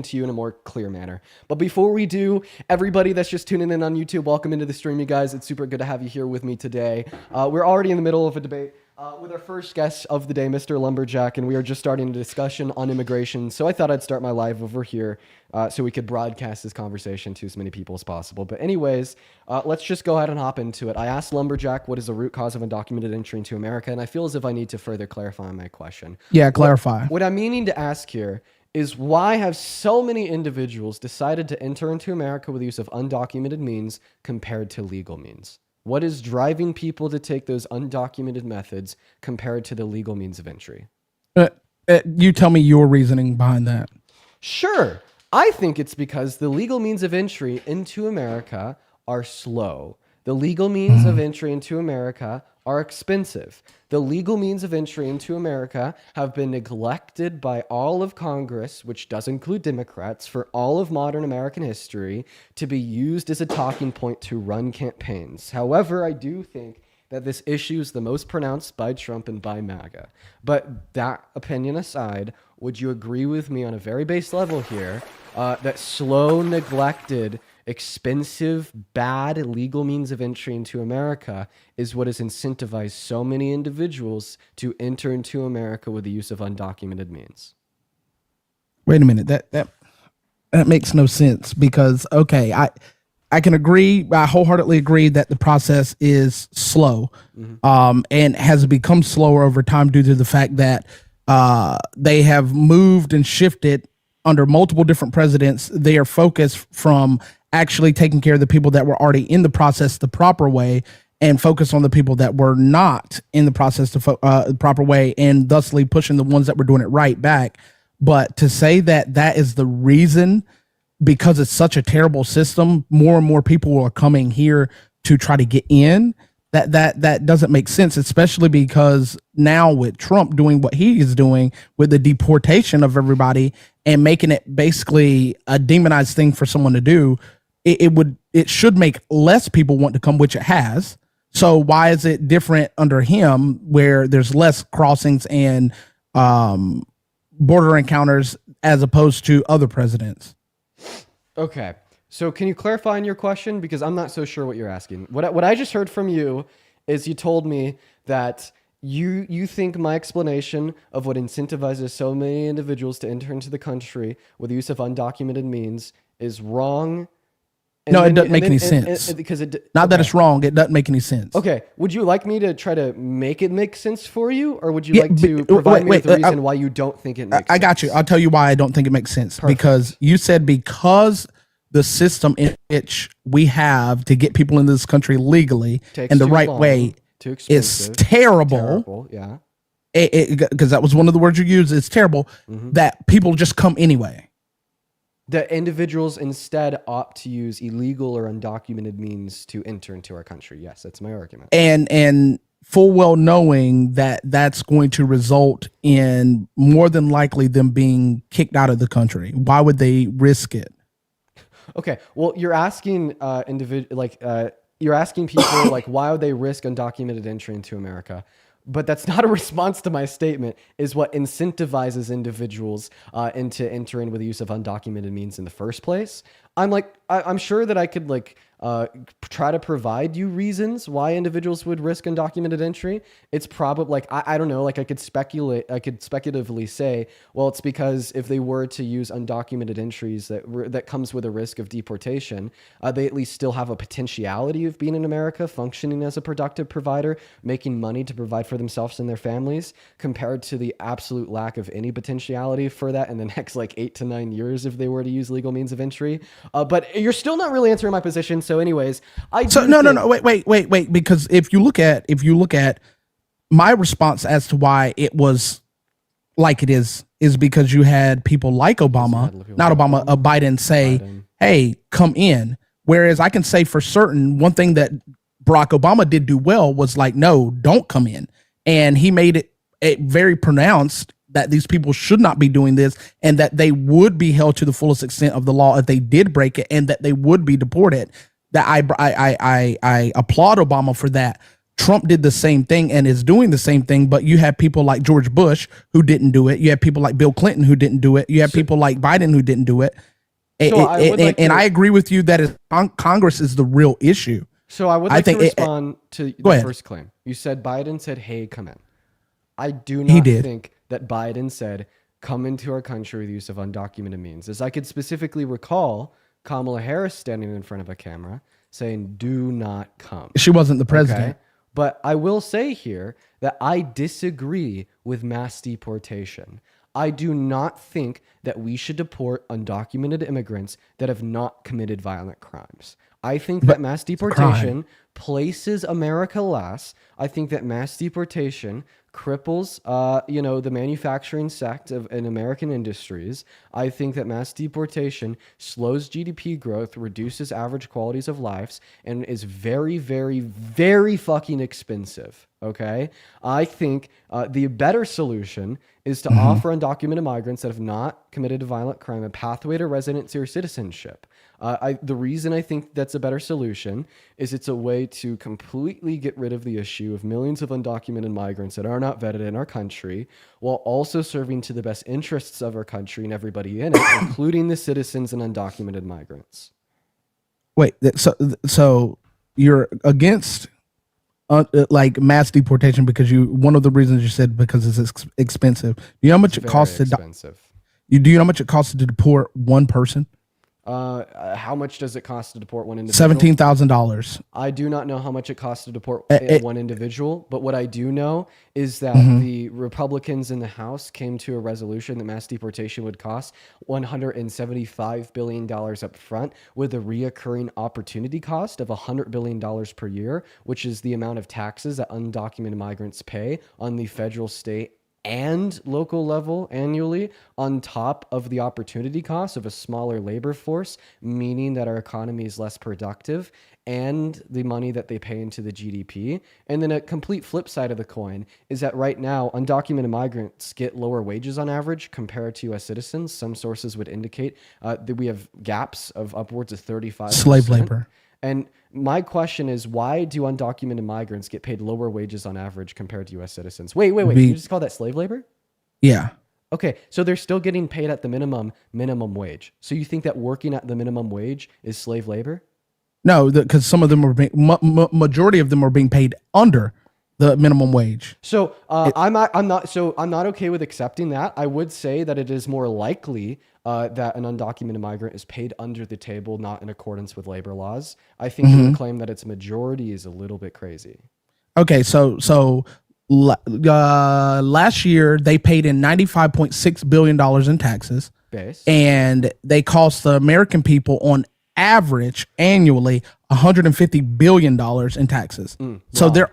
to you in a more clear manner. But before we do, everybody that's just tuning in on YouTube, welcome into the stream, you guys. It's super good to have you here with me today. We're already in the middle of a debate with our first guest of the day, Mr. Lumberjack, and we are just starting a discussion on immigration. So I thought I'd start my live over here so we could broadcast this conversation to as many people as possible. But anyways, let's just go ahead and hop into it. I asked Lumberjack what is the root cause of undocumented entry into America, and I feel as if I need to further clarify my question. Yeah, clarify. What I'm meaning to ask here is why have so many individuals decided to enter into America with the use of undocumented means compared to legal means? What is driving people to take those undocumented methods compared to the legal means of entry? You tell me your reasoning behind that. Sure. I think it's because the legal means of entry into America are slow. The legal means of entry into America are expensive. The legal means of entry into America have been neglected by all of Congress, which does include Democrats, for all of modern American history to be used as a talking point to run campaigns. However, I do think that this issue is the most pronounced by Trump and by MAGA. But that opinion aside, would you agree with me on a very base level here that slow, neglected, expensive, bad legal means of entry into America is what has incentivized so many individuals to enter into America with the use of undocumented means? Wait a minute. That makes no sense because, okay, I can agree. I wholeheartedly agree that the process is slow and has become slower over time due to the fact that they have moved and shifted under multiple different presidents. They are focused from actually taking care of the people that were already in the process the proper way and focus on the people that were not in the process the proper way, and thusly pushing the ones that were doing it right back. But to say that that is the reason, because it's such a terrible system, more and more people are coming here to try to get in, that doesn't make sense, especially because now with Trump doing what he is doing with the deportation of everybody and making it basically a demonized thing for someone to do, it should make less people want to come, which it has. So why is it different under him where there's less crossings and border encounters as opposed to other presidents? Okay. So can you clarify on your question? Because I'm not so sure what you're asking. What I just heard from you is you told me that you think my explanation of what incentivizes so many individuals to enter into the country with the use of undocumented means is wrong. No, it doesn't make any sense. Not that it's wrong. It doesn't make any sense. Okay. Would you like me to try to make it make sense for you? Or would you like to provide me with the reason why you don't think it makes sense? I got you. I'll tell you why I don't think it makes sense. Perfect. Because you said because the system in which we have to get people into this country legally in the right way is terrible. Yeah. Because that was one of the words you used. It's terrible that people just come anyway. That individuals instead opt to use illegal or undocumented means to enter into our country. Yes, that's my argument. And full well knowing that that's going to result in more than likely them being kicked out of the country. Why would they risk it? Okay, well, you're asking you're asking people like, why would they risk undocumented entry into America? But that's not a response to my statement, is what incentivizes individuals into entering with the use of undocumented means in the first place. I'm sure that I could try to provide you reasons why individuals would risk undocumented entry. It's probably I don't know, I could speculatively say, well, it's because if they were to use undocumented entries that comes with a risk of deportation, they at least still have a potentiality of being in America, functioning as a productive provider, making money to provide for themselves and their families, compared to the absolute lack of any potentiality for that in the next 8 to 9 years if they were to use legal means of entry. But you're still not really answering my position. So anyways, wait, because if you look at my response as to why it was like it is because you had people like Biden say, hey, come in. Whereas I can say for certain, one thing that Barack Obama did do well was no, don't come in. And he made it very pronounced that these people should not be doing this and that they would be held to the fullest extent of the law if they did break it and that they would be deported. That I applaud Obama for that. Trump did the same thing and is doing the same thing, but you have people like George Bush who didn't do it. You have people like Bill Clinton who didn't do it. You have people like Biden who didn't do it. So I would like And to- I agree with you that Congress is the real issue. So I would like to respond to the first claim. You said Biden said, "Hey, come in." I do not think that Biden said, "Come into our country with use of undocumented means." As I could specifically recall Kamala Harris standing in front of a camera saying, "Do not come." She wasn't the president. Okay? But I will say here that I disagree with mass deportation. I do not think that we should deport undocumented immigrants that have not committed violent crimes. I think that mass deportation places America last. I think that mass deportation cripples, the manufacturing sector in American industries. I think that mass deportation slows GDP growth, reduces average qualities of lives, and is very, very, very fucking expensive. Okay, I think the better solution is to offer undocumented migrants that have not committed a violent crime a pathway to residency or citizenship. The reason I think that's a better solution is it's a way to completely get rid of the issue of millions of undocumented migrants that are not vetted in our country, while also serving to the best interests of our country and everybody in it, including the citizens and undocumented migrants. Wait, so you're against like mass deportation because one of the reasons you said because it's expensive. Do you know how much it costs to do you know how much it costs to deport one person? How much does it cost to deport one individual? $17,000. I do not know how much it costs to deport one individual, but what I do know is that the Republicans in the House came to a resolution that mass deportation would cost $175 billion up front with a reoccurring opportunity cost of $100 billion per year, which is the amount of taxes that undocumented migrants pay on the federal, state, and local level annually, on top of the opportunity cost of a smaller labor force, meaning that our economy is less productive, and the money that they pay into the GDP. And then a complete flip side of the coin is that right now, undocumented migrants get lower wages on average compared to U.S. citizens. Some sources would indicate that we have gaps of upwards of 35%. Slave labor. And my question is, why do undocumented migrants get paid lower wages on average compared to U.S. citizens? Wait. You just call that slave labor? Yeah. Okay, so they're still getting paid at the minimum wage. So you think that working at the minimum wage is slave labor? No, because some of them are majority of them are being paid under the minimum wage. So I'm not okay with accepting that. I would say that it is more likely that an undocumented migrant is paid under the table, not in accordance with labor laws. I think the claim that it's majority is a little bit crazy. Okay, so last year they paid in $95.6 billion in taxes, and they cost the American people on average annually $150 billion in taxes. So the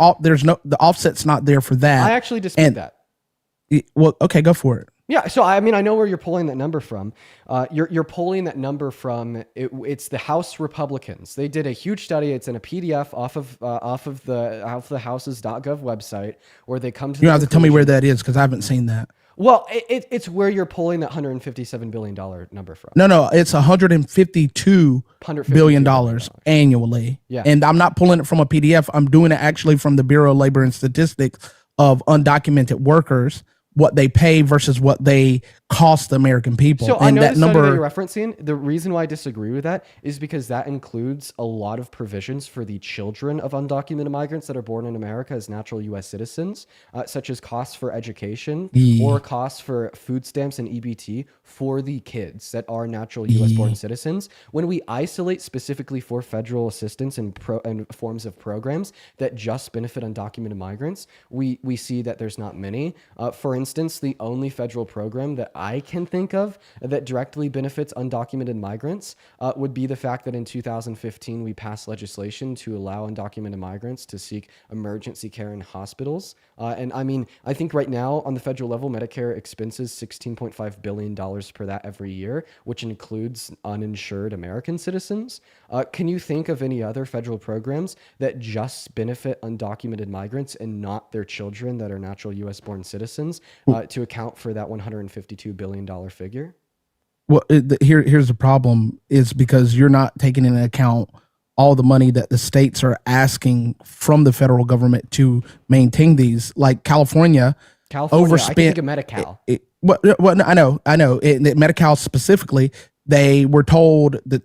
offset's not there for that. I actually dispute that. Well, okay, go for it. Yeah, so I mean, I know where you're pulling that number from. You're pulling that number from it's the House Republicans. They did a huge study. It's in a PDF off of the House's.gov website where they come to. You have to tell me where that is because I haven't seen that. Well, it's where you're pulling that $157 billion number from. No, it's $152 billion annually. Yeah. And I'm not pulling it from a PDF. I'm doing it actually from the Bureau of Labor and Statistics of undocumented workers, what they pay versus what they cost the American people. So and I know that the study number that you're referencing. The reason why I disagree with that is because that includes a lot of provisions for the children of undocumented migrants that are born in America as natural U.S. citizens, such as costs for education or costs for food stamps and EBT for the kids that are natural U.S. born citizens. When we isolate specifically for federal assistance and forms of programs that just benefit undocumented migrants, we see that there's not many. For instance, the only federal program that I can think of that directly benefits undocumented migrants would be the fact that in 2015 we passed legislation to allow undocumented migrants to seek emergency care in hospitals. And I mean, I think right now on the federal level, Medicare expenses $16.5 billion per that every year, which includes uninsured American citizens. Can you think of any other federal programs that just benefit undocumented migrants and not their children that are natural U.S. born citizens to account for that $152 billion figure? Well, here's the problem is because you're not taking into account all the money that the states are asking from the federal government to maintain these. Like California Overspent. I can think of Medi-Cal. No, I know. Medi-Cal specifically, they were told that,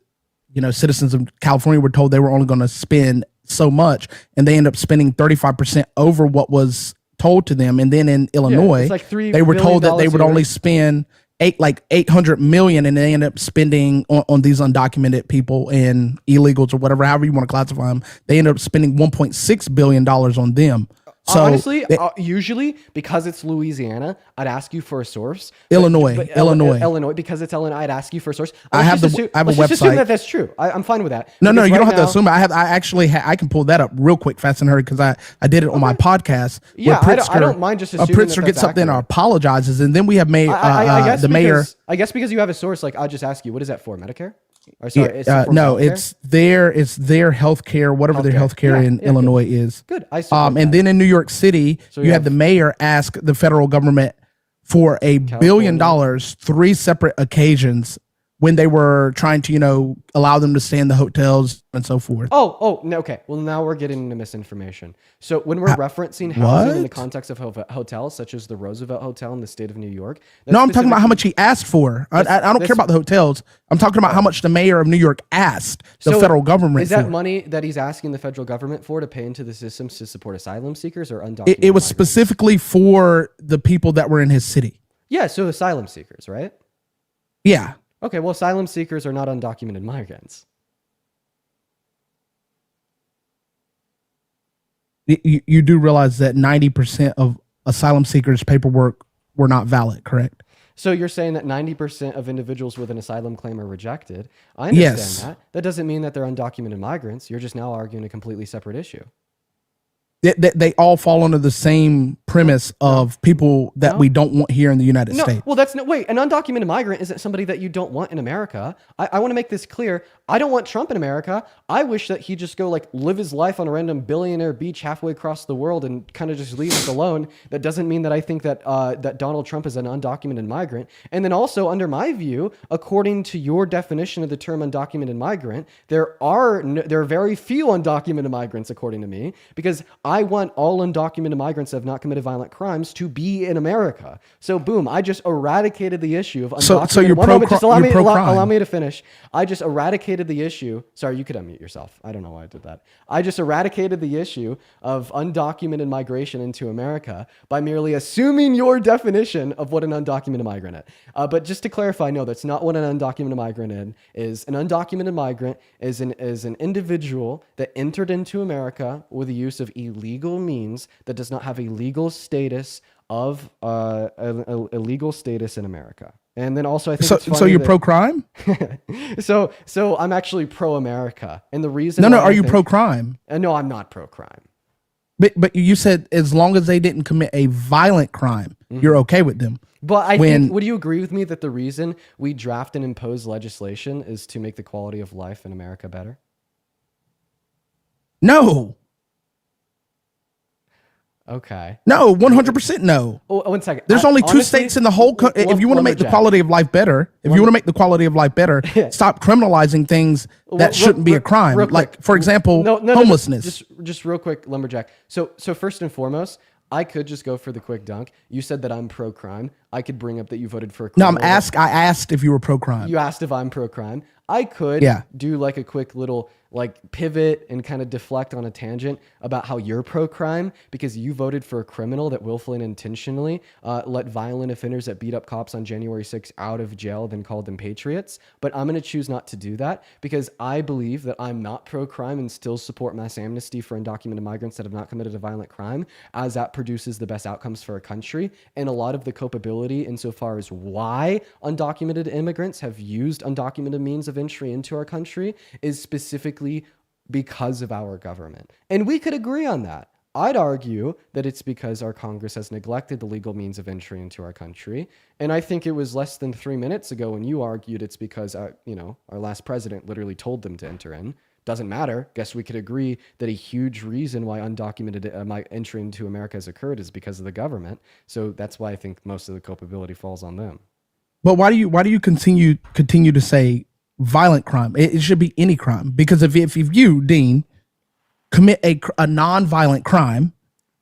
citizens of California were told they were only going to spend so much, and they end up spending 35% over what was told to them. And then in Illinois, it's like $3 they were told that they billion would only spend 800 million, and they end up spending on these undocumented people and illegals or whatever, however you want to classify them. They end up spending $1.6 billion on them. So honestly, usually because it's Louisiana, I'd ask you for a source. Illinois, because it's Illinois, I'd ask you for a source. I have a let's website. Just assume that that's true. I'm fine with that. No, you don't have to assume it. I can pull that up real quick, fast and hurry, because I did it on my podcast. Yeah, I don't mind just assuming Pritzker gets up there and apologizes, and then we have made the mayor. I guess because you have a source, like I'll just ask you, what is that for? Medicare? Or sorry, no, it's their healthcare, whatever their healthcare in Illinois is. Good. And then in New York City, you had the mayor ask the federal government for $1 billion, 3 separate occasions, when they were trying to, allow them to stay in the hotels and so forth. Oh, no, okay. Well, now we're getting into misinformation. So when we're referencing housing in the context of hotels, such as the Roosevelt Hotel in the state of New York. No, I'm talking about how much he asked for. I don't care about the hotels. I'm talking about how much the mayor of New York asked the federal government. Is that money that he's asking the federal government for to pay into the systems to support asylum seekers or undocumented It was migrants? specifically for the people that were in his city. Yeah, so asylum seekers, right? Yeah. Okay, well, asylum seekers are not undocumented migrants. You do realize that 90% of asylum seekers' paperwork were not valid, correct? So you're saying that 90% of individuals with an asylum claim are rejected. I understand that. That doesn't mean that they're undocumented migrants. You're just now arguing a completely separate issue. They all fall under the same premise of people that we don't want here in the United States. Well, wait, an undocumented migrant isn't somebody that you don't want in America. I want to make this clear. I don't want Trump in America. I wish that he just go live his life on a random billionaire beach halfway across the world and kind of just leave us alone. That doesn't mean that I think that that Donald Trump is an undocumented migrant. And then also, under my view, according to your definition of the term undocumented migrant, there are very few undocumented migrants, according to me, because I want all undocumented migrants that have not committed violent crimes to be in America. So boom, I just eradicated the issue of undocumented. So you're allow me to finish. I just eradicated the issue. Sorry, you could unmute yourself. I don't know why I did that. I just eradicated the issue of undocumented migration into America by merely assuming your definition of what an undocumented migrant is. But just to clarify, no, that's not what an undocumented migrant is. An undocumented migrant is an individual that entered into America with the use of illegal means that does not have a legal status of a legal status in America. And then also, I think so you're pro-crime? So I'm actually pro-America, and the reason. No. Are you pro-crime? No, I'm not pro-crime. But you said as long as they didn't commit a violent crime, you're okay with them. But I think, would you agree with me that the reason we draft and impose legislation is to make the quality of life in America better? No. Okay. No, 100% no. Oh, 1 second. There's only two states in the whole country. If you want to make the quality of life better, stop criminalizing things that shouldn't be a crime. Like, for example, homelessness. Just real quick, Lumberjack. So first and foremost, I could just go for the quick dunk. You said that I'm pro-crime. I could bring up that you voted for a criminal. No, I asked if you were pro-crime. You asked if I'm pro-crime. I could do like a quick little pivot and kind of deflect on a tangent about how you're pro-crime because you voted for a criminal that willfully and intentionally let violent offenders that beat up cops on January 6th out of jail, then called them patriots. But I'm going to choose not to do that because I believe that I'm not pro-crime and still support mass amnesty for undocumented migrants that have not committed a violent crime, as that produces the best outcomes for a country. And a lot of the culpability insofar as why undocumented immigrants have used undocumented means of entry into our country is specifically because of our government. And we could agree on that. I'd argue that it's because our Congress has neglected the legal means of entry into our country. And I think it was less than 3 minutes ago when you argued it's because, our last president literally told them to enter in. Doesn't matter. Guess we could agree that a huge reason why undocumented entry into America has occurred is because of the government. So that's why I think most of the culpability falls on them. But why do you continue to say violent crime. It should be any crime, because if you, Dean, commit a non-violent crime,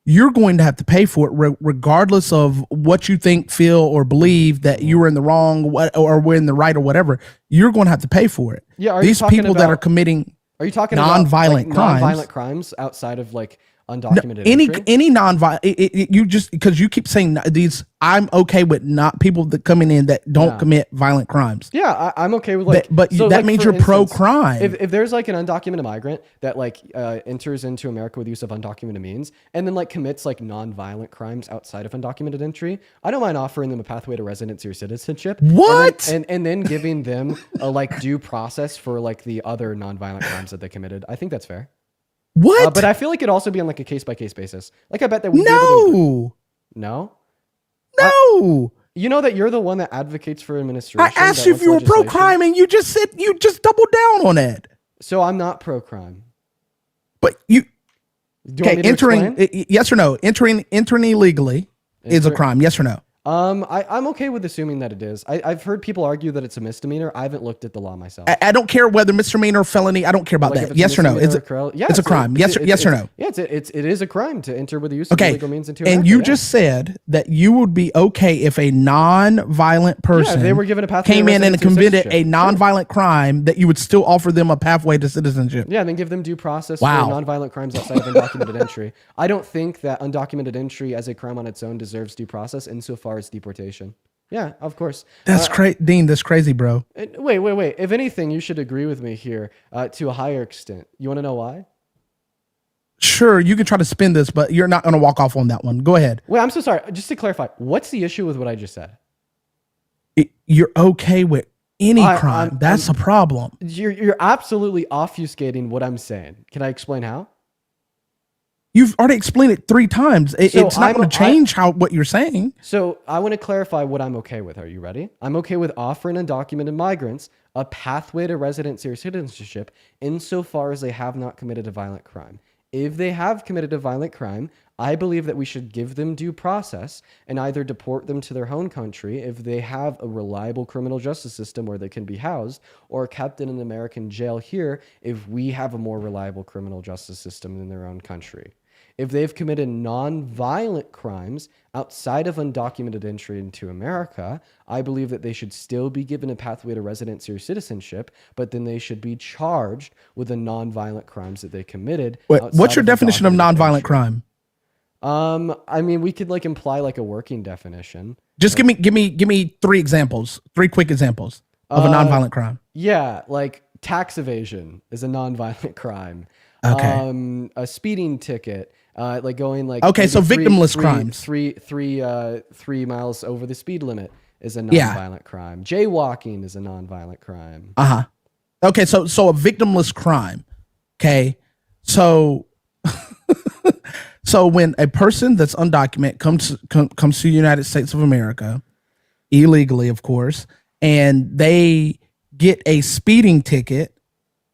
you're going to have to pay for it, regardless of what you think, feel, or believe that you were in the wrong or were in the right or whatever. You're going to have to pay for it. Yeah, these people that are committing non-violent crimes, non-violent crimes outside of like undocumented entry? Any non-violent, you just, because you keep saying these, I'm okay with not people that coming in that don't commit violent crimes. Yeah, I'm okay with like, but so that like, means you're pro-crime. If there's like an undocumented migrant that like enters into America with use of undocumented means and then like commits like non-violent crimes outside of undocumented entry, I don't mind offering them a pathway to residency or citizenship. What? And then giving them a like due process for like the other non-violent crimes that they committed. I think that's fair. What? But I feel like it'd also be on like a case by case basis. Like I bet that we no. You know that you're the one that advocates for administration. I asked you if you were pro crime, and you just said you just doubled down on it. So I'm not pro crime. But you entering yes or no? Entering illegally is a crime. Yes or no? I'm okay with assuming that it is. I've heard people argue that it's a misdemeanor. I haven't looked at the law myself. I don't care whether misdemeanor or felony. I don't care about that. Yes or no? It's a crime. Yes or no? Yeah, it is a crime to enter with the use of illegal means into America. And you just said that you would be okay if a non-violent person they were given a pathway came in and committed a non-violent crime, that you would still offer them a pathway to citizenship. Yeah, and then give them due process for non-violent crimes outside of undocumented entry. I don't think that undocumented entry as a crime on its own deserves due process insofar as deportation. Yeah, of course. That's crazy, Dean. That's crazy, bro. Wait. If anything, you should agree with me here to a higher extent. You want to know why? Sure, you can try to spin this, but you're not going to walk off on that one. Go ahead. Wait, I'm so sorry. Just to clarify, what's the issue with what I just said? You're okay with any crime. That's a problem. You're absolutely obfuscating what I'm saying. Can I explain how? You've already explained it 3 times. It's not going to change what you're saying. So I want to clarify what I'm okay with. Are you ready? I'm okay with offering undocumented migrants a pathway to residency or citizenship insofar as they have not committed a violent crime. If they have committed a violent crime, I believe that we should give them due process and either deport them to their home country if they have a reliable criminal justice system where they can be housed, or kept in an American jail here if we have a more reliable criminal justice system in their own country. If they've committed non-violent crimes outside of undocumented entry into America, I believe that they should still be given a pathway to residency or citizenship, but then they should be charged with the non-violent crimes that they committed. What's your definition of non-violent crime? I mean, we could like imply like a working definition. Just give me 3 examples, 3 quick examples of a non-violent crime. Yeah, like tax evasion is a non-violent crime. Okay. A speeding ticket, like going like so victimless crimes. 3 miles over the speed limit is a non-violent crime. Jaywalking is a non-violent crime. Okay, so a victimless crime. Okay, so so when a person that's undocumented comes to the United States of America illegally, of course, and they get a speeding ticket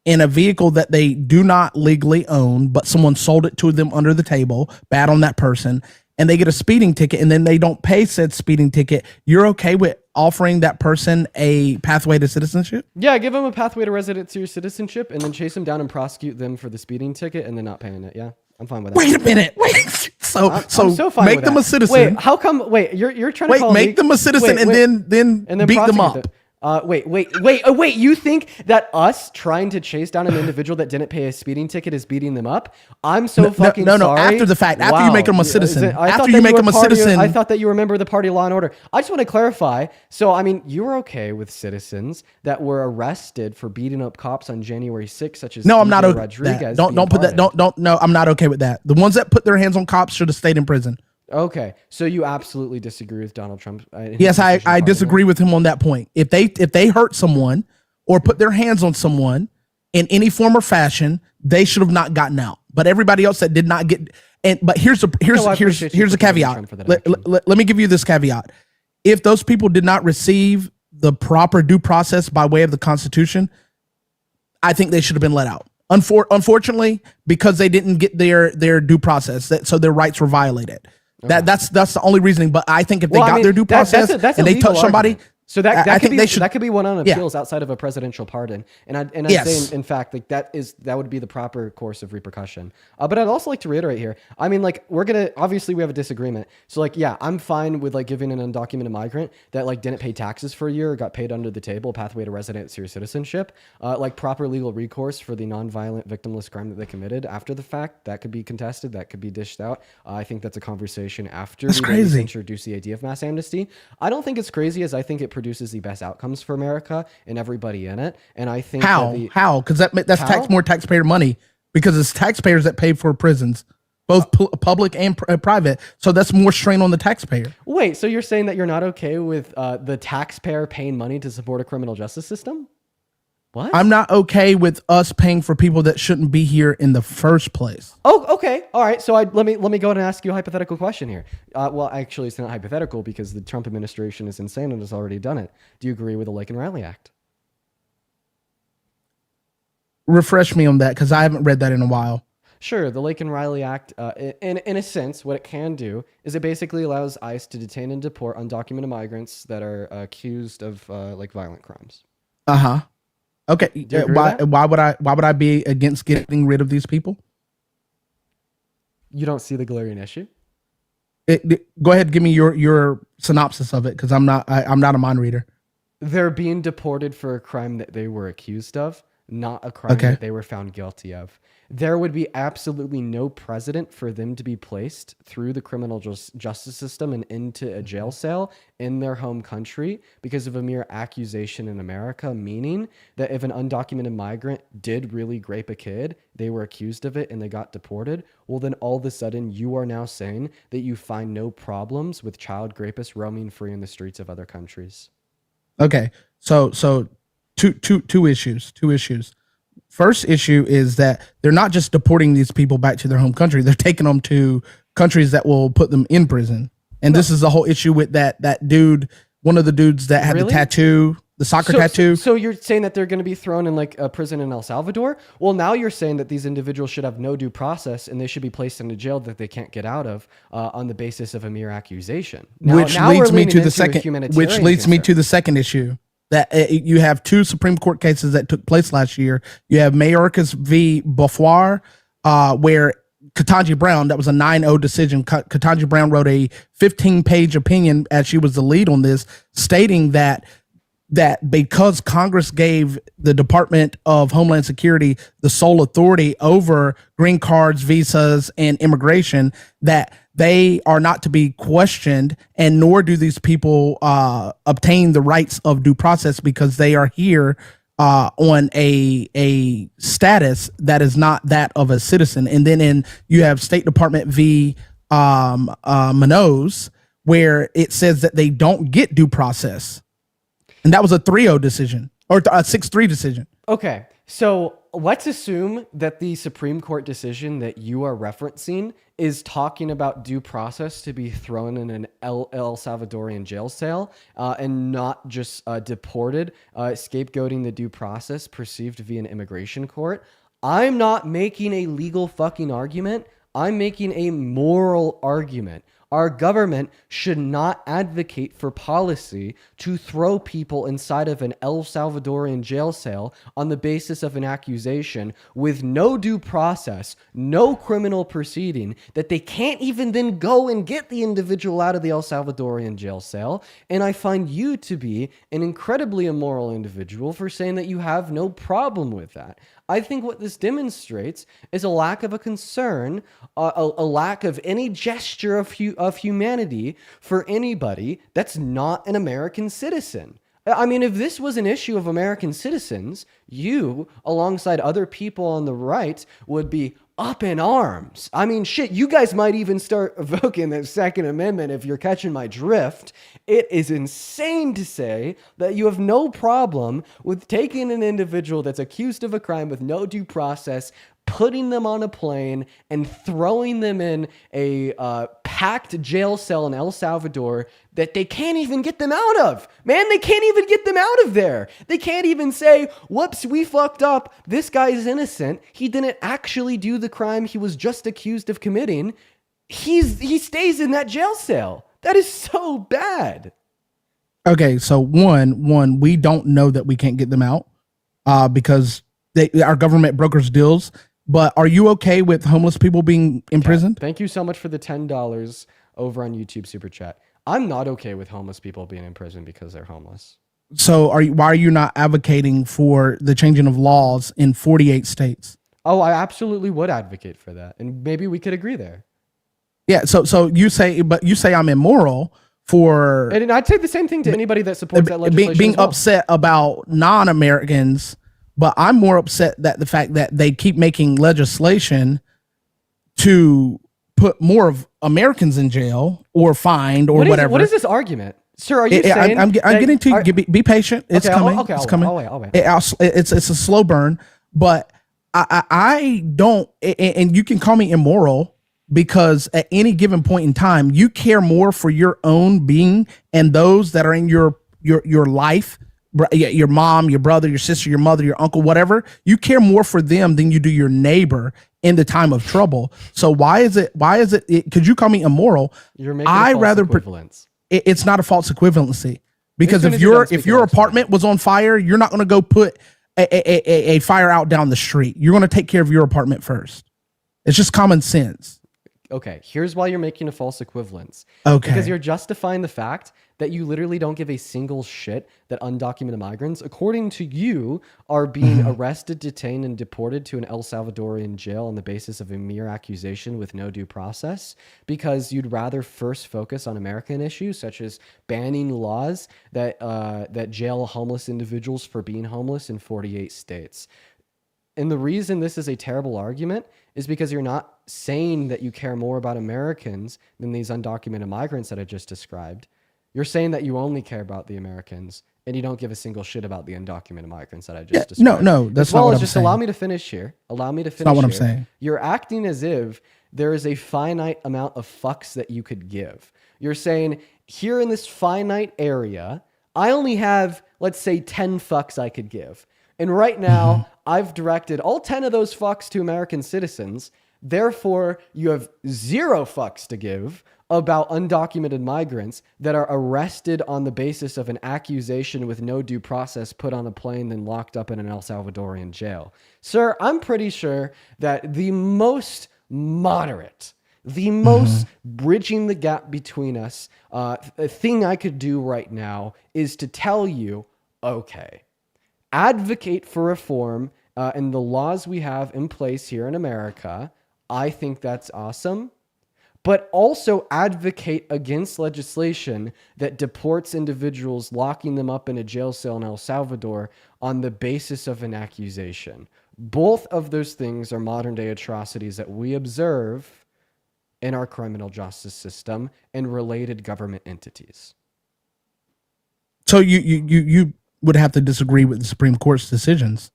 in a vehicle that they do not legally own, but someone sold it to them under the table, bad on that person, and they get a speeding ticket and then they don't pay said speeding ticket, you're okay with offering that person a pathway to citizenship? Yeah, give them a pathway to residency or citizenship and then chase them down and prosecute them for the speeding ticket and then not paying it. Yeah, I'm fine with that. Wait a minute. So fine make them a citizen. Wait, how come? Wait, you're trying to call make them a citizen and then beat them up. Wait. You think that us trying to chase down an individual that didn't pay a speeding ticket is beating them up? I'm so fucking sorry. No, after the fact. After you make them a citizen. I thought that you were a member of the party Law and Order. I just want to clarify. So, I mean, you were okay with citizens that were arrested for beating up cops on January 6th, such as I'm not okay Rodriguez. Don't put that. No, I'm not okay with that. The ones that put their hands on cops should have stayed in prison. Okay, so you absolutely disagree with Donald Trump? Yes, I disagree with him on that point. If they hurt someone or put their hands on someone in any form or fashion, they should have not gotten out. But everybody else that did not get, but here's a caveat. Let me give you this caveat. If those people did not receive the proper due process by way of the Constitution, I think they should have been let out. Unfortunately, because they didn't get their due process, so their rights were violated. Okay. That's the only reasoning. But I think if they got their due process and they touched somebody, So that I could think be they should. that could be one on Yeah. appeals outside of a presidential pardon, and I'd Yes. say in fact like that would be the proper course of repercussion. But I'd also like to reiterate here. I mean, like we're gonna obviously we have a disagreement. So like yeah, I'm fine with like giving an undocumented migrant that like didn't pay taxes for a year or got paid under the table pathway to residency or citizenship, like proper legal recourse for the nonviolent victimless crime that they committed after the fact. That could be contested. That could be dished out. I think that's a conversation after That's we crazy. introduce the idea of mass amnesty. I don't think it's crazy as I think it produces the best outcomes for America and everybody in it. And I think How? How? Because that's How? more taxpayer money because it's taxpayers that pay for prisons, both public and private. So that's more strain on the taxpayer. Wait, so you're saying that you're not okay with the taxpayer paying money to support a criminal justice system? What? I'm not okay with us paying for people that shouldn't be here in the first place. Oh, okay. All right. So let me go ahead and ask you a hypothetical question here. Well, actually, it's not hypothetical because the Trump administration is insane and has already done it. Do you agree with the Lake and Riley Act? Refresh me on that because I haven't read that in a while. Sure. The Lake and Riley Act, in a sense, what it can do is it basically allows ICE to detain and deport undocumented migrants that are accused of like violent crimes. Uh-huh. Okay. you agree with that? Why would I be against getting rid of these people? You don't see the glaring issue? Go ahead, give me your synopsis of it because I'm not a mind reader. They're being deported for a crime that they were accused of, not a crime Okay. that they were found guilty of. There would be absolutely no precedent for them to be placed through the criminal justice system and into a jail cell in their home country because of a mere accusation in America, meaning that if an undocumented migrant did really rape a kid, they were accused of it and they got deported, well, then all of a sudden you are now saying that you find no problems with child rapists roaming free in the streets of other countries. Okay. So two issues. First issue is that they're not just deporting these people back to their home country. They're taking them to countries that will put them in prison. And this is the whole issue with that dude, one of the dudes that had the Really? tattoo, the soccer tattoo. So you're saying that they're going to be thrown in like a prison in El Salvador? Well, now you're saying that these individuals should have no due process and they should be placed in a jail that they can't get out of on the basis of a mere accusation. Which leads me to the second issue. That you have two Supreme Court cases that took place last year. You have Mayorkas v. Beauvoir, where Ketanji Brown, that was a 9-0 decision. Ketanji Brown wrote a 15-page opinion as she was the lead on this, stating that because Congress gave the Department of Homeland Security the sole authority over green cards, visas, and immigration, that they are not to be questioned, and nor do these people obtain the rights of due process because they are here on a status that is not that of a citizen. And then you have State Department v. Manoz, where it says that they don't get due process. And that was a 3-0 decision or a 6-3 decision. Okay, so let's assume that the Supreme Court decision that you are referencing is talking about due process to be thrown in an El Salvadorian jail cell and not just deported, scapegoating the due process perceived via an immigration court. I'm not making a legal fucking argument. I'm making a moral argument. Our government should not advocate for policy to throw people inside of an El Salvadorian jail cell on the basis of an accusation with no due process, no criminal proceeding, that they can't even then go and get the individual out of the El Salvadorian jail cell. And I find you to be an incredibly immoral individual for saying that you have no problem with that. I think what this demonstrates is a lack of a concern, a lack of any gesture of humanity for anybody that's not an American citizen. I mean, if this was an issue of American citizens, you, alongside other people on the right, would be up in arms. I mean, shit, you guys might even start evoking the Second Amendment if you're catching my drift. It is insane to say that you have no problem with taking an individual that's accused of a crime with no due process, putting them on a plane, and throwing them in a packed jail cell in El Salvador that they can't even get them out of. Man, they can't even get them out of there. They can't even say, whoops, we fucked up. This guy is innocent. He didn't actually do the crime he was just accused of committing. He stays in that jail cell. That is so bad. Okay, so one, we don't know that we can't get them out because our government brokers deals. But are you okay with homeless people being imprisoned? Thank you so much for the $10 over on YouTube Super Chat. I'm not okay with homeless people being in prison because they're homeless. So why are you not advocating for the changing of laws in 48 states? Oh, I absolutely would advocate for that. And maybe we could agree there. Yeah, so you say I'm immoral for And I'd say the same thing to anybody that supports that legislation being as well. upset about non-Americans, but I'm more upset that the fact that they keep making legislation to put more of Americans in jail or fined or whatever. What is this argument? Sir, are you saying... I'm getting to you. Be patient. It's coming. It's coming. I'll wait. It's a slow burn, but I don't, and you can call me immoral because at any given point in time, you care more for your own being and those that are in your life, your mom, your brother, your sister, your mother, your uncle, whatever. You care more for them than you do your neighbor in the time of trouble. So why is it, could you call me immoral? You're making a false equivalence. It's not a false equivalency because if your apartment was on fire, you're not going to go put a fire out down the street. You're going to take care of your apartment first. It's just common sense. Okay, here's why you're making a false equivalence. Okay. Because you're justifying the fact that you literally don't give a single shit that undocumented migrants, according to you, are being arrested, detained, and deported to an El Salvadorian jail on the basis of a mere accusation with no due process, because you'd rather first focus on American issues, such as banning laws that jail homeless individuals for being homeless in 48 states. And the reason this is a terrible argument is because you're not saying that you care more about Americans than these undocumented migrants that I just described. You're saying that you only care about the Americans and you don't give a single shit about the undocumented migrants that I just described. No, that's not what I'm saying. Allow me to finish here. That's not what I'm saying. You're acting as if there is a finite amount of fucks that you could give. You're saying, here in this finite area, I only have, let's say, 10 fucks I could give. And right now, I've directed all 10 of those fucks to American citizens. Therefore, you have 0 fucks to give about undocumented migrants that are arrested on the basis of an accusation with no due process, put on a plane, then locked up in an El Salvadorian jail. Sir, I'm pretty sure that the most moderate, the most bridging the gap between us, thing I could do right now is to tell you, okay, advocate for reform in the laws we have in place here in America. I think that's awesome. But also advocate against legislation that deports individuals, locking them up in a jail cell in El Salvador on the basis of an accusation. Both of those things are modern day atrocities that we observe in our criminal justice system and related government entities. So you would have to disagree with the Supreme Court's decisions.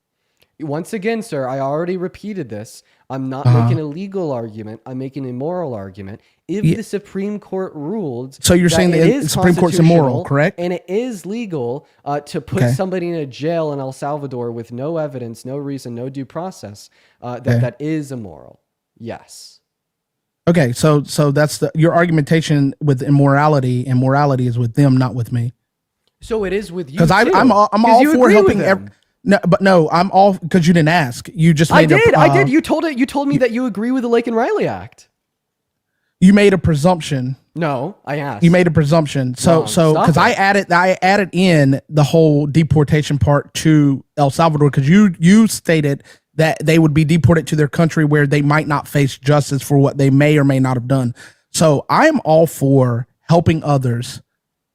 Once again, sir, I already repeated this. I'm not making a legal argument. I'm making a moral argument. If the Supreme Court ruled... So you're saying the Supreme Court's immoral, correct? And it is legal to put somebody in a jail in El Salvador with no evidence, no reason, no due process, that is immoral. Yes. Okay, so that's your argumentation with immorality, and morality is with them, not with me. So it is with you, because I'm all for helping. I'm all because you didn't ask. You just made I did. You told me that you agree with the Lake and Riley Act. You made a presumption. No, I asked. You made a presumption. So because I added in the whole deportation part to El Salvador because you stated that they would be deported to their country where they might not face justice for what they may or may not have done. So I'm all for helping others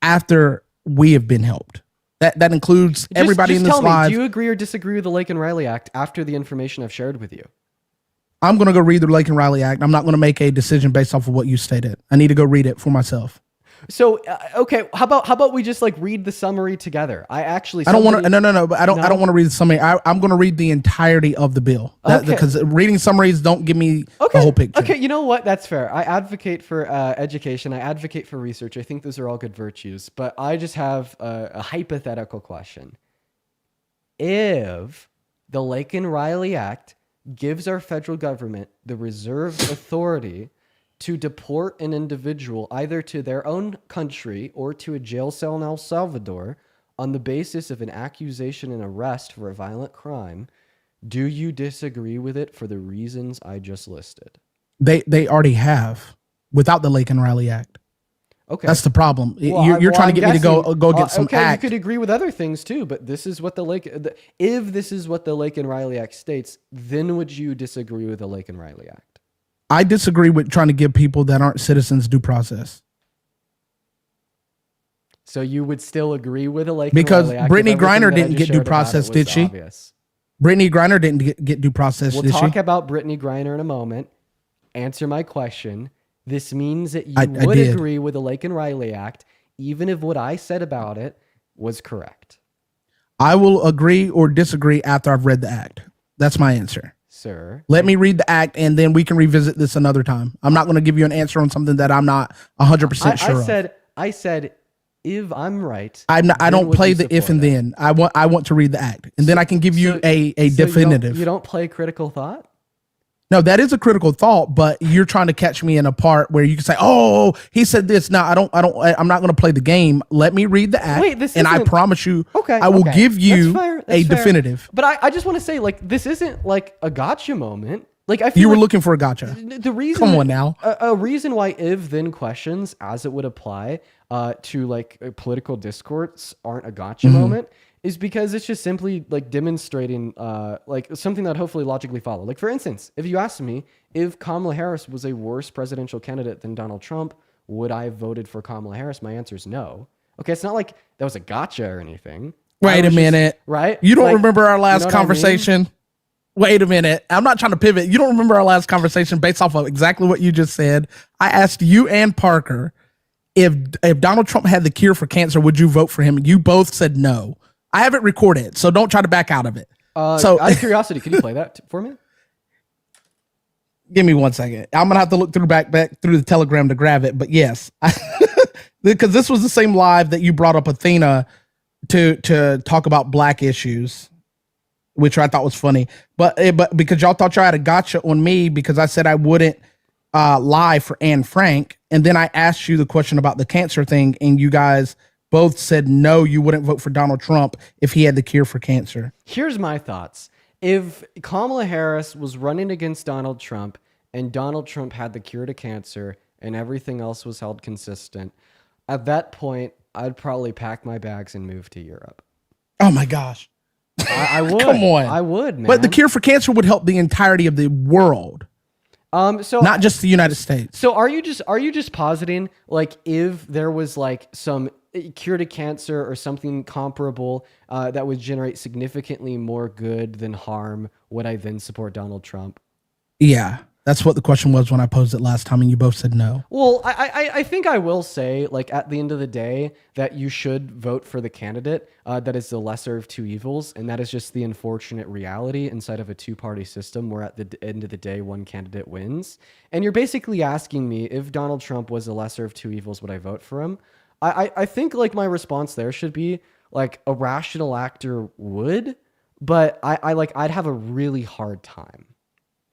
after we have been helped. That includes everybody in this live. Do you agree or disagree with the Lake and Riley Act after the information I've shared with you? I'm going to go read the Lake and Riley Act. I'm not going to make a decision based off of what you stated. I need to go read it for myself. So okay, how about we just like read the summary together? I don't want to. No. But I don't want to read the summary. I'm going to read the entirety of the bill because reading summaries don't give me the whole picture. Okay, you know what? That's fair. I advocate for education. I advocate for research. I think those are all good virtues. But I just have a hypothetical question. If the Lake and Riley Act gives our federal government the reserved authority to deport an individual either to their own country or to a jail cell in El Salvador on the basis of an accusation and arrest for a violent crime, do you disagree with it for the reasons I just listed? They already have without the Lake and Riley Act. Okay. That's the problem. Well, You're trying I'm to get me to go get some okay, act. you could agree with other things too, but this is what if this is what the Lake and Riley Act states, then would you disagree with the Lake and Riley Act? I disagree with trying to give people that aren't citizens due process. So you would still agree with the Lake Because and Riley Act? Brittany if everything Griner that I didn't just get due shared about process, it was did she? obvious? Brittany Griner didn't get due process, We'll did she? talk about Brittany Griner in a moment. Answer my question. This means that you I would did. agree with the Lake and Riley Act, even if what I said about it was correct. I will agree or disagree after I've read the act. That's my answer. Sir. Let me read the act, and then we can revisit this another time. I'm not going to give you an answer on something that I'm not 100% sure of. I said, if I'm right. I then don't would play you the if support and it? then. I want to read the act, and then I can give you a So definitive. You don't play critical thought? No, that is a critical thought, but you're trying to catch me in a part where you can say, "Oh, he said this." No, I'm not going to play the game. Let me read the act, Wait, this and I isn't- promise you, Okay, I will okay. give you That's fair, a that's fair. definitive. But I just want to say, like, this isn't like a gotcha moment. Like, I feel You were like looking for a gotcha. the reason. Come on now. A reason why if then questions, as it would apply to like political discourse, aren't a gotcha Mm-hmm. moment, is because it's just simply like demonstrating like something that hopefully logically follow. Like, for instance, if you asked me if Kamala Harris was a worse presidential candidate than Donald Trump, would I have voted for Kamala Harris? My answer is no. Okay, it's not like that was a gotcha or anything. Wait a minute. Right? You don't Like, remember our last you know what I mean? conversation? Wait a minute. I'm not trying to pivot. You don't remember our last conversation based off of exactly what you just said. I asked you and Parker if Donald Trump had the cure for cancer, would you vote for him? You both said no. I have it recorded, so don't try to back out of it. So out of curiosity, can you play that for me? Give me 1 second. I'm gonna have to look back through the Telegram to grab it. But yes, because this was the same live that you brought up Athena to talk about black issues, which I thought was funny. But because y'all thought y'all had a gotcha on me because I said I wouldn't lie for Anne Frank, and then I asked you the question about the cancer thing, and you guys both said no, you wouldn't vote for Donald Trump if he had the cure for cancer. Here's my thoughts. If Kamala Harris was running against Donald Trump and Donald Trump had the cure to cancer and everything else was held consistent, at that point, I'd probably pack my bags and move to Europe. Oh my gosh. I would. Come on. I would, man. But the cure for cancer would help the entirety of the world, So not just the United States. So are you just positing like if there was like some cure to cancer or something comparable that would generate significantly more good than harm, would I then support Donald Trump? Yeah, that's what the question was when I posed it last time, and you both said no. Well, I think I will say, like, at the end of the day, that you should vote for the candidate that is the lesser of two evils, and that is just the unfortunate reality inside of a two-party system where at the end of the day, one candidate wins. And you're basically asking me if Donald Trump was the lesser of two evils, would I vote for him? I think, like, my response there should be, like, a rational actor would, but I'd have a really hard time.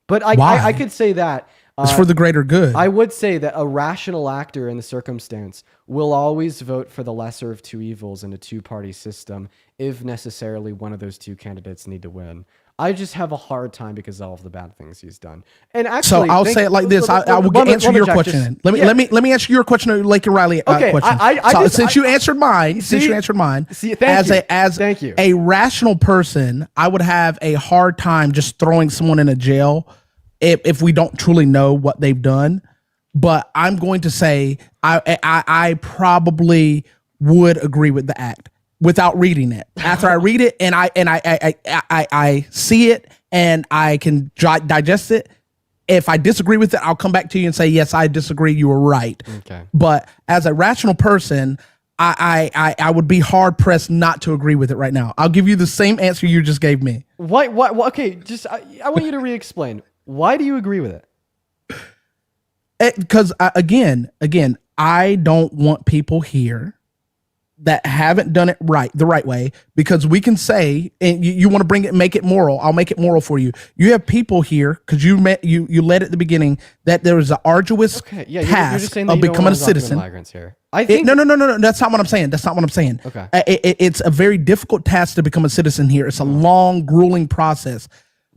But I could say that. It's for the greater good. I would say that a rational actor in the circumstance will always vote for the lesser of two evils in a two-party system if necessarily one of those two candidates need to win. I just have a hard time because of all of the bad things he's done. And actually, so I'll say it like this. I will answer your question. Let me answer your question, Lake and Riley question. Since you answered mine, Thank you. A rational person, I would have a hard time just throwing someone in a jail if we don't truly know what they've done. But I'm going to say I probably would agree with the act without reading it. After I read it and I see it and I can digest it. If I disagree with it, I'll come back to you and say, yes, I disagree. You were right. Okay. But as a rational person, I would be hard pressed not to agree with it right now. I'll give you the same answer you just gave me. What? Okay. Just I want you to re-explain. Why do you agree with it? Because again, I don't want people here that haven't done it the right way, because we can say, and you want to make it moral. I'll make it moral for you. You have people here, because you led at the beginning that there is an arduous Okay, yeah, task you're just saying that of you don't becoming a want undocumented citizen. migrants here. I think No. That's not what I'm saying. That's not what I'm saying. Okay. It's a very difficult task to become a citizen here. It's a long, grueling process.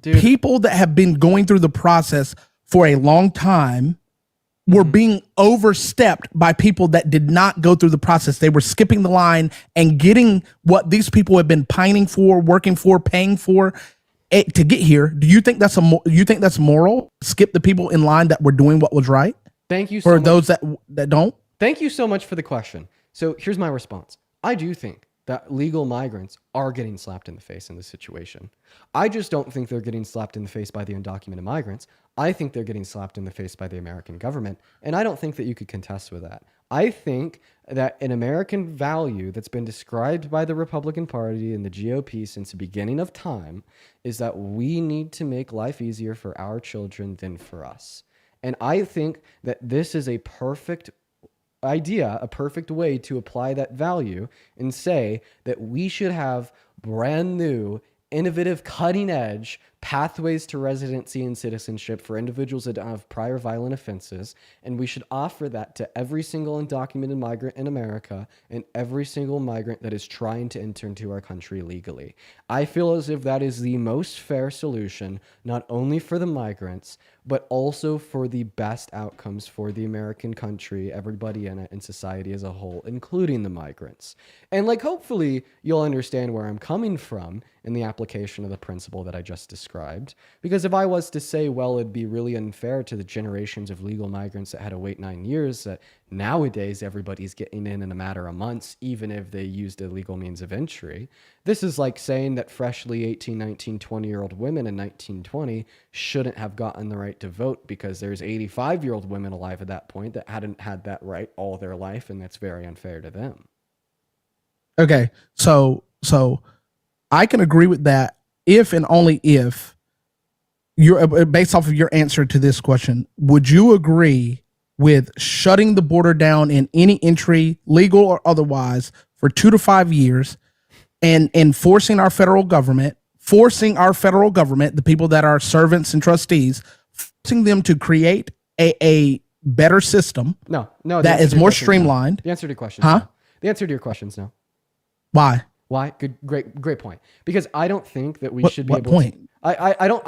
Dude. People that have been going through the process for a long time were being overstepped by people that did not go through the process. They were skipping the line and getting what these people have been pining for, working for, paying for to get here. Do you think that's moral? Skip the people in line that were doing what was right? Thank you so for much. those that don't? Thank you so much for the question. So here's my response. I do think that legal migrants are getting slapped in the face in this situation. I just don't think they're getting slapped in the face by the undocumented migrants. I think they're getting slapped in the face by the American government. And I don't think that you could contest with that. I think that an American value that's been described by the Republican Party and the GOP since the beginning of time is that we need to make life easier for our children than for us. And I think that this is a perfect idea, a perfect way to apply that value and say that we should have brand new, innovative, cutting edge pathways to residency and citizenship for individuals that don't have prior violent offenses. And we should offer that to every single undocumented migrant in America and every single migrant that is trying to enter into our country legally. I feel as if that is the most fair solution, not only for the migrants, but also for the best outcomes for the American country, everybody in it, and society as a whole, including the migrants. And like, hopefully you'll understand where I'm coming from in the application of the principle that I just described. Because if I was to say, well, it'd be really unfair to the generations of legal migrants that had to wait 9 years, that nowadays everybody's getting in a matter of months, even if they used a legal means of entry. This is like saying that freshly 18, 19, 20-year-old women in 1920 shouldn't have gotten the right to vote because there's 85-year-old women alive at that point that hadn't had that right all their life, and that's very unfair to them. Okay, so I can agree with that if and only if you're, based off of your answer to this question, would you agree with shutting the border down in any entry, legal or otherwise, for 2 to 5 years, and forcing our federal government, the people that are servants and trustees, forcing them to create a better system? No, that is more streamlined. The answer to your question, huh? No. The answer to your question is no. Why? Why? Great point. Because I don't think that we should be what able point? to. I don't.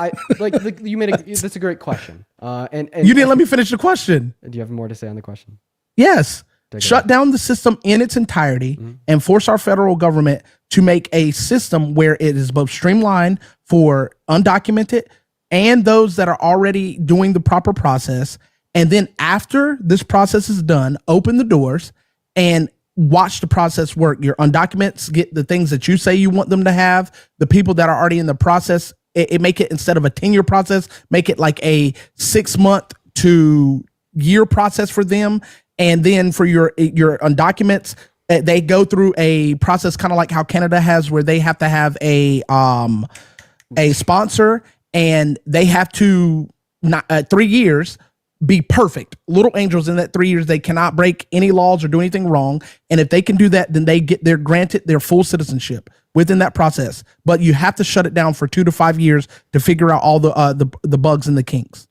You made that's a great question. And you didn't let me finish the question. Do you have more to say on the question? Yes. Shut down the system in its entirety and force our federal government to make a system where it is both streamlined for undocumented and those that are already doing the proper process. And then after this process is done, open the doors and watch the process work. Your undocumented get the things that you say you want them to have. The people that are already in the process, it make it, instead of a 10-year process, make it like a 6-month to year process for them. And then for your undocumented, they go through a process kind of like how Canada has, where they have to have a sponsor, and they have to 3 years be perfect. Little angels in that 3 years. They cannot break any laws or do anything wrong. And if they can do that, then they're granted their full citizenship within that process. But you have to shut it down for 2 to 5 years to figure out all the bugs and the kinks.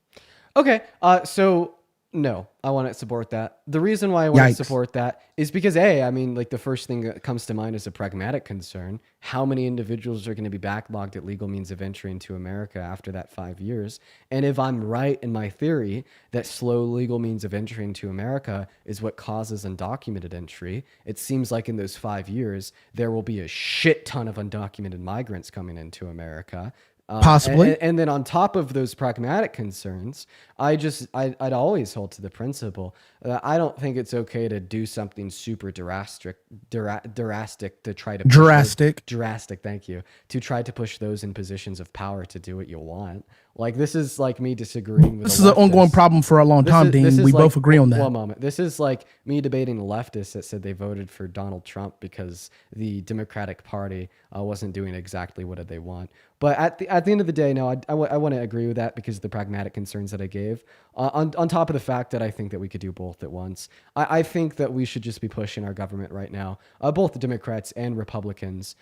Okay. So no, I want to support that. The reason why I want to support that is because the first thing that comes to mind is a pragmatic concern. How many individuals are going to be backlogged at legal means of entry into America after that 5 years? And if I'm right in my theory that slow legal means of entry into America is what causes undocumented entry, it seems like in those 5 years, there will be a shit ton of undocumented migrants coming into America. Possibly. And then on top of those pragmatic concerns, I'd always hold to the principle that I don't think it's okay to do something super drastic to try to drastic. Thank you. To try to push those in positions of power to do what you want. Like, this is like me disagreeing with. This is an ongoing problem for a long time, Dean. We both agree on that. One moment. This is like me debating leftists that said they voted for Donald Trump because the Democratic Party wasn't doing exactly what they want. But at the end of the day, no, I want to agree with that because of the pragmatic concerns that I gave. On top of the fact that I think that we could do both at once. I think that we should just be pushing our government right now, both the Democrats and Republicans,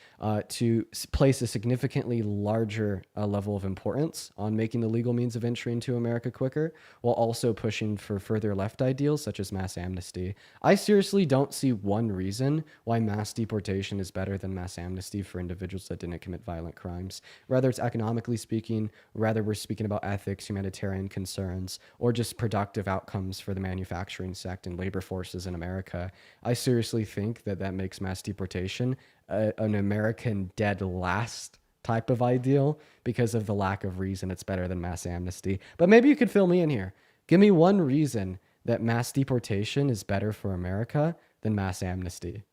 to place a significantly larger level of importance on making the legal means of entry into America quicker, while also pushing for further left ideals such as mass amnesty. I seriously don't see one reason why mass deportation is better than mass amnesty for individuals that didn't commit violent crimes. Whether it's economically speaking, whether we're speaking about ethics, humanitarian concerns, or just productive outcomes for the manufacturing sector and labor forces in America. I seriously think that makes mass deportation an American dead last type of ideal because of the lack of reason it's better than mass amnesty. But maybe you could fill me in here. Give me one reason that mass deportation is better for America than mass amnesty.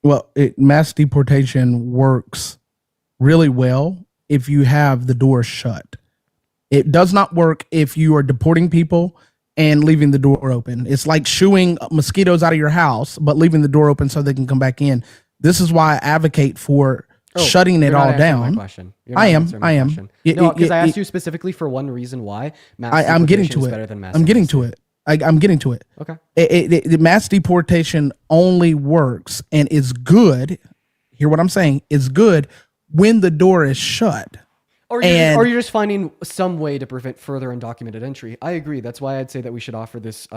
Well, mass deportation works really well if you have the door shut. It does not work if you are deporting people and leaving the door open. It's like shooing mosquitoes out of your house, but leaving the door open so they can come back in. This is why I advocate for shutting it all down. I am. No, because I asked you specifically for one reason why I'm getting to it. Better than mass I'm getting to it. I'm getting to it. Okay. Mass deportation only works and is good. Hear what I'm saying? It's good when the door is shut. Or you're just finding some way to prevent further undocumented entry. I agree. That's why I'd say that we should offer this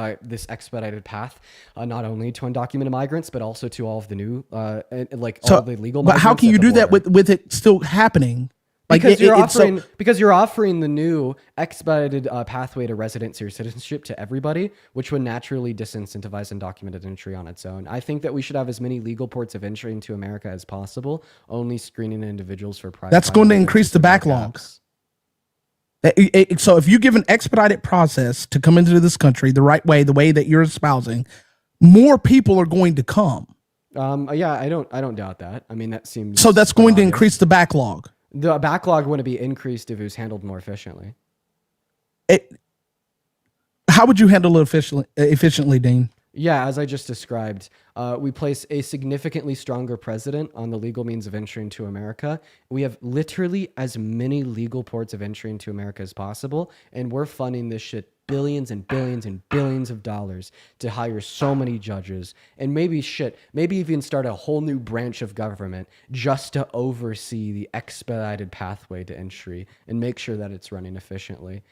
expedited path, not only to undocumented migrants, but also to all of the new, all of the legal migrants. But how can you do that with it still happening? Because you're offering the new expedited pathway to residency or citizenship to everybody, which would naturally disincentivize undocumented entry on its own. I think that we should have as many legal ports of entry into America as possible, only screening individuals for private. That's going to increase the backlogs. So if you give an expedited process to come into this country the right way, the way that you're espousing, more people are going to come. Yeah, I don't doubt that. I mean, that seems so that's going to increase the backlog. The backlog wouldn't be increased if it was handled more efficiently. How would you handle it efficiently, Dean? Yeah, as I just described, we place a significantly stronger precedent on the legal means of entry into America. We have literally as many legal ports of entry into America as possible, and we're funding this shit billions and billions and billions of dollars to hire so many judges and maybe even start a whole new branch of government just to oversee the expedited pathway to entry and make sure that it's running efficiently.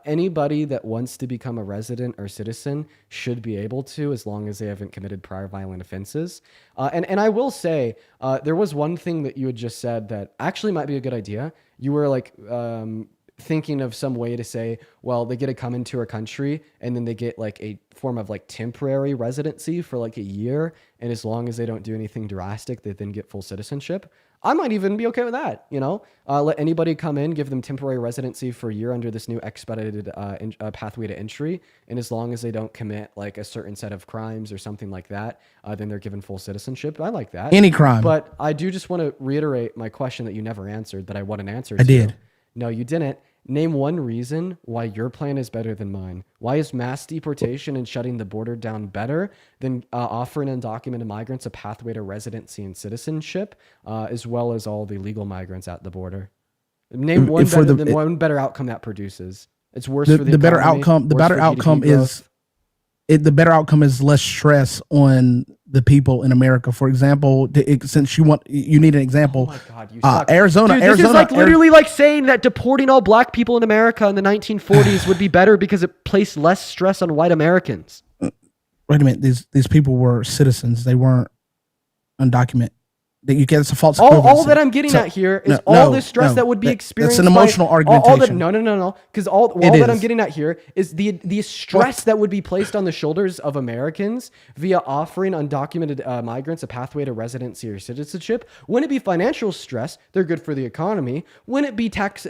Anybody that wants to become a resident or citizen should be able to, as long as they haven't committed prior violent offenses. And I will say, there was one thing that you had just said that actually might be a good idea. You were like, thinking of some way to say, well, they get to come into our country and then they get like a form of like temporary residency for like a year. And as long as they don't do anything drastic, they then get full citizenship. I might even be okay with that. Let anybody come in, give them temporary residency for a year under this new expedited pathway to entry. And as long as they don't commit like a certain set of crimes or something like that, then they're given full citizenship. I like that. Any crime. But I do just want to reiterate my question that you never answered, that I want an answer to. I did. No, you didn't. Name one reason why your plan is better than mine. Why is mass deportation and shutting the border down better than offering undocumented migrants a pathway to residency and citizenship, as well as all the legal migrants at the border? Name one better outcome that produces. It's worse for the better economy, outcome. The better outcome is the better outcome is less stress on the people in America. For example, since you need an example. Oh my God, you suck. Arizona. Dude, this is like literally like saying that deporting all black people in America in the 1940s would be better because it placed less stress on white Americans. Wait a minute. These people were citizens. They weren't undocumented. That you get, it's a false all that I'm getting at here is the stress that would be experienced. It's an emotional argumentation. No. Because all that I'm getting at here is the stress that would be placed on the shoulders of Americans via offering undocumented migrants a pathway to residency or citizenship. Wouldn't it be financial stress? They're good for the economy. Wouldn't it be tax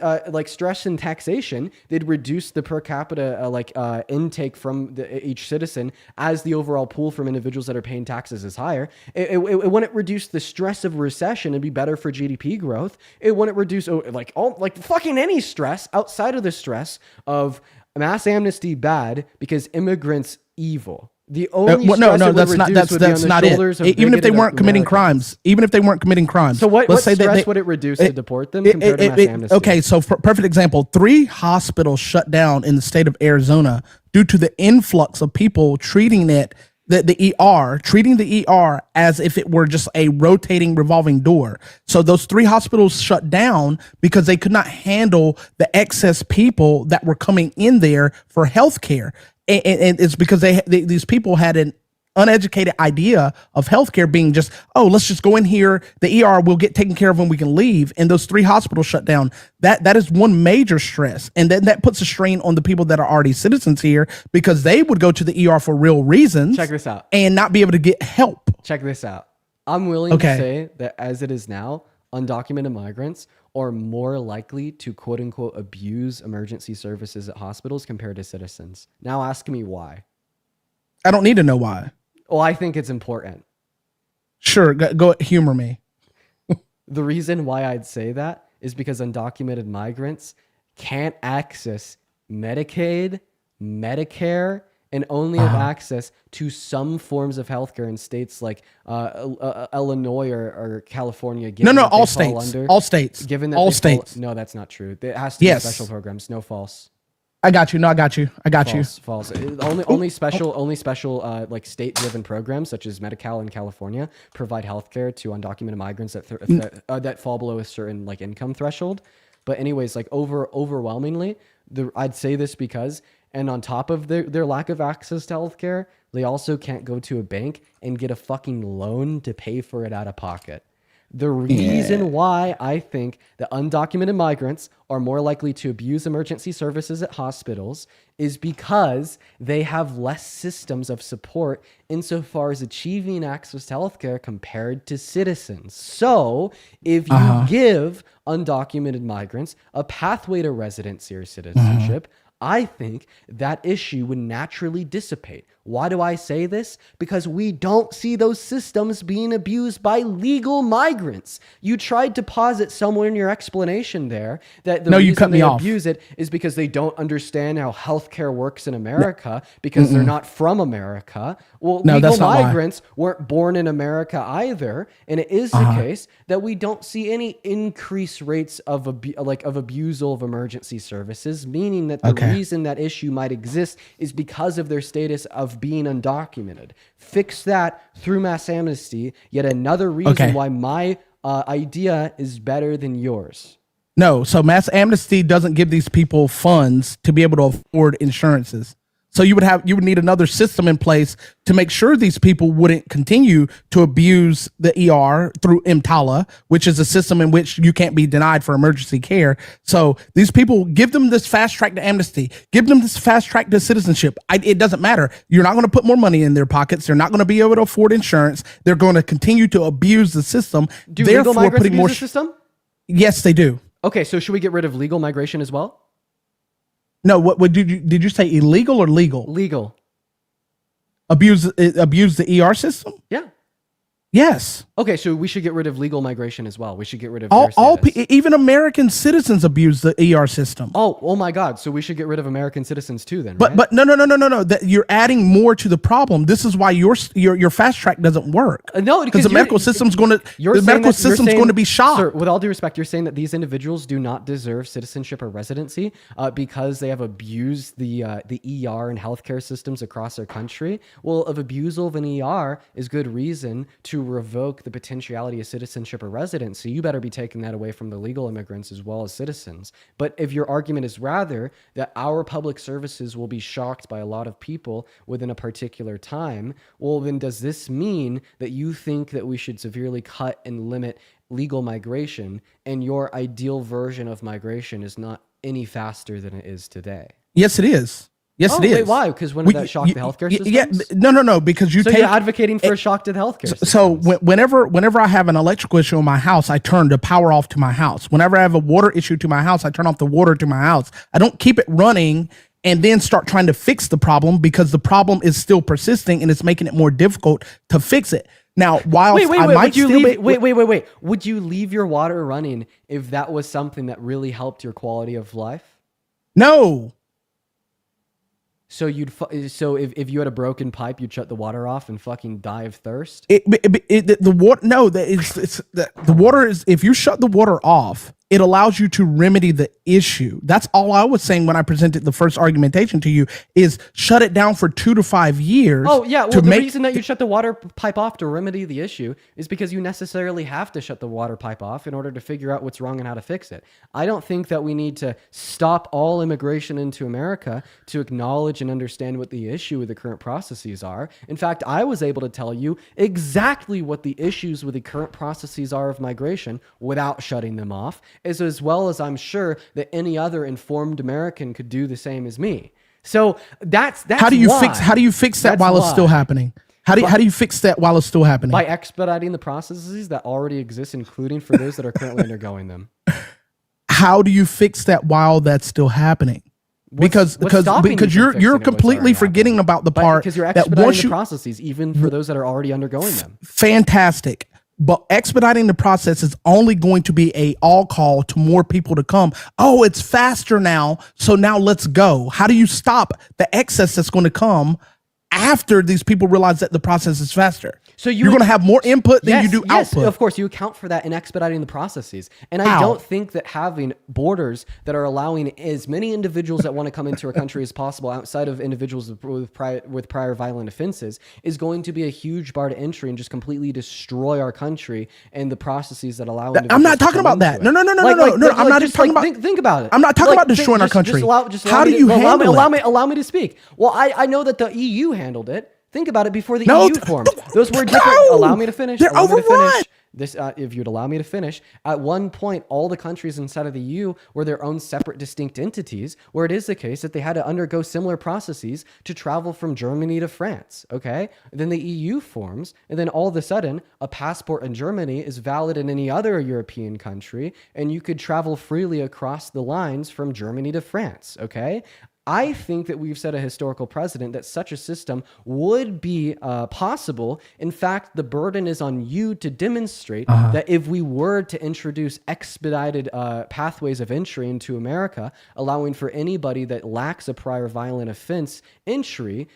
stress and taxation? They'd reduce the per capita intake from each citizen as the overall pool from individuals that are paying taxes is higher. It wouldn't reduce the stress of recession and be better for GDP growth. It wouldn't reduce fucking any stress outside of the stress of mass amnesty bad because immigrants evil. The only Well, no, stress it would that's not reduce would be on that's the not it. shoulders of Even if they bigoted weren't committing Americans. crimes, even if they weren't committing crimes. So what let's say stress that would it reduce to deport them compared to mass amnesty? okay, so for perfect example, 3 hospitals shut down in the state of Arizona due to the influx of people treating treating the ER as if it were just a rotating revolving door. So those 3 hospitals shut down because they could not handle the excess people that were coming in there for healthcare. And it's because these people had an uneducated idea of healthcare being just, oh, let's just go in here, the ER will get taken care of when we can leave, and those 3 hospitals shut down. That is one major stress, and then that puts a strain on the people that are already citizens here because they would go to the ER for real reasons. Check this out. And not be able to get help. Check this out. I'm willing to say that as it is now, undocumented migrants are more likely to quote unquote abuse emergency services at hospitals compared to citizens. Now ask me why. I don't need to know why. Well, I think it's important. Sure, go humor me. The reason why I'd say that is because undocumented migrants can't access Medicaid, Medicare, and only have access to some forms of healthcare in states like Illinois or California. No, all states. All states. Given that all states. No, that's not true. It has to be special programs. No, false. I got you. No, I got you. False. Only special like state-driven programs such as Medi-Cal in California provide healthcare to undocumented migrants that fall below a certain like income threshold. But anyways, like overwhelmingly, I'd say this because, and on top of their lack of access to healthcare, they also can't go to a bank and get a fucking loan to pay for it out of pocket. The reason why I think that undocumented migrants are more likely to abuse emergency services at hospitals is because they have less systems of support insofar as achieving access to healthcare compared to citizens. So if you give undocumented migrants a pathway to residency or citizenship, I think that issue would naturally dissipate. Why do I say this? Because we don't see those systems being abused by legal migrants. You tried to posit somewhere in your explanation there that the reason they abuse it is because they don't understand how healthcare works in America because they're not from America. Well, legal migrants weren't born in America either, and it is the case that we don't see any increased rates of abusal of emergency services, meaning that the reason that issue might exist is because of their status of being undocumented. Fix that through mass amnesty. Yet another reason why my idea is better than yours. No, so mass amnesty doesn't give these people funds to be able to afford insurances. So you would need another system in place to make sure these people wouldn't continue to abuse the ER through EMTALA, which is a system in which you can't be denied for emergency care. So these people, give them this fast track to amnesty, give them this fast track to citizenship. It doesn't matter. You're not going to put more money in their pockets. They're not going to be able to afford insurance. They're going to continue to abuse the system. Do legal migrants abuse the system? Yes, they do. Okay, so should we get rid of legal migration as well? No, what did you say illegal or legal? Legal. Abuse the ER system? Yeah. Yes. Okay, so we should get rid of legal migration as well. We should get rid of even American citizens abuse the ER system. Oh my God! So we should get rid of American citizens too, then? But no. That you're adding more to the problem. This is why your fast track doesn't work. No, because the medical system's going to be shot. Sir, with all due respect, you're saying that these individuals do not deserve citizenship or residency because they have abused the ER and healthcare systems across our country. Well, of abusal of an ER is good reason to revoke the potentiality of citizenship or residency. You better be taking that away from the legal immigrants as well as citizens. But if your argument is rather that our public services will be shocked by a lot of people within a particular time, well, then does this mean that you think that we should severely cut and limit legal migration, and your ideal version of migration is not any faster than it is today? Yes, it is. Yes, it is. Wait, why? Because when that shock to healthcare systems? Yeah, no. Because you're advocating for a shock to the healthcare systems. So whenever I have an electrical issue in my house, I turn the power off to my house. Whenever I have a water issue to my house, I turn off the water to my house. I don't keep it running and then start trying to fix the problem because the problem is still persisting and it's making it more difficult to fix it. Now, while wait, would you leave your water running if that was something that really helped your quality of life? No. So so if you had a broken pipe, you'd shut the water off and fucking die of thirst. The water, no, the water is, if you shut the water off, it allows you to remedy the issue. That's all I was saying when I presented the first argumentation to you, is shut it down for 2 to 5 years. Oh yeah, well the reason that you shut the water pipe off to remedy the issue is because you necessarily have to shut the water pipe off in order to figure out what's wrong and how to fix it. I don't think that we need to stop all immigration into America to acknowledge and understand what the issue with the current processes are. In fact, I was able to tell you exactly what the issues with the current processes are of migration without shutting them off, as well as I'm sure that any other informed American could do the same as me. So that's how do you fix that while it's still happening? How do you fix that while it's still happening? By expediting the processes that already exist, including for those that are currently undergoing them. How do you fix that while that's still happening? Because you're completely forgetting about the part because you're expediting the processes even for those that are already undergoing them. Fantastic. But expediting the process is only going to be a all call to more people to come. Oh, it's faster now, so now let's go. How do you stop the excess that's going to come after these people realize that the process is faster? So you're going to have more input than you do output. Of course, you account for that in expediting the processes. And I don't think that having borders that are allowing as many individuals that want to come into our country as possible outside of individuals with prior violent offenses is going to be a huge bar to entry and just completely destroy our country and the processes that allow individuals. I'm not talking about that. No. I'm not just talking about. Think about it. I'm not talking about destroying our country. How do you handle it? Allow me to speak. Well, I know that the EU handled it. Think about it before the EU formed. Those were different. Allow me to finish. They're overrun. If you'd allow me to finish, at one point, all the countries inside of the EU were their own separate, distinct entities, where it is the case that they had to undergo similar processes to travel from Germany to France. Okay, then the EU forms, and then all of a sudden, a passport in Germany is valid in any other European country, and you could travel freely across the lines from Germany to France. Okay. I think that we've set a historical precedent that such a system would be possible. In fact, the burden is on you to demonstrate that if we were to introduce expedited pathways of entry into America, allowing for anybody that lacks a prior violent offense entry,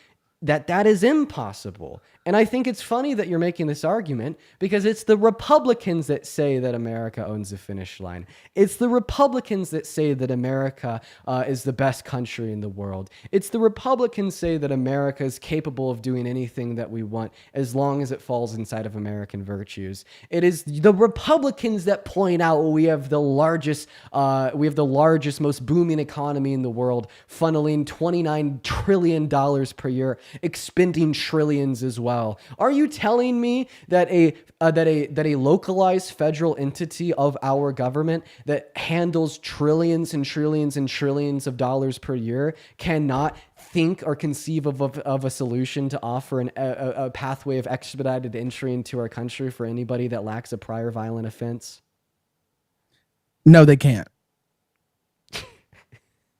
that is impossible. And I think it's funny that you're making this argument because it's the Republicans that say that America owns the finish line. It's the Republicans that say that America is the best country in the world. It's the Republicans say that America is capable of doing anything that we want as long as it falls inside of American virtues. It is the Republicans that point out we have the largest, most booming economy in the world, funneling $29 trillion per year, expending trillions as well. Are you telling me that a localized federal entity of our government that handles trillions and trillions and trillions of dollars per year cannot think or conceive of a solution to offer a pathway of expedited entry into our country for anybody that lacks a prior violent offense? No, they can't.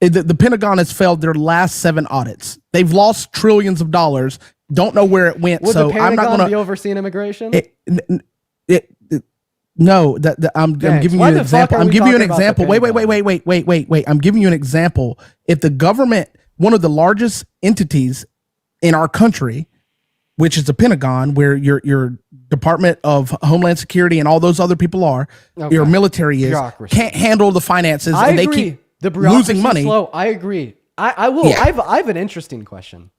The Pentagon has failed their last 7 audits. They've lost trillions of dollars. Don't know where it went. Would so the Pentagon I'm not going to be overseeing immigration. No, I'm giving you an example. I'm giving you an example. Wait. I'm giving you an example. If the government, one of the largest entities in our country, which is the Pentagon, where your Department of Homeland Security and all those other people are, your military is, can't handle the finances, and they keep losing money. Slow. I agree. I will. Yeah. I have an interesting question.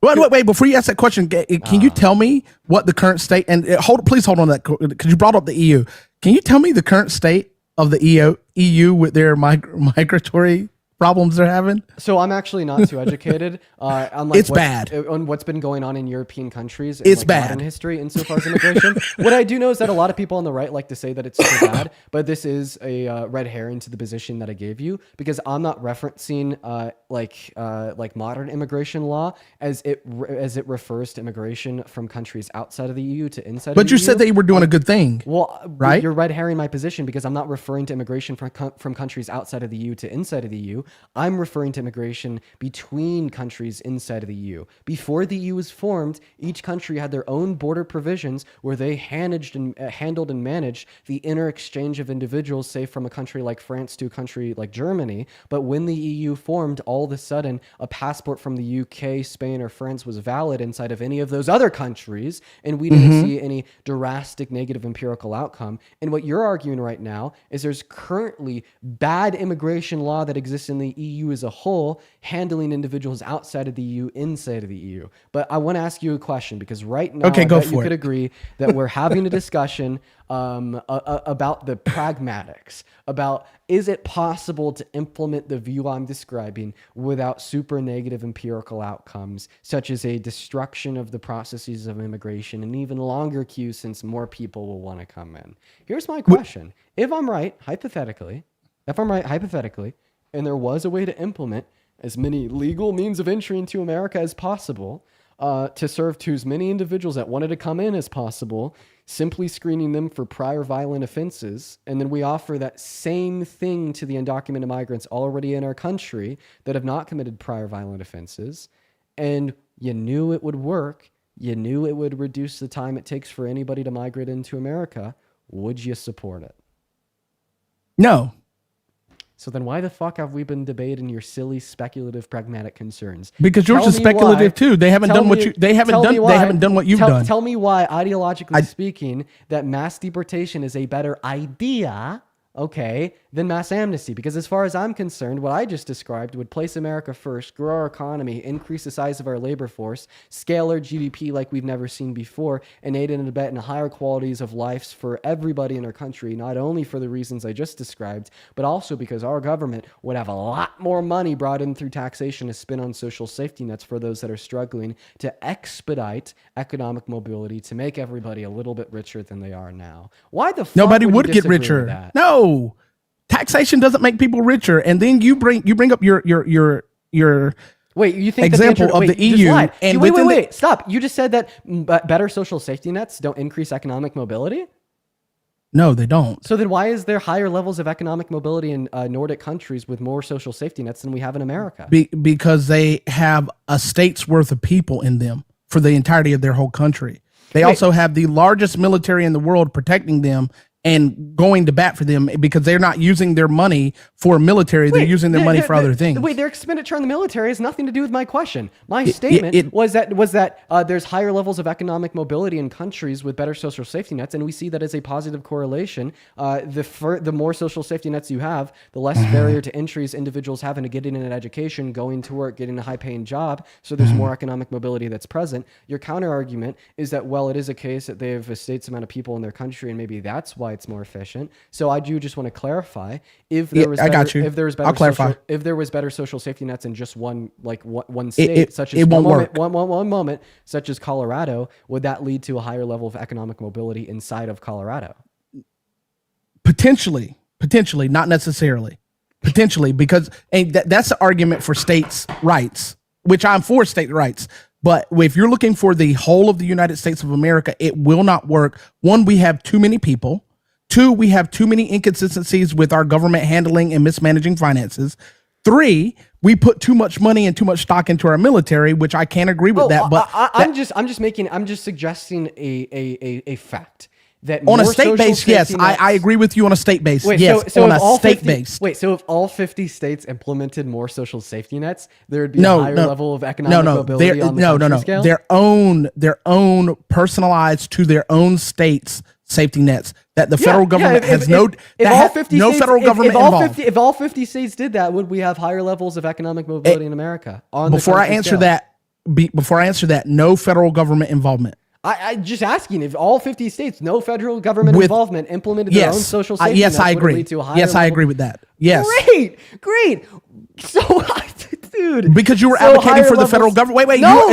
Wait, before you ask that question, can you tell me what the current state, and please hold on to that, because you brought up the EU. Can you tell me the current state of the EU with their migratory problems they're having? So I'm actually not too educated on it's bad on what's been going on in European countries. It's bad in history insofar as immigration. What I do know is that a lot of people on the right like to say that it's so bad, but this is a red herring to the position that I gave you, because I'm not referencing like modern immigration law as it refers to immigration from countries outside of the EU to inside. But of the you EU. said that you were doing a good thing. Well, right? You're red herring my position because I'm not referring to immigration from countries outside of the EU to inside of the EU. I'm referring to immigration between countries inside of the EU. Before the EU was formed, each country had their own border provisions where they handled and managed the inner exchange of individuals, say from a country like France to a country like Germany. But when the EU formed, all of a sudden, a passport from the UK, Spain, or France was valid inside of any of those other countries, and we didn't see any drastic negative empirical outcome. And what you're arguing right now is there's currently bad immigration law that exists in the EU as a whole, handling individuals outside of the EU, inside of the EU. But I want to ask you a question, because right now, okay, I go bet for you it. could agree that we're having a discussion about the pragmatics, about is it possible to implement the view I'm describing without super negative empirical outcomes, such as a destruction of the processes of immigration and even longer queues since more people will want to come in. Here's my question. If I'm right, hypothetically, and there was a way to implement as many legal means of entry into America as possible, to serve to as many individuals that wanted to come in as possible, simply screening them for prior violent offenses. And then we offer that same thing to the undocumented migrants already in our country that have not committed prior violent offenses. And you knew it would work. You knew it would reduce the time it takes for anybody to migrate into America. Would you support it? No. So then why the fuck have we been debating your silly, speculative, pragmatic concerns? Because yours is speculative too. They haven't done what you they haven't done what you've done. Tell me why, ideologically speaking, that mass deportation is a better idea, okay, than mass amnesty. Because as far as I'm concerned, what I just described would place America first, grow our economy, increase the size of our labor force, scale our GDP like we've never seen before, and aid and abet in higher qualities of lives for everybody in our country, not only for the reasons I just described, but also because our government would have a lot more money brought in through taxation to spend on social safety nets for those that are struggling, to expedite economic mobility, to make everybody a little bit richer than they are now. Why the fuck Nobody would you get disagree richer. with that? No. Taxation doesn't make people richer. And then you bring up your Wait, you think example that the of the you just EU lied. and wait, stop. You just said that better social safety nets don't increase economic mobility? No, they don't. So then why is there higher levels of economic mobility in Nordic countries with more social safety nets than we have in America? Because they have a state's worth of people in them for the entirety of their whole country. They also have the largest military in the world protecting them and going to bat for them, because they're not using their money for military. They're using their money for other things. Wait, their expenditure on the military has nothing to do with my question. My statement was that there's higher levels of economic mobility in countries with better social safety nets, and we see that as a positive correlation. The more social safety nets you have, the less barrier to entries individuals have into getting an education, going to work, getting a high-paying job, so there's more economic mobility that's present. Your counter-argument is that, well, it is a case that they have a state's amount of people in their country, and maybe that's why it's more efficient. So I do just want to clarify, if there was if there was better social safety nets in just one state, such as one moment, such as Colorado, would that lead to a higher level of economic mobility inside of Colorado? Potentially, not necessarily. Potentially, because that's the argument for states' rights, which I'm for state rights. But if you're looking for the whole of the United States of America, it will not work. One, we have too many people. Two, we have too many inconsistencies with our government handling and mismanaging finances. Three, we put too much money and too much stock into our military, which I can't agree with that. But I'm just suggesting a fact. That on a state base, yes, I agree with you on a state base. Yes, on a state base. Wait, so if all 50 states implemented more social safety nets, there would be a higher level of economic mobility on the country scale? Their own personalized to their own states safety nets that the federal government has no federal government involved. If all 50 states did that, would we have higher levels of economic mobility in America? Before I answer that, no federal government involvement. I'm just asking, if all 50 states, no federal government involvement, implemented their own social safety nets, I agree. Would it lead to a higher I agree with that. Yes. Great. So Dude, Because you were so advocating higher for the levels- federal government. Wait, no,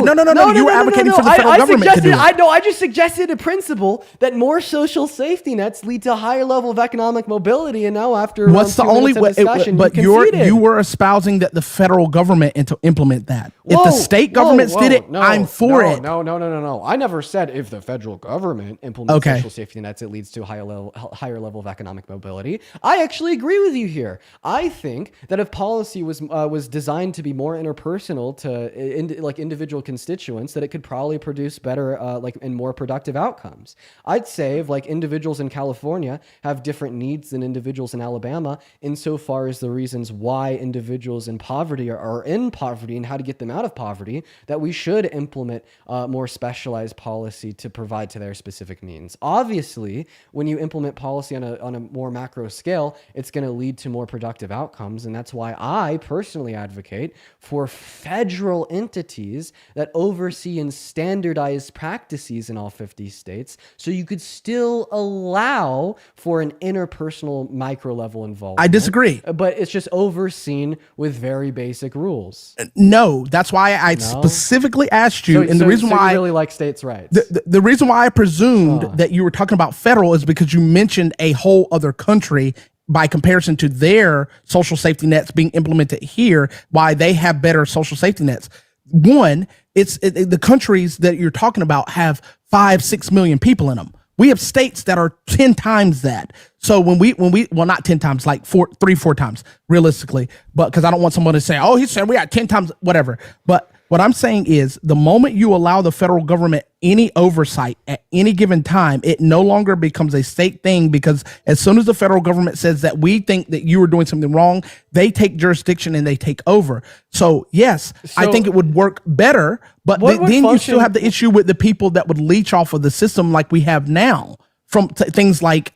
you were advocating for the federal government to do it. I just suggested a principle that more social safety nets lead to a higher level of economic mobility. And now after What's the only way? discussion, But you were espousing that the federal government to implement that. If the state governments did it, I'm for it. No. I never said if the federal government implements social safety nets, it leads to a higher level of economic mobility. I actually agree with you here. I think that if policy was designed to be more interpersonal to like individual constituents, that it could probably produce better and more productive outcomes. I'd say if like individuals in California have different needs than individuals in Alabama, insofar as the reasons why individuals in poverty are in poverty and how to get them out of poverty, that we should implement more specialized policy to provide to their specific means. Obviously, when you implement policy on a more macro scale, it's going to lead to more productive outcomes. And that's why I personally advocate for federal entities that oversee and standardize practices in all 50 states, so you could still allow for an interpersonal micro level involvement. I disagree. But it's just overseen with very basic rules. No, that's why I specifically asked you. And the reason why you really like states' rights. The reason why I presumed that you were talking about federal is because you mentioned a whole other country by comparison to their social safety nets being implemented here, why they have better social safety nets. One, the countries that you're talking about have 5-6 million people in them. We have states that are 10 times that. So when we well, not 10 times, like 3-4 times realistically, but because I don't want someone to say, oh, he said we got 10 times, whatever. But what I'm saying is the moment you allow the federal government any oversight at any given time, it no longer becomes a state thing, because as soon as the federal government says that we think that you are doing something wrong, they take jurisdiction and they take over. So yes, I think it would work better, but then you still have the issue with the people that would leech off of the system like we have now from things like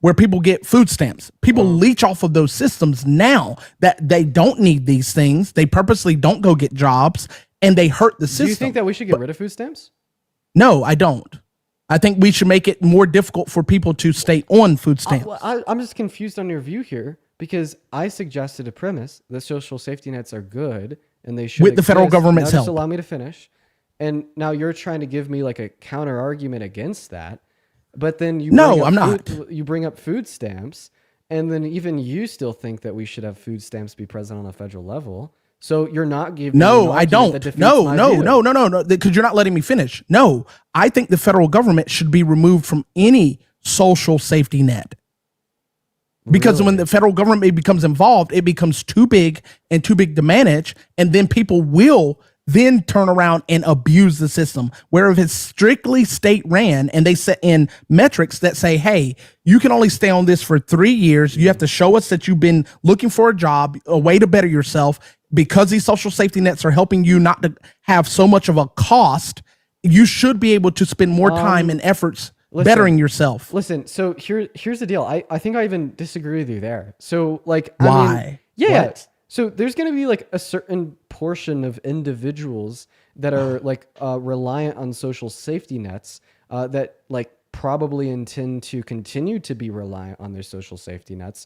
where people get food stamps. People leech off of those systems now that they don't need these things. They purposely don't go get jobs, and they hurt the system. Do you think that we should get rid of food stamps? No, I don't. I think we should make it more difficult for people to stay on food stamps. I'm just confused on your view here, because I suggested a premise that social safety nets are good and they should with the federal government's help. Just allow me to finish. And now you're trying to give me like a counter argument against that. But then you bring up food stamps, and then even you still think that we should have food stamps be present on a federal level. So you're not giving. No, I don't. No, because you're not letting me finish. No, I think the federal government should be removed from any social safety net. Because when the federal government becomes involved, it becomes too big to manage, and then people will then turn around and abuse the system. Where if it's strictly state ran and they set in metrics that say, hey, you can only stay on this for 3 years. You have to show us that you've been looking for a job, a way to better yourself, because these social safety nets are helping you not to have so much of a cost. You should be able to spend more time and efforts bettering yourself. Listen, so here's the deal. I think I even disagree with you there. So like, why? What? So there's going to be like a certain portion of individuals that are like reliant on social safety nets that like probably intend to continue to be reliant on their social safety nets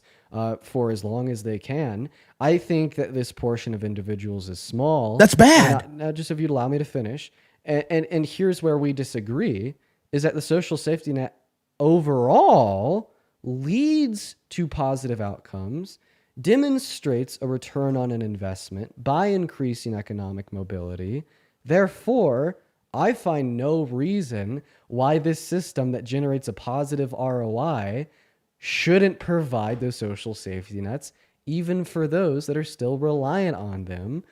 for as long as they can. I think that this portion of individuals is small. That's bad. Now, just if you'd allow me to finish. And here's where we disagree, is that the social safety net overall leads to positive outcomes, demonstrates a return on an investment by increasing economic mobility. Therefore, I find no reason why this system that generates a positive ROI shouldn't provide those social safety nets, even for those that are still reliant on them,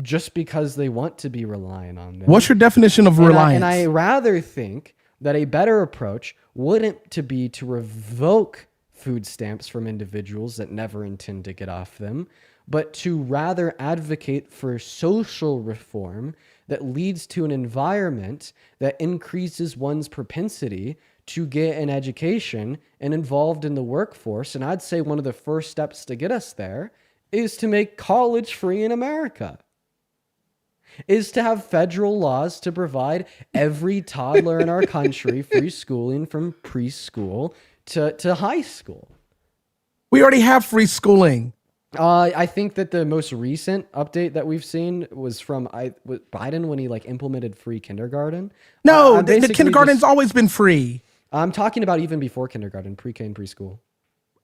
just because they want to be reliant on them. What's your definition of reliance? And I rather think that a better approach wouldn't to be to revoke food stamps from individuals that never intend to get off them, but to rather advocate for social reform that leads to an environment that increases one's propensity to get an education and involved in the workforce. And I'd say one of the first steps to get us there is to make college free in America, is to have federal laws to provide every toddler in our country free schooling from preschool to high school. We already have free schooling. I think that the most recent update that we've seen was from Biden when he like implemented free kindergarten. No, I'm the basically kindergarten's always been free. I'm talking about even before kindergarten, pre-K and preschool.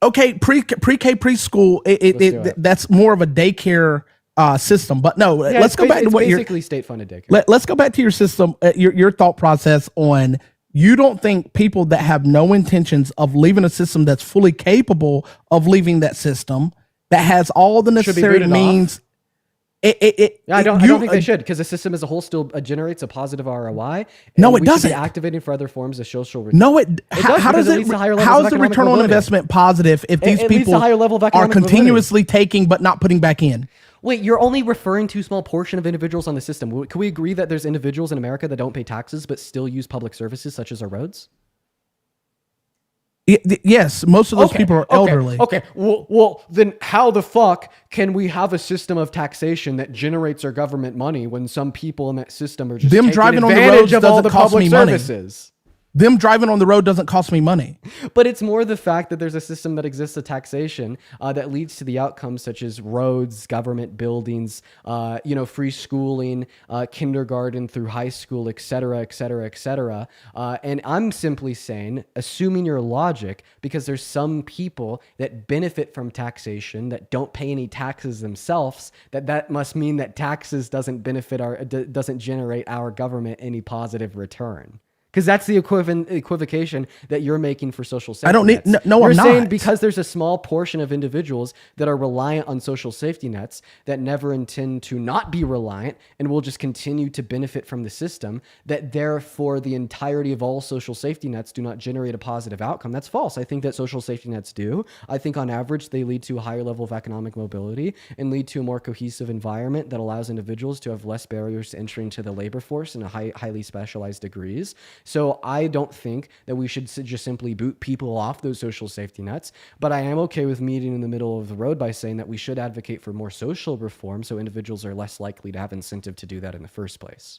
Okay, pre-K preschool, that's more of a daycare system. But no, Yeah, let's go back to what you're basically state-funded daycare. let's go back to your system, your thought process on, you don't think people that have no intentions of leaving a system that's fully capable of leaving that system, that has all the necessary means. I don't think they should, because the system as a whole still generates a positive ROI. No, it we doesn't. Should be activating for other forms of social return. No, how does it? How is the return on investment positive if these people are continuously taking but not putting back in? Wait, you're only referring to a small portion of individuals on the system. Can we agree that there's individuals in America that don't pay taxes but still use public services such as our roads? Yes, most of those people are elderly. Okay. Well, then how the fuck can we have a system of taxation that generates our government money when some people in that system are just them taking driving on the advantage roads of all doesn't the cost public me money. services? Them driving on the road doesn't cost me money. But it's more the fact that there's a system that exists of taxation that leads to the outcomes such as roads, government buildings, free schooling, kindergarten through high school, et cetera, et cetera, et cetera. And I'm simply saying, assuming your logic, because there's some people that benefit from taxation that don't pay any taxes themselves, that must mean that taxes doesn't generate our government any positive return. Because that's the equivocation that you're making for social safety nets. I don't need, no, you're I'm not. You're saying because there's a small portion of individuals that are reliant on social safety nets that never intend to not be reliant and will just continue to benefit from the system, that therefore the entirety of all social safety nets do not generate a positive outcome. That's false. I think that social safety nets do. I think on average they lead to a higher level of economic mobility and lead to a more cohesive environment that allows individuals to have less barriers to entry into the labor force in a highly specialized degrees. So I don't think that we should just simply boot people off those social safety nets, but I am okay with meeting in the middle of the road by saying that we should advocate for more social reform so individuals are less likely to have incentive to do that in the first place.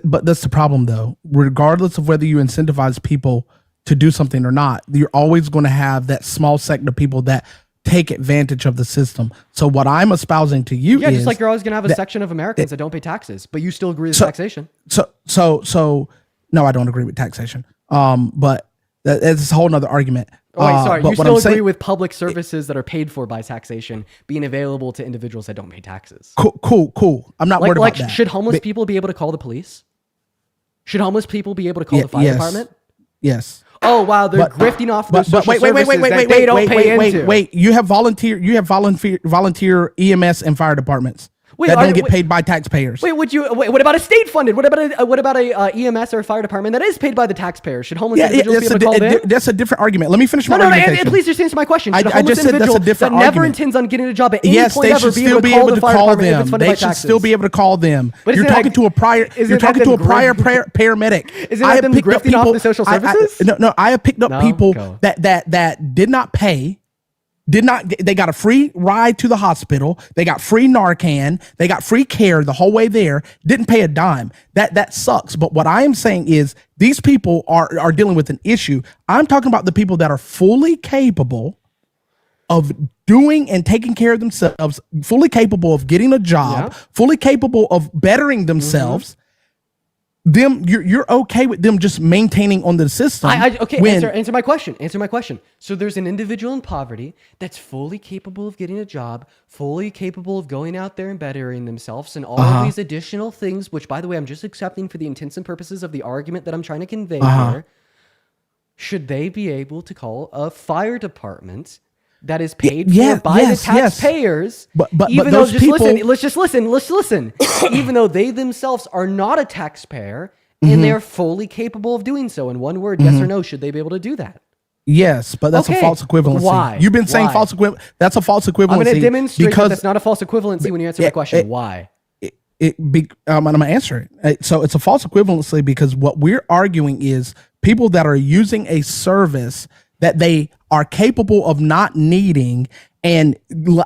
But that's the problem, though. Regardless of whether you incentivize people to do something or not, you're always going to have that small sector of people that take advantage of the system. So what I'm espousing to you is... Yeah, just like you're always going to have a section of Americans that don't pay taxes, but you still agree with taxation. So no, I don't agree with taxation. But that's a whole nother argument. Oh, wait, sorry. You still agree with public services that are paid for by taxation being available to individuals that don't pay taxes? Cool. I'm not worried about that. Should homeless people be able to call the police? Should homeless people be able to call the fire department? Yes. Oh wow, they're grifting off those social services that they don't pay into. Wait. You have volunteer EMS and fire departments that don't get paid by taxpayers. What about a state funded? What about a EMS or a fire department that is paid by the taxpayers? Should homeless individuals be able to call them? That's a different argument. Let me finish my argumentation. Please just answer my question. Should I just said that's a different that argument. never intends on getting a job at any yes, point they ever should still be able to call them. They should still be able to call them. You're talking to a prior. You're talking to a prior paramedic. Isn't that them grifting off the social services? No, I have picked up people that did not pay. They got a free ride to the hospital. They got free Narcan. They got free care the whole way there. Didn't pay a dime. That sucks. But what I am saying is these people are dealing with an issue. I'm talking about the people that are fully capable of doing and taking care of themselves, fully capable of getting a job, fully capable of bettering themselves. Them, you're okay with them just maintaining on the system. Answer my question. So there's an individual in poverty that's fully capable of getting a job, fully capable of going out there and bettering themselves, and all of these additional things, which, by the way, I'm just accepting for the intents and purposes of the argument that I'm trying to convey here. Should they be able to call a fire department that is paid for by the taxpayers? But even those though, people... let's listen. Even though they themselves are not a taxpayer and they're fully capable of doing so. In one word, yes or no, should they be able to do that? Yes, but that's a false equivalency. Why? You've been saying false equivalency. That's a false equivalency. I'm going to demonstrate that that's not a false equivalency when you answer my question. Why? I'm going to answer it. So it's a false equivalency because what we're arguing is people that are using a service that they are capable of not needing and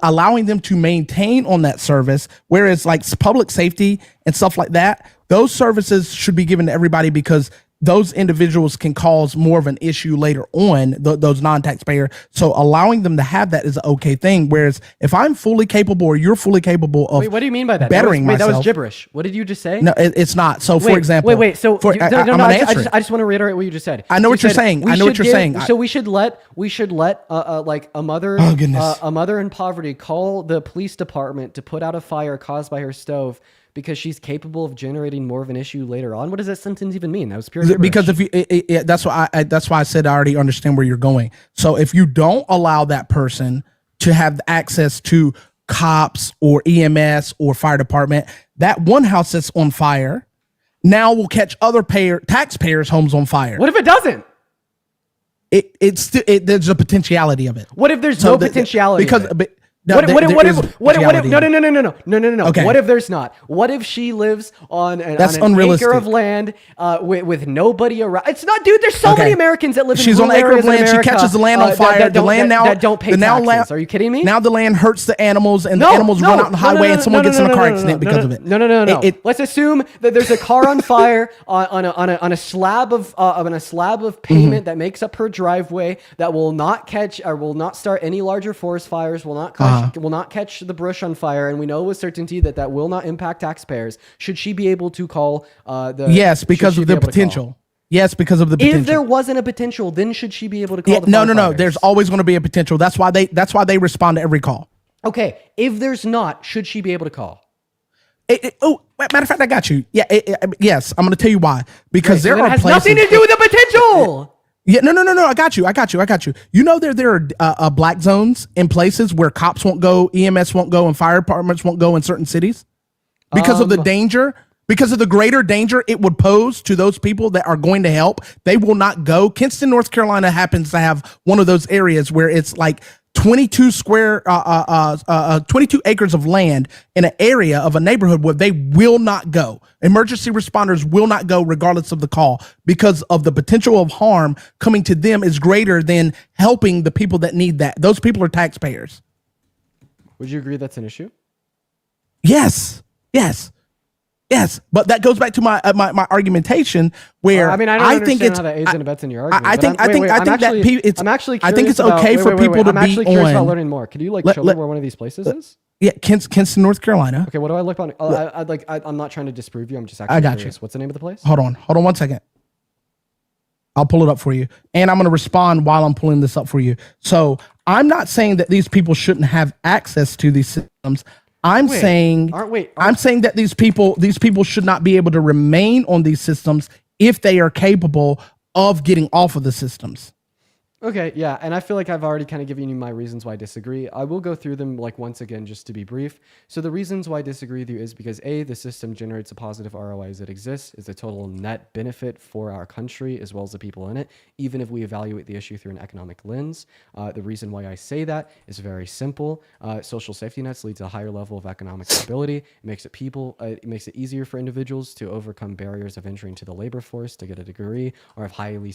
allowing them to maintain on that service, whereas like public safety and stuff like that, those services should be given to everybody because those individuals can cause more of an issue later on, those non-taxpayer. So allowing them to have that is an okay thing. Whereas if I'm fully capable or you're fully capable of, wait, what do you mean by that? Bettering myself. That was gibberish. What did you just say? No, it's not. So for example, So I just want to reiterate what you just said. I know what you're saying. I know what you're saying. So we should let like a mother, a mother in poverty call the police department to put out a fire caused by her stove, because she's capable of generating more of an issue later on. What does that sentence even mean? That was pure gibberish. Because if you, that's why I said I already understand where you're going. So if you don't allow that person to have access to cops or EMS or fire department, that one house that's on fire now will catch other taxpayers' homes on fire. What if it doesn't? There's a potentiality of it. What if there's no potentiality? Because No, what if Okay. What if there's not? What if she lives on an unrealistic. acre of land with nobody around? It's not, dude. There's so many Americans that live in rural on an acre areas of land. in America, She catches the land on fire. The land now that don't pay taxes. Are you kidding me? Now the land hurts the animals, and the animals run out on the highway, and someone gets in a car accident because of it. No. Let's assume that there's a car on fire on a slab of pavement that makes up her driveway that will not catch or will not start any larger forest fires. Will not catch the brush on fire, and we know with certainty that will not impact taxpayers. Should she be able to call Yes, because of the potential. Yes, because of the potential. If there wasn't a potential, then should she be able to call the No. There's always going to be a potential. That's why they respond to every call. Okay. If there's not, should she be able to call? Matter of fact, I got you. Yeah. Yes, I'm going to tell you why. Because there are has places nothing to do with the potential. Yeah, no. I got you. You know, there are black zones in places where cops won't go, EMS won't go, and fire departments won't go in certain cities because of the danger, because of the greater danger it would pose to those people that are going to help. They will not go. Kinston, North Carolina happens to have one of those areas where it's like 22 acres of land in an area of a neighborhood where they will not go. Emergency responders will not go regardless of the call, because of the potential of harm coming to them is greater than helping the people that need that. Those people are taxpayers. Would you agree that's an issue? Yes. But that goes back to my argumentation where I don't understand how that aids and abets in your argument. I think I'm actually curious. I think it's okay for people to be on. I'm actually curious about learning more. Could you show me where one of these places is? Yeah, Kinston, North Carolina. Okay, what do I look on? I'm not trying to disprove you. I'm just actually curious. What's the name of the place? Hold on 1 second. I'll pull it up for you, and I'm going to respond while I'm pulling this up for you. So I'm not saying that these people shouldn't have access to these systems. I'm saying that these people should not be able to remain on these systems if they are capable of getting off of the systems. Okay, yeah, and I feel like I've already kind of given you my reasons why I disagree. I will go through them once again just to be brief. So the reasons why I disagree with you is because A, the system generates a positive ROI as it exists, is a total net benefit for our country as well as the people in it, even if we evaluate the issue through an economic lens. The reason why I say that is very simple. Social safety nets lead to a higher level of economic stability. It makes it easier for individuals to overcome barriers of entry into the labor force, to get a degree, or to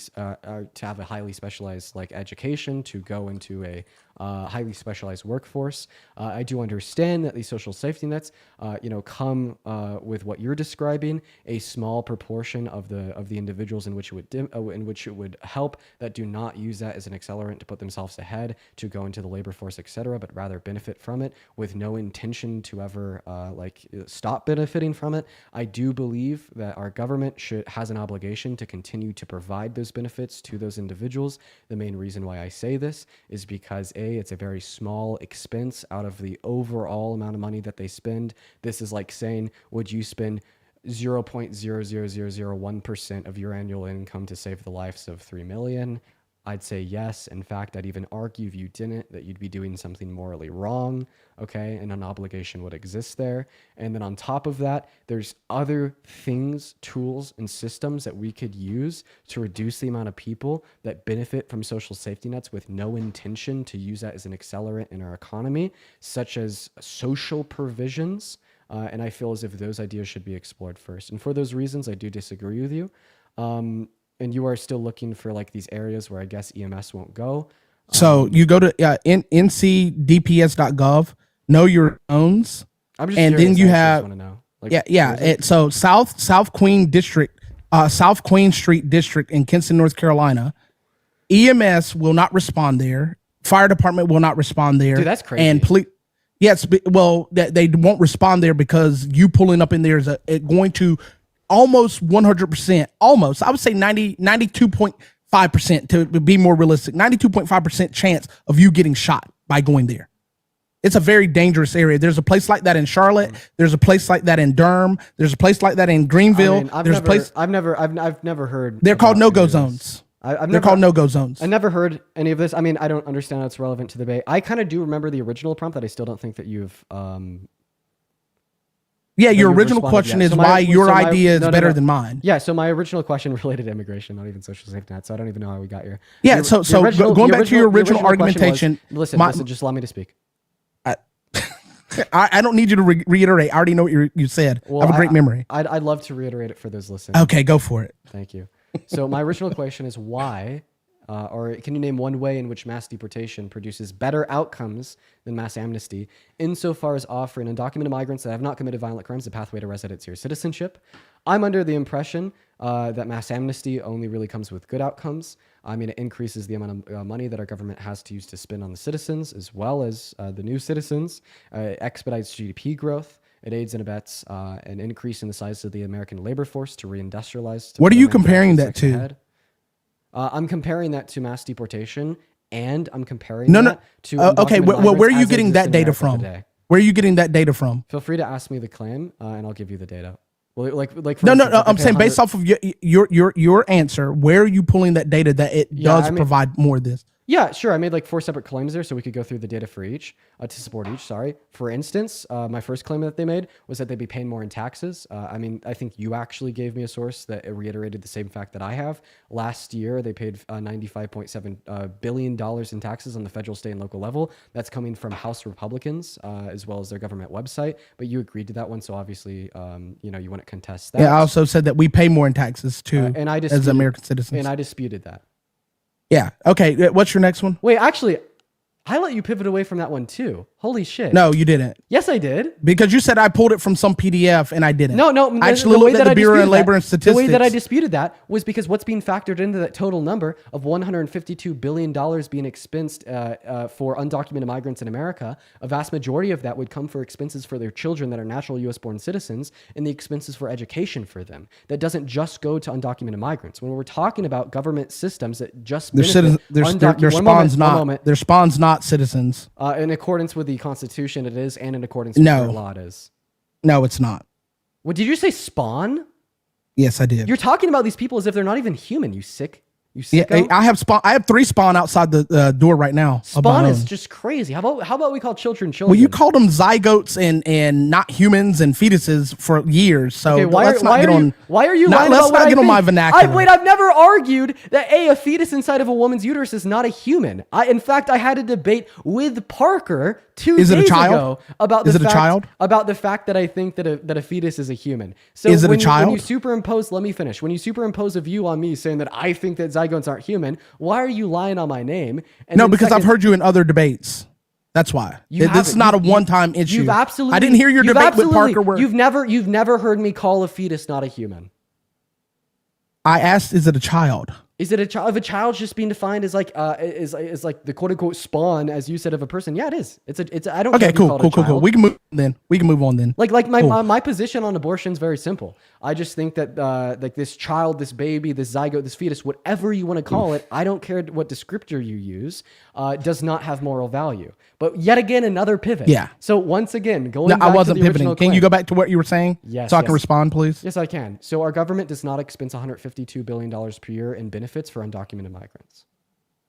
have a highly specialized education, to go into a highly specialized workforce. I do understand that these social safety nets, come with what you're describing, a small proportion of the individuals in which it would help, that do not use that as an accelerant to put themselves ahead, to go into the labor force, etc., but rather benefit from it with no intention to ever stop benefiting from it. I do believe that our government has an obligation to continue to provide those benefits to those individuals. The main reason why I say this is because A, it's a very small expense out of the overall amount of money that they spend. This is like saying, would you spend 0.00001% of your annual income to save the lives of 3 million? I'd say yes. In fact, I'd even argue if you didn't, that you'd be doing something morally wrong, okay? And an obligation would exist there. And then on top of that, there's other things, tools, and systems that we could use to reduce the amount of people that benefit from social safety nets with no intention to use that as an accelerant in our economy, such as social provisions. And I feel as if those ideas should be explored first. And for those reasons, I do disagree with you. And you are still looking for these areas where I guess EMS won't go. So you go to ncdps.gov, know your owns, I'm just and curious, then you I have just want to know. So South Queen District South Queen Street District in Kinston, North Carolina. EMS will not respond there. Fire department will not respond there. Dude, that's crazy. And yes, well, they won't respond there because you pulling up in there is going to almost 100%, almost, I would say 92.5% to be more realistic, 92.5% chance of you getting shot by going there. It's a very dangerous area. There's a place like that in Charlotte. There's a place like that in Durham. There's a place like that in Greenville. I've never heard. They're called no-go zones. They're called no-go zones. I never heard any of this. I mean, I don't understand how it's relevant to the debate. I kind of do remember the original prompt that I still don't think that you've. Your original question is why your idea is better than mine. Yeah, so my original question related to immigration, not even social safety net. So I don't even know how we got here. Yeah, going back to your original argumentation. Listen, just allow me to speak. I don't need you to reiterate. I already know what you said. Well, I have a great memory. I'd love to reiterate it for those listening. Okay, go for it. Thank you. So my original question is why, or can you name one way in which mass deportation produces better outcomes than mass amnesty, insofar as offering undocumented migrants that have not committed violent crimes a pathway to residency or citizenship? I'm under the impression that mass amnesty only really comes with good outcomes. I mean, it increases the amount of money that our government has to use to spend on the citizens, as well as the new citizens. It expedites GDP growth. It aids and abets an increase in the size of the American labor force to reindustrialize. What are you comparing that to? I'm comparing that to mass deportation, and I'm comparing that to okay, well, where are you getting that data from? Where are you getting that data from? Feel free to ask me the claim, and I'll give you the data. Well, like no. I'm saying based off of your answer, where are you pulling that data that it does provide more of this? Yeah, sure. I made like 4 separate claims there, so we could go through the data for each, to support each, sorry. For instance, my first claim that they made was that they'd be paying more in taxes. I mean, I think you actually gave me a source that it reiterated the same fact that I have. Last year, they paid $95.7 billion in taxes on the federal, state, and local level. That's coming from House Republicans, as well as their government website. But you agreed to that one, so obviously, you wouldn't contest that. Yeah, I also said that we pay more in taxes, too, as American citizens. And I disputed that. Yeah. Okay. What's your next one? Wait, actually, I let you pivot away from that one too. Holy shit. No, you didn't. Yes, I did. Because you said I pulled it from some PDF and I didn't. No. I actually looked at the Bureau of Labor and Statistics. The way that I disputed that was because what's being factored into that total number of $152 billion being expensed for undocumented migrants in America, a vast majority of that would come for expenses for their children that are natural U.S.-born citizens and the expenses for education for them. That doesn't just go to undocumented migrants. When we're talking about government systems that just benefit their spawns not citizens. In accordance with the Constitution, it is, and in accordance with the law, it is. No, it's not. What did you say? Spawn? Yes, I did. You're talking about these people as if they're not even human. You sick? You sicko? Yeah, I have spawn. I have 3 spawn outside the door right now. Spawn is just crazy. How about we call children children? Well, you called them zygotes and not humans and fetuses for years. So okay, why are you lying about what let's not get on my vernacular. I've never argued that a fetus inside of a woman's uterus is not a human. In fact, I had a debate with Parker 2 days ago about the fact that I think that a fetus is a human. So is it a child? When you superimpose, let me finish. When you superimpose a view on me saying that I think that zygotes aren't human, why are you lying on my name? No, because I've heard you in other debates. That's why. This is not a one-time issue. I didn't hear your debate with Parker. You've never heard me call a fetus not a human. I asked, is it a child? Is it a child? If a child's just being defined as like is like the quote unquote spawn, as you said, of a person, yeah, it is. It's I don't. Okay, cool. We can move on then. Like my position on abortion is very simple. I just think that like this child, this baby, this zygote, this fetus, whatever you want to call it, I don't care what descriptor you use, does not have moral value. But yet again, another pivot. Yeah. So once again, going back I wasn't to the pivoting. Can you go back to what you were saying? Yes. So I can respond, please. Yes, I can. So our government does not expense $152 billion per year in benefits for undocumented migrants.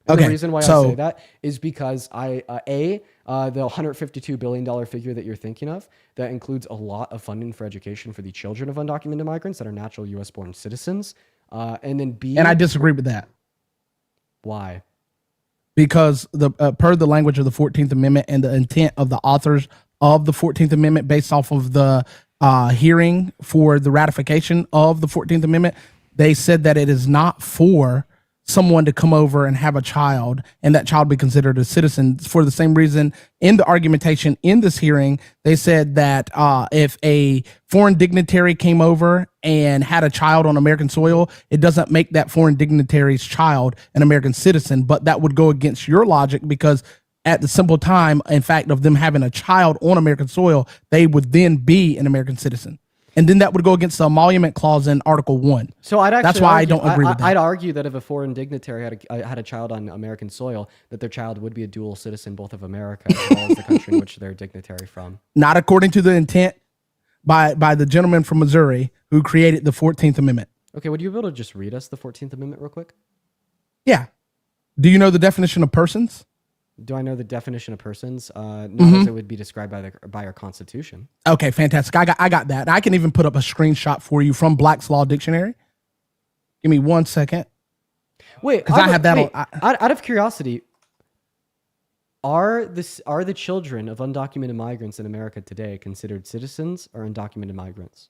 And the reason why I say that is because the $152 billion figure that you're thinking of, that includes a lot of funding for education for the children of undocumented migrants that are natural U.S.-born citizens. And then B... And I disagree with that. Why? Because per the language of the 14th Amendment and the intent of the authors of the 14th Amendment based off of the hearing for the ratification of the 14th Amendment, they said that it is not for someone to come over and have a child and that child be considered a citizen. For the same reason, in the argumentation in this hearing, they said that if a foreign dignitary came over and had a child on American soil, it doesn't make that foreign dignitary's child an American citizen. But that would go against your logic, because at the simple time, in fact, of them having a child on American soil, they would then be an American citizen. And then that would go against the emolument clause in Article 1. So that's why I don't agree with that. I'd argue that if a foreign dignitary had a child on American soil, that their child would be a dual citizen, both of America as well as the country in which they're dignitary from. Not according to the intent by the gentleman from Missouri who created the 14th Amendment. Okay, would you be able to just read us the 14th Amendment real quick? Yeah. Do you know the definition of persons? Do I know the definition of persons? Not as it would be described by our Constitution. Okay, fantastic. I got that. I can even put up a screenshot for you from Black's Law Dictionary. Give me 1 second. Wait, because I have that. Out of curiosity, are the children of undocumented migrants in America today considered citizens or undocumented migrants?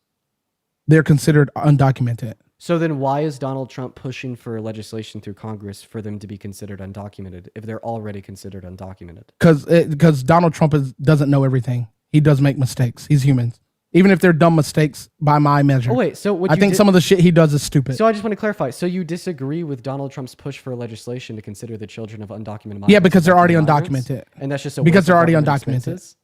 They're considered undocumented. So then why is Donald Trump pushing for legislation through Congress for them to be considered undocumented if they're already considered undocumented? Because Donald Trump doesn't know everything. He does make mistakes. He's human. Even if they're dumb mistakes by my measure. Oh, wait. So I think some of the shit he does is stupid. So I just want to clarify. So you disagree with Donald Trump's push for legislation to consider the children of undocumented migrants? Yeah, because they're already undocumented. And that's just because they're already undocumented.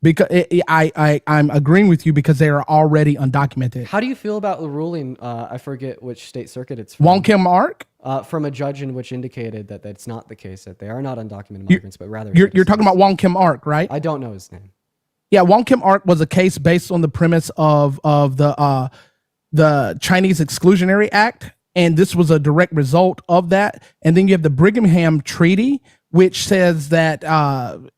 Because I'm agreeing with you because they are already undocumented. How do you feel about the ruling? I forget which state circuit it's from. Wong Kim Ark? From a judge in which indicated that that's not the case, that they are not undocumented migrants, but rather you're talking about Wong Kim Ark, right? I don't know his name. Yeah, Wong Kim Ark was a case based on the premise of the Chinese Exclusionary Act, and this was a direct result of that. And then you have the Brigham Treaty, which says that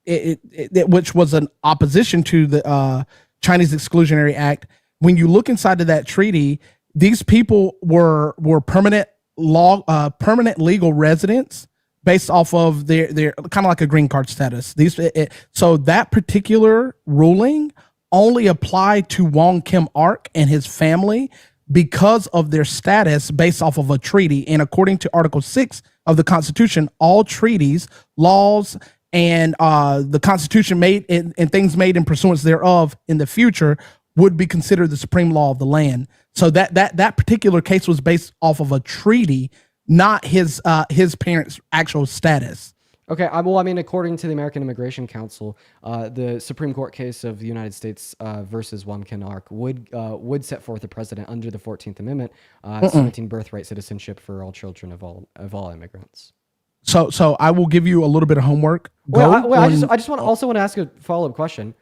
which was an opposition to the Chinese Exclusionary Act. When you look inside of that treaty, these people were permanent legal residents based off of their kind of like a green card status. So that particular ruling only applied to Wong Kim Ark and his family because of their status based off of a treaty. And according to Article 6 of the Constitution, all treaties, laws, and the Constitution made and things made in pursuance thereof in the future would be considered the supreme law of the land. So that particular case was based off of a treaty, not his parents' actual status. Okay, well, I mean, according to the American Immigration Council, the Supreme Court case of the United States versus Wong Kim Ark would set forth a precedent under the 14th Amendment, cementing birthright citizenship for all children of all immigrants. So I will give you a little bit of homework. I just want to ask a follow-up question.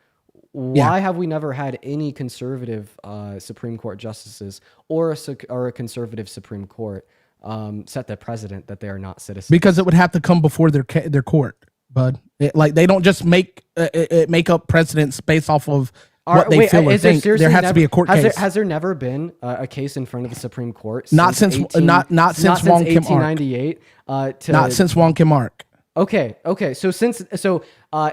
Why have we never had any conservative Supreme Court justices or a conservative Supreme Court set the precedent that they are not citizens? Because it would have to come before their court, bud. They don't just make up precedents based off of what they feel or think. There has to be a court case. Has there never been a case in front of the Supreme Court? Not since Wong Kim Ark. Not since 1898. Not since Wong Kim Ark. Okay. So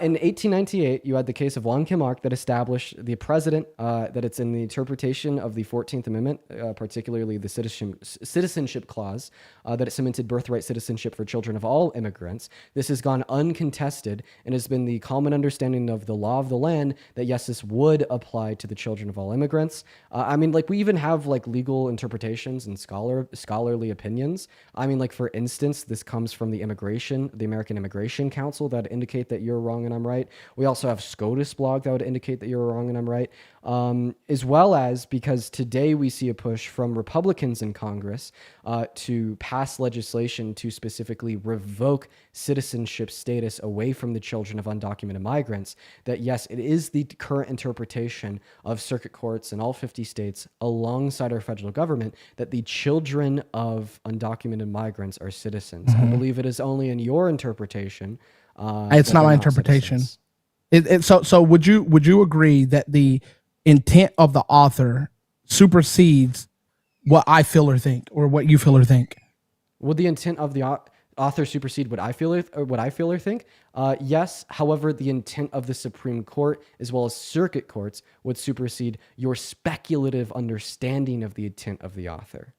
in 1898, you had the case of Wong Kim Ark that established the precedent that it's in the interpretation of the 14th Amendment, particularly the citizenship clause, that it cemented birthright citizenship for children of all immigrants. This has gone uncontested and has been the common understanding of the law of the land that yes, this would apply to the children of all immigrants. I mean, like we even have like legal interpretations and scholarly opinions. I mean, like for instance, this comes from the American Immigration Council that indicate that you're wrong and I'm right. We also have SCOTUS blog that would indicate that you're wrong and I'm right. As well as because today we see a push from Republicans in Congress to pass legislation to specifically revoke citizenship status away from the children of undocumented migrants, that yes, it is the current interpretation of circuit courts in all 50 states alongside our federal government that the children of undocumented migrants are citizens. I believe it is only in your interpretation. It's not my interpretation. So would you agree that the intent of the author supersedes what I feel or think, or what you feel or think? Would the intent of the author supersede what I feel or think? Yes. However, the intent of the Supreme Court as well as circuit courts would supersede your speculative understanding of the intent of the author.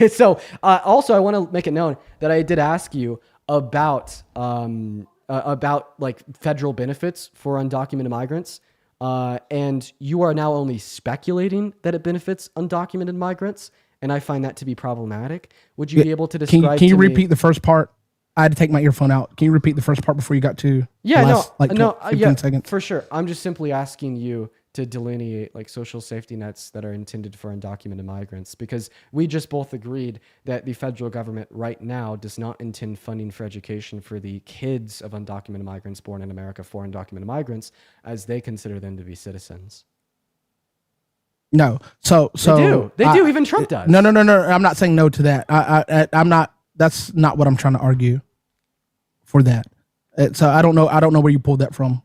So also, I want to make it known that I did ask you about like federal benefits for undocumented migrants, and you are now only speculating that it benefits undocumented migrants, and I find that to be problematic. Would you be able to describe? Can you repeat the first part? I had to take my earphone out. Can you repeat the first part before you got to? Yeah, 15 seconds. for sure. I'm just simply asking you to delineate like social safety nets that are intended for undocumented migrants, because we just both agreed that the federal government right now does not intend funding for education for the kids of undocumented migrants born in America for undocumented migrants, as they consider them to be citizens. No, so They do. Even Trump does. No. I'm not saying no to that. I'm not. That's not what I'm trying to argue for that. So I don't know where you pulled that from.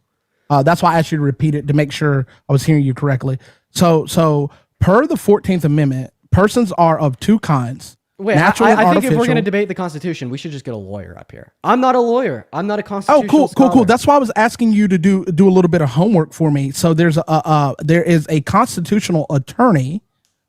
That's why I asked you to repeat it to make sure I was hearing you correctly. So per the 14th Amendment, persons are of two kinds. Wait, I think if we're going to debate the Constitution, we should just get a lawyer up here. I'm not a lawyer. I'm not a constitutional scholar. Cool. That's why I was asking you to do a little bit of homework for me. So there is a constitutional attorney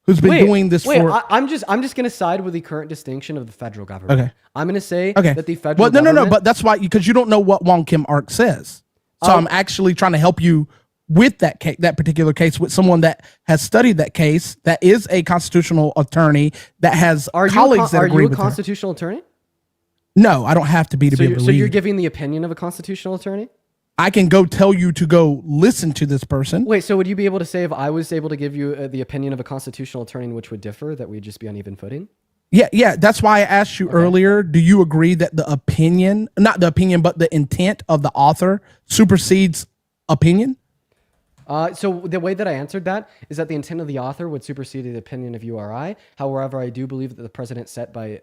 who's been doing this for. I'm just going to side with the current distinction of the federal government. Okay. I'm going to say that the federal government. No, but that's why, because you don't know what Wong Kim Ark says. So I'm actually trying to help you with that particular case, with someone that has studied that case, that is a constitutional attorney, that has colleagues that agree with her. Are you a constitutional attorney? No, I don't have to be to be able to read. So you're giving the opinion of a constitutional attorney? I can go tell you to go listen to this person. Wait, so would you be able to say, if I was able to give you the opinion of a constitutional attorney in which would differ, that we'd just be on even footing? Yeah. That's why I asked you earlier, do you agree that the opinion, not the opinion, but the intent of the author supersedes opinion? So the way that I answered that is that the intent of the author would supersede the opinion of URI. However, I do believe that the precedent set by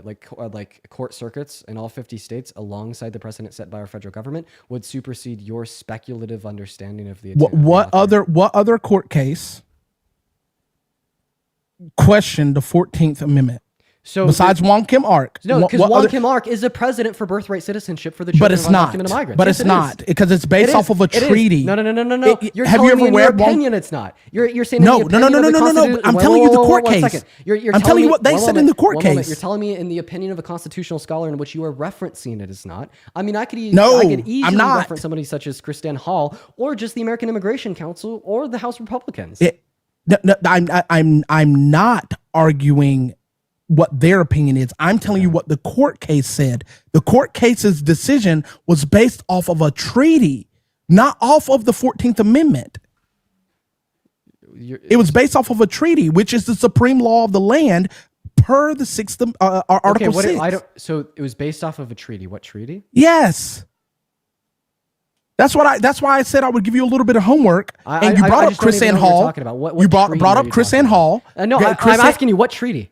like court circuits in all 50 states, alongside the precedent set by our federal government, would supersede your speculative understanding of the intent of the author. What other court case questioned the 14th Amendment? So besides Wong Kim Ark, no, because Wong Kim Ark is a president for birthright citizenship for the children of undocumented migrants. But it's not, because it's based off of a treaty. No. You're telling me in your opinion it's not. You're saying no. I'm telling you the court case. I'm telling you what they said in the court case. You're telling me in the opinion of a constitutional scholar in which you are referencing it is not. I mean, I could easily reference somebody such as Christiane Hall, or just the American Immigration Council, or the House Republicans. I'm not arguing what their opinion is. I'm telling you what the court case said. The court case's decision was based off of a treaty, not off of the 14th Amendment. It was based off of a treaty, which is the supreme law of the land per the 6th Article 6. So it was based off of a treaty. What treaty? Yes. That's why I said I would give you a little bit of homework. And you brought up Christiane Hall. You brought up Christiane Hall. No, I'm asking you, what treaty?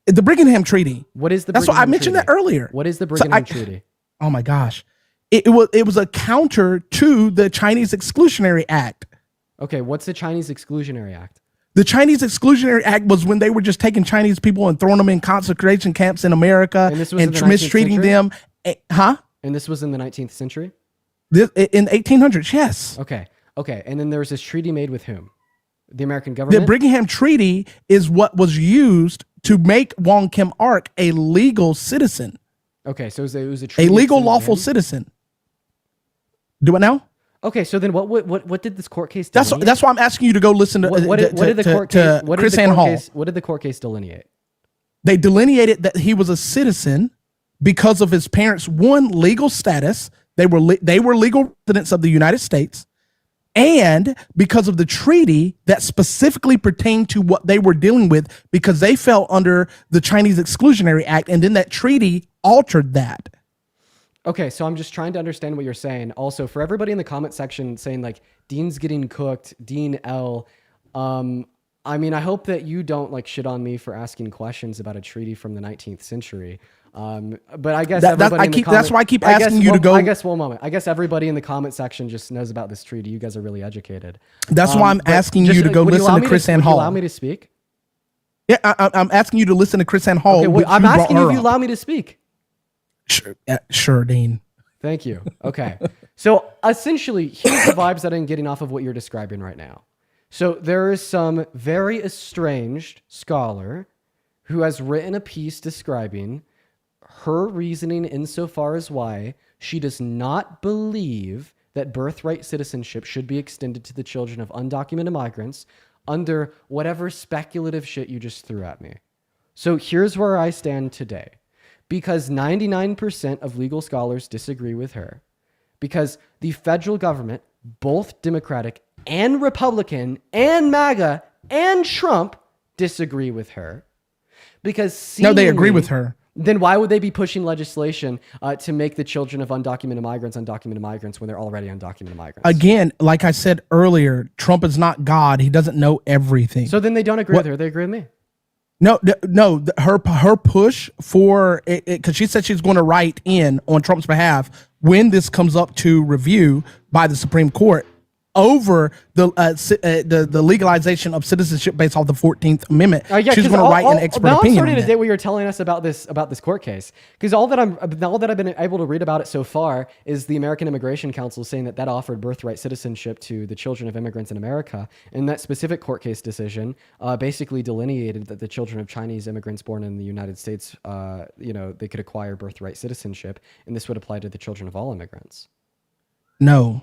The Brigham Treaty. What is the? That's what I mentioned that earlier. What is the Brigham Treaty? Oh my gosh, it was a counter to the Chinese Exclusionary Act. Okay, what's the Chinese Exclusionary Act? The Chinese Exclusionary Act was when they were just taking Chinese people and throwing them in concentration camps in America and mistreating them. Huh? And this was in the 19th century? In the 1800s, yes. Okay. And then there was this treaty made with whom? The American government? The Brigham Treaty is what was used to make Wong Kim Ark a legal citizen. Okay, so it was a treaty. A legal, lawful citizen. Do it now? Okay, so then what did this court case delineate? That's why I'm asking you to go listen to Christiane Hall. What did the court case delineate? They delineated that he was a citizen because of his parents' legal status. They were legal residents of the United States. And because of the treaty that specifically pertained to what they were dealing with, because they fell under the Chinese Exclusionary Act, and then that treaty altered that. Okay, so I'm just trying to understand what you're saying. Also, for everybody in the comment section saying like Dean's getting cooked, Dean L. I mean, I hope that you don't like shit on me for asking questions about a treaty from the 19th century. But I guess that's why I keep asking you to go. I guess one moment. I guess everybody in the comment section just knows about this treaty. You guys are really educated. That's why I'm asking you to go listen to Christiane Hall. Would you allow me to speak? Yeah, I'm asking you to listen to Christiane Hall. Okay, I'm asking you if you allow me to speak. Sure, Dean. Thank you. Okay. So essentially, here's the vibes that I'm getting off of what you're describing right now. So there is some very estranged scholar who has written a piece describing her reasoning insofar as why she does not believe that birthright citizenship should be extended to the children of undocumented migrants under whatever speculative shit you just threw at me. So here's where I stand today. Because 99% of legal scholars disagree with her. Because the federal government, both Democratic and Republican and MAGA and Trump, disagree with her. Because no, they agree with her. Then why would they be pushing legislation to make the children of undocumented migrants when they're already undocumented migrants? Again, like I said earlier, Trump is not God. He doesn't know everything. So then they don't agree with her. They agree with me. No, her push for it, because she said she's going to write in on Trump's behalf when this comes up to review by the Supreme Court over the legalization of citizenship based off the 14th Amendment. She's going to write an expert opinion. I'm starting to get what you're telling us about this court case, because all that I've been able to read about it so far is the American Immigration Council saying that offered birthright citizenship to the children of immigrants in America, and that specific court case decision basically delineated that the children of Chinese immigrants born in the United States, they could acquire birthright citizenship, and this would apply to the children of all immigrants. No.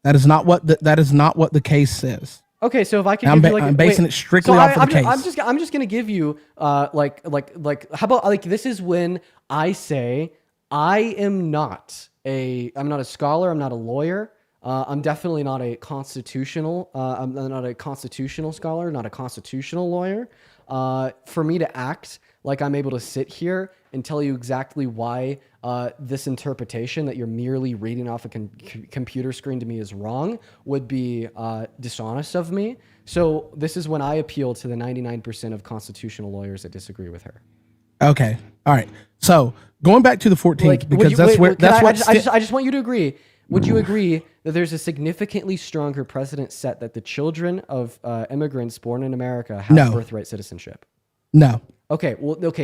That is not what the case says. Okay, so if I could, I'm basing it strictly off of the case. I'm just gonna give you how about this is when I say I'm not a scholar, I'm not a lawyer, I'm definitely not a constitutional I'm not a constitutional scholar, not a constitutional lawyer. For me to act like I'm able to sit here and tell you exactly why this interpretation that you're merely reading off a computer screen to me is wrong would be dishonest of me. So this is when I appeal to the 99% of constitutional lawyers that disagree with her. Okay. All right. So going back to the 14th, because I just want you to agree. Would you agree that there's a significantly stronger precedent set that the children of immigrants born in America have birthright citizenship? No. Okay,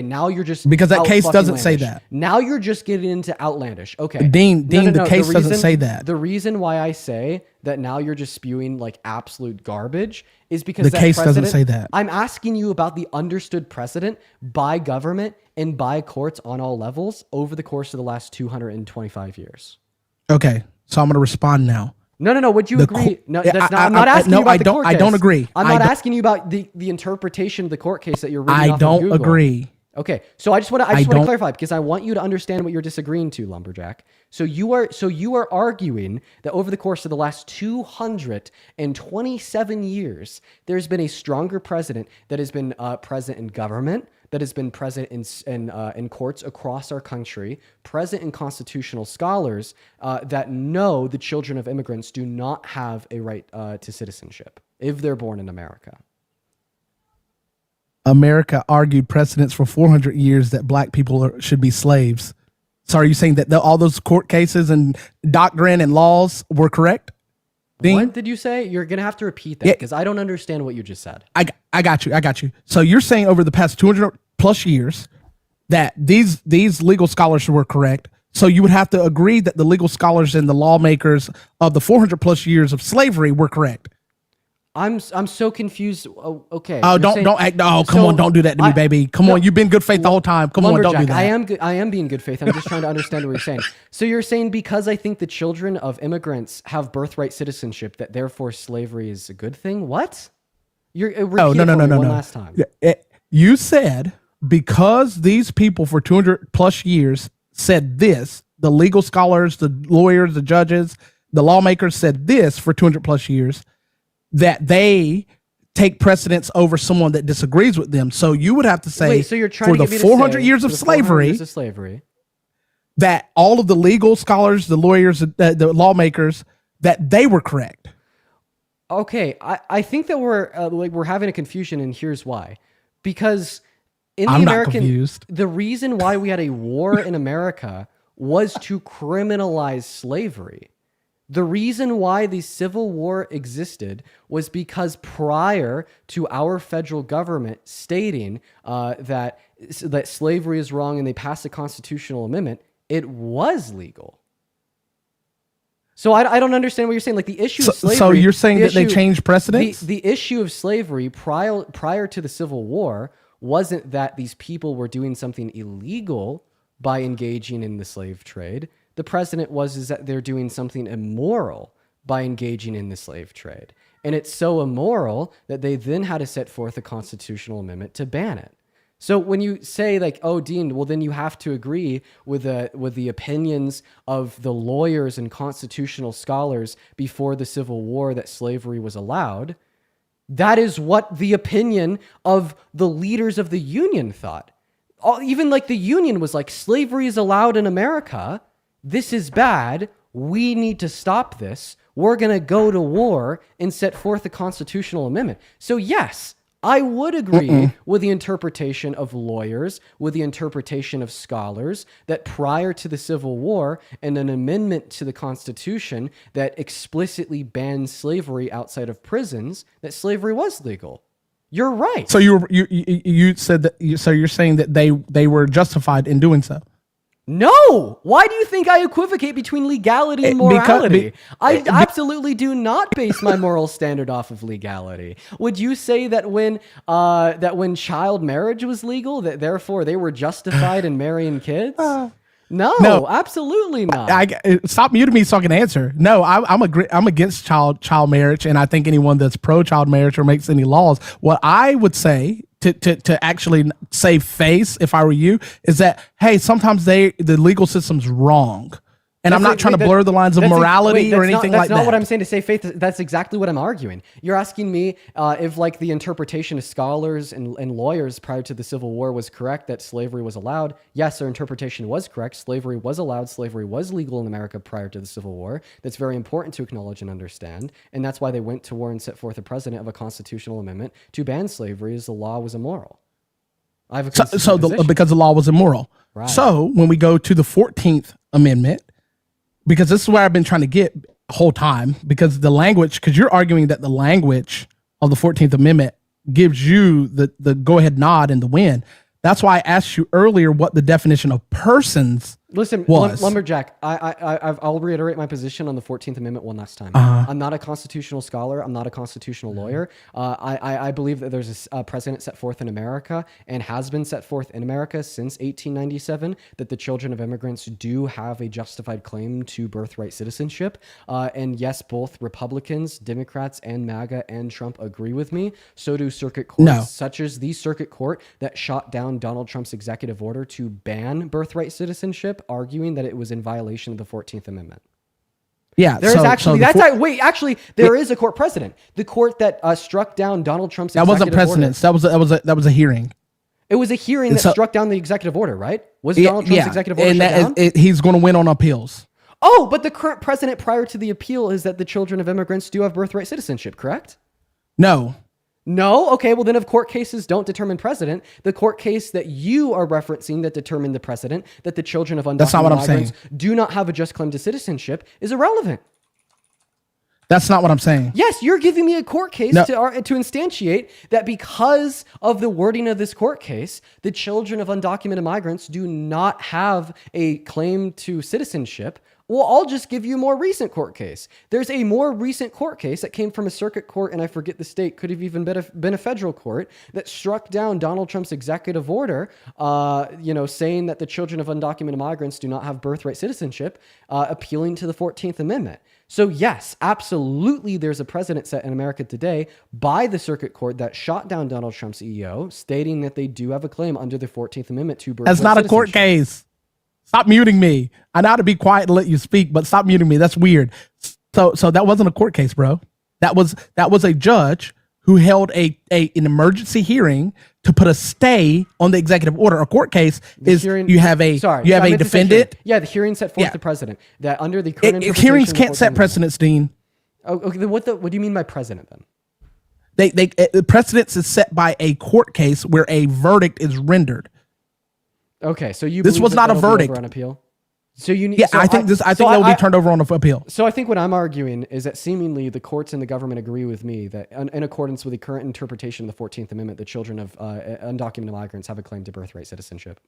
now you're just... Because that case doesn't say that. Now you're just getting into outlandish. Okay. Dean, the case doesn't say that. The reason why I say that now you're just spewing like absolute garbage is because the case doesn't say that. I'm asking you about the understood precedent by government and by courts on all levels over the course of the last 225 years. Okay, so I'm going to respond now. No. Would you agree? No, that's not. I'm not asking you about the court case. I don't agree. I'm not asking you about the interpretation of the court case that you're reading off of Google. I don't agree. Okay, so I just want to clarify, because I want you to understand what you're disagreeing to, Lumberjack. So you are arguing that over the course of the last 227 years, there's been a stronger precedent that has been present in government, that has been present in courts across our country, present in constitutional scholars that know the children of immigrants do not have a right to citizenship if they're born in America. America argued precedents for 400 years that black people should be slaves. So are you saying that all those court cases and doctrine and laws were correct? Dean? What did you say? You're going to have to repeat that because I don't understand what you just said. I got you. So you're saying over the past 200 plus years that these legal scholars were correct. So you would have to agree that the legal scholars and the lawmakers of the 400 plus years of slavery were correct. I'm so confused. Oh, okay. Oh, don't act. Oh, come on. Don't do that to me, baby. Come on. You've been good faith the whole time. Come on. Don't do that. I am being good faith. I'm just trying to understand what you're saying. So you're saying because I think the children of immigrants have birthright citizenship, that therefore slavery is a good thing? What? No. Last time. You said because these people for 200 plus years said this, the legal scholars, the lawyers, the judges, the lawmakers said this for 200 plus years, that they take precedence over someone that disagrees with them. So you would have to say, so you're trying for the 400 years of slavery, that all of the legal scholars, the lawyers, the lawmakers, that they were correct. Okay, I think that we're having a confusion, and here's why. Because the reason why we had a war in America was to criminalize slavery. The reason why the Civil War existed was because prior to our federal government stating that slavery is wrong and they passed a constitutional amendment, it was legal. So I don't understand what you're saying. Like the issue of slavery. So you're saying that they changed precedents? The issue of slavery prior to the Civil War wasn't that these people were doing something illegal by engaging in the slave trade. The precedent is that they're doing something immoral by engaging in the slave trade. And it's so immoral that they then had to set forth a constitutional amendment to ban it. So when you say like, oh, Dean, well, then you have to agree with the opinions of the lawyers and constitutional scholars before the Civil War that slavery was allowed. That is what the opinion of the leaders of the Union thought. Even like the Union was like, slavery is allowed in America. This is bad. We need to stop this. We're going to go to war and set forth a constitutional amendment. So yes, I would agree with the interpretation of lawyers, with the interpretation of scholars, that prior to the Civil War and an amendment to the Constitution that explicitly banned slavery outside of prisons, that slavery was legal. You're right. So you said that. So you're saying that they were justified in doing so. No! Why do you think I equivocate between legality and morality? I absolutely do not base my moral standard off of legality. Would you say that when child marriage was legal, that therefore they were justified in marrying kids? No, absolutely not. Stop muting me so I can answer. No, I'm against child marriage, and I think anyone that's pro child marriage or makes any laws. What I would say to actually save face, if I were you, is that hey, sometimes the legal system's wrong. And I'm not trying to blur the lines of morality or anything like that. That's not what I'm saying to say faith. That's exactly what I'm arguing. You're asking me if like the interpretation of scholars and lawyers prior to the Civil War was correct, that slavery was allowed. Yes, their interpretation was correct. Slavery was allowed. Slavery was legal in America prior to the Civil War. That's very important to acknowledge and understand. And that's why they went to war and set forth a precedent of a constitutional amendment to ban slavery as the law was immoral. I have a because the law was immoral. Right. So when we go to the 14th Amendment, because this is where I've been trying to get the whole time, because you're arguing that the language of the 14th Amendment gives you the go-ahead nod and the win. That's why I asked you earlier what the definition of persons was. Lumberjack, I'll reiterate my position on the 14th Amendment one last time. I'm not a constitutional scholar. I'm not a constitutional lawyer. I believe that there's a precedent set forth in America and has been set forth in America since 1897 that the children of immigrants do have a justified claim to birthright citizenship. And yes, both Republicans, Democrats, and MAGA and Trump agree with me. So do circuit courts, such as the circuit court that shot down Donald Trump's executive order to ban birthright citizenship, arguing that it was in violation of the 14th Amendment. Yeah, there is a court precedent. The court that struck down Donald Trump's executive precedent. order. That was a hearing. It was a hearing that struck down the executive order, right? Was Donald Trump's executive order shut down? He's going to win on appeals. Oh, but the current precedent prior to the appeal is that the children of immigrants do have birthright citizenship, correct? No? Okay, well then if court cases don't determine precedent, the court case that you are referencing that determined the precedent, that the children of undocumented migrants do not have a just claim to citizenship, is irrelevant. That's not what I'm saying. Yes, you're giving me a court case to instantiate that because of the wording of this court case, the children of undocumented migrants do not have a claim to citizenship. Well, I'll just give you a more recent court case. There's a more recent court case that came from a circuit court, and I forget the state, could have even been a federal court, that struck down Donald Trump's executive order, saying that the children of undocumented migrants do not have birthright citizenship, appealing to the 14th Amendment. So yes, absolutely, there's a precedent set in America today by the circuit court that shot down Donald Trump's EO, stating that they do have a claim under the 14th Amendment to birthright citizenship. That's not a court case. Stop muting me. I know how to be quiet and let you speak, but stop muting me. That's weird. So that wasn't a court case, bro. That was a judge who held an emergency hearing to put a stay on the executive order. A court case is you have a defendant. Yeah, the hearing set forth the precedent that under the current hearings can't set precedents, Dean. Oh, okay. Then what do you mean by precedent then? The precedence is set by a court case where a verdict is rendered. Okay, so this was not a verdict on appeal. So you need. Yeah, I think that will be turned over on appeal. So I think what I'm arguing is that seemingly the courts and the government agree with me that in accordance with the current interpretation of the 14th Amendment, the children of undocumented migrants have a claim to birthright citizenship.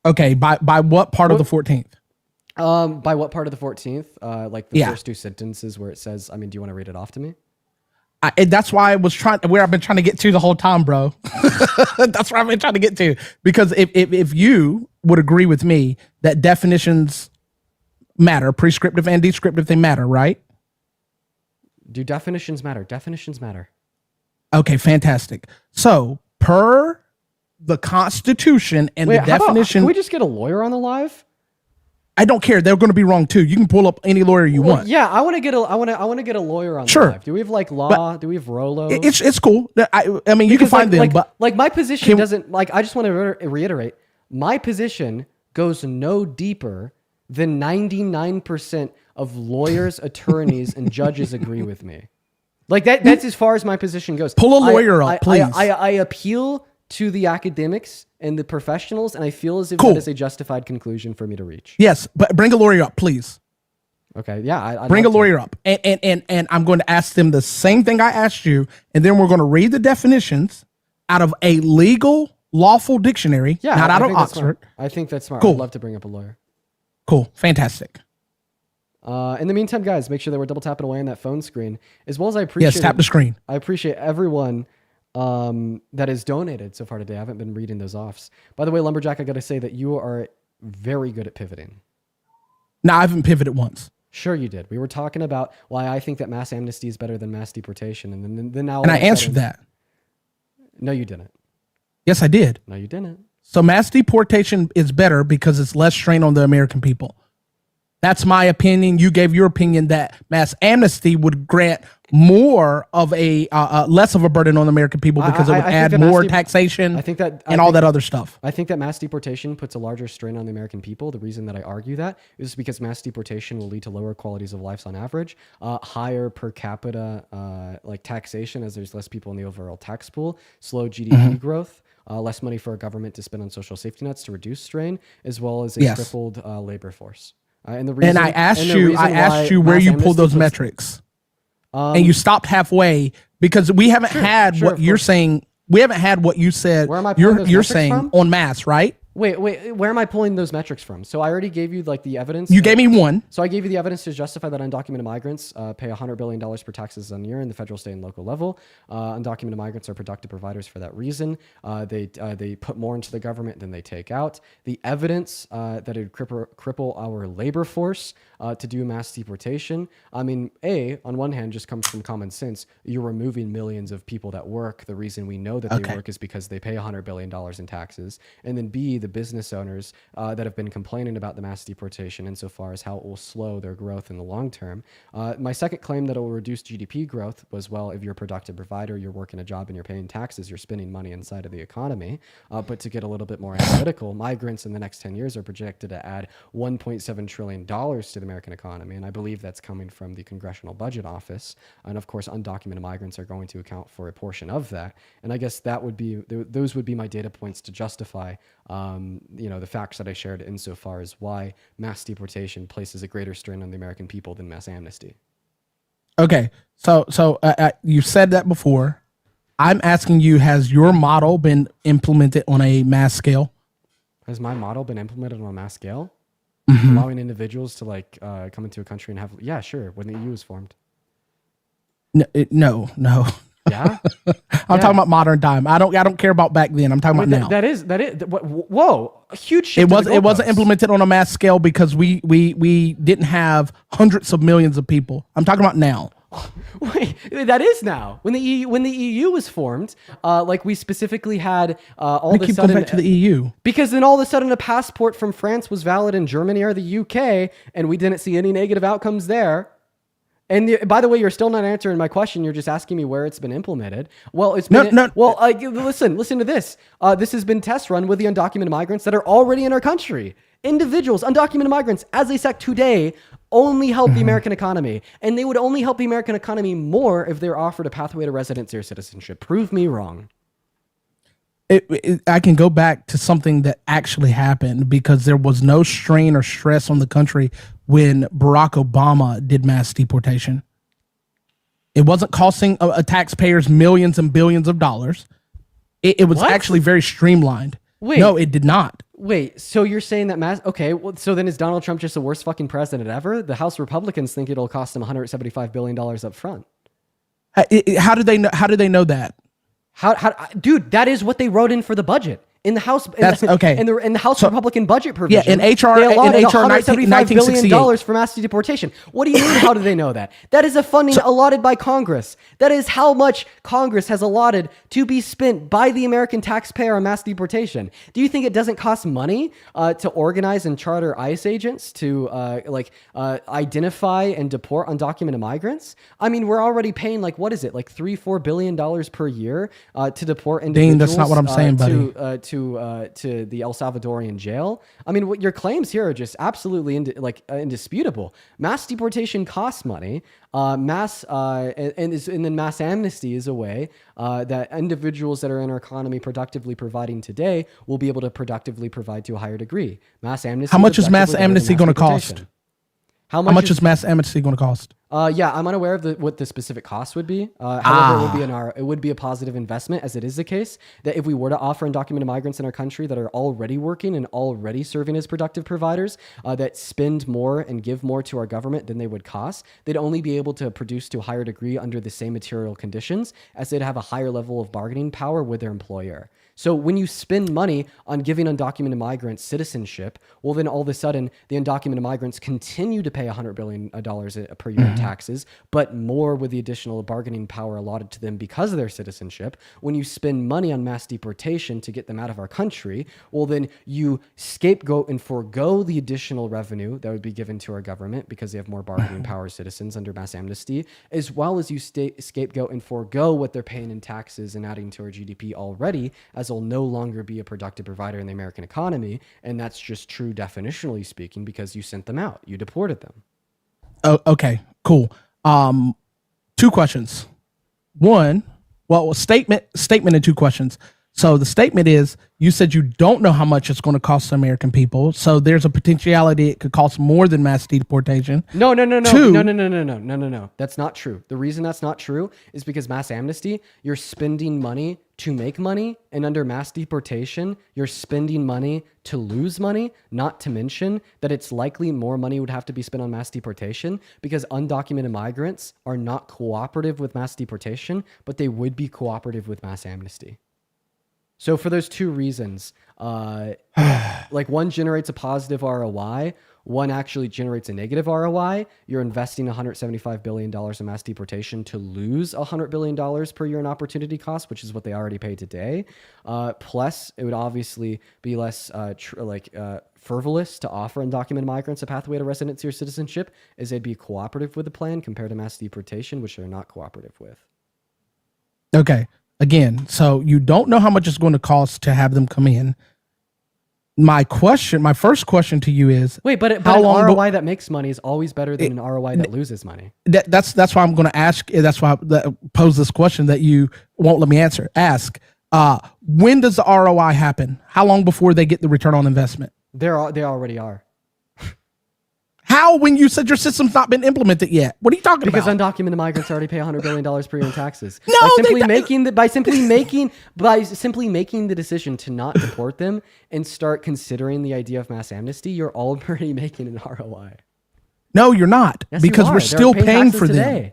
Okay, by what part of the 14th? By what part of the 14th? Like the first two sentences where it says, do you want to read it off to me? And that's why I was where I've been trying to get to the whole time, bro. That's where I've been trying to get to. Because if you would agree with me that definitions matter, prescriptive and descriptive, they matter, right? Do definitions matter? Definitions matter. Okay, fantastic. So per the Constitution and the definition. Can we just get a lawyer on the live? I don't care. They're going to be wrong too. You can pull up any lawyer you want. Yeah, I want to get a lawyer on the live. Do we have like law? Do we have Rolo? It's cool. I mean, you can find them, but like my position doesn't like. I just want to reiterate. My position goes no deeper than 99% of lawyers, attorneys, and judges agree with me. Like that's as far as my position goes. Pull a lawyer up, please. I appeal to the academics and the professionals, and I feel as if that is a justified conclusion for me to reach. Yes, but bring a lawyer up, please. Okay, yeah. Bring a lawyer up, and I'm going to ask them the same thing I asked you, and then we're going to read the definitions out of a legal, lawful dictionary, not out of Oxford. I think that's smart. Cool. I'd love to bring up a lawyer. Cool, fantastic. In the meantime, guys, make sure that we're double tapping away on that phone screen, as well as I appreciate. Yes, tap the screen. I appreciate everyone that has donated so far today. I haven't been reading those offs. By the way, Lumberjack, I got to say that you are very good at pivoting. No, I haven't pivoted once. Sure you did. We were talking about why I think that mass amnesty is better than mass deportation. And then now... And I answered that. No, you didn't. Yes, I did. No, you didn't. So mass deportation is better because it's less strain on the American people. That's my opinion. You gave your opinion that mass amnesty would grant more of a less of a burden on the American people because it would add more taxation and all that other stuff. I think that mass deportation puts a larger strain on the American people. The reason that I argue that is because mass deportation will lead to lower qualities of life on average, higher per capita like taxation as there's less people in the overall tax pool, slow GDP growth, less money for our government to spend on social safety nets to reduce strain, as well as a crippled labor force. And I asked you where you pulled those metrics, and you stopped halfway because we haven't had what you're saying. We haven't had what you said. Where am I pulling those you're metrics saying from? On mass, right? Wait, where am I pulling those metrics from? So I already gave you like the evidence. You gave me one. So I gave you the evidence to justify that undocumented migrants pay $100 billion per taxes a year in the federal, state, and local level. Undocumented migrants are productive providers for that reason. They put more into the government than they take out. The evidence that it would cripple our labor force to do mass deportation. I mean, on one hand, just comes from common sense. You're removing millions of people that work. The reason we know that they work is because they pay $100 billion in taxes. And then B, the business owners that have been complaining about the mass deportation insofar as how it will slow their growth in the long term. My second claim that it will reduce GDP growth was, well, if you're a productive provider, you're working a job and you're paying taxes, you're spending money inside of the economy. But to get a little bit more analytical, migrants in the next 10 years are projected to add $1.7 trillion to the American economy. And I believe that's coming from the Congressional Budget Office. And of course, undocumented migrants are going to account for a portion of that. And I guess those would be my data points to justify the facts that I shared insofar as why mass deportation places a greater strain on the American people than mass amnesty. Okay, so you said that before. I'm asking you, has your model been implemented on a mass scale? Has my model been implemented on a mass scale? Mm-hmm. Allowing individuals to come into a country and have, yeah, sure, when the EU was formed. No. Yeah, I'm talking about modern time. I don't care about back then. I'm talking about now. That is. Whoa, a huge shift. It wasn't implemented on a mass scale because we didn't have hundreds of millions of people. I'm talking about now. Wait, that is now. When the EU was formed, we specifically had all of a sudden going back to the EU because then all of a sudden a passport from France was valid in Germany or the UK, and we didn't see any negative outcomes there. And by the way, you're still not answering my question. You're just asking me where it's been implemented. Well, it's been listen to this. This has been test run with the undocumented migrants that are already in our country. Individuals, undocumented migrants, as they sect today, only help the American economy, and they would only help the American economy more if they're offered a pathway to residency or citizenship. Prove me wrong. I can go back to something that actually happened because there was no strain or stress on the country when Barack Obama did mass deportation. It wasn't costing taxpayers millions and billions of dollars. It was actually very streamlined. Wait. No, it did not. Wait, so you're saying that okay, well, so then is Donald Trump just the worst fucking president ever? The House Republicans think it'll cost him $175 billion up front. How do they know? How do they know that? Dude, that is what they wrote in for the budget. In the House, okay. In the House Republican budget provision, yeah, in HR, they allotted in HR $175 billion for mass deportation. What do you mean? How do they know that? That is a funding allotted by Congress. That is how much Congress has allotted to be spent by the American taxpayer on mass deportation. Do you think it doesn't cost money to organize and charter ICE agents to identify and deport undocumented migrants? I mean, we're already paying what is it, like $3-4 billion per year to deport individuals. Dean, that's not what I'm saying, buddy. To the El Salvadorian jail. I mean, what your claims here are just absolutely indisputable. Mass deportation costs money. And then mass amnesty is a way that individuals that are in our economy productively providing today will be able to productively provide to a higher degree. Mass amnesty. How much is mass amnesty going to cost? How much is mass amnesty going to cost? Yeah, I'm unaware of what the specific cost would be. However, it would be a positive investment, as it is the case that if we were to offer undocumented migrants in our country that are already working and already serving as productive providers that spend more and give more to our government than they would cost, they'd only be able to produce to a higher degree under the same material conditions, as they'd have a higher level of bargaining power with their employer. So when you spend money on giving undocumented migrants citizenship, well, then all of a sudden the undocumented migrants continue to pay $100 billion per year in taxes, but more with the additional bargaining power allotted to them because of their citizenship. When you spend money on mass deportation to get them out of our country, well, then you scapegoat and forego the additional revenue that would be given to our government because they have more bargaining power as citizens under mass amnesty, as well as you scapegoat and forego what they're paying in taxes and adding to our GDP already, as will no longer be a productive provider in the American economy. And that's just true definitionally speaking, because you sent them out, you deported them. Oh, okay, cool. 2 questions. One, statement and 2 questions. So the statement is, you said you don't know how much it's going to cost the American people. So there's a potentiality it could cost more than mass deportation. No. 2, No. That's not true. The reason that's not true is because mass amnesty, you're spending money to make money. And under mass deportation, you're spending money to lose money, not to mention that it's likely more money would have to be spent on mass deportation because undocumented migrants are not cooperative with mass deportation, but they would be cooperative with mass amnesty. So for those 2 reasons, one generates a positive ROI, one actually generates a negative ROI. You're investing $175 billion in mass deportation to lose $100 billion per year in opportunity costs, which is what they already pay today. Plus, it would obviously be less frivolous to offer undocumented migrants a pathway to residency or citizenship, as they'd be cooperative with the plan compared to mass deportation, which they're not cooperative with. Okay. Again, so you don't know how much it's going to cost to have them come in. My first question to you is, wait, but an ROI that makes money is always better than an ROI that loses money. That's why I'm going to ask. That's why I pose this question that you won't let me answer. Ask, when does the ROI happen? How long before they get the return on investment? They already are. How, when you said your system's not been implemented yet? What are you talking because about? Because undocumented migrants already pay $100 billion per year in taxes. No, by simply making the decision to not deport them and start considering the idea of mass amnesty, you're already making an ROI. No, you're not, yes, because we're still paying for them.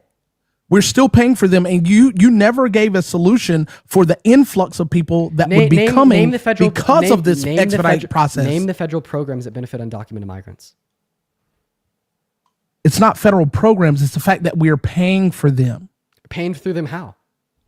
We're still paying for them, and you never gave a solution for the influx of people that would be coming because of this expedited process. Name the federal programs that benefit undocumented migrants. It's not federal programs. It's the fact that we are paying for them. Paying through them how?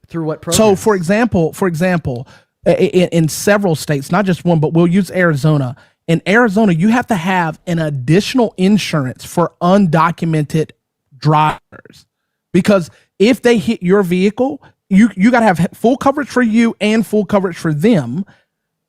Through what programs? So, for example, in several states, not just one, but we'll use Arizona. In Arizona, you have to have an additional insurance for undocumented drivers, because if they hit your vehicle, you got to have full coverage for you and full coverage for them,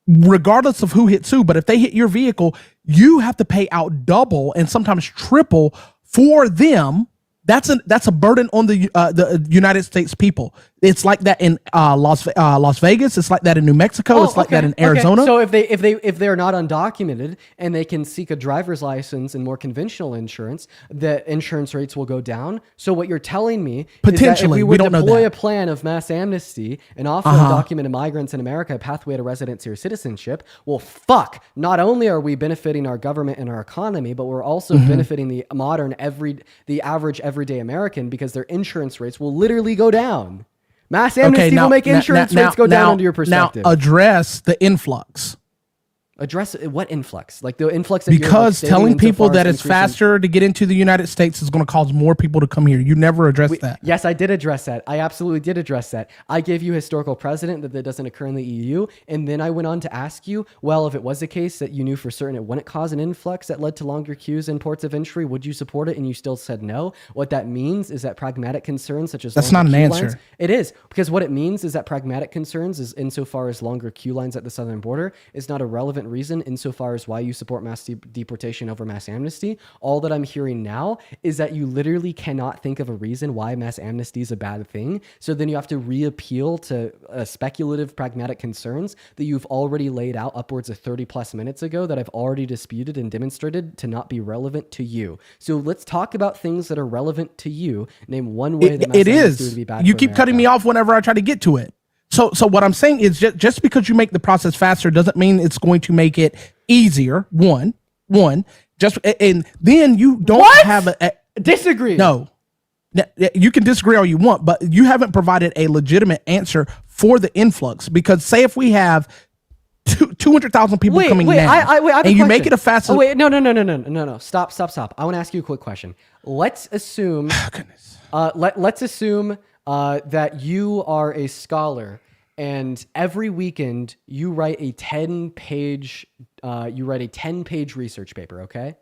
regardless of who hits who. But if they hit your vehicle, you have to pay out double and sometimes triple for them. That's a burden on the United States people. It's like that in Las Vegas. It's like that in New Mexico. It's like that in Arizona. So if they're not undocumented and they can seek a driver's license and more conventional insurance, the insurance rates will go down. So what you're telling me is that if we would deploy a plan of mass amnesty and offer undocumented migrants in America a pathway to residency or citizenship, well, fuck. Not only are we benefiting our government and our economy, but we're also benefiting the average everyday American, because their insurance rates will literally go down. Mass amnesty will make insurance rates go down under your perspective. Now address the influx. Address what influx? Like the influx that because telling people that it's faster to get into the United States is going to cause more people to come here. You never addressed that. Yes, I did address that. I absolutely did address that. I gave you historical precedent that doesn't occur in the EU. And then I went on to ask you, well, if it was the case that you knew for certain it wouldn't cause an influx that led to longer queues in ports of entry, would you support it? And you still said no. What that means is that pragmatic concerns such as that's not an answer. Lines, it is, because what it means is that pragmatic concerns is insofar as longer queue lines at the southern border is not a relevant reason insofar as why you support mass deportation over mass amnesty. All that I'm hearing now is that you literally cannot think of a reason why mass amnesty is a bad thing. So then you have to reappeal to speculative pragmatic concerns that you've already laid out upwards of 30 plus minutes ago that I've already disputed and demonstrated to not be relevant to you. So let's talk about things that are relevant to you. Name one way that mass amnesty would be bad. You keep cutting me off whenever I try to get to it. So what I'm saying is just because you make the process faster doesn't mean it's going to make it easier. One, just, and then you don't have a disagree. No, you can disagree all you want, but you haven't provided a legitimate answer for the influx. Because say if we have 200,000 people coming now, and you make it a faster. Oh, wait, no. Stop. I want to ask you a quick question. Let's assume. Oh, goodness. Let's assume that you are a scholar, and every weekend you write a 10-page research paper. Okay.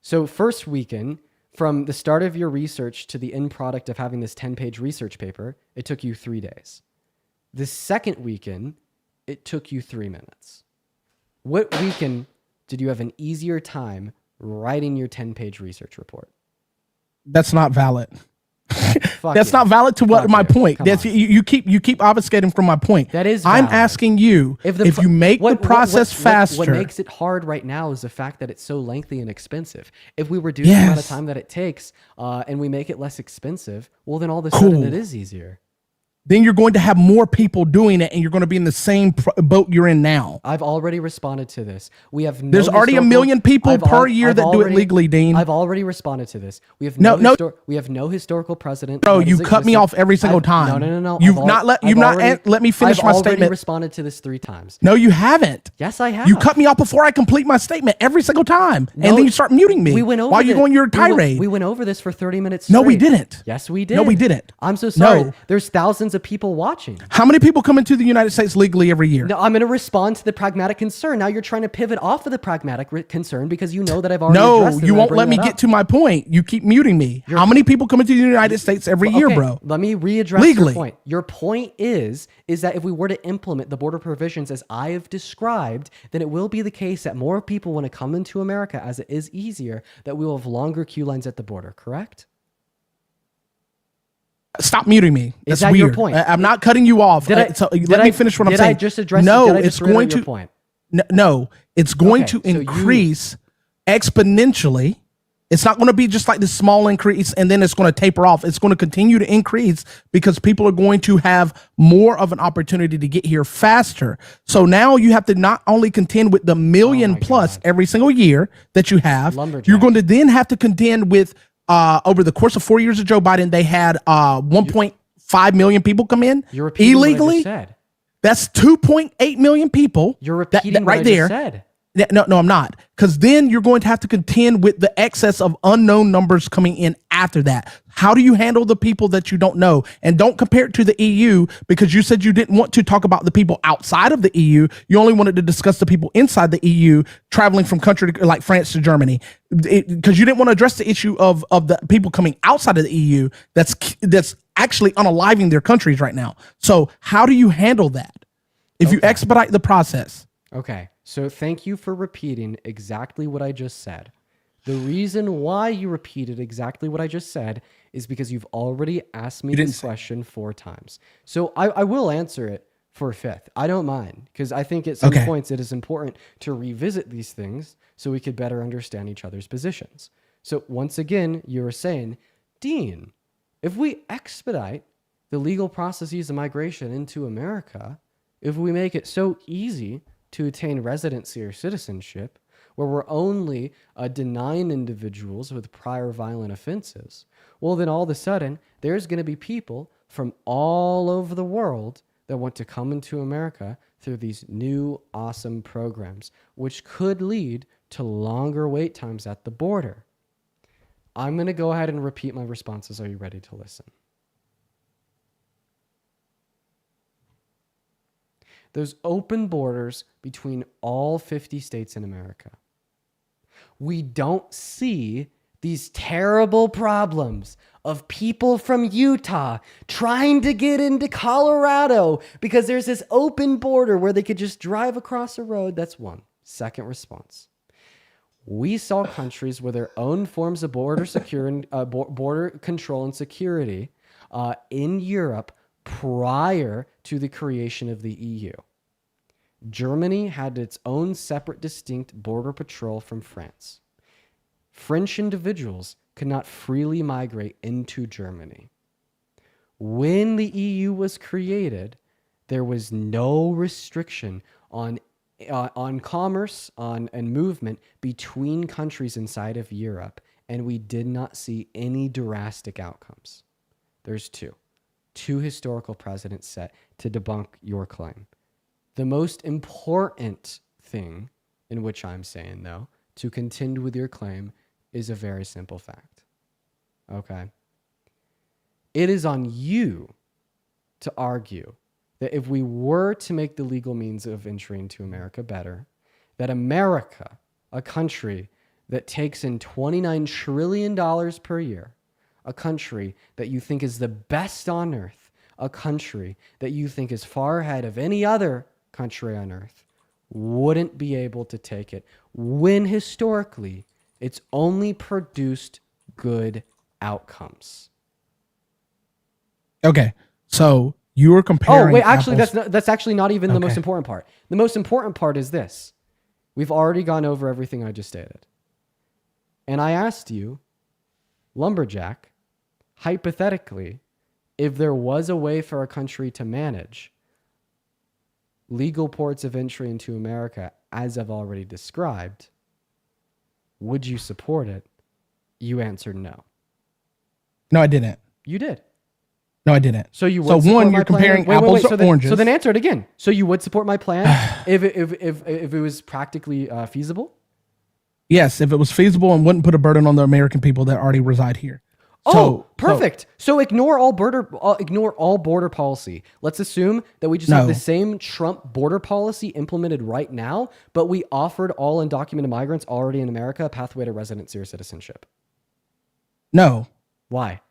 So first weekend, from the start of your research to the end product of having this 10-page research paper, it took you 3 days. The second weekend, it took you 3 minutes. What weekend did you have an easier time writing your 10-page research report? That's not valid. That's not valid to what my point. That's you keep obfuscating from my point. That is valid. I'm asking you if you make the process faster. What makes it hard right now is the fact that it's so lengthy and expensive. If we reduce the amount of time that it takes and we make it less expensive, well, then all of a sudden it is easier. Then you're going to have more people doing it, and you're going to be in the same boat you're in now. I've already responded to this. There's already 1 million people per year that do it legally, Dean. I've already responded to this. We have no historical precedent. Bro, you cut me off every single time. No. You've not let me finish my statement. I've already responded to this 3 times. No, you haven't. Yes, I have. You cut me off before I complete my statement every single time, and then you start muting me while you're going your tirade. We went over this for 30 minutes straight. No, we didn't. Yes, we did. No, we didn't. I'm so sorry. No. There's thousands of people watching. How many people come into the United States legally every year? No, I'm going to respond to the pragmatic concern. Now you're trying to pivot off of the pragmatic concern because you know that I've already addressed it. No, you won't let me get to my point. You keep muting me. How many people come into the United States every year, bro? Let me readdress your point. Your point is that if we were to implement the border provisions as I have described, then it will be the case that more people want to come into America as it is easier, that we will have longer queue lines at the border, correct? Stop muting me. That's is that weird. Your point? I'm not cutting you off. Let me finish what I'm saying. Did I just address it's going to point? No, it's going to increase exponentially. It's not going to be just like this small increase and then it's going to taper off. It's going to continue to increase because people are going to have more of an opportunity to get here faster. So now you have to not only contend with the million plus every single year that you have, you're going to then have to contend with over the course of 4 years of Joe Biden, they had 1.5 million people come in illegally. That's 2.8 million people. You're repeating right what there. I just said. No, I'm not. Because then you're going to have to contend with the excess of unknown numbers coming in after that. How do you handle the people that you don't know? And don't compare it to the EU because you said you didn't want to talk about the people outside of the EU. You only wanted to discuss the people inside the EU traveling from country like France to Germany because you didn't want to address the issue of the people coming outside of the EU that's actually unaliving their countries right now. So how do you handle that if you expedite the process? Okay. So thank you for repeating exactly what I just said. The reason why you repeated exactly what I just said is because you've already asked me this question 4 times. So I will answer it for a 5th. I don't mind, because I think at some points it is important to revisit these things so we could better understand each other's positions. So once again, you were saying, Dean, if we expedite the legal processes of migration into America, if we make it so easy to attain residency or citizenship, where we're only denying individuals with prior violent offenses, well, then all of a sudden, there's going to be people from all over the world that want to come into America through these new awesome programs, which could lead to longer wait times at the border. I'm going to go ahead and repeat my responses. Are you ready to listen? There's open borders between all 50 states in America. We don't see these terrible problems of people from Utah trying to get into Colorado because there's this open border where they could just drive across a road. That's one. Second response. We saw countries with their own forms of border control and security in Europe prior to the creation of the EU. Germany had its own separate, distinct border patrol from France. French individuals could not freely migrate into Germany. When the EU was created, there was no restriction on commerce and movement between countries inside of Europe, and we did not see any drastic outcomes. There's two historical precedents set to debunk your claim. The most important thing in which I'm saying, though, to contend with your claim is a very simple fact. Okay? It is on you to argue that if we were to make the legal means of entry into America better, that America, a country that takes in $29 trillion per year, a country that you think is the best on earth, a country that you think is far ahead of any other country on earth, wouldn't be able to take it when historically it's only produced good outcomes. Okay, so you were comparing. Oh wait, actually, that's actually not even the most important part. The most important part is this: we've already gone over everything I just stated, and I asked you, Lumberjack, hypothetically, if there was a way for a country to manage legal ports of entry into America, as I've already described, would you support it? You answered no. No, I didn't. You did. No, I didn't. So you would. So one, you're comparing apples to oranges. So then answer it again. So you would support my plan if it was practically feasible? Yes, if it was feasible and wouldn't put a burden on the American people that already reside here. Perfect. So ignore all border policy. Let's assume that we just have the same Trump border policy implemented right now, but we offered all undocumented migrants already in America a pathway to residency or citizenship. No. Why?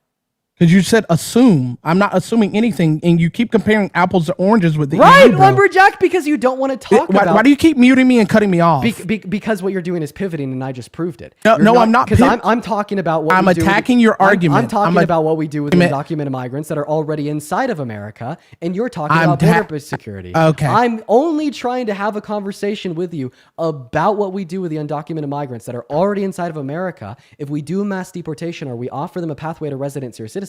Because you said assume. I'm not assuming anything, and you keep comparing apples to oranges with the right, EU, Lumberjack, because you don't want to talk about... Why do you keep muting me and cutting me off? Because what you're doing is pivoting, and I just proved it. No, I'm not. Because I'm talking about what I'm attacking your argument. I'm talking about what we do with undocumented migrants that are already inside of America, and you're talking about border security. Okay. I'm only trying to have a conversation with you about what we do with the undocumented migrants that are already inside of America. If we do mass deportation or we offer them a pathway to residency or citizenship,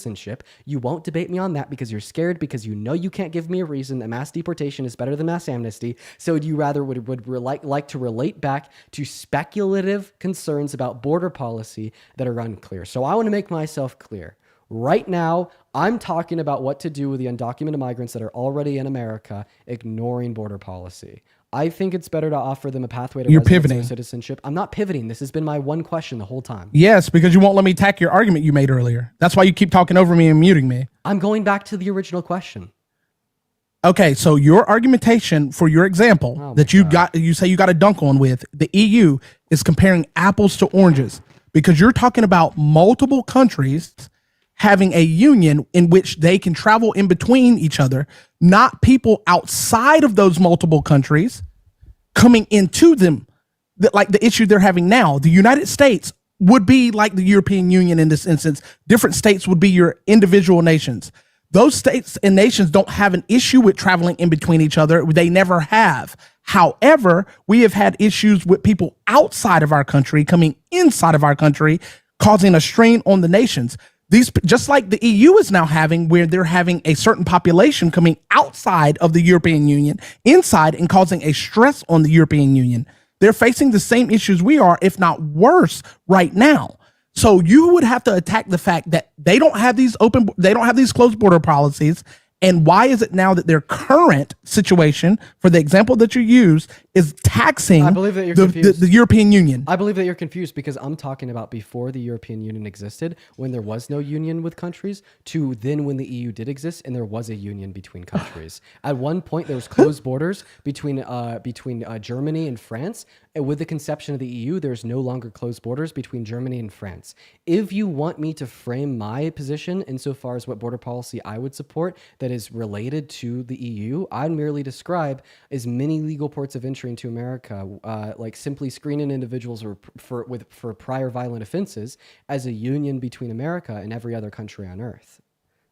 you won't debate me on that because you're scared, because you know you can't give me a reason that mass deportation is better than mass amnesty. So you rather would like to relate back to speculative concerns about border policy that are unclear. So I want to make myself clear. Right now, I'm talking about what to do with the undocumented migrants that are already in America, ignoring border policy. I think it's better to offer them a pathway to residency or citizenship. I'm not pivoting. This has been my one question the whole time. Yes, because you won't let me attack your argument you made earlier. That's why you keep talking over me and muting me. I'm going back to the original question. Okay, so your argumentation for your example you say you got a dunk on with the EU is comparing apples to oranges because you're talking about multiple countries having a union in which they can travel in between each other, not people outside of those multiple countries coming into them, like the issue they're having now. The United States would be like the European Union in this instance. Different states would be your individual nations. Those states and nations don't have an issue with traveling in between each other. They never have. However, we have had issues with people outside of our country coming inside of our country, causing a strain on the nations. These, just like the EU is now having, where they're having a certain population coming outside of the European Union, inside, and causing a stress on the European Union. They're facing the same issues we are, if not worse, right now. So you would have to attack the fact that they don't have these closed border policies. And why is it now that their current situation, for the example that you use, is taxing the European Union? I believe that you're confused because I'm talking about before the European Union existed, when there was no union with countries, to then when the EU did exist and there was a union between countries. At one point, there was closed borders between Germany and France. And with the conception of the EU, there's no longer closed borders between Germany and France. If you want me to frame my position insofar as what border policy I would support that is related to the EU, I'd merely describe as many legal ports of entry into America, like simply screening individuals for prior violent offenses, as a union between America and every other country on earth.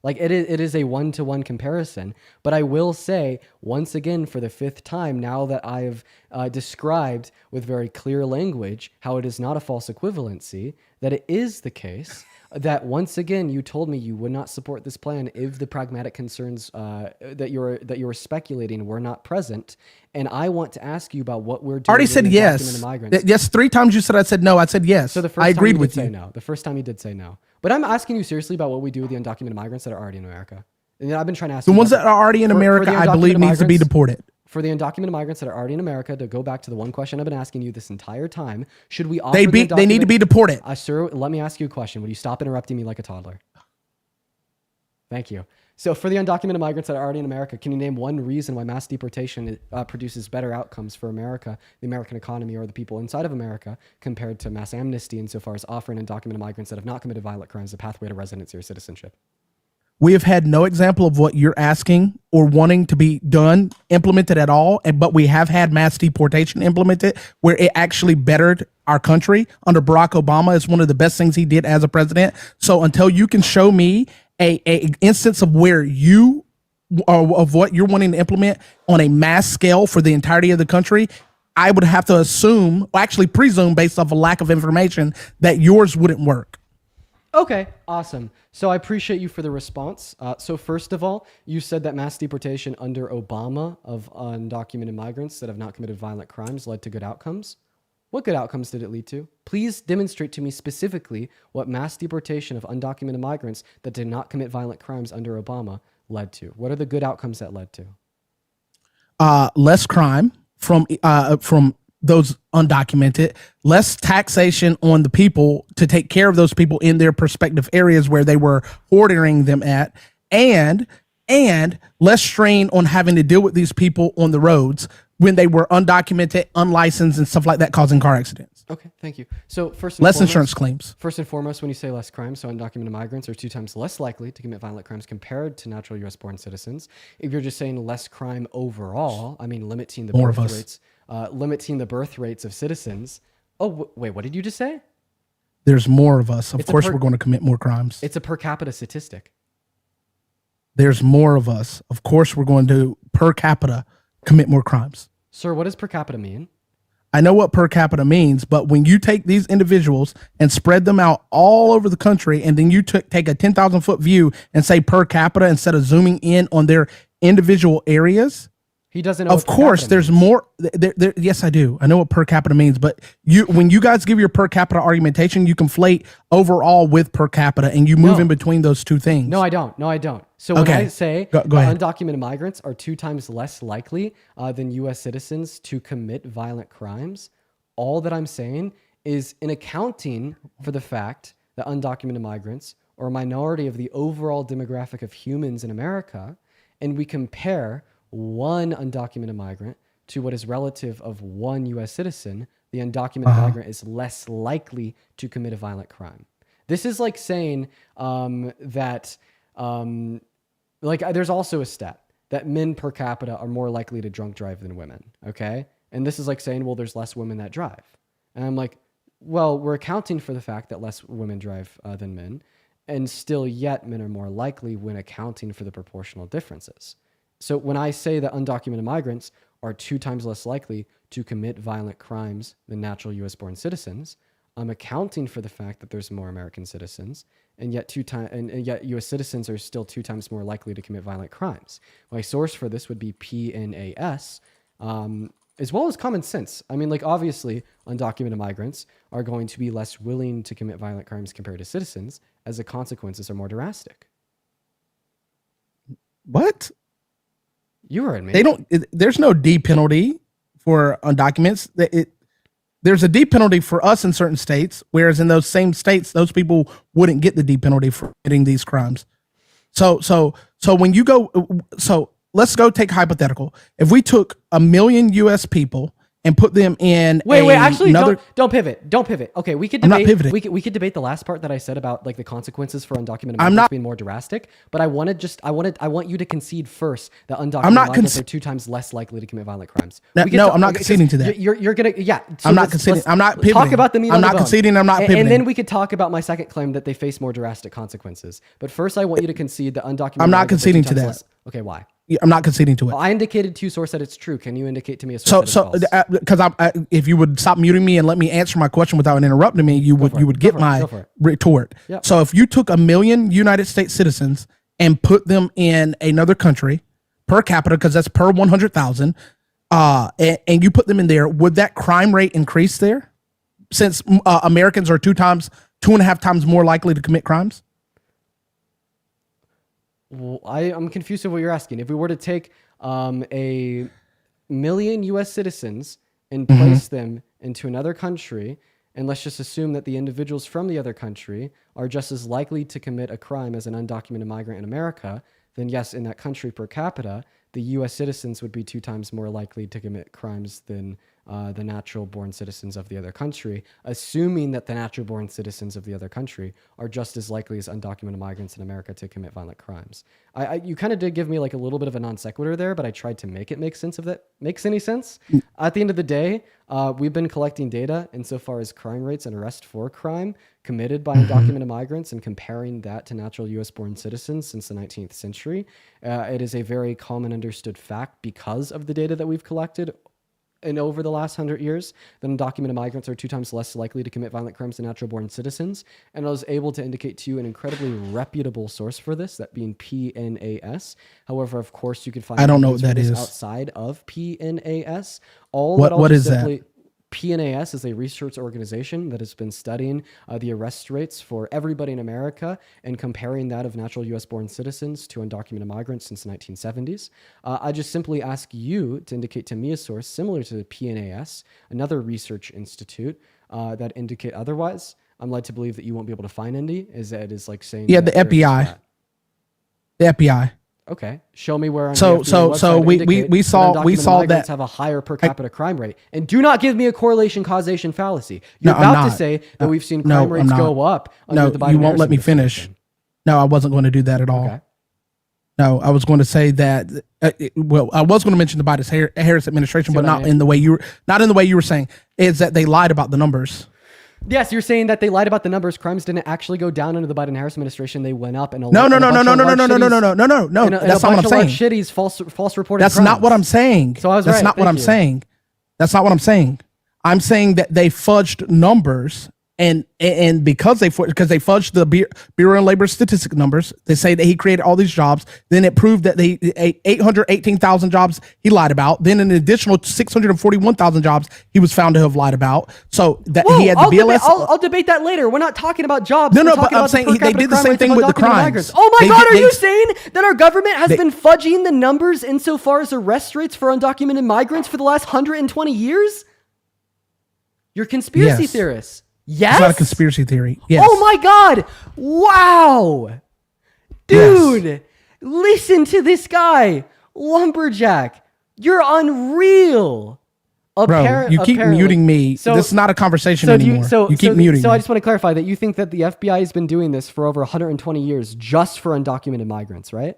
Like it is a one-to-one comparison, but I will say once again for the fifth time now that I have described with very clear language how it is not a false equivalency, that it is the case that once again you told me you would not support this plan if the pragmatic concerns that you were speculating were not present, and I want to ask you about what we're doing. I already said yes. Yes, 3 times you said I said no. I said yes. So the first I time agreed you with did you. say no. The first time you did say no. But I'm asking you seriously about what we do with the undocumented migrants that are already in America. And I've been trying to ask The you ones that are already in America, I believe, needs to be deported. For the undocumented migrants that are already in America, to go back to the one question I've been asking you this entire time, should we offer They need to be deported. Sir, let me ask you a question. Would you stop interrupting me like a toddler? Thank you. So for the undocumented migrants that are already in America, can you name one reason why mass deportation produces better outcomes for America, the American economy, or the people inside of America compared to mass amnesty insofar as offering undocumented migrants that have not committed violent crimes a pathway to residency or citizenship? We have had no example of what you're asking or wanting to be done implemented at all, but we have had mass deportation implemented where it actually bettered our country under Barack Obama. It's one of the best things he did as a president. So until you can show me a instance of where you of what you're wanting to implement on a mass scale for the entirety of the country, I would have to assume, or actually presume based off a lack of information, that yours wouldn't work. Okay, awesome. So I appreciate you for the response. So first of all, you said that mass deportation under Obama of undocumented migrants that have not committed violent crimes led to good outcomes. What good outcomes did it lead to? Please demonstrate to me specifically what mass deportation of undocumented migrants that did not commit violent crimes under Obama led to. What are the good outcomes that led to? Less crime from those undocumented, less taxation on the people to take care of those people in their respective areas where they were ordering them at, and less strain on having to deal with these people on the roads when they were undocumented, unlicensed, and stuff like that, causing car accidents. Okay, thank you. So first and less foremost, insurance claims. First and foremost, when you say less crime, so undocumented migrants are 2 times less likely to commit violent crimes compared to natural U.S.-born citizens. If you're just saying less crime overall, I mean limiting the birth rates of citizens. Oh, wait, what did you just say? There's more of us. Of course, we're going to commit more crimes. It's a per capita statistic. There's more of us. Of course, we're going to, per capita, commit more crimes. Sir, what does per capita mean? I know what per capita means, but when you take these individuals and spread them out all over the country, and then you take a 10,000 foot view and say per capita instead of zooming in on their individual areas, he doesn't know. Of course, there's more. Yes, I do. I know what per capita means, but when you guys give your per capita argumentation, you conflate overall with per capita, and you move in between those two things. No, I don't. So when I say undocumented migrants are 2 times less likely than U.S. citizens to commit violent crimes, all that I'm saying is in accounting for the fact that undocumented migrants are a minority of the overall demographic of humans in America, and we compare one undocumented migrant to what is relative of one U.S. citizen, the undocumented migrant is less likely to commit a violent crime. This is like saying that there's also a stat that men per capita are more likely to drunk drive than women, okay? And this is like saying, well, there's less women that drive. And I'm like, Well, we're accounting for the fact that less women drive than men, and still yet men are more likely when accounting for the proportional differences. So when I say that undocumented migrants are 2 times less likely to commit violent crimes than natural U.S. born citizens, I'm accounting for the fact that there's more American citizens, and yet yet U.S. citizens are still 2 times more likely to commit violent crimes. My source for this would be PNAS, as well as common sense. I mean, like, obviously, undocumented migrants are going to be less willing to commit violent crimes compared to citizens, as the consequences are more drastic. What? You heard me. There's no D penalty for undocuments. There's a D penalty for us in certain states, whereas in those same states, those people wouldn't get the D penalty for committing these crimes. So when you go, so let's go take hypothetical. If we took 1 million U.S. people and put them in actually, don't pivot. Okay, we could debate. I'm not pivoting. We could debate the last part that I said about like the consequences for undocumented migrants being more drastic. But I want you to concede first that undocumented migrants are 2 times less likely to commit violent crimes. I'm not conceding to that. You're gonna So I'm not conceding. I'm not pivoting. Talk about the meat. I'm not conceding. I'm not pivoting. And then we could talk about my second claim that they face more drastic consequences. But first, I want you to concede that undocumented. I'm not conceding to that. Okay, why? I'm not conceding to it. Well, I indicated to you source that it's true. Can you indicate to me a source that it's false? Because if you would stop muting me and let me answer my question without interrupting me, you would get my retort. Yep. So if you took 1 million United States citizens and put them in another country per capita, because that's per 100,000, and you put them in there, would that crime rate increase there? Since Americans are 2.5 times more likely to commit crimes? Well, I'm confused with what you're asking. If we were to take a million U.S. citizens and place them into another country, and let's just assume that the individuals from the other country are just as likely to commit a crime as an undocumented migrant in America, then yes, in that country per capita, the U.S. citizens would be 2 times more likely to commit crimes than the natural-born citizens of the other country, assuming that the natural-born citizens of the other country are just as likely as undocumented migrants in America to commit violent crimes. You kind of did give me like a little bit of a non sequitur there, but I tried to make it make sense of that. Makes any sense? At the end of the day, we've been collecting data insofar as crime rates and arrest for crime committed by undocumented migrants and comparing that to natural U.S.-born citizens since the 19th century. It is a very common understood fact because of the data that we've collected and over the last 100 years, that undocumented migrants are 2 times less likely to commit violent crimes than natural-born citizens. And I was able to indicate to you an incredibly reputable source for this, that being PNAS. However, of course, you can find I don't know what that is outside of PNAS. What is that? PNAS is a research organization that has been studying the arrest rates for everybody in America and comparing that of natural U.S.-born citizens to undocumented migrants since the 1970s. I just simply ask you to indicate to me a source similar to the PNAS, another research institute that indicate otherwise. I'm led to believe that you won't be able to find any. Is that it is like saying the FBI. The FBI. Okay, show me where. On so we saw that have a higher per capita crime rate, and do not give me a correlation causation fallacy. You're about to say that we've seen crime rates go up under the Biden. You won't let me finish. No, I wasn't going to do that at all. Okay. No, I was going to say that. I was going to mention the Biden Harris administration, but not in the way you were saying. Is that they lied about the numbers? Yes, you're saying that they lied about the numbers. Crimes didn't actually go down under the Biden-Harris administration. They went up. No. That's not what I'm saying. Shitties, false reporting. That's not what I'm saying. So I was right. That's not what I'm saying. That's not what I'm saying. I'm saying that they fudged numbers. And because they fudged the Bureau of Labor Statistic numbers, they say that he created all these jobs. Then it proved that 818,000 jobs he lied about. Then an additional 641,000 jobs he was found to have lied about. So that he had the BLS. I'll debate that later. We're not talking about jobs. No, but I'm saying they did the same thing with the crimes. Oh my God, are you saying that our government has been fudging the numbers insofar as arrest rates for undocumented migrants for the last 120 years? You're conspiracy theorists. Yes? It's not a conspiracy theory. Yes. Oh my God. Wow. Dude, listen to this guy. Lumberjack. You're unreal. Bro, you keep muting me. So, this is not a conversation anymore. You keep muting me. So I just want to clarify that you think that the FBI has been doing this for over 120 years just for undocumented migrants, right?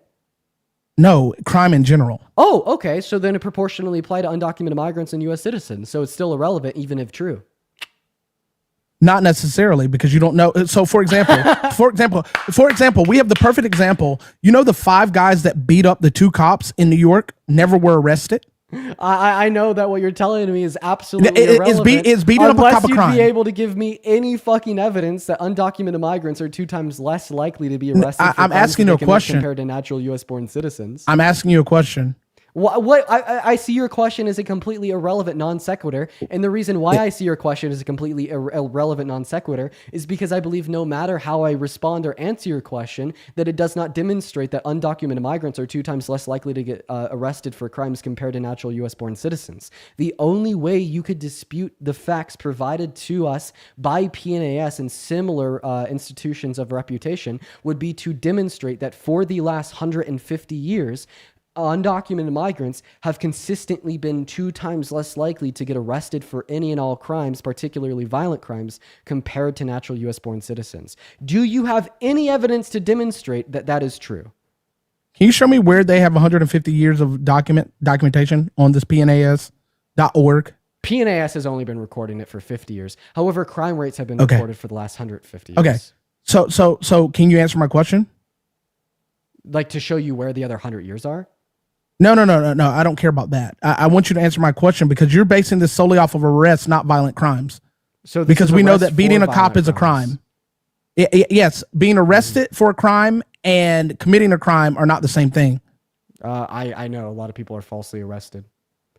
No, crime in general. Oh, okay. So then it proportionally apply to undocumented migrants and U.S. citizens. So it's still irrelevant even if true. Not necessarily, because you don't know. So for example, we have the perfect example. You know, the 5 guys that beat up the 2 cops in New York never were arrested. I know that what you're telling me is absolutely irrelevant. It's beating up a cop a crime. Unless you'd be able to give me any fucking evidence that undocumented migrants are 2 times less likely to be arrested. I'm asking you a question compared to natural U.S.-born citizens. I'm asking you a question. I see your question as a completely irrelevant non sequitur, and the reason why I see your question as a completely irrelevant non sequitur is because I believe no matter how I respond or answer your question, that it does not demonstrate that undocumented migrants are 2 times less likely to get arrested for crimes compared to natural U.S.-born citizens. The only way you could dispute the facts provided to us by PNAS and similar institutions of reputation would be to demonstrate that for the last 150 years, undocumented migrants have consistently been 2 times less likely to get arrested for any and all crimes, particularly violent crimes, compared to natural U.S.-born citizens. Do you have any evidence to demonstrate that that is true? Can you show me where they have 150 years of documentation on this PNAS.org? PNAS has only been recording it for 50 years. However, crime rates have been recorded for the last 150 years. Okay. So can you answer my question? Like to show you where the other 100 years are? No. I don't care about that. I want you to answer my question because you're basing this solely off of arrests, not violent crimes. So because we know that beating a cop is a crime. Yes, being arrested for a crime and committing a crime are not the same thing. I know a lot of people are falsely arrested.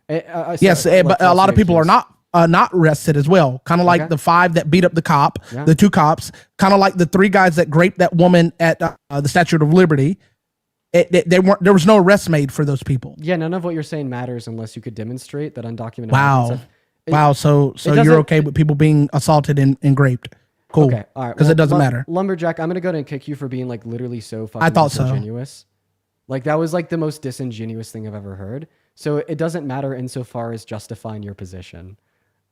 But a lot of people are not arrested as well. Kind of like the 5 that beat up the cop, the 2 cops. Kind of like the 3 guys that raped that woman at the Statue of Liberty. There was no arrest made for those people. Yeah, none of what you're saying matters unless you could demonstrate that undocumented. Wow. So you're okay with people being assaulted and raped? Cool. Okay. All right. Because it doesn't matter. Lumberjack, I'm gonna go ahead and kick you for being like literally so fucking disingenuous. So. Like that was like the most disingenuous thing I've ever heard. So it doesn't matter insofar as justifying your position.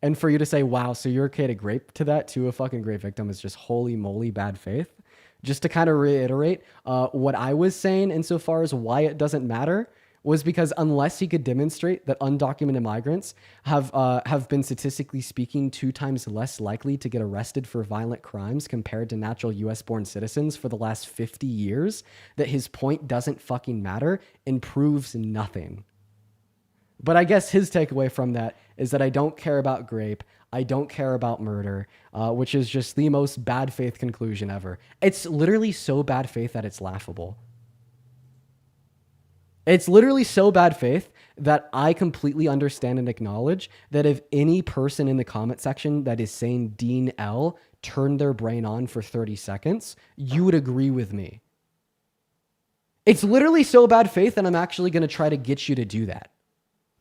And for you to say, wow, so you're okay to grape to that to a fucking rape victim is just holy moly bad faith. Just to kind of reiterate, what I was saying insofar as why it doesn't matter was because unless he could demonstrate that undocumented migrants have been statistically speaking 2 times less likely to get arrested for violent crimes compared to natural U.S.-born citizens for the last 50 years, that his point doesn't fucking matter and proves nothing. But I guess his takeaway from that is that I don't care about grape. I don't care about murder, which is just the most bad faith conclusion ever. It's literally so bad faith that it's laughable. It's literally so bad faith that I completely understand and acknowledge that if any person in the comment section that is saying Dean L turned their brain on for 30 seconds, you would agree with me. It's literally so bad faith that I'm actually going to try to get you to do that.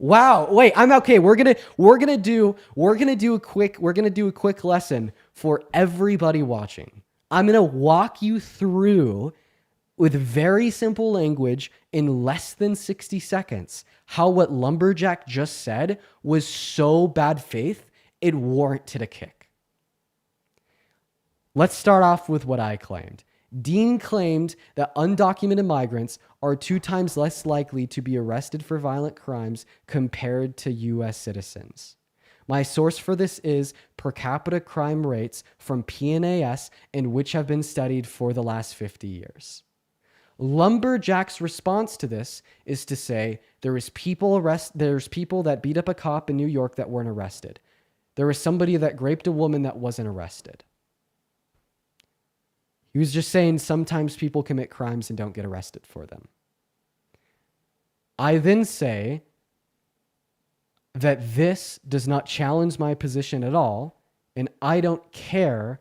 Wow. Wait, I'm okay. We're going to do a quick lesson for everybody watching. I'm going to walk you through with very simple language in less than 60 seconds how what Lumberjack just said was so bad faith it warranted a kick. Let's start off with what I claimed. Dean claimed that undocumented migrants are 2 times less likely to be arrested for violent crimes compared to U.S. citizens. My source for this is per capita crime rates from PNAS, and which have been studied for the last 50 years. Lumberjack's response to this is to say there's people that beat up a cop in New York that weren't arrested. There was somebody that raped a woman that wasn't arrested. He was just saying sometimes people commit crimes and don't get arrested for them. I then say that this does not challenge my position at all, and I don't care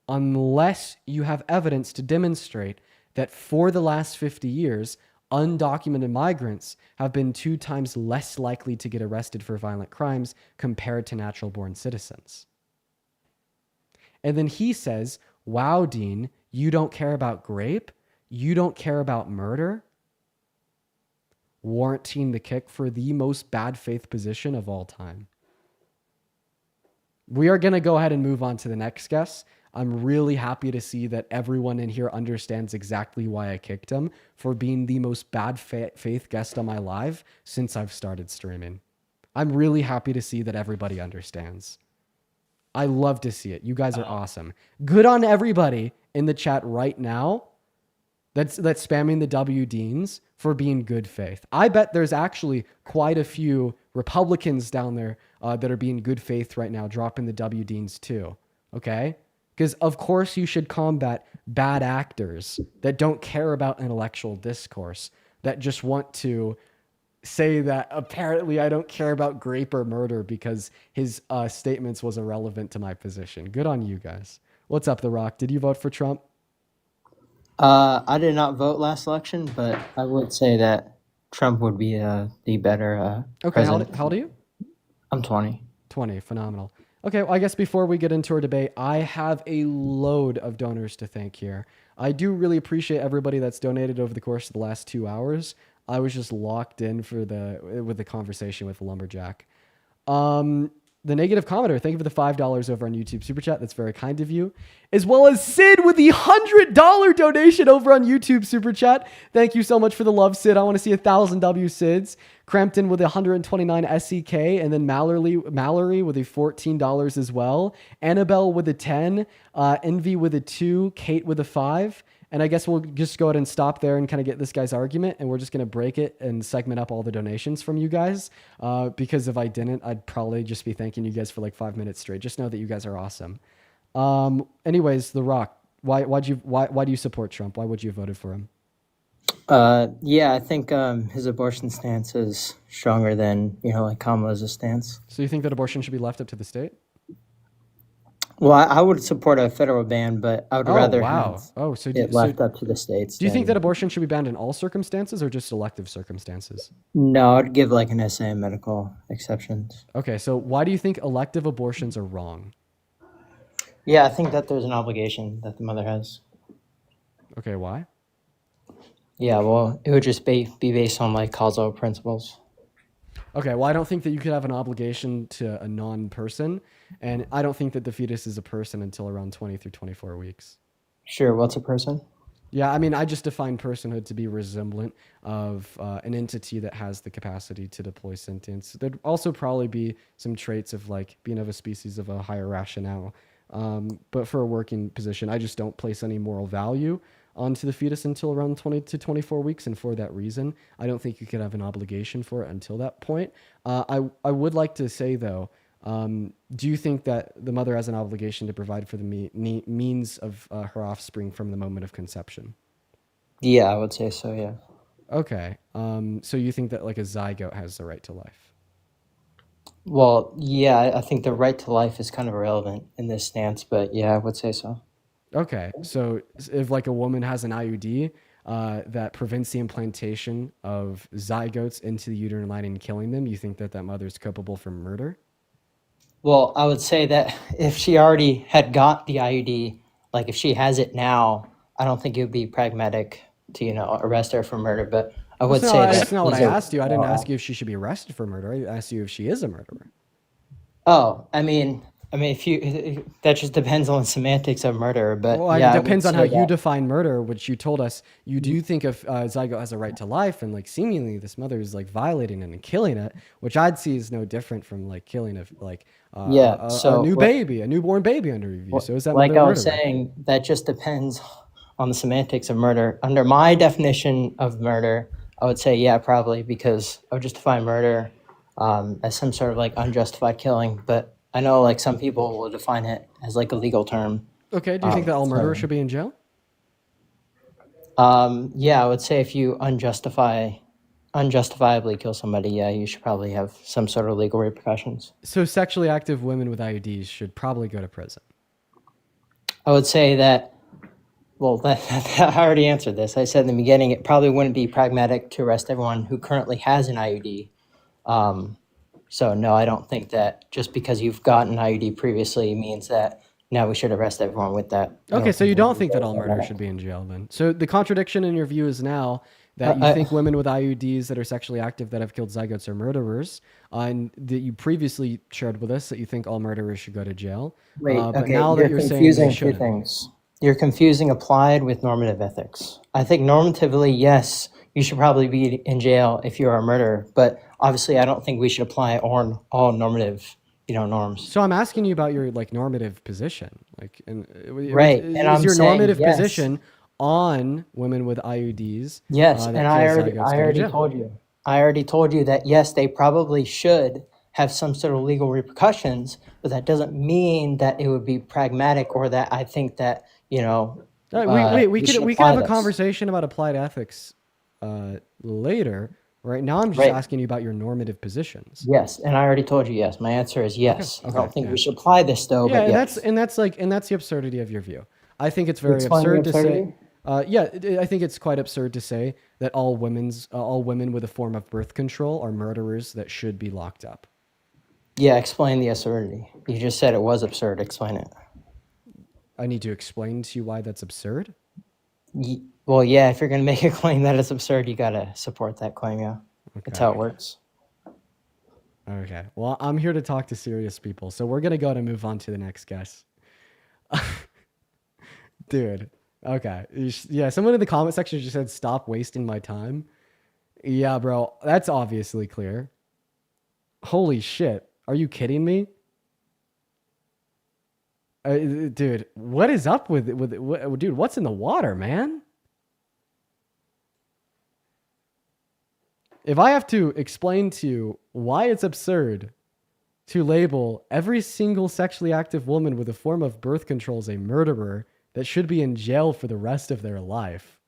unless you have evidence to demonstrate that for the last 50 years, undocumented migrants have been 2 times less likely to get arrested for violent crimes compared to natural-born citizens. And then he says, wow, Dean, you don't care about grape? You don't care about murder? Warranting the kick for the most bad faith position of all time. We are going to go ahead and move on to the next guest. I'm really happy to see that everyone in here understands exactly why I kicked him for being the most bad faith guest on my live since I've started streaming. I'm really happy to see that everybody understands. I love to see it. You guys are awesome. Good on everybody in the chat right now that's spamming the W Deans for being good faith. I bet there's actually quite a few Republicans down there that are being good faith right now, dropping the W Deans too. Okay? Because of course you should combat bad actors that don't care about intellectual discourse, that just want to say that apparently I don't care about grape or murder because his statements was irrelevant to my position. Good on you guys. What's up, The Rock? Did you vote for Trump? I did not vote last election, but I would say that Trump would be the better Okay, how president. old are you? I'm 20. 20, phenomenal. Okay, well, I guess before we get into our debate, I have a load of donors to thank here. I do really appreciate everybody that's donated over the course of the last 2 hours. I was just locked in with the conversation with Lumberjack. The negative commenter, thank you for the $5 over on YouTube Super Chat. That's very kind of you. As well as Sid with the $100 donation over on YouTube Super Chat. Thank you so much for the love, Sid. I want to see 1,000 W Sids. Crampton with 129 SEK, and then Mallory with a $14 as well. Annabelle with a 10, Envy with a 2, Kate with a 5. And I guess we'll just go ahead and stop there and kind of get this guy's argument. And we're just going to break it and segment up all the donations from you guys. Because if I didn't, I'd probably just be thanking you guys for like 5 minutes straight. Just know that you guys are awesome. Anyways, The Rock, why do you support Trump? Why would you have voted for him? Yeah, I think his abortion stance is stronger than, like Kamala's stance. So you think that abortion should be left up to the state? Well, I would support a federal ban, but I would rather have it left up to the states. Do you think that abortion should be banned in all circumstances or just selective circumstances? No, I'd give like an SA medical exceptions. Okay, so why do you think elective abortions are wrong? Yeah, I think that there's an obligation that the mother has. Okay, why? Yeah, well, it would just be based on like causal principles. Okay, well, I don't think that you could have an obligation to a non-person, and I don't think that the fetus is a person until around 20 through 24 weeks. Sure, what's a person? Yeah, I mean, I just define personhood to be resemblant of an entity that has the capacity to deploy sentience. There'd also probably be some traits of like being of a species of a higher rationale. But for a working position, I just don't place any moral value onto the fetus until around 20 to 24 weeks. And for that reason, I don't think you could have an obligation for it until that point. I would like to say, though, do you think that the mother has an obligation to provide for the means of her offspring from the moment of conception? Yeah, I would say so, yeah. Okay. So you think that like a zygote has the right to life? Well, yeah, I think the right to life is kind of irrelevant in this stance, but yeah, I would say so. Okay, so if like a woman has an IUD that prevents the implantation of zygotes into the uterine lining and killing them, you think that that mother is culpable for murder? Well, I would say that if she already had got the IUD, like if she has it now, I don't think it would be pragmatic to, arrest her for murder, but I would say that's not what I asked you. I didn't ask you if she should be arrested for murder. I asked you if she is a murderer. Oh, I mean, if that just depends on the semantics of murder, but well, yeah, it depends on how you define murder, which you told us you do think if zygote has a right to life, and like seemingly this mother is like violating it and killing it, which I'd see is no different from like killing a newborn baby under review. So is that like I was saying, that just depends on the semantics of murder. Under my definition of murder, I would say yeah, probably, because I would just define murder as some sort of like unjustified killing, but I know like some people will define it as like a legal term. Okay, do you think that all murderers should be in jail? Yeah, I would say if you unjustifiably kill somebody, yeah, you should probably have some sort of legal repercussions. So sexually active women with IUDs should probably go to prison. I would say that, well, I already answered this. I said in the beginning, it probably wouldn't be pragmatic to arrest everyone who currently has an IUD. So no, I don't think that just because you've gotten an IUD previously means that now we should arrest everyone with that. Okay, so you don't think that all murderers should be in jail then? So the contradiction in your view is now that you think women with IUDs that are sexually active that have killed zygotes are murderers, and that you previously shared with us that you think all murderers should go to jail. Wait, but okay, now that you're saying they shouldn't. Things. You're confusing applied with normative ethics. I think normatively, yes, you should probably be in jail if you're a murderer, but obviously I don't think we should apply all normative, norms. So I'm asking you about your like normative position, like, and Right. And is I'm your saying normative yes. position on women with IUDs? Yes, That and kills zygotes go to jail. I already told you that yes, they probably should have some sort of legal repercussions, but that doesn't mean that it would be pragmatic or that I think that, We should could apply have a this. conversation about applied ethics later. Right now, I'm just Right. asking you about your normative positions. Yes, and I already told you yes. My answer is yes. I Okay, don't think yeah. we should apply this though, Yeah, but yes. and that's the absurdity of your view. I think it's very Explain the absurd to say. absurdity? I think it's quite absurd to say that all women with a form of birth control are murderers that should be locked up. Yeah, explain the absurdity. You just said it was absurd. Explain it. I need to explain to you why that's absurd. Well, yeah, if you're going to make a claim that it's absurd, you got to support that claim, yeah. That's how it works. Okay. Well, I'm here to talk to serious people, so we're gonna go and move on to the next guest. Dude. Okay. Yeah, someone in the comment section just said, "Stop wasting my time." Yeah, bro, that's obviously clear. Holy shit. Are you kidding me? Dude, what is up with dude, what's in the water, man? If I have to explain to you why it's absurd to label every single sexually active woman with a form of birth control as a murderer that should be in jail for the rest of their life,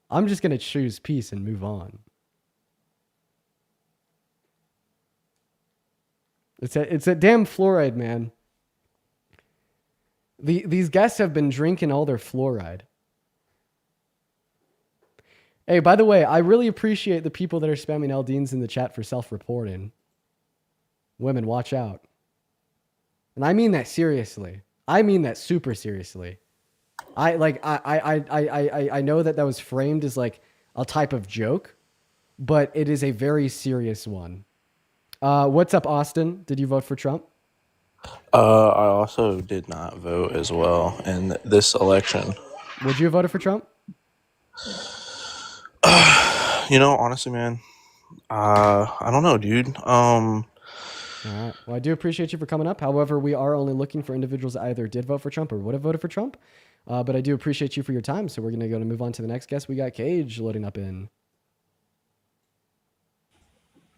I'm just going to choose peace and move on. It's a damn fluoride, man. These guests have been drinking all their fluoride. Hey, by the way, I really appreciate the people that are spamming Eldeans in the chat for self-reporting. Women, watch out. And I mean that seriously. I mean that super seriously. I know that was framed as like a type of joke, but it is a very serious one. What's up, Austin? Did you vote for Trump? I also did not vote as well in this election. Would you have voted for Trump? Honestly, man, I don't know, dude. All right. Well, I do appreciate you for coming up. However, we are only looking for individuals that either did vote for Trump or would have voted for Trump. But I do appreciate you for your time. So we're going to go and move on to the next guest. We got Cage loading up in.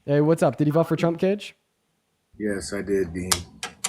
Hey, what's up? Did you vote for Trump, Cage? Yes, I did, Dean.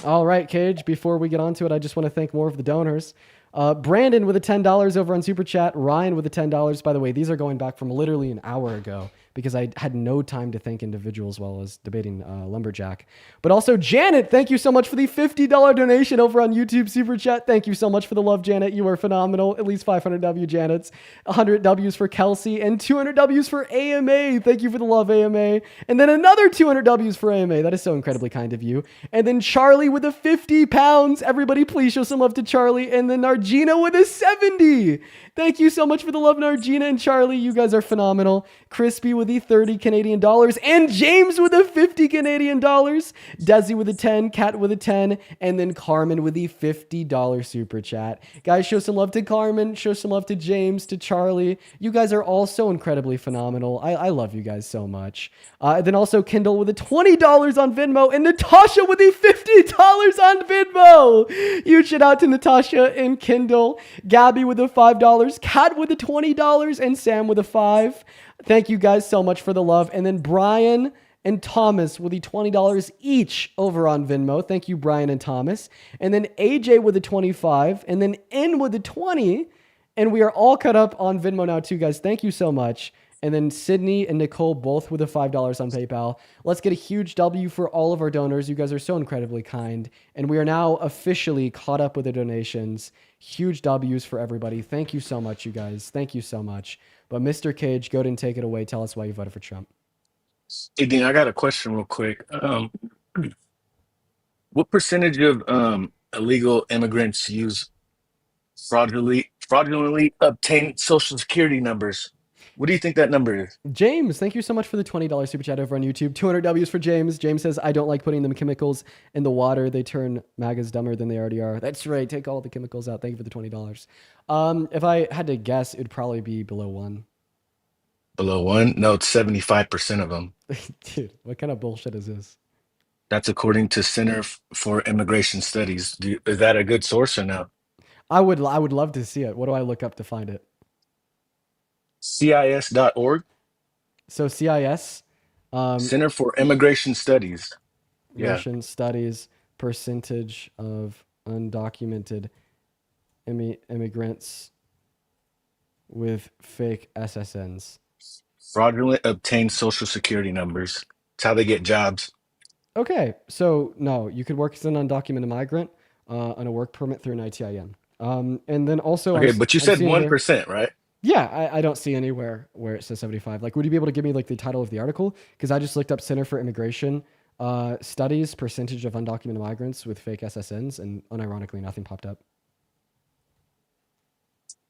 All right, Cage. Before we get on to it, I just want to thank more of the donors. Brandon with a $10 over on Super Chat. Ryan with a $10. By the way, these are going back from literally an hour ago because I had no time to thank individuals while I was debating Lumberjack. But also Janet, thank you so much for the $50 donation over on YouTube Super Chat. Thank you so much for the love, Janet. You are phenomenal. At least 500 W Janets, 100 W's for Kelsey, and 200 W's for AMA. Thank you for the love, AMA. And then another 200 W's for AMA. That is so incredibly kind of you. And then Charlie with a 50 pounds. Everybody please show some love to Charlie. And then Nargina with a 70. Thank you so much for the love, Nargina and Charlie. You guys are phenomenal. Crispy with the 30 Canadian dollars. And James with the 50 Canadian dollars. Desi with a 10. Kat with a 10. And then Carmen with the $50 super chat. Guys, show some love to Carmen. Show some love to James, to Charlie. You guys are all so incredibly phenomenal. I love you guys so much. Then also Kendall with the $20 on Venmo. And Natasha with the $50 on Venmo. Huge shout out to Natasha and Kendall. Gabby with the $5. Kat with the $20. And Sam with a 5. Thank you guys so much for the love. And then Brian and Thomas with the $20 each over on Venmo. Thank you, Brian and Thomas. And then AJ with the 25. And then N with the 20. And we are all cut up on Venmo now too, guys. Thank you so much. And then Sydney and Nicole both with the $5 on PayPal. Let's get a huge W for all of our donors. You guys are so incredibly kind. And we are now officially caught up with the donations. Huge W's for everybody. Thank you so much, you guys. Thank you so much. But Mr. Cage, go ahead and take it away. Tell us why you voted for Trump. Hey, Dean, I got a question real quick. What percentage of illegal immigrants use fraudulently obtained social security numbers? What do you think that number is? James, thank you so much for the $20 super chat over on YouTube. 200 W's for James. James says, I don't like putting them chemicals in the water. They turn MAGAs dumber than they already are. That's right. Take all the chemicals out. Thank you for the $20. If I had to guess, it'd probably be below 1. Below 1? No, it's 75% of them. Dude, what kind of bullshit is this? That's according to Center for Immigration Studies. Is that a good source or no? I would love to see it. What do I look up to find it? CIS.org, So CIS, Center for Immigration Studies. Yeah. immigration studies, percentage of undocumented immigrants with fake SSNs. Fraudulent obtained social security numbers. It's how they get jobs. Okay, so no, you could work as an undocumented migrant on a work permit through an ITIN. And then also Okay, but you I'm said seeing here. 1%, right? Yeah, I don't see anywhere where it says 75. Like, would you be able to give me like the title of the article? Because I just looked up Center for Immigration Studies, percentage of undocumented migrants with fake SSNs, and unironically, nothing popped up.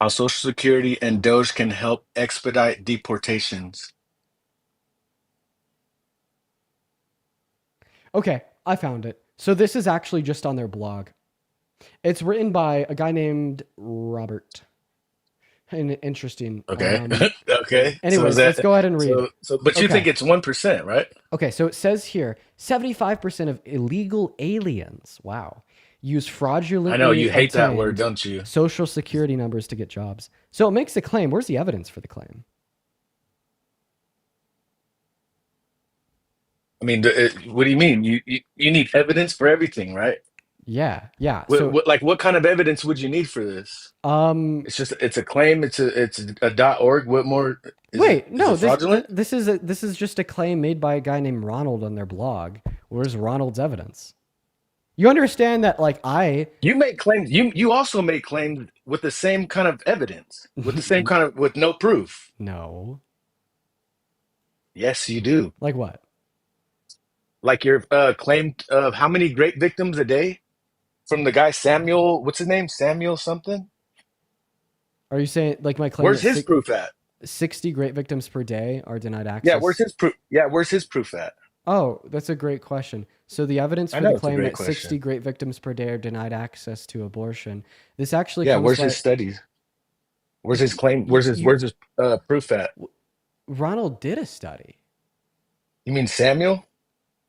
How Social Security and Doge can help expedite deportations. Okay, I found it. So this is actually just on their blog. It's written by a guy named Robert. And interesting. Okay. Okay. So is Anyways, let's that go ahead and read. but you Okay. think it's 1%, right? Okay, so it says here 75% of illegal aliens, wow, use fraudulently I know you hate that obtained word, don't you? social security numbers to get jobs. So it makes a claim. Where's the evidence for the claim? I mean, what do you mean? You need evidence for everything, right? Yeah, yeah. What, So, what like what kind of evidence would you need for this? um, It's a claim. It's a .org. What more is it? wait, Is no, it fraudulent? this is just a claim made by a guy named Ronald on their blog. Where's Ronald's evidence? You understand that, like, You make claims. You also make claims with the same kind of evidence, with the same kind of with no proof. no, Yes, you do. like what? Like your claim of how many rape victims a day from the guy Samuel. What's his name? Samuel something. Are you saying like my claim Where's that his proof at? 60 great victims per day are denied Yeah, where's access? his proof? Yeah, where's his proof at? Oh, that's a great question. So the evidence I for the know it's a claim great that 60 question. great victims per day are denied access to abortion, this actually Yeah, comes where's his by studies? Where's his claim? Where's his proof at? Ronald did a study. You mean Samuel?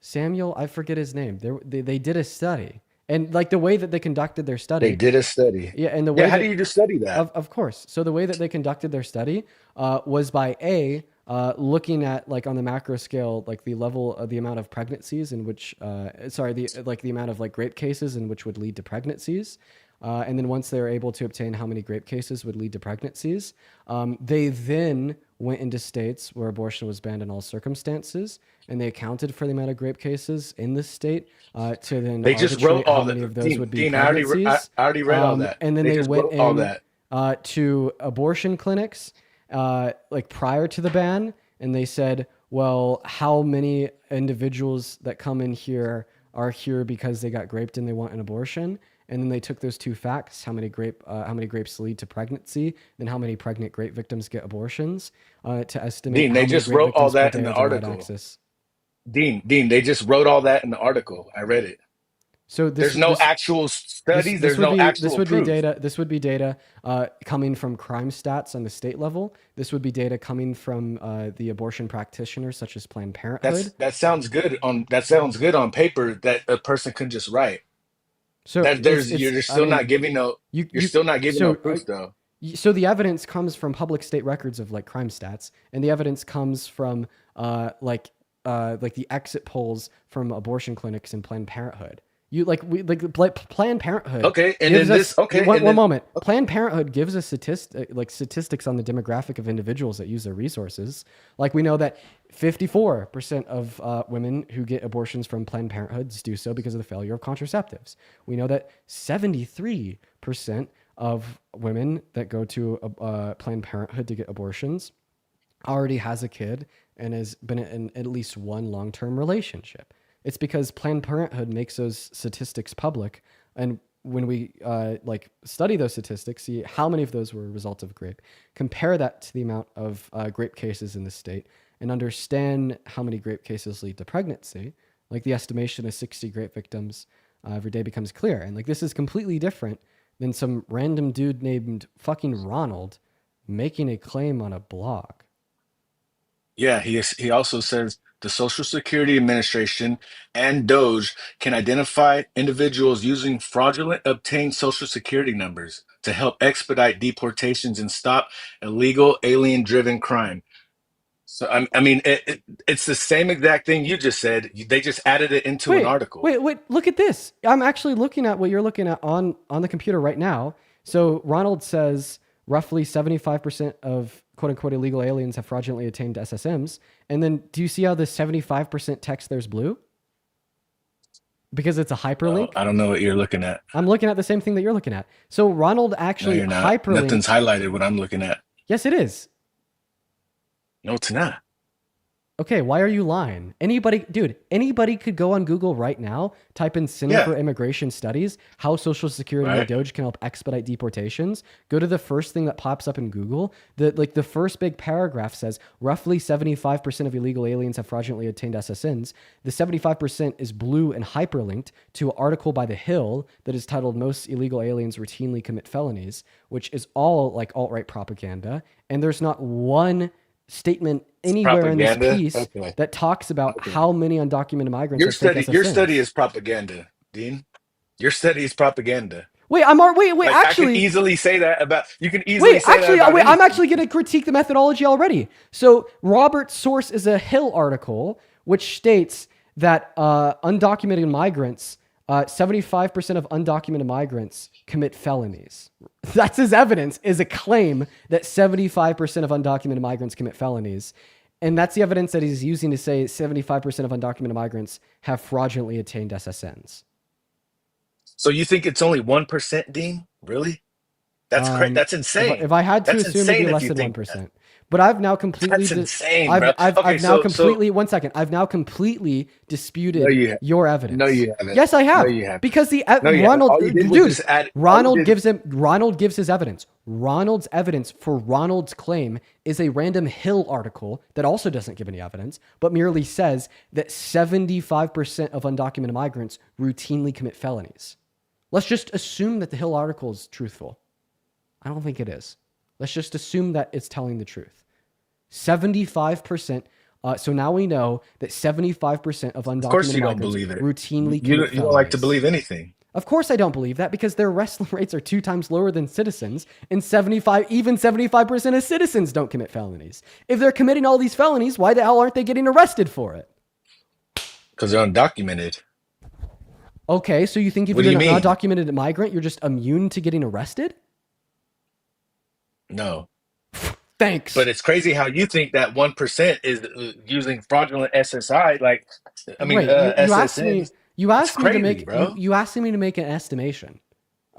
Samuel, I forget his name. They did a study. And like the way that they conducted their They study, did a study. yeah, and the Yeah, way how do that you just study that? of course. So the way that they conducted their study was by looking at like on the macro scale, like the level of the amount of pregnancies in which, the amount of like rape cases in which would lead to pregnancies. And then once they were able to obtain how many rape cases would lead to pregnancies, they then went into states where abortion was banned in all circumstances, and they accounted for the amount of rape cases in this state to then They just wrote arbitrate how all many that. of those would be Dean, pregnancies. I already read all that. And then They they just went wrote all in that. to abortion clinics like prior to the ban, and they said, well, how many individuals that come in here are here because they got raped and they want an abortion? And then they took those two facts: how many grapes lead to pregnancy, then how many pregnant grape victims get abortions, to estimate Dean, how they many just grape wrote all victims per that day in the are denied article. access. Dean, they just wrote all that in the article. I read it. So There's no actual studies. There's no this actual would be proof. data coming from crime stats on the state level. This would be data coming from the abortion practitioners such as Planned Parenthood. That sounds good on paper that a person can just write. So That there's you're I still mean, not giving no you you're you still not giving no so proof though. so the evidence comes from public state records of like crime stats, and the evidence comes from like the exit polls from abortion clinics and Planned Parenthood. You Planned Parenthood Okay, and gives then us this okay, one, and one then moment. Planned Parenthood gives us statistics on the demographic of individuals that use their resources. Like we know that 54% of women who get abortions from Planned Parenthoods do so because of the failure of contraceptives. We know that 73% of women that go to Planned Parenthood to get abortions already has a kid and has been in at least one long-term relationship. It's because Planned Parenthood makes those statistics public, and when we study those statistics, see how many of those were a result of grape, compare that to the amount of grape cases in the state, and understand how many grape cases lead to pregnancy. Like the estimation of 60 grape victims every day becomes clear, and like this is completely different than some random dude named fucking Ronald making a claim on a blog. yeah, he also says the Social Security Administration and DOJ can identify individuals using fraudulent obtained Social Security numbers to help expedite deportations and stop illegal alien-driven crime. So I mean, it's the same exact thing you just said. They just added it into an article. Wait, look at this. I'm actually looking at what you're looking at on the computer right now. So Ronald says roughly 75% of quote unquote illegal aliens have fraudulently attained SSMs. And then do you see how the 75% text there's blue? Because it's a hyperlink. I don't know what you're looking at. I'm looking at the same thing that you're looking at. So Ronald No, actually you're not. hyperlinked. Nothing's highlighted what I'm looking at. Yes, it is. No, it's not. Okay, why are you lying? Anybody could go on Google right now, type in Center for Immigration Studies, how Social Security and DOJ can help expedite deportations. Go to the first thing that pops up in Google. The first big paragraph says roughly 75% of illegal aliens have fraudulently obtained SSNs. The 75% is blue and hyperlinked to an article by The Hill that is titled Most Illegal Aliens Routinely Commit Felonies, which is all like alt-right propaganda. And there's not one statement anywhere in this piece that talks about how many undocumented migrants your study is propaganda, Dean. Your study is propaganda. Wait, Like, actually, I can easily say that about you. Can easily wait, say actually, that about I'm actually going to critique the methodology already. So Robert's source is a Hill article which states that undocumented migrants, 75% of undocumented migrants commit felonies. That's his evidence, is a claim that 75% of undocumented migrants commit felonies. And that's the evidence that he's using to say 75% of undocumented migrants have fraudulently attained SSNs. So you think it's only 1%, Dean? Really? That's crazy. That's insane. If I had to That's assume, it'd be insane less if you than think 1%. But I've now completely. That's insane, bro. I've now completely. 1 second. I've now completely disputed your evidence. No, you haven't. Yes, I have. No, you haven't. Because the No, you haven't. All you did was just add- Ronald gives his evidence. Ronald's evidence for Ronald's claim is a random Hill article that also doesn't give any evidence, but merely says that 75% of undocumented migrants routinely commit felonies. Let's just assume that the Hill article is truthful. I don't think it is. Let's just assume that it's telling the truth. 75%. So now we know that 75% of undocumented Of course you don't migrants believe it. routinely You commit don't like to felonies. believe anything. Of course I don't believe that, because their arrest rates are 2 times lower than citizens, and 75% of citizens don't commit felonies. If they're committing all these felonies, why the hell aren't they getting arrested for it? Because they're undocumented. Okay, so you think if What do you're you an mean? undocumented migrant, you're just immune to getting arrested? No. Thanks. But it's crazy how you think that 1% is using fraudulent SSI. Like, I mean, Wait, you asked me. SSNs. You asked It's me to crazy, make. bro. You asked me to make an estimation.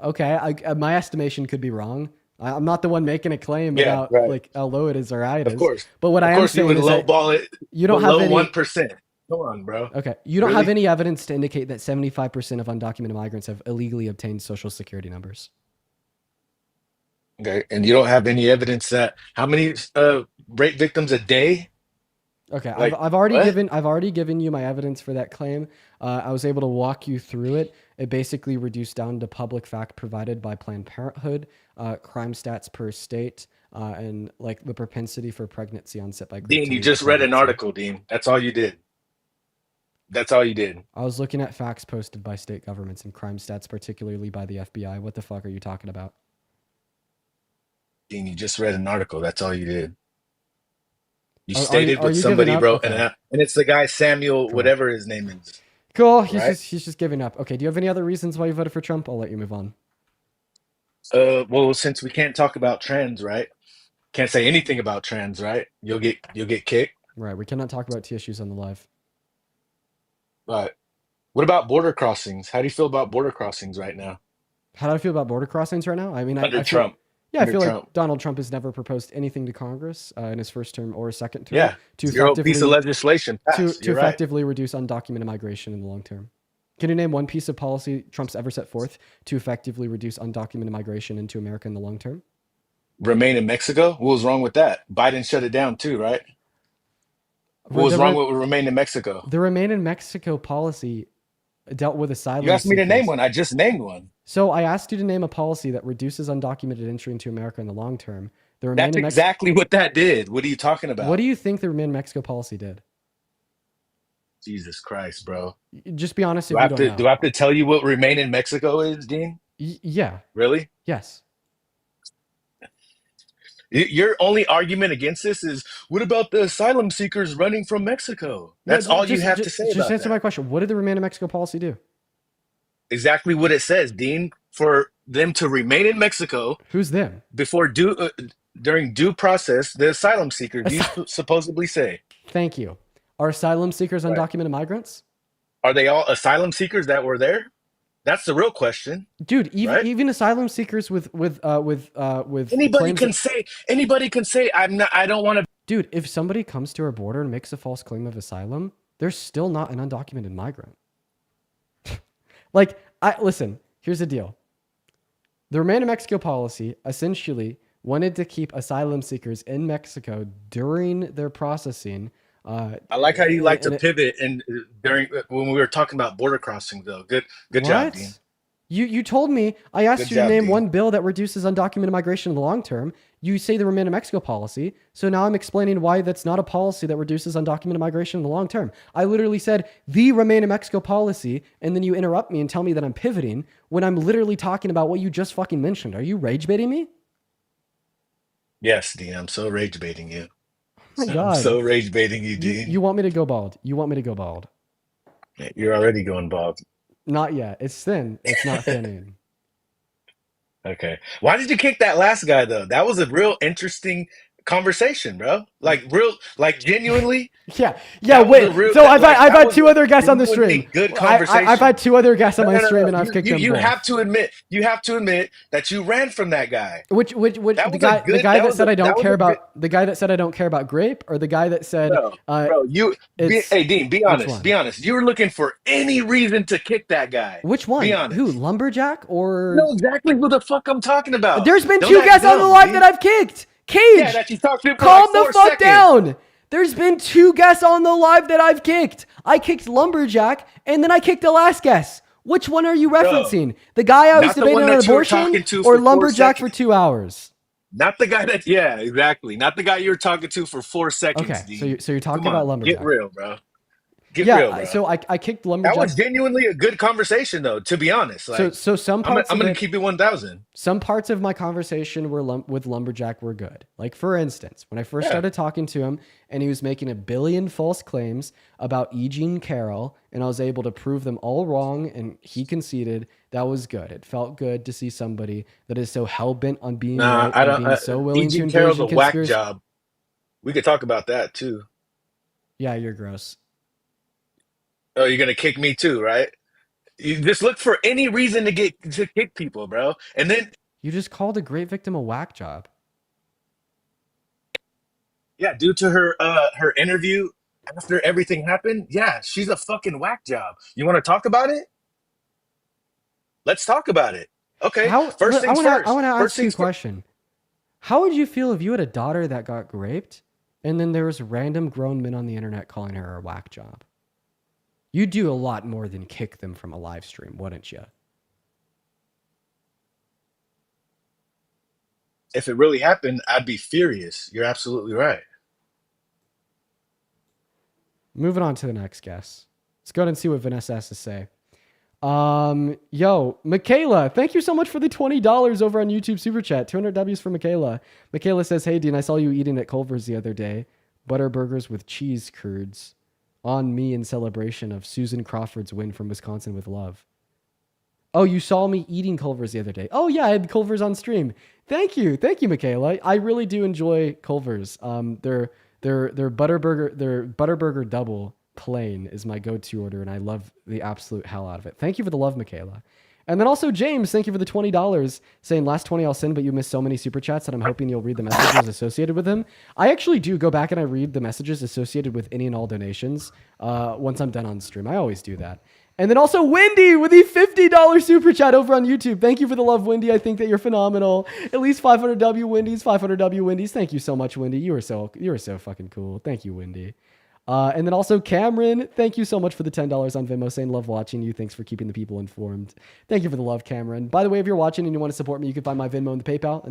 Okay, my estimation could be wrong. I'm not the one making a claim Yeah, about right. like how low it is or high it is. Of course. But what I Of am course, you saying would is that lowball it you don't below have any. 1%. Come on, bro. Okay, you don't have Really? any evidence to indicate that 75% of undocumented migrants have illegally obtained social security numbers. Okay, and you don't have any evidence that how many rape victims a day? Okay, Like, I've already what? given you my evidence for that claim. I was able to walk you through it. It basically reduced down to public fact provided by Planned Parenthood, crime stats per state, and like the propensity for pregnancy onset by group Dean, to you lead just to read an pregnancy. article, Dean. That's all you did. That's all you did. I was looking at facts posted by state governments and crime stats, particularly by the FBI. What the fuck are you talking about? Dean, you just read an article. That's all you did. You Are stated you what giving somebody up? wrote, Okay. and it's the guy Samuel, Cool. whatever his name is. Cool. Right? He's just giving up. Okay. Do you have any other reasons why you voted for Trump? I'll let you move on. Well, since we can't talk about trans, right? Can't say anything about trans, right? You'll get kicked. Right. We cannot talk about T issues on the live. But what about border crossings? How do you feel about border crossings right now How do I feel about border crossings right now? I mean, under I feel, Trump? yeah, I Under feel like Trump. Donald Trump has never proposed anything to Congress in his first term or second term Yeah, to zero piece of effectively legislation passed. to You're right. effectively reduce undocumented migration in the long term. Can you name one piece of policy Trump's ever set forth to effectively reduce undocumented migration into America in the long term? Remain in Mexico. What was wrong with that? Biden shut it down too, right? What was The, wrong re- with remain in Mexico? the Remain in Mexico policy dealt with asylum You asked me to name seekers. one. I just named one. So I asked you to name a policy that reduces undocumented entry into America in the long term. The Remain That's in Mexico. exactly what that did. What are you talking What about? do you think the Remain in Mexico policy did? Jesus Christ, bro. Just be honest Do if I you have don't to do know. I have to tell you what remain in Mexico is, Dean? Yeah. Really? Yes. Your only argument against this is what about the asylum seekers running from Mexico? Yeah. That's all you have to say Just about answer my that. question. What did the Remain in Mexico policy do? Exactly what it says, Dean. For them to remain in Mexico Who's them? before during due process, the asylum seekers you supposedly say. Thank you. Are asylum seekers Right. undocumented migrants? Are they all asylum seekers that were there? That's the real question, Dude, even right? even asylum seekers with Anybody claims can that, say anybody can say I'm not I don't want to. dude, if somebody comes to our border and makes a false claim of asylum, they're still not an undocumented migrant. Like, listen, here's the deal. The Remain in Mexico policy essentially wanted to keep asylum seekers in Mexico during their processing. I like how you like to And it, pivot and during when we were talking about border crossing though. Good job, Dean. what? You told me, I asked Good you to job, name Dean. one bill that reduces undocumented migration in the long term. You say the Remain in Mexico policy. So now I'm explaining why that's not a policy that reduces undocumented migration in the long term. I literally said the Remain in Mexico policy, and then you interrupt me and tell me that I'm pivoting when I'm literally talking about what you just fucking mentioned. Are you rage baiting me? Yes, Dean. I'm so rage baiting you. Oh my I'm God. so rage baiting you, You Dean. want me to go bald. You want me to go bald. You're already going bald. Not yet. It's thin. It's not thinning. Okay. Why did you kick that last guy though? That was a real interesting conversation, bro. Like genuinely, Yeah, yeah. that was a Wait. real So I've that had was two a other guests on the stream. genuinely good I've had conversation. two other guests on No, my no, no, stream, no. and I've kicked them You both. you have to admit that you ran from that guy. Which That the was a good guy that that was said a I don't that was care a good about the guy that said I don't care about grape, or the guy that said bro. Bro, it's hey Dean, be which honest. Be one? honest. You were looking for any reason to kick that guy. Which Be one? Who? honest. Lumberjack You or know exactly who the fuck I'm talking about. there's been Don't two act guests on the dumb, live that Dean. I've kicked. Yeah, Cage, that you talked to for like calm the 4 fuck seconds. down. There's been two guests on the live that I've kicked. I kicked Lumberjack, and then I kicked the last guest. Which one are you Bro, referencing? The guy I was not the debating one on that you were abortion, talking to or for four Lumberjack for seconds. 2 hours? Not the guy that, yeah, exactly. Not the guy you were talking to for 4 seconds, Okay, so Dean. you're Come talking about on, get Lumberjack. real, bro. Get real, Yeah, bro. so I kicked That Lumberjack. was genuinely a good conversation, though. To be honest, So like so some I'm, parts I'm of gonna it, keep it 1,000. some parts of my conversation were with Lumberjack were good. Like for instance, when I first Yeah, started talking to him and he was making a billion false claims about E. Jean Carroll, and I was able to prove them all wrong, and he conceded, that was good. It felt good to see somebody that is so hell bent on being nah, right I and don't. being so willing to E.G. engage Carroll's in a whack conspiracy. job. We could talk about that too. Yeah, you're gross. Oh, you're gonna kick me too, right? You just look for any reason to kick people, bro. And then, You just called a great victim a whack job. yeah, due to her interview after everything happened, yeah, she's a fucking whack job. You want to talk about it? Let's talk about it. Okay, How? first I things want to. I first. want to First ask you a things first. question. How would you feel if you had a daughter that got raped, and then there was random grown men on the internet calling her a whack job? You'd do a lot more than kick them from a live stream, wouldn't you? If it really happened, I'd be furious. You're absolutely right. Moving on to the next guest. Let's go ahead and see what Vanessa has to say. Yo, Michaela, thank you so much for the $20 over on YouTube Super Chat. 200 W's for Michaela. Michaela says, hey, Dean, I saw you eating at Culver's the other day. Butter burgers with cheese curds on me in celebration of Susan Crawford's win from Wisconsin with love. Oh, you saw me eating Culver's the other day. Oh, yeah, I had Culver's on stream. Thank you, Michaela. I really do enjoy Culver's. Their butter burger double plain is my go-to order, and I love the absolute hell out of it. Thank you for the love, Michaela. And then also James, thank you for the $20, saying last 20 I'll send, but you missed so many super chats that I'm hoping you'll read the messages associated with them. I actually do go back and I read the messages associated with any and all donations once I'm done on stream. I always do that. And then also Wendy with the $50 super chat over on YouTube. Thank you for the love, Wendy. I think that you're phenomenal. At least 500 W Wendy's, 500 W Wendy's. Thank you so much, Wendy. You are so fucking cool. Thank you, Wendy. And then also Cameron, thank you so much for the $10 on Venmo, saying love watching you. Thanks for keeping the people informed. Thank you for the love, Cameron. By the way, if you're watching and you want to support me, you can find my Venmo and the PayPal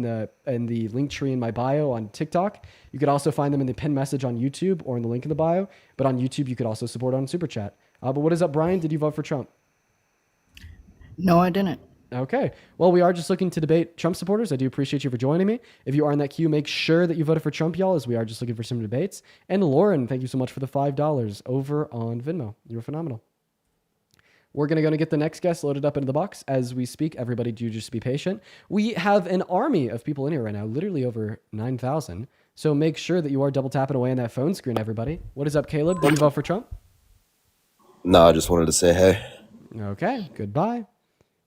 and the link tree in my bio on TikTok. You could also find them in the pinned message on YouTube or in the link in the bio. But on YouTube, you could also support on Super Chat. But what is up, Brian? Did you vote for Trump? No, I didn't. Okay. Well, we are just looking to debate Trump supporters. I do appreciate you for joining me. If you are in that queue, make sure that you voted for Trump, y'all, as we are just looking for some debates. And Lauren, thank you so much for the $5 over on Venmo. You were phenomenal. We're going to get the next guest loaded up into the box as we speak. Everybody do just be patient. We have an army of people in here right now, literally over 9,000. So make sure that you are double tapping away on that phone screen, everybody. What is up, Caleb? Did you vote for Trump? No, I just wanted to say hey. Okay. Goodbye.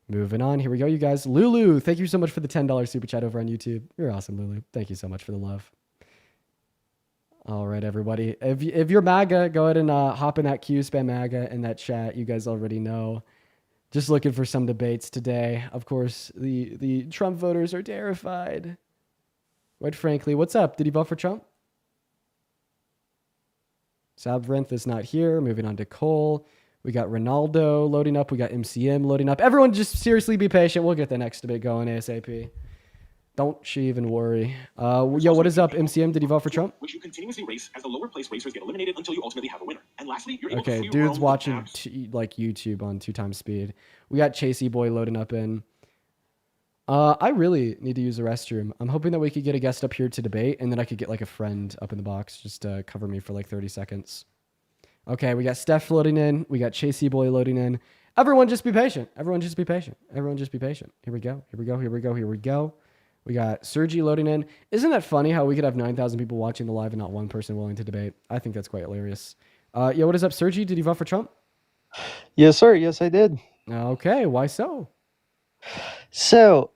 Moving on. Here we go, you guys. Lulu, thank you so much for the $10 super chat over on YouTube. You're awesome, Lulu. Thank you so much for the love. All right, everybody. If you're MAGA, go ahead and hop in that queue, spam MAGA in that chat. You guys already know. Just looking for some debates today. Of course, the Trump voters are terrified. Quite frankly, what's up? Did you vote for Trump? Sabrinth is not here. Moving on to Cole. We got Ronaldo loading up. We got MCM loading up. Everyone just seriously be patient. We'll get the next debate going ASAP. Don't you even worry. Yo, what is up, MCM? Did you vote for Trump? Which you continuously race as the lower place racers get eliminated until you ultimately have a winner. And lastly, you're able to Okay, free dude's roam watching maps. like YouTube on 2x speed. We got Chasey Boy loading up in. I really need to use the restroom. I'm hoping that we could get a guest up here to debate, and then I could get like a friend up in the box just to cover me for like 30 seconds. Okay, we got Steph loading in. We got Chasey Boy loading in. Everyone just be patient. Everyone just be patient. Everyone just be patient. Here we go. Here we go. Here we go. Here we go. We got Sergi loading in. Isn't that funny how we could have 9,000 people watching the live and not one person willing to debate? I think that's quite hilarious. Yo, what is up, Sergi? Did you vote for Trump? Yes, sir. Yes, I did. Okay, why so? So,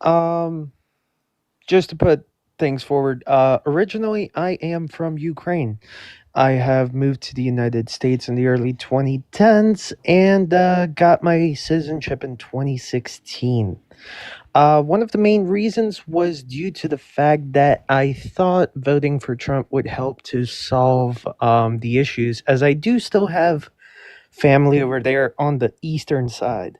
just to put things forward, originally I am from Ukraine. I have moved to the United States in the early 2010s and got my citizenship in 2016. One of the main reasons was due to the fact that I thought voting for Trump would help to solve the issues, as I do still have family over there on the eastern side.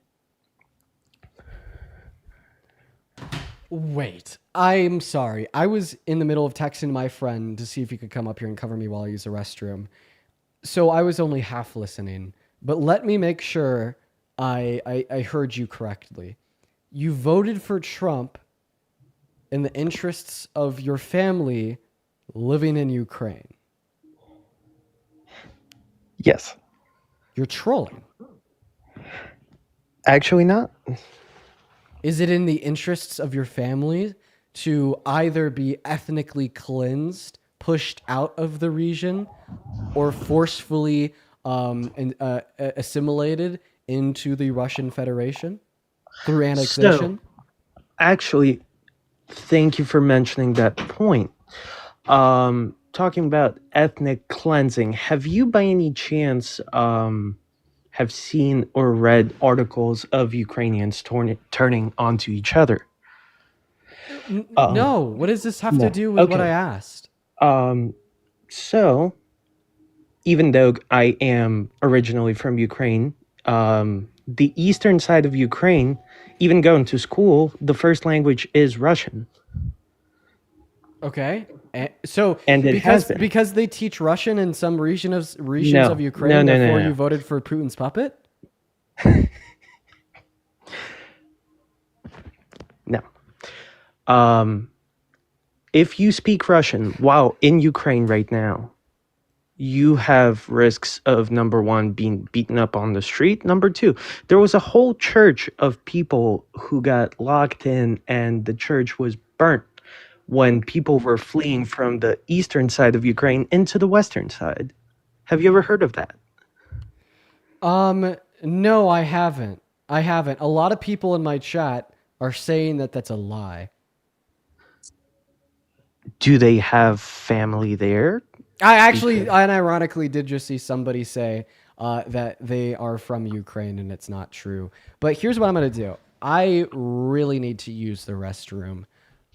Wait, I'm sorry. I was in the middle of texting my friend to see if he could come up here and cover me while I use the restroom. So I was only half listening. But let me make sure I heard you correctly. You voted for Trump in the interests of your family living in Ukraine. Yes. You're trolling. Actually not. Is it in the interests of your family to either be ethnically cleansed, pushed out of the region, or forcefully assimilated into the Russian Federation through annexation? So, actually, thank you for mentioning that point. Talking about ethnic cleansing, have you by any chance have seen or read articles of Ukrainians turning onto each other? No. What does this have to do with what I asked? So, even though I am originally from Ukraine, the eastern side of Ukraine, even going to school, the first language is Russian. Okay. So And it has been. because they teach Russian in some regions of Ukraine, therefore you voted for Putin's puppet? No. If you speak Russian while in Ukraine right now, you have risks of, number one, being beaten up on the street. Number two, there was a whole church of people who got locked in and the church was burnt when people were fleeing from the eastern side of Ukraine into the western side. Have you ever heard of that? No, I haven't. A lot of people in my chat are saying that that's a lie. Do they have family there? I actually, unironically, did just see somebody say that they are from Ukraine, and it's not true. But here's what I'm going to do. I really need to use the restroom.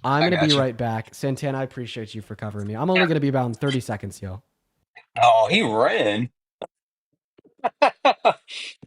I'm going to be right back. Santana, I appreciate you for covering me. I'm only going to be about in 30 seconds, yo. Oh, he ran.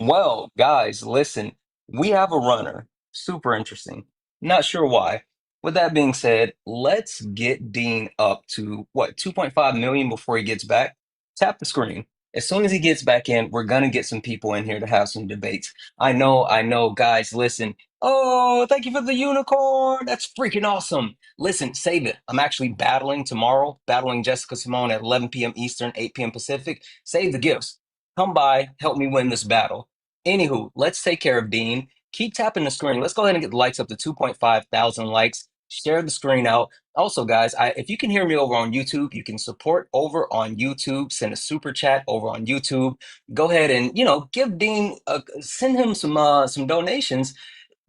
Well, guys, listen, we have a runner. Super interesting. Not sure why. With that being said, let's get Dean up to what, 2.5 million before he gets back? Tap the screen. As soon as he gets back in, we're gonna get some people in here to have some debates. I know, guys, listen. Oh, thank you for the unicorn. That's freaking awesome. Listen, save it. I'm actually battling tomorrow, battling Jessica Simone at 11 p.m. Eastern, 8 p.m. Pacific. Save the gifts. Come by, help me win this battle. Anywho, let's take care of Dean. Keep tapping the screen. Let's go ahead and get the likes up to 2.5 thousand likes. Share the screen out. Also, guys, if you can hear me over on YouTube, you can support over on YouTube. Send a super chat over on YouTube. Go ahead and give Dean, send him some donations.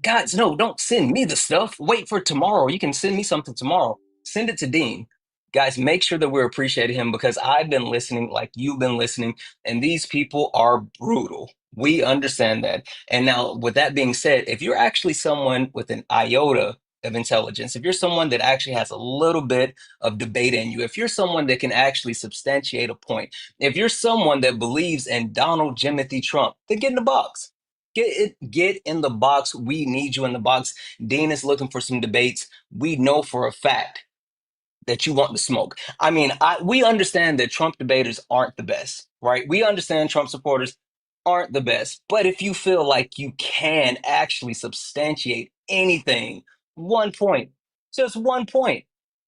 Guys, no, don't send me the stuff. Wait for tomorrow. You can send me something tomorrow. Send it to Dean. Guys, make sure that we're appreciating him because I've been listening like you've been listening, and these people are brutal. We understand that. And now, with that being said, if you're actually someone with an iota of intelligence, if you're someone that actually has a little bit of debate in you, if you're someone that can actually substantiate a point, if you're someone that believes in Donald Jimothy Trump, then get in the box. Get in the box. We need you in the box. Dean is looking for some debates. We know for a fact that you want the smoke. I mean, we understand that Trump debaters aren't the best, right? We understand Trump supporters aren't the best. But if you feel like you can actually substantiate anything, 1 point, just 1 point,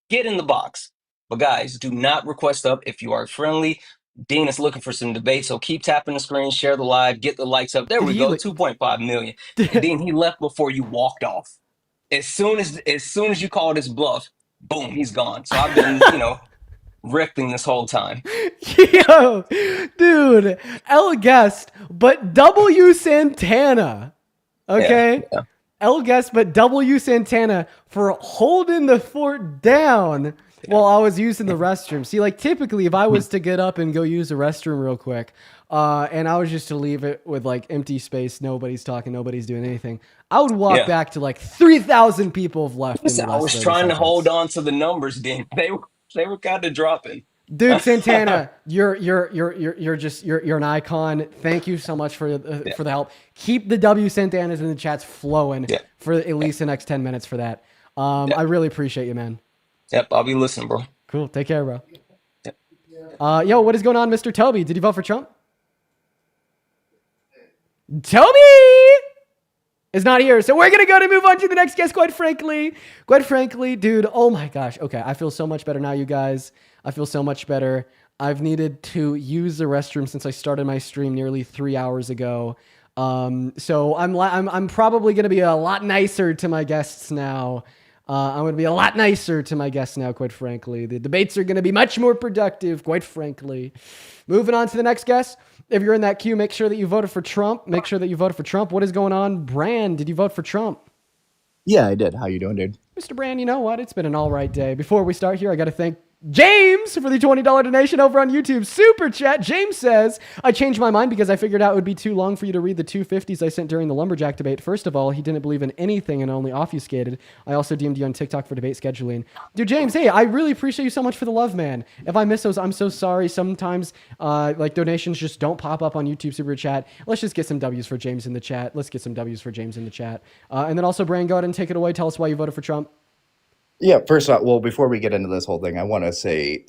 get in the box. But guys, do not request up if you are friendly. Dean is looking for some debate, so keep tapping the screen, share the live, get the likes up. There Did we he? go, 2.5 million. And Dean, he left before you walked off. As soon as you called his bluff, boom, he's gone. So I've been, ripping this whole time. Yo, dude, L guest, but W Santana. Okay? Yeah. L guest, but W Santana for holding the fort down while I was using the restroom. See, like typically if I was to get up and go use the restroom real quick, and I was just to leave it with like empty space, nobody's talking, nobody's doing anything, I would walk back to like 3,000 people have left. Listen, I was trying to hold on to the numbers, Dean. They were kind of dropping. Dude, Santana, you're an icon. Thank you so much for the help. Keep the W Santanas in the chats flowing for at least the next 10 minutes for that. I really appreciate you, man. Yep, I'll be listening, bro. Cool. Take care, bro. Yep. Yo, what is going on, Mr. Toby? Did you vote for Trump? Toby is not here, so we're gonna move on to the next guest. Quite frankly, dude. Oh my gosh. Okay, I feel so much better now, you guys. I feel so much better. I've needed to use the restroom since I started my stream nearly 3 hours ago. So I'm probably gonna be a lot nicer to my guests now. I'm going to be a lot nicer to my guests now, quite frankly. The debates are going to be much more productive, quite frankly. Moving on to the next guest. If you're in that queue, make sure that you voted for Trump. Make sure that you voted for Trump. What is going on? Brand, did you vote for Trump? Yeah, I did. How you doing, dude? Mr. Brand, you know what? It's been an all right day. Before we start here, I got to thank James for the $20 donation over on YouTube. Super chat. James says, I changed my mind because I figured out it would be too long for you to read the 250s I sent during the lumberjack debate. First of all, he didn't believe in anything and only obfuscated. I also DM'd you on TikTok for debate scheduling. Dude, James, hey, I really appreciate you so much for the love, man. If I miss those, I'm so sorry. Sometimes like donations just don't pop up on YouTube Super Chat. Let's just get some W's for James in the chat. Let's get some W's for James in the chat. And then also, Brian, go ahead and take it away. Tell us why you voted for Trump. Yeah, first off, well, before we get into this whole thing, I want to say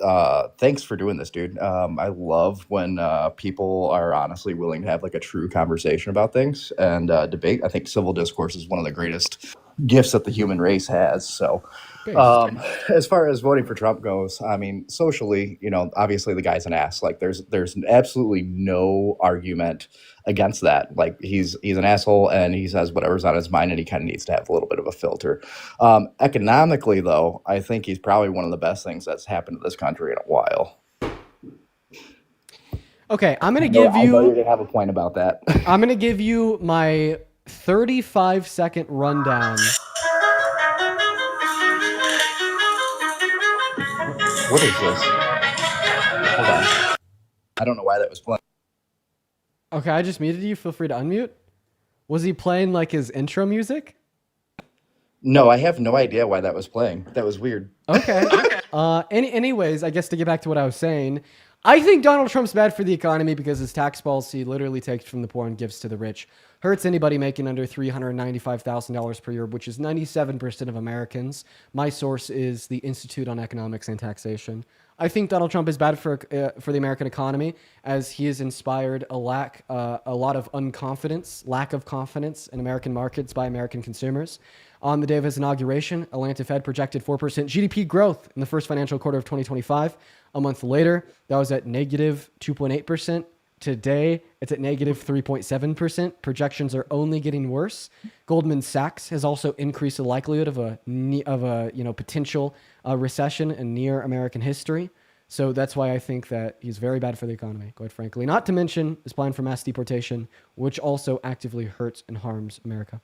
thanks for doing this, dude. I love when people are honestly willing to have like a true conversation about things and debate. I think civil discourse is one of the greatest gifts that the human race has. So as far as voting for Trump goes, I mean, socially, obviously the guy's an ass. Like there's absolutely no argument against that. Like he's an asshole and he says whatever's on his mind and he kind of needs to have a little bit of a filter. Economically, though, I think he's probably one of the best things that's happened to this country in a while. Okay, I'm going to give you... I know you're going to have a point about that. I'm going to give you my 35-second rundown. What is this? Hold on. I don't know why that was playing. Okay, I just muted you. Feel free to unmute. Was he playing like his intro music? No, I have no idea why that was playing. That was weird. Okay. Anyways, I guess to get back to what I was saying, I think Donald Trump's bad for the economy because his tax policy literally takes from the poor and gives to the rich. Hurts anybody making under $395,000 per year, which is 97% of Americans. My source is the Institute on Economics and Taxation. I think Donald Trump is bad for the American economy, as he has inspired a lot of lack of confidence in American markets by American consumers. On the day of his inauguration, Atlanta Fed projected 4% GDP growth in the first financial quarter of 2025. A month later, that was at negative 2.8%. Today, it's at negative 3.7%. Projections are only getting worse. Goldman Sachs has also increased the likelihood of a potential recession in near American history. So that's why I think that he's very bad for the economy, quite frankly. Not to mention his plan for mass deportation, which also actively hurts and harms America.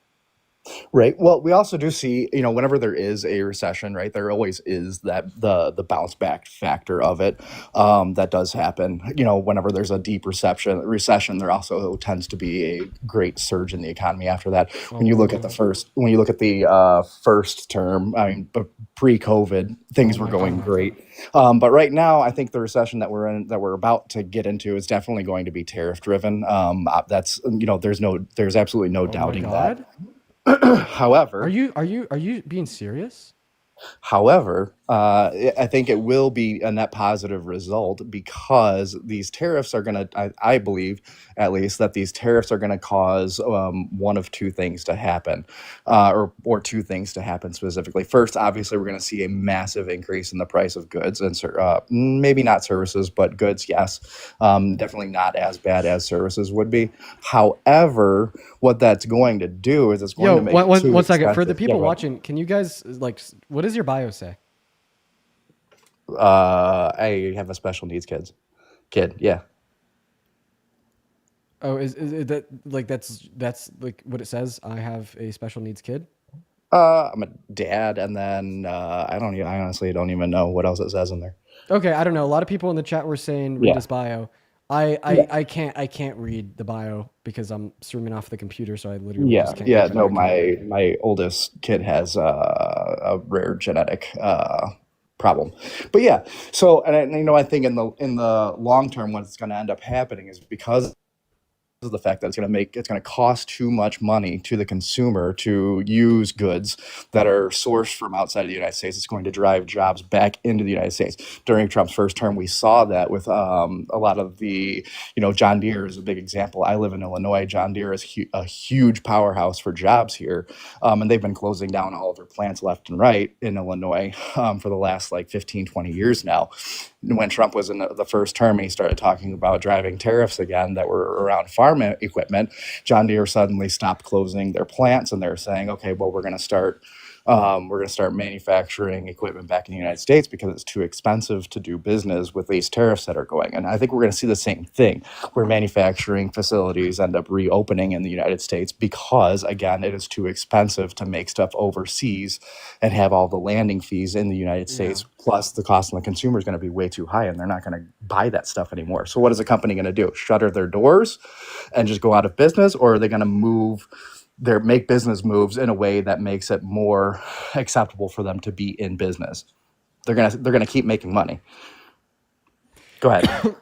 Right. Well, we also do see, whenever there is a recession, right, there always is that the bounce back factor of it. That does happen. Whenever there's a deep recession, there also tends to be a great surge in the economy after that. When you look at the first term, pre-COVID, things were going great. But right now, I think the recession that we're about to get into is definitely going to be tariff driven. There's absolutely no doubting that. However, are you being serious? However, I think it will be a net positive result because these tariffs are going to, I believe at least, that these tariffs are going to cause one of two things to happen, or two things to happen specifically. First, obviously, we're going to see a massive increase in the price of goods and maybe not services, but goods, yes. Definitely not as bad as services would be. However, what that's going to do is it's going to make one second. For the people watching, can you guys, what does your bio say? I have a special needs kid. Yeah. Oh, is that that's like what it says? I have a special needs kid. I'm a dad, and then I honestly don't even know what else it says in there. Okay, I don't know. A lot of people in the chat were saying read his bio. I can't read the bio because I'm streaming off the computer, so I literally just can't. Yeah. No, my oldest kid has a rare genetic problem. But yeah, so and I think in the long term, what's going to end up happening is because of the fact that it's going to cost too much money to the consumer to use goods that are sourced from outside of the United States. It's going to drive jobs back into the United States. During Trump's first term, we saw that with a lot of the, John Deere is a big example. I live in Illinois. John Deere is a huge powerhouse for jobs here. And they've been closing down all of their plants left and right in Illinois for the last 15, 20 years now. When Trump was in the first term, he started talking about driving tariffs again that were around farm equipment. John Deere suddenly stopped closing their plants, and they're saying, okay, well, we're going to start manufacturing equipment back in the United States because it's too expensive to do business with these tariffs that are going. And I think we're going to see the same thing where manufacturing facilities end up reopening in the United States because, again, it is too expensive to make stuff overseas and have all the landing fees in the United States. Plus, the cost on the consumer is going to be way too high, and they're not going to buy that stuff anymore. So what is a company going to do? Shutter their doors and just go out of business? Or are they going to make business moves in a way that makes it more acceptable for them to be in business? They're gonna keep making money. Go ahead.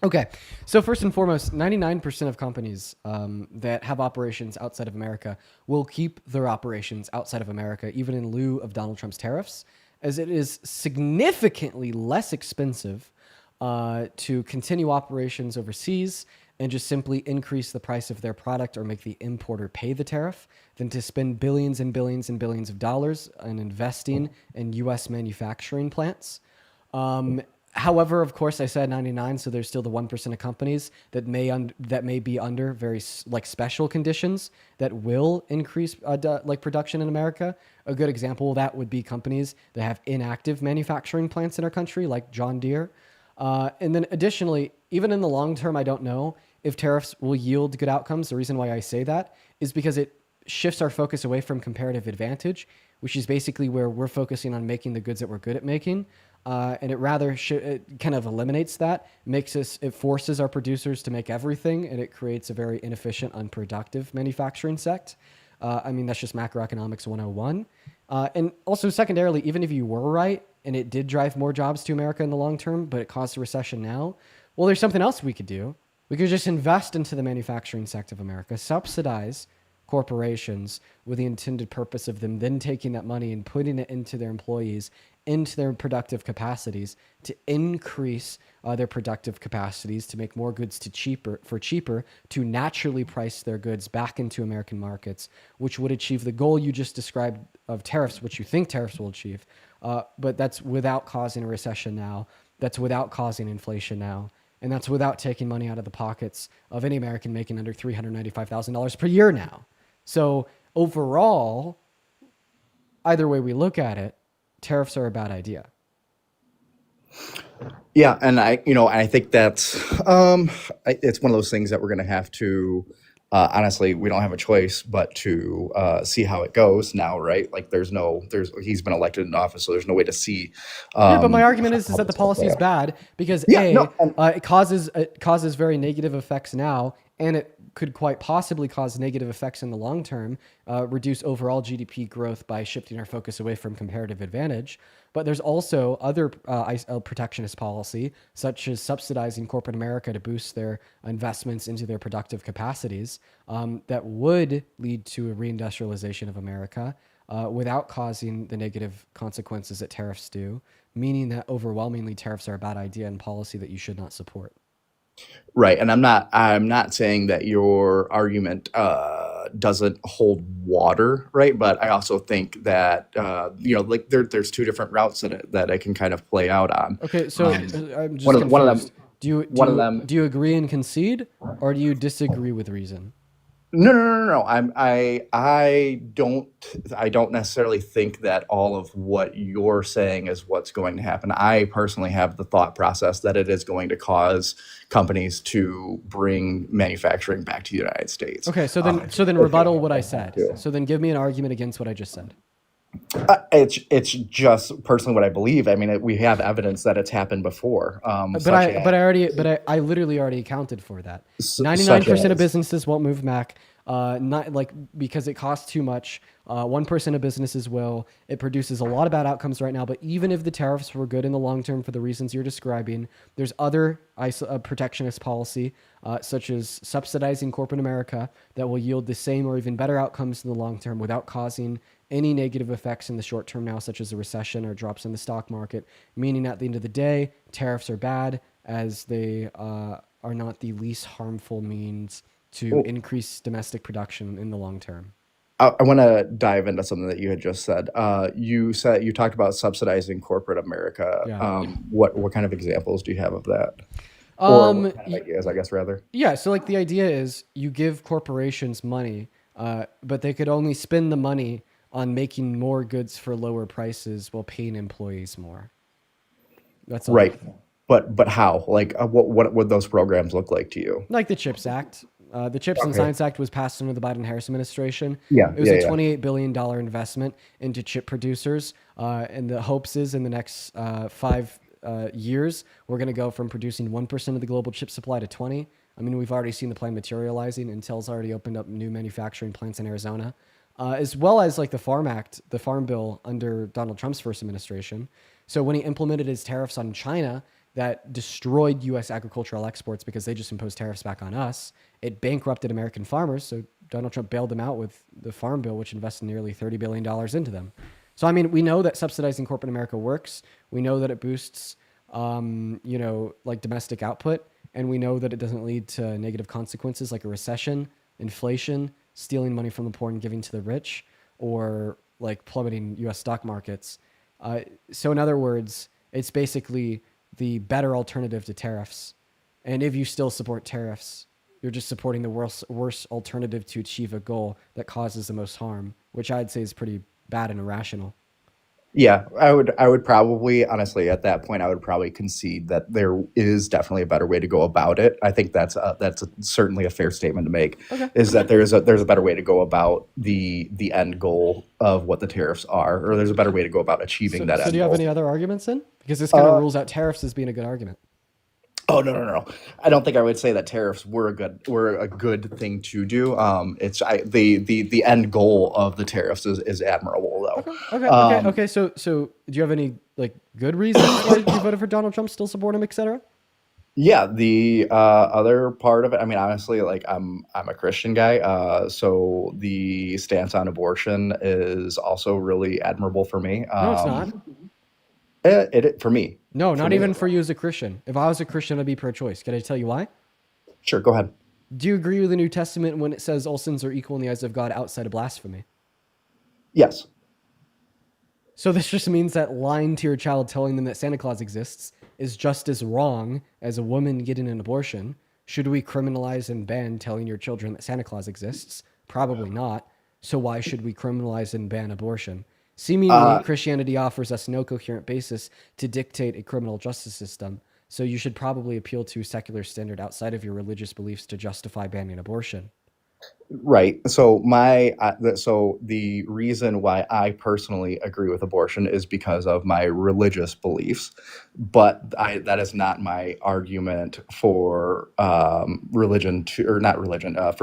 Okay, so first and foremost, 99% of companies that have operations outside of America will keep their operations outside of America, even in lieu of Donald Trump's tariffs, as it is significantly less expensive to continue operations overseas and just simply increase the price of their product or make the importer pay the tariff than to spend billions and billions and billions of dollars in investing in U.S. manufacturing plants. However, of course, I said 99, so there's still the 1% of companies that may be under very special conditions that will increase production in America. A good example of that would be companies that have inactive manufacturing plants in our country, like John Deere. And then additionally, even in the long term, I don't know if tariffs will yield good outcomes. The reason why I say that is because it shifts our focus away from comparative advantage, which is basically where we're focusing on making the goods that we're good at making. And it kind of eliminates that, it forces our producers to make everything, and it creates a very inefficient, unproductive manufacturing sect. That's just macroeconomics 101. And also secondarily, even if you were right, and it did drive more jobs to America in the long term, but it caused a recession now, well, there's something else we could do. We could just invest into the manufacturing sector of America, subsidize corporations with the intended purpose of them then taking that money and putting it into their employees, into their productive capacities to increase their productive capacities, to make more goods cheaper, to naturally price their goods back into American markets, which would achieve the goal you just described of tariffs, which you think tariffs will achieve. But that's without causing a recession now. That's without causing inflation now. And that's without taking money out of the pockets of any American making under $395,000 per year now. So overall, either way we look at it, tariffs are a bad idea. Yeah, and I think that's it's one of those things that we're going to have to honestly, we don't have a choice but to see how it goes now, right? Like he's been elected in office, so there's no way to see. Yeah, but my argument is that the policy is bad because it causes very negative effects now, and it could quite possibly cause negative effects in the long term, reduce overall GDP growth by shifting our focus away from comparative advantage. But there's also other protectionist policy, such as subsidizing corporate America to boost their investments into their productive capacities, that would lead to a reindustrialization of America without causing the negative consequences that tariffs do, meaning that overwhelmingly tariffs are a bad idea and policy that you should not support. Right, and I'm not saying that your argument doesn't hold water, right? But I also think that like there's two different routes that it can kind of play out on. Okay, so I'm just one of them. Do you agree and concede, or do you disagree with reason? No. I don't necessarily think that all of what you're saying is what's going to happen. I personally have the thought process that it is going to cause companies to bring manufacturing back to the United States. Okay, so then rebuttal what I said. So then give me an argument against what I just said. It's just personally what I believe. I mean, we have evidence that it's happened before. But I literally already accounted for that. 99% of businesses won't move back. Because it costs too much. 1% of businesses will. It produces a lot of bad outcomes right now. But even if the tariffs were good in the long term for the reasons you're describing, there's other protectionist policy, such as subsidizing corporate America, that will yield the same or even better outcomes in the long term without causing any negative effects in the short term now, such as a recession or drops in the stock market, meaning at the end of the day, tariffs are bad as they are not the least harmful means to increase domestic production in the long term. I want to dive into something that you had just said. You talked about subsidizing corporate America. Yeah. What kind of examples do you have of that? Or what kind of ideas, I guess, rather? Yeah, so like the idea is you give corporations money, but they could only spend the money on making more goods for lower prices while paying employees more. That's all. Right. But how? Like, what would those programs look like to you? Like the CHIPS Act. The CHIPS and Science Act was passed under the Biden-Harris administration. Yeah, it was a $28 billion investment into chip producers. And the hopes is in the next 5 years, we're going to go from producing 1% of the global chip supply to 20. I mean, we've already seen the plan materializing. Intel's already opened up new manufacturing plants in Arizona, as well as like the Farm Act, the Farm Bill under Donald Trump's first administration. So when he implemented his tariffs on China, that destroyed U.S. agricultural exports because they just imposed tariffs back on us. It bankrupted American farmers, so Donald Trump bailed them out with the Farm Bill, which invested nearly $30 billion into them. So, I mean, we know that subsidizing corporate America works. We know that it boosts, domestic output, and we know that it doesn't lead to negative consequences like a recession, inflation, stealing money from the poor and giving to the rich, or like plummeting U.S. stock markets. So, in other words, it's basically the better alternative to tariffs. And if you still support tariffs, you're just supporting the worst alternative to achieve a goal that causes the most harm, which I'd say is pretty bad and irrational. Yeah, I would probably, honestly, at that point, I would probably concede that there is definitely a better way to go about it. I think that's certainly a fair statement to make. Okay. Is that there's a better way to go about the end goal of what the tariffs are, or there's a better way to go about achieving that end goal. So do you have any other arguments then? Because this kind of rules out tariffs as being a good argument. Oh no. I don't think I would say that tariffs were a good thing to do. The end goal of the tariffs is admirable though. Okay. So do you have any like good reasons why you voted for Donald Trump, still support him, etc.? Yeah, the other part of it, I mean, honestly, like I'm a Christian guy, so the stance on abortion is also really admirable for me. No, it's not. For me. No, not even for you as a Christian. If I was a Christian, I'd be pro-choice. Can I tell you why? Sure, go ahead. Do you agree with the New Testament when it says all sins are equal in the eyes of God outside of blasphemy? Yes. So this just means that lying to your child, telling them that Santa Claus exists, is just as wrong as a woman getting an abortion. Should we criminalize and ban telling your children that Santa Claus exists? Probably not. So why should we criminalize and ban abortion? Seemingly, Christianity offers us no coherent basis to dictate a criminal justice system. So you should probably appeal to a secular standard outside of your religious beliefs to justify banning abortion. Right. So so the reason why I personally agree with abortion is because of my religious beliefs, but that is not my argument for for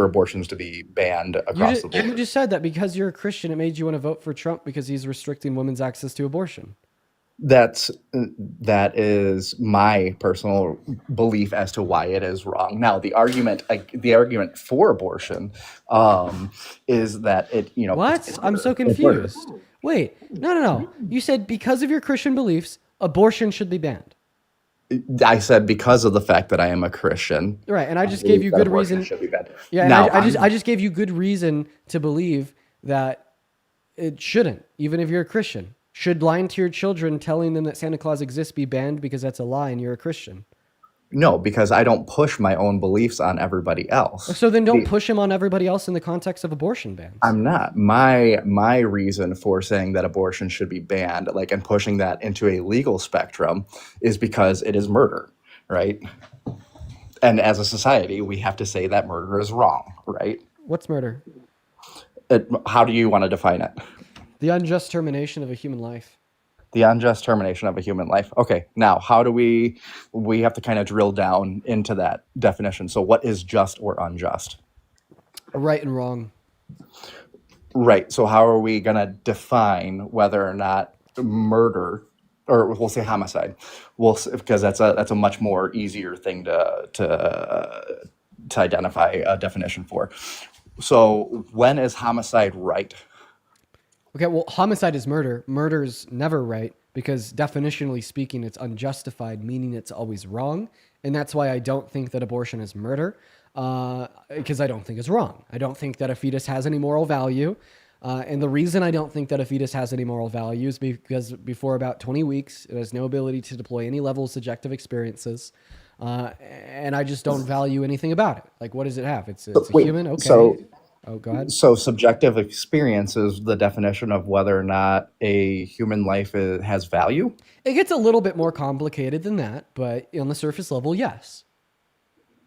abortions to be banned across the board. You just said that because you're a Christian, it made you want to vote for Trump because he's restricting women's access to abortion. That is my personal belief as to why it is wrong. Now, the argument for abortion is that it, What? I'm so confused. Wait, no. You said because of your Christian beliefs, abortion should be banned. I said because of the fact that I am a Christian. Right, and I just gave you good reason. Should be banned. Yeah, now, I just gave you good reason to believe that it shouldn't, even if you're a Christian. Should lying to your children, telling them that Santa Claus exists, be banned because that's a lie and you're a Christian? No, because I don't push my own beliefs on everybody else. So then don't push them on everybody else in the context of abortion bans. I'm not. My reason for saying that abortion should be banned, and pushing that into a legal spectrum, is because it is murder, right? And as a society, we have to say that murder is wrong, right? What's murder? How do you want to define it? The unjust termination of a human life. The unjust termination of a human life. Okay, now how do we have to kind of drill down into that definition. So what is just or unjust? Right and wrong. Right. So how are we going to define whether or not murder, or we'll say homicide, because that's a much more easier thing to identify a definition for. So when is homicide right? Okay, well, homicide is murder. Murder's never right because definitionally speaking, it's unjustified, meaning it's always wrong. And that's why I don't think that abortion is murder, because I don't think it's wrong. I don't think that a fetus has any moral value. And the reason I don't think that a fetus has any moral value is because before about 20 weeks, it has no ability to deploy any level of subjective experiences. And I just don't value anything about it. Like, what does it have? It's a human, okay. Oh, go ahead. So subjective experience is the definition of whether or not a human life has value? It gets a little bit more complicated than that, but on the surface level, yes.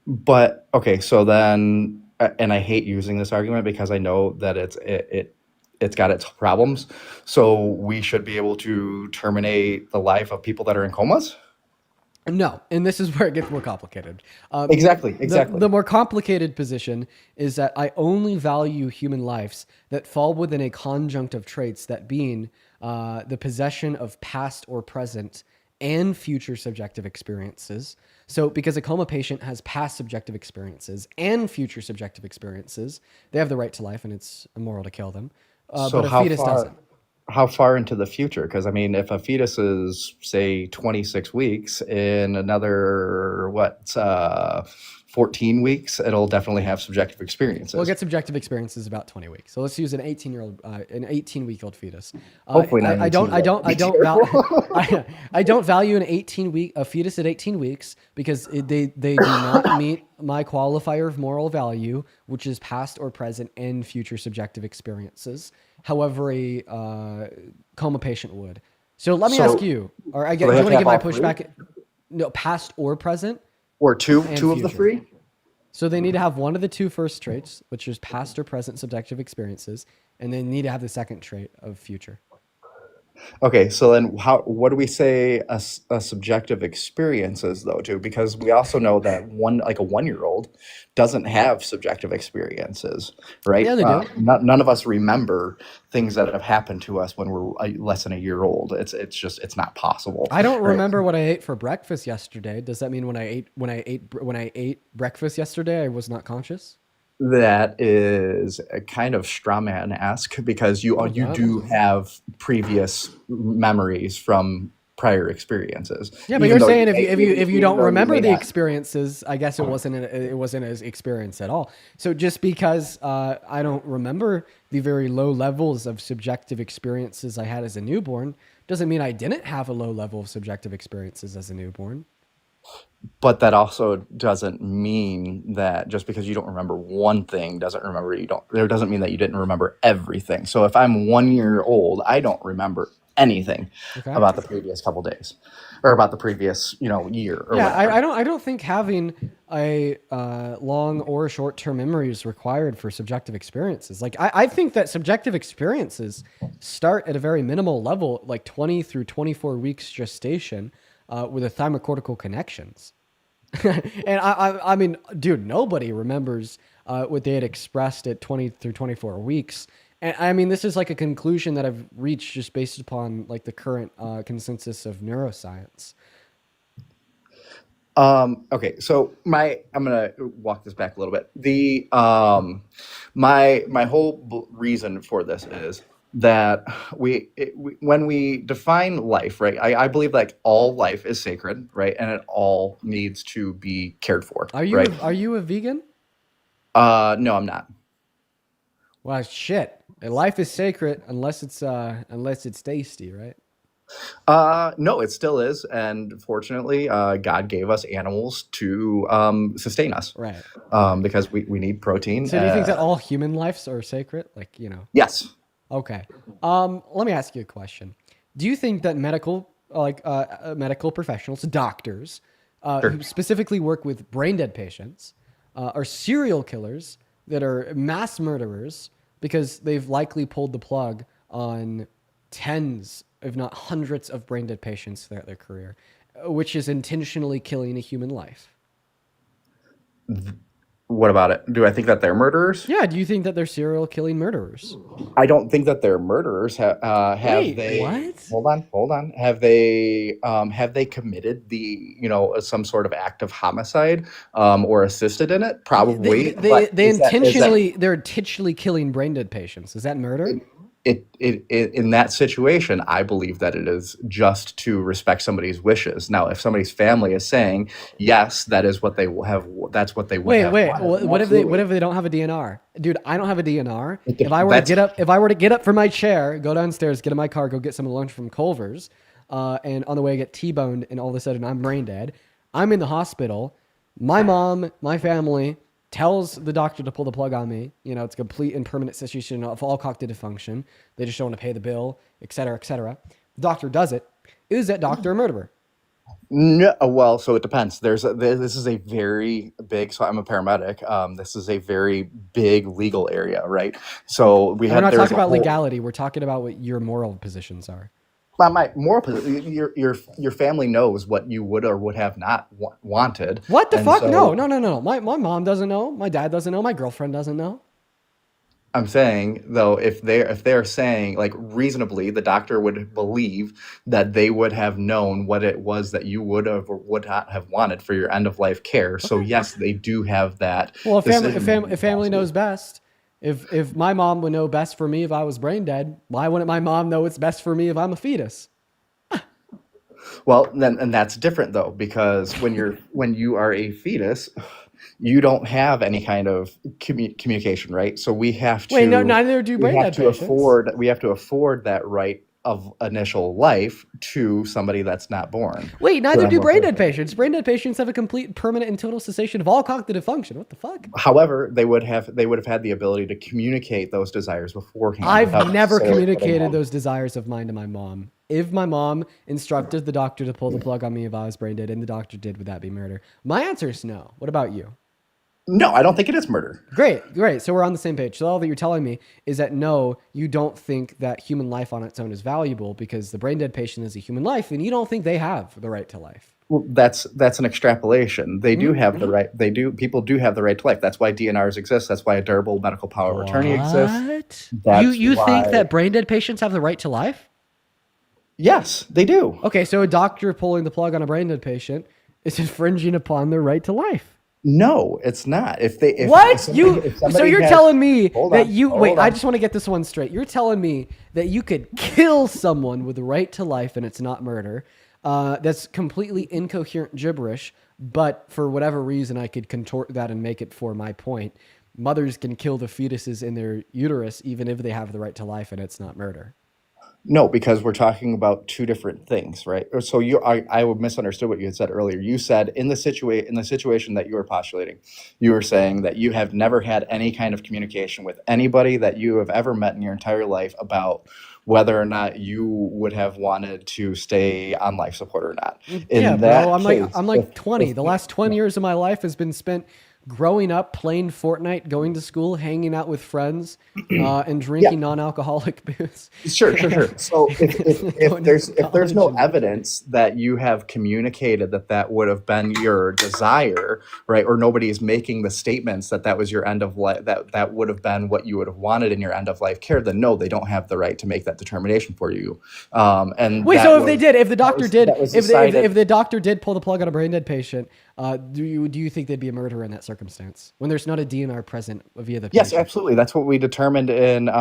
But, okay, so then, and I hate using this argument because I know that it's got its problems. So we should be able to terminate the life of people that are in comas? No, and this is where it gets more complicated. Exactly. The more complicated position is that I only value human lives that fall within a conjunct of traits, that being the possession of past or present and future subjective experiences. So because a coma patient has past subjective experiences and future subjective experiences, they have the right to life and it's immoral to kill them. But a fetus doesn't. How far into the future? Because, I mean, if a fetus is, say, 26 weeks, in another, 14 weeks, it'll definitely have subjective experiences. We'll get subjective experiences about 20 weeks. So let's use an 18-week-old fetus. Hopefully not. I don't value a fetus at 18 weeks because they do not meet my qualifier of moral value, which is past or present and future subjective experiences. However, a coma patient would. So let me ask you, do you want to get my pushback? No, past or present. Or two of the three? So they need to have one of the two first traits, which is past or present subjective experiences, and they need to have the second trait of future. Okay, so then what do we say a subjective experience is though too? Because we also know that a 1 year old doesn't have subjective experiences, right? Yeah, they do. None of us remember things that have happened to us when we're less than a year old. It's not possible, I don't right? remember what I ate for breakfast yesterday. Does that mean when I ate breakfast yesterday, I was not conscious? That is a kind of straw man-esque because Oh, you yeah. do have previous memories from prior experiences, Yeah, but you're saying if you even don't though you remember may the not. experiences, I guess it wasn't as experience at all. So just because I don't remember the very low levels of subjective experiences I had as a newborn, doesn't mean I didn't have a low level of subjective experiences as a newborn. But that also doesn't mean that just because you don't remember one thing doesn't mean that you didn't remember everything. So if I'm 1 year old, I don't remember anything Okay. about the previous couple days or about the previous, year or Yeah, whatever. I don't think having a long or short term memory is required for subjective experiences. Like I think that subjective experiences start at a very minimal level, like 20 through 24 weeks gestation, with the thymocortical connections. And I mean, dude, nobody remembers what they had expressed at 20 through 24 weeks. And I mean, this is like a conclusion that I've reached just based upon like the current consensus of neuroscience. Okay, so I'm gonna walk this back a little bit. My whole reason for this is that when we define life, right? I believe like all life is sacred, right? And it all needs to be cared for, Are you right? a vegan? No, I'm not. Well, shit. Life is sacred unless it's tasty, right? No, it still is, and fortunately, God gave us animals to sustain us, Right. because we need protein. So do you think that all human lives are sacred? Like, you know. Yes. Okay. Let me ask you a question. Do you think that medical professionals, doctors, Sure. who specifically work with brain dead patients, are serial killers that are mass murderers because they've likely pulled the plug on tens, if not hundreds, of brain dead patients throughout their career, which is intentionally killing a human life? What about it? Do I think that they're murderers? Yeah. Do you think that they're serial killing murderers? I don't think that they're murderers. Have Wait, they? what? Hold on. Have they committed some sort of act of homicide, or assisted in it? They, Probably. they, But they intentionally they're intentionally killing brain dead patients. Is that murder? in that situation, I believe that it is just to respect somebody's wishes. Now, if somebody's family is saying yes, that is what they will have. That's what they would Wait, have wait. wanted. What if they Absolutely. don't have a DNR? Dude, I don't have a DNR. It If def- I were to That's get up, if I were to get up from my chair, go downstairs, get in my car, go get some lunch from Culver's, and on the way I get T-boned, and all of a sudden I'm brain dead. I'm in the hospital. My mom, my family tells the doctor to pull the plug on me. You know, it's a complete and permanent cessation of all cognitive function. They just don't want to pay the bill, et cetera, et cetera. The doctor does it. Is that doctor a murderer? No, well, so it depends. This is a very big. So I'm a paramedic. This is a very big legal area, right? So And we're not there's talking a about whole. legality. We're talking about what your moral positions are. My moral position. Your family knows what you would or would have not wanted, What the and fuck? No, so no, no, no. My mom doesn't know. My dad doesn't know. My girlfriend doesn't know. I'm saying though, if they're saying like reasonably, the doctor would believe that they would have known what it was that you would have or would not have wanted for your end of life care. So Okay. yes, they do have that Well, decision if family capacity. knows best, if my mom would know best for me if I was brain dead, why wouldn't my mom know what's best for me if I'm a fetus? Well, then, and that's different though, because when you are a fetus, you don't have any kind of communication, right? So Wait, no, neither do brain dead patients. we have to afford that right of initial life to somebody that's not born. Wait, So neither then do what brain they're dead patients. Brain dead patients have a complete, permanent, and total cessation of all cognitive function. What the fuck? However, they would have had the ability to communicate those desires beforehand without I've never necessarily putting communicated them. those desires of mine to my mom. If my mom instructed the doctor to pull the plug on me if I was brain dead and the doctor did, would that be murder? My answer is no. What about you? No, I don't think it is murder. Great. So we're on the same page. So all that you're telling me is that no, you don't think that human life on its own is valuable because the brain dead patient is a human life, and you don't think they have the right to life. Well, that's an extrapolation. They do have the right. People do have the right to life. That's why DNRs exist. That's why a durable medical power of attorney exists. You think that brain dead patients have the right to life? Yes, they do. Okay, so a doctor pulling the plug on a brain dead patient is infringing upon their right to life. No, it's not. So you're telling me that I just want to get this one straight. You're telling me that you could kill someone with the right to life and it's not murder. That's completely incoherent gibberish, but for whatever reason, I could contort that and make it for my point. Mothers can kill the fetuses in their uterus even if they have the right to life and it's not murder. No, because we're talking about two different things, right? So I misunderstood what you had said earlier. You said in the situation that you were postulating, you were saying that you have never had any kind of communication with anybody that you have ever met in your entire life about whether or not you would have wanted to stay on life support or not. I'm like 20. The last 20 years of my life has been spent growing up, playing Fortnite, going to school, hanging out with friends, and drinking non-alcoholic booze. Sure. So if there's no evidence that you have communicated that would have been your desire, right, or nobody is making the statements that was your end of life, that would have been what you would have wanted in your end of life care, then no, they don't have the right to make that determination for you. If the doctor did pull the plug on a brain dead patient, do you think they'd be a murderer in that circumstance when there's not a DNR present via the patient? Yes, absolutely. That's what we determined in the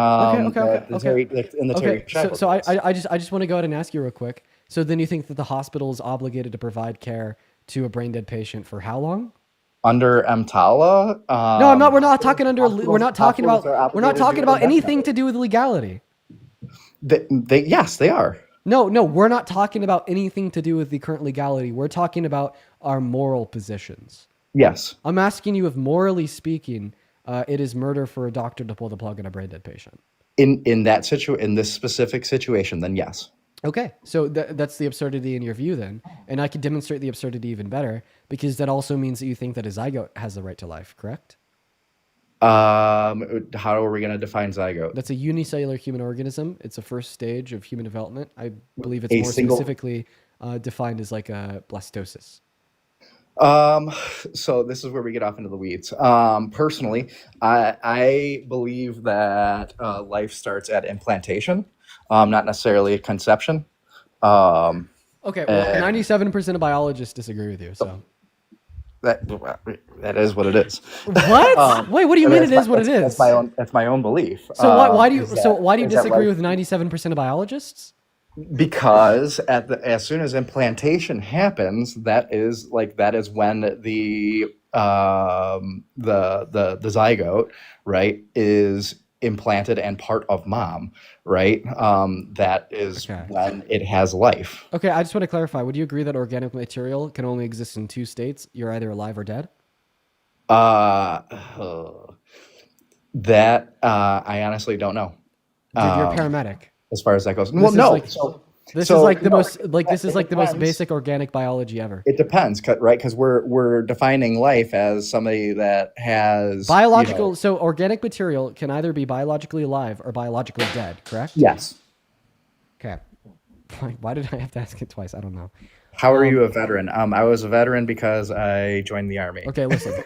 Terry Shackleford case. I just want to go ahead and ask you real quick. So then you think that the hospital is obligated to provide care to a brain dead patient for how long? Under EMTALA? No, I'm not. We're not talking about anything to do with legality. Yes, they are. No, we're not talking about anything to do with the current legality. We're talking about our moral positions. Yes. I'm asking you if, morally speaking, it is murder for a doctor to pull the plug on a brain dead patient. In this specific situation, then yes. Okay, so that's the absurdity in your view then, and I could demonstrate the absurdity even better because that also means that you think that a zygote has the right to life, correct? How are we going to define zygote? That's a unicellular human organism. It's a first stage of human development. I believe it's specifically defined as like a blastocyst. So this is where we get off into the weeds. Personally, I believe that life starts at implantation, not necessarily at conception. Okay, well, 97% of biologists disagree with you, so. That is what it is. What? Wait, what do you mean it is what it is? That's my own belief. So why do you disagree with 97% of biologists? Because as soon as implantation happens, that is when the zygote, right, is implanted and part of mom, right? That is when it has life. Okay, I just want to clarify. Would you agree that organic material can only exist in two states? You're either alive or dead? I honestly don't know. Dude, you're a paramedic. As far as that goes. This is like the most basic organic biology ever. It depends, right? Because we're defining life as somebody that has biological. So organic material can either be biologically alive or biologically dead. Correct? Yes. Okay. Why did I have to ask it twice? I don't know. How are you a veteran? I was a veteran because I joined the Army. Okay, listen.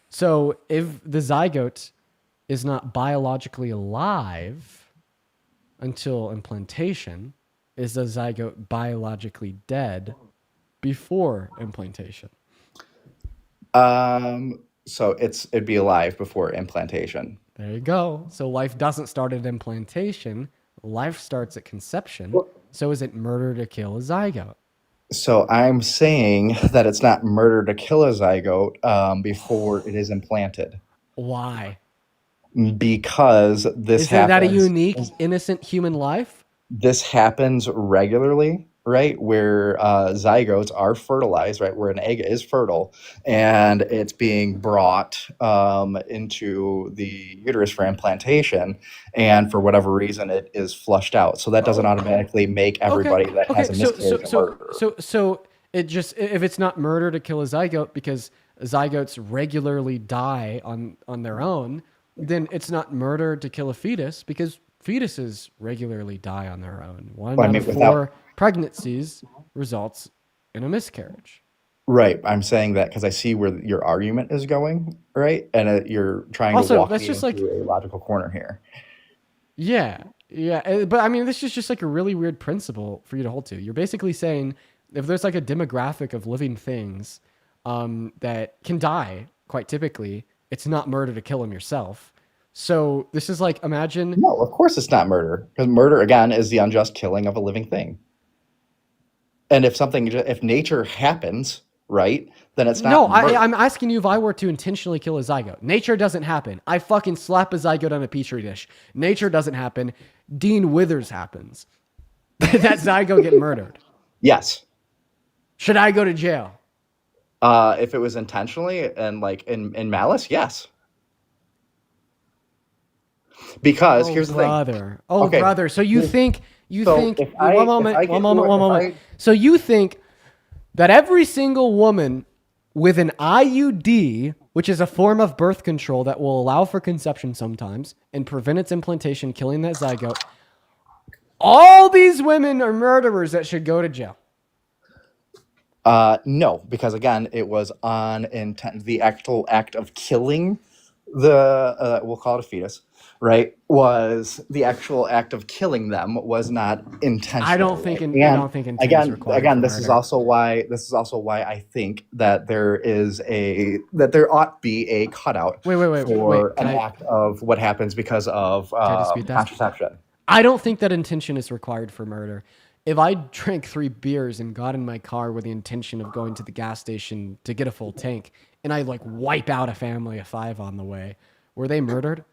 So if the zygote is not biologically alive until implantation, is the zygote biologically dead before implantation? So it'd be alive before implantation. There you go. So life doesn't start at implantation. Life starts at conception. So is it murder to kill a zygote? So I'm saying that it's not murder to kill a zygote before it is implanted. Why? Because this happens. Is that a unique, innocent human life? This happens regularly, right? Where zygotes are fertilized, right? Where an egg is fertile and it's being brought into the uterus for implantation, and for whatever reason it is flushed out. So that doesn't automatically make everybody that has a miscarriage a murderer. So it just, if it's not murder to kill a zygote because zygotes regularly die on their own, then it's not murder to kill a fetus because fetuses regularly die on their own. One Well, I out mean, of without 4 pregnancies results in a miscarriage. right. I'm saying that because I see where your argument is going, right? And you're trying to Also, walk that's me just like, into a logical corner here. yeah, yeah. But I mean, this is just like a really weird principle for you to hold to. You're basically saying if there's like a demographic of living things that can die quite typically, it's not murder to kill them yourself. So this is like, imagine. No, of course it's not murder, because murder again is the unjust killing of a living thing. And if nature happens, right, then it's No, not murder. I'm asking you if I were to intentionally kill a zygote. Nature doesn't happen. I fucking slap a zygote on a petri dish. Nature doesn't happen. Dean Withers happens. That zygote get murdered. Yes. Should I go to jail? If it was intentionally and like in malice, yes. Because here's the thing. Okay. Brother. So you think if I one moment. get to it, So you think that every single woman with an IUD, which is a form of birth control that will allow for conception sometimes and prevent its implantation, killing that zygote, all these women are murderers that should go to jail? No, because again, it was on intent. The actual act of killing the we'll call it a fetus, right? Was the actual act of killing them was not intentional. I don't think intent is required. Again, for this is murder. also why I think that there ought to be a cutout for an act of what happens because of contraception. I don't think that intention is required for murder. If I drank 3 beers and got in my car with the intention of going to the gas station to get a full tank, and I like wipe out a family of 5 on the way, were they murdered?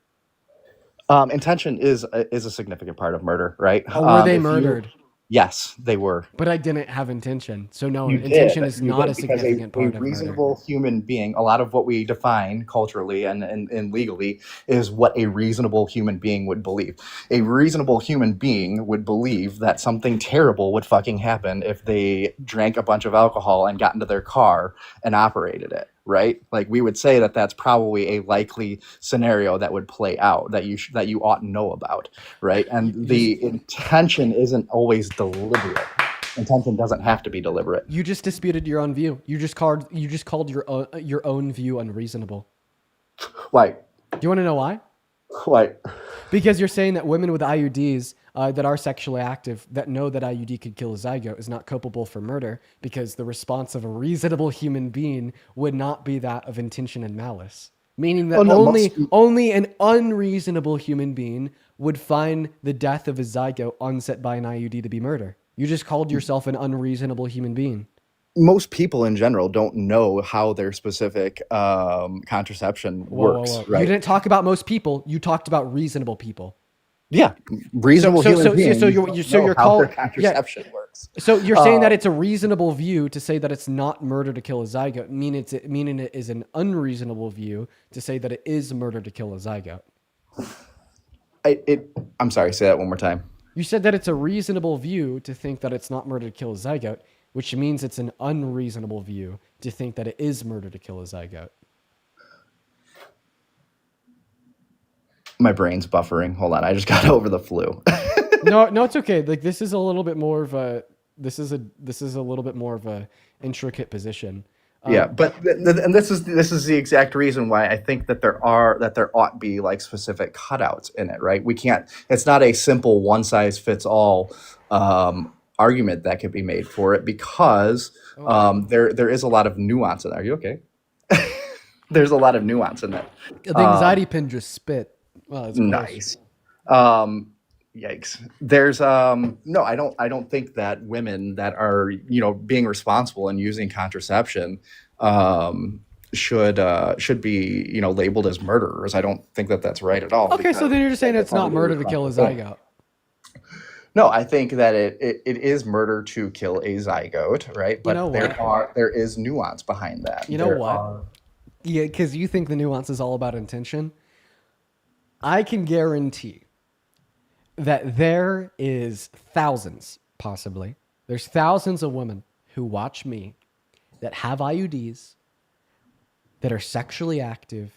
Intention is a significant part of murder, right? Were they murdered? Yes, they were. But I didn't have intention. So no, You intention did. is You not did, a significant because part of a murder. reasonable human being, a lot of what we define culturally and legally is what a reasonable human being would believe. A reasonable human being would believe that something terrible would fucking happen if they drank a bunch of alcohol and got into their car and operated it, right? Like we would say that that's probably a likely scenario that would play out that you ought to know about, right? And the intention isn't always deliberate. Intention doesn't have to be deliberate. You just disputed your own view. You just called your own view unreasonable. Why? Do you want to know why? Why? Because you're saying that women with IUDs that are sexually active, that know that IUD could kill a zygote, is not culpable for murder because the response of a reasonable human being would not be that of intention and malice. Meaning that only an unreasonable human being would find the death of a zygote onset by an IUD to be murder. You just called yourself an unreasonable human being. Most people in general don't know how their specific contraception works. Right? You didn't talk about most people. You talked about reasonable people. Yeah, reasonable human beings. So you're calling contraception works. So you're saying that it's a reasonable view to say that it's not murder to kill a zygote, meaning it is an unreasonable view to say that it is murder to kill a zygote. I'm sorry. Say that one more time. You said that it's a reasonable view to think that it's not murder to kill a zygote, which means it's an unreasonable view to think that it is murder to kill a zygote. My brain's buffering. Hold on, I just got over the flu. No, it's okay. Like this is a little bit more of a intricate position. Yeah, but and this is the exact reason why I think that there ought to be like specific cutouts in it, right? We can't. It's not a simple one size fits all argument that can be made for it because there is a lot of nuance in there. Are you okay? There's a lot of nuance in that. The anxiety pin just spit. Well, it's nice. Yikes. There's no, I don't think that women that are, being responsible and using contraception should be, labeled as murderers. I don't think that that's right at all. Okay, so then you're just saying it's not murder to kill a zygote. No, I think that it is murder to kill a zygote, right? But there is nuance behind that. You know what? Yeah, because you think the nuance is all about intention. I can guarantee that there is thousands, possibly. There's thousands of women who watch me that have IUDs that are sexually active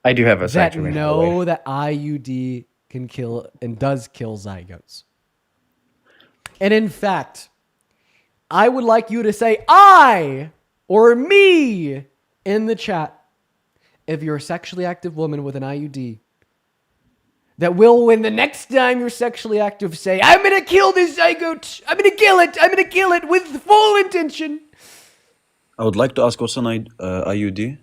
I do have a that vasectomy, by the way. know that IUD can kill and does kill zygotes. And in fact, I would like you to say I or me in the chat if you're a sexually active woman with an IUD that will, when the next time you're sexually active, say, I'm going to kill this zygote. I'm going to kill it. I'm going to kill it with full intention. I would like to ask what's an IUD?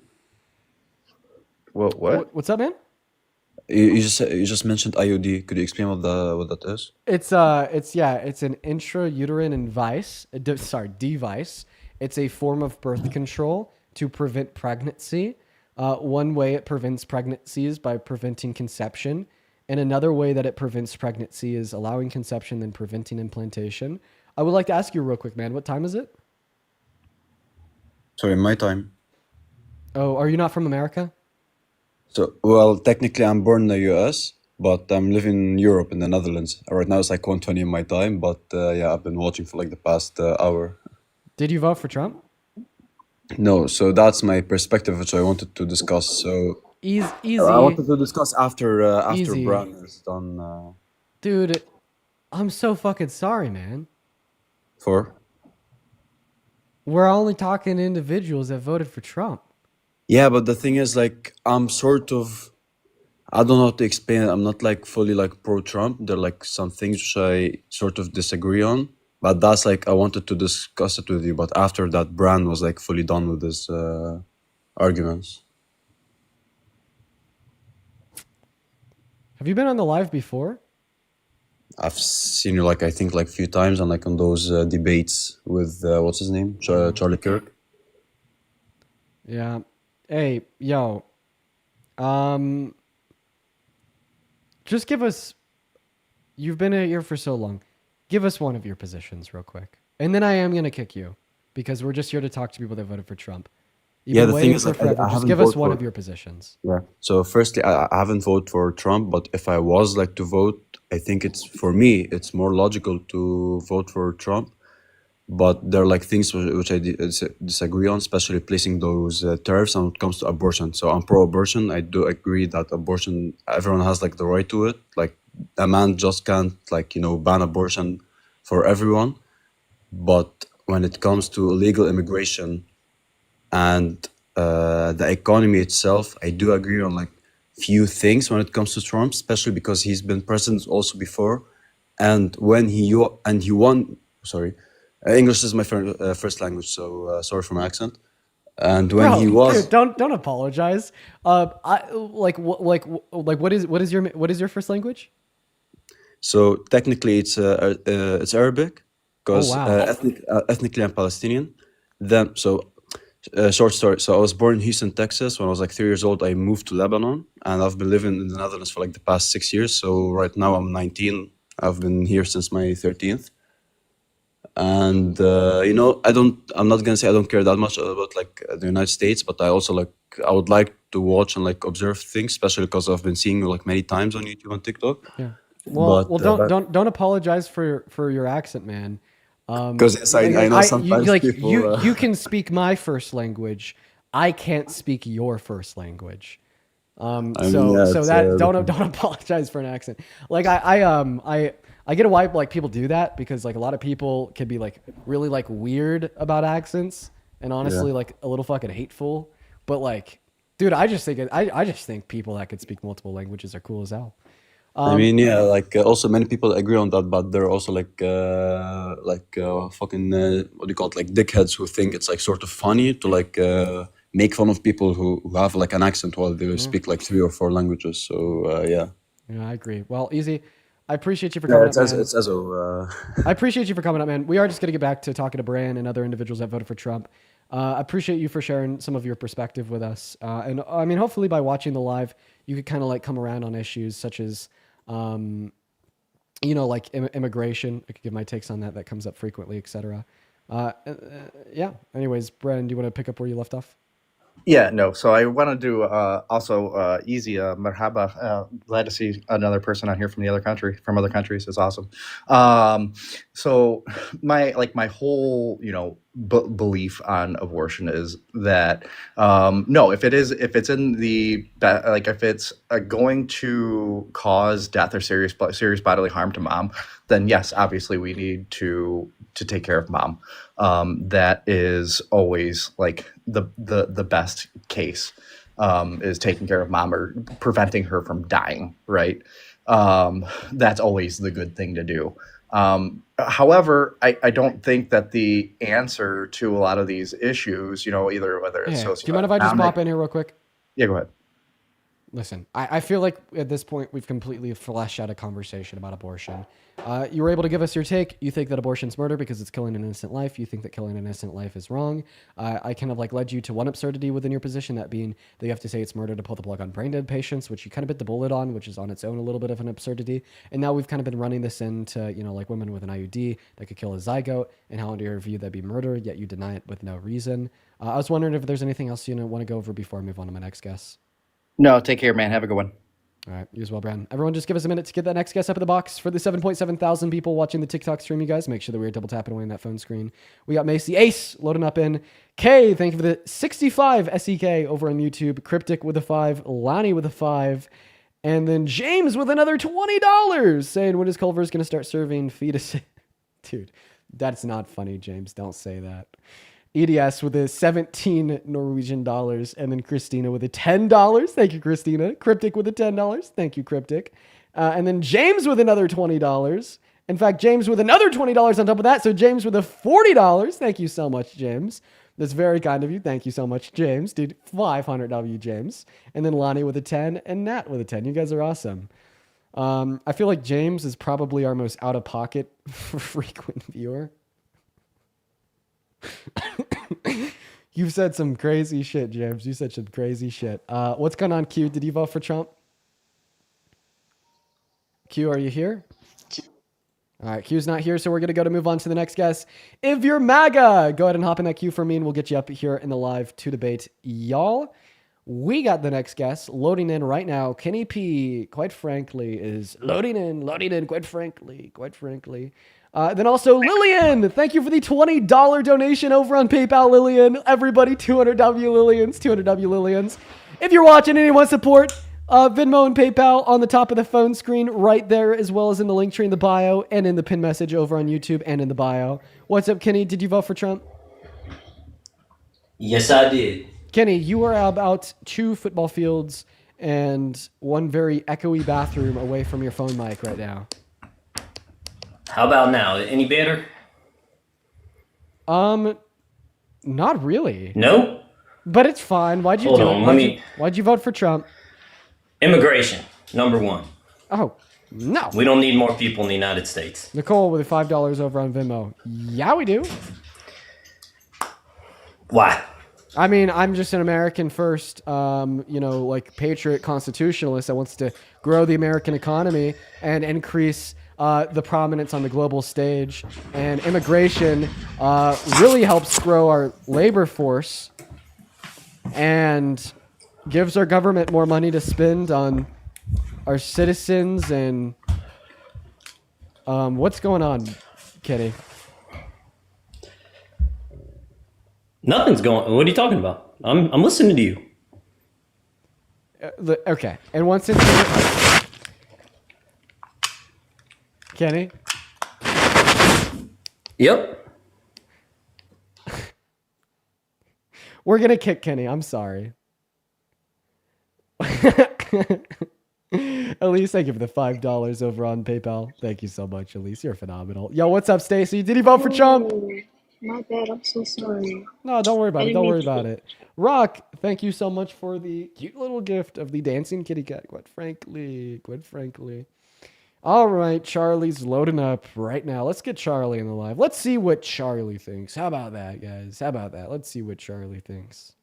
What? What's up, man? You just mentioned IUD. Could you explain what that is? It's an intrauterine device. It's a form of birth control to prevent pregnancy. One way it prevents pregnancy is by preventing conception. And another way that it prevents pregnancy is allowing conception and preventing implantation. I would like to ask you real quick, man, what time is it? Sorry, my time. Oh, are you not from America? So, well, technically I'm born in the US, but I'm living in Europe, in the Netherlands. Right now it's like 1:20 in my time, but yeah, I've been watching for like the past hour. Did you vote for Trump? No, so that's my perspective, which I wanted to discuss. So Easy. I wanted to discuss after Easy. Brown is done. Dude, I'm so fucking sorry, man. For? We're only talking to individuals that voted for Trump. Yeah, but the thing is, like, I'm sort of, I don't know how to explain it. I'm not like fully like pro-Trump. There are like some things which I sort of disagree on. But that's like, I wanted to discuss it with you. But after that, Brand was like fully done with his arguments. Have you been on the live before? I've seen you like, I think like a few times and like on those debates with, what's his name? Charlie Kirk. Yeah. Hey, yo. Just give us, you've been here for so long. Give us one of your positions real quick. And then I am going to kick you because we're just here to talk to people that voted for Trump. You've Yeah, been the waiting thing is, for like, forever. I Just haven't give us voted one for- of your positions. Yeah. So firstly, I haven't voted for Trump, but if I was like to vote, I think it's, for me, it's more logical to vote for Trump. But there are like things which I disagree on, especially placing those tariffs when it comes to abortion. So I'm pro-abortion. I do agree that abortion, everyone has like the right to it. Like a man just can't like, ban abortion for everyone. But when it comes to illegal immigration and the economy itself, I do agree on like few things when it comes to Trump, especially because he's been president also before. And when he won, sorry, English is my first language, so sorry for my accent. And when he was, dude, don't apologize. What is your first language? so technically it's Arabic, because wow. ethnically I'm Palestinian. Then short story. So I was born in Houston, Texas. When I was like 3 years old, I moved to Lebanon, and I've been living in the Netherlands for like the past 6 years. So right now I'm 19. I've been here since my 13th. And I'm not gonna say I don't care that much about like the United States, but I would like to watch and like observe things, especially because I've been seeing you like many times on YouTube and TikTok. Yeah. Well, don't apologize for your accent, man. Because yes, I know sometimes you can speak my first language. I can't speak your first language. Don't apologize for an accent. Like I get why like people do that, because like a lot of people can be like really like weird about accents and honestly like a little fucking hateful. But like, dude, I just think people that could speak multiple languages are cool as hell. I mean, yeah, like also many people agree on that, but there are also like fucking what do you call it, like dickheads who think it's like sort of funny to like make fun of people who have like an accent while they speak like 3 or 4 languages. So yeah. Yeah, I agree. Well, Easy, I appreciate you for coming up, man. I appreciate you for coming up, man. We are just gonna get back to talking to Bran and other individuals that voted for Trump. I appreciate you for sharing some of your perspective with us. And I mean, hopefully by watching the live, you could kind of like come around on issues such as like immigration. I could give my takes on that. That comes up frequently, etc. Yeah. Anyways, Bren, do you want to pick up where you left off? Yeah, no. So I want to do also easy marhaba. Glad to see another person on here from other countries. It's awesome. So my whole belief on abortion is that no, if it's in the like if it's going to cause death or serious bodily harm to mom, then yes, obviously we need to take care of mom. That is always like the best case, is taking care of mom or preventing her from dying, right? That's always the good thing to do. However, I don't think that the answer to a lot of these issues, either whether it's Do you mind if I just pop in here real quick? Yeah, go ahead. Listen, I feel like at this point we've completely fleshed out a conversation about abortion. You were able to give us your take. You think that abortion's murder because it's killing an innocent life. You think that killing an innocent life is wrong. I kind of like led you to one absurdity within your position, that being that you have to say it's murder to pull the plug on brain dead patients, which you kind of bit the bullet on, which is on its own a little bit of an absurdity. And now we've kind of been running this into, like women with an IUD that could kill a zygote, and how under your view that'd be murder, yet you deny it with no reason. I was wondering if there's anything else you want to go over before I move on to my next guest. No, take care, man. Have a good one. All right, you as well, Brandon. Everyone, just give us a minute to get that next guest up in the box. For the 7.7 thousand people watching the TikTok stream, you guys, make sure that we're double tapping away on that phone screen. We got Macy Ace loading up in. K, thank you for the 65 SEK over on YouTube. Cryptic with a 5. Lonnie with a 5. And then James with another $20 saying, when is Culver's going to start serving fetuses? Dude, that's not funny, James. Don't say that. EDS with a 17 Norwegian dollars, and then Christina with a $10. Thank you, Christina. Cryptic with a $10. Thank you, Cryptic. And then James with another $20. In fact, James with another $20 on top of that. So James with a $40. Thank you so much, James. That's very kind of you. Thank you so much, James. Dude, 500 James. And then Lonnie with a 10 and Nat with a 10. You guys are awesome. I feel like James is probably our most out-of-pocket frequent viewer. You've said some crazy shit, James. You said some crazy shit. What's going on, Q? Did you vote for Trump? Q, are you here? All right, Q's not here, so we're going to move on to the next guest. If you're MAGA, go ahead and hop in that queue for me, and we'll get you up here in the live to debate. Y'all, we got the next guest loading in right now. Kenny P, quite frankly, is loading in, quite frankly. Then also Lillian, thank you for the $20 donation over on PayPal, Lillian. Everybody, 200W Lillians. If you're watching and you want support, Venmo and PayPal on the top of the phone screen right there, as well as in the link tree in the bio and in the pin message over on YouTube and in the bio. What's up, Kenny? Did you vote for Trump? Yes, I did. Kenny, you are about 2 football fields and one very echoey bathroom away from your phone mic right now. How about now? Any better? Not really. No? But it's fine. Why'd you Why'd you vote for Trump? Immigration, number 1. Oh, no. We don't need more people in the United States. Nicole with $5 over on Venmo. Yeah, we do. Why? I mean, I'm just an American first, like patriot constitutionalist that wants to grow the American economy and increase the prominence on the global stage. And immigration really helps grow our labor force and gives our government more money to spend on our citizens. And what's going on, Kenny? Nothing's going. What are you talking about? I'm listening to you. Okay. And once it's Kenny? Yep. We're going to kick Kenny. I'm sorry. Elise, thank you for the $5 over on PayPal. Thank you so much, Elise. You're phenomenal. Yo, what's up, Stacy? Did he vote for Trump? My bad. I'm so sorry. No, don't worry about it. Don't worry about it. Rock, thank you so much for the cute little gift of the dancing kitty cat. Quite frankly. All right, Charlie's loading up right now. Let's get Charlie in the live. Let's see what Charlie thinks. How about that, guys? How about that? Let's see what Charlie thinks.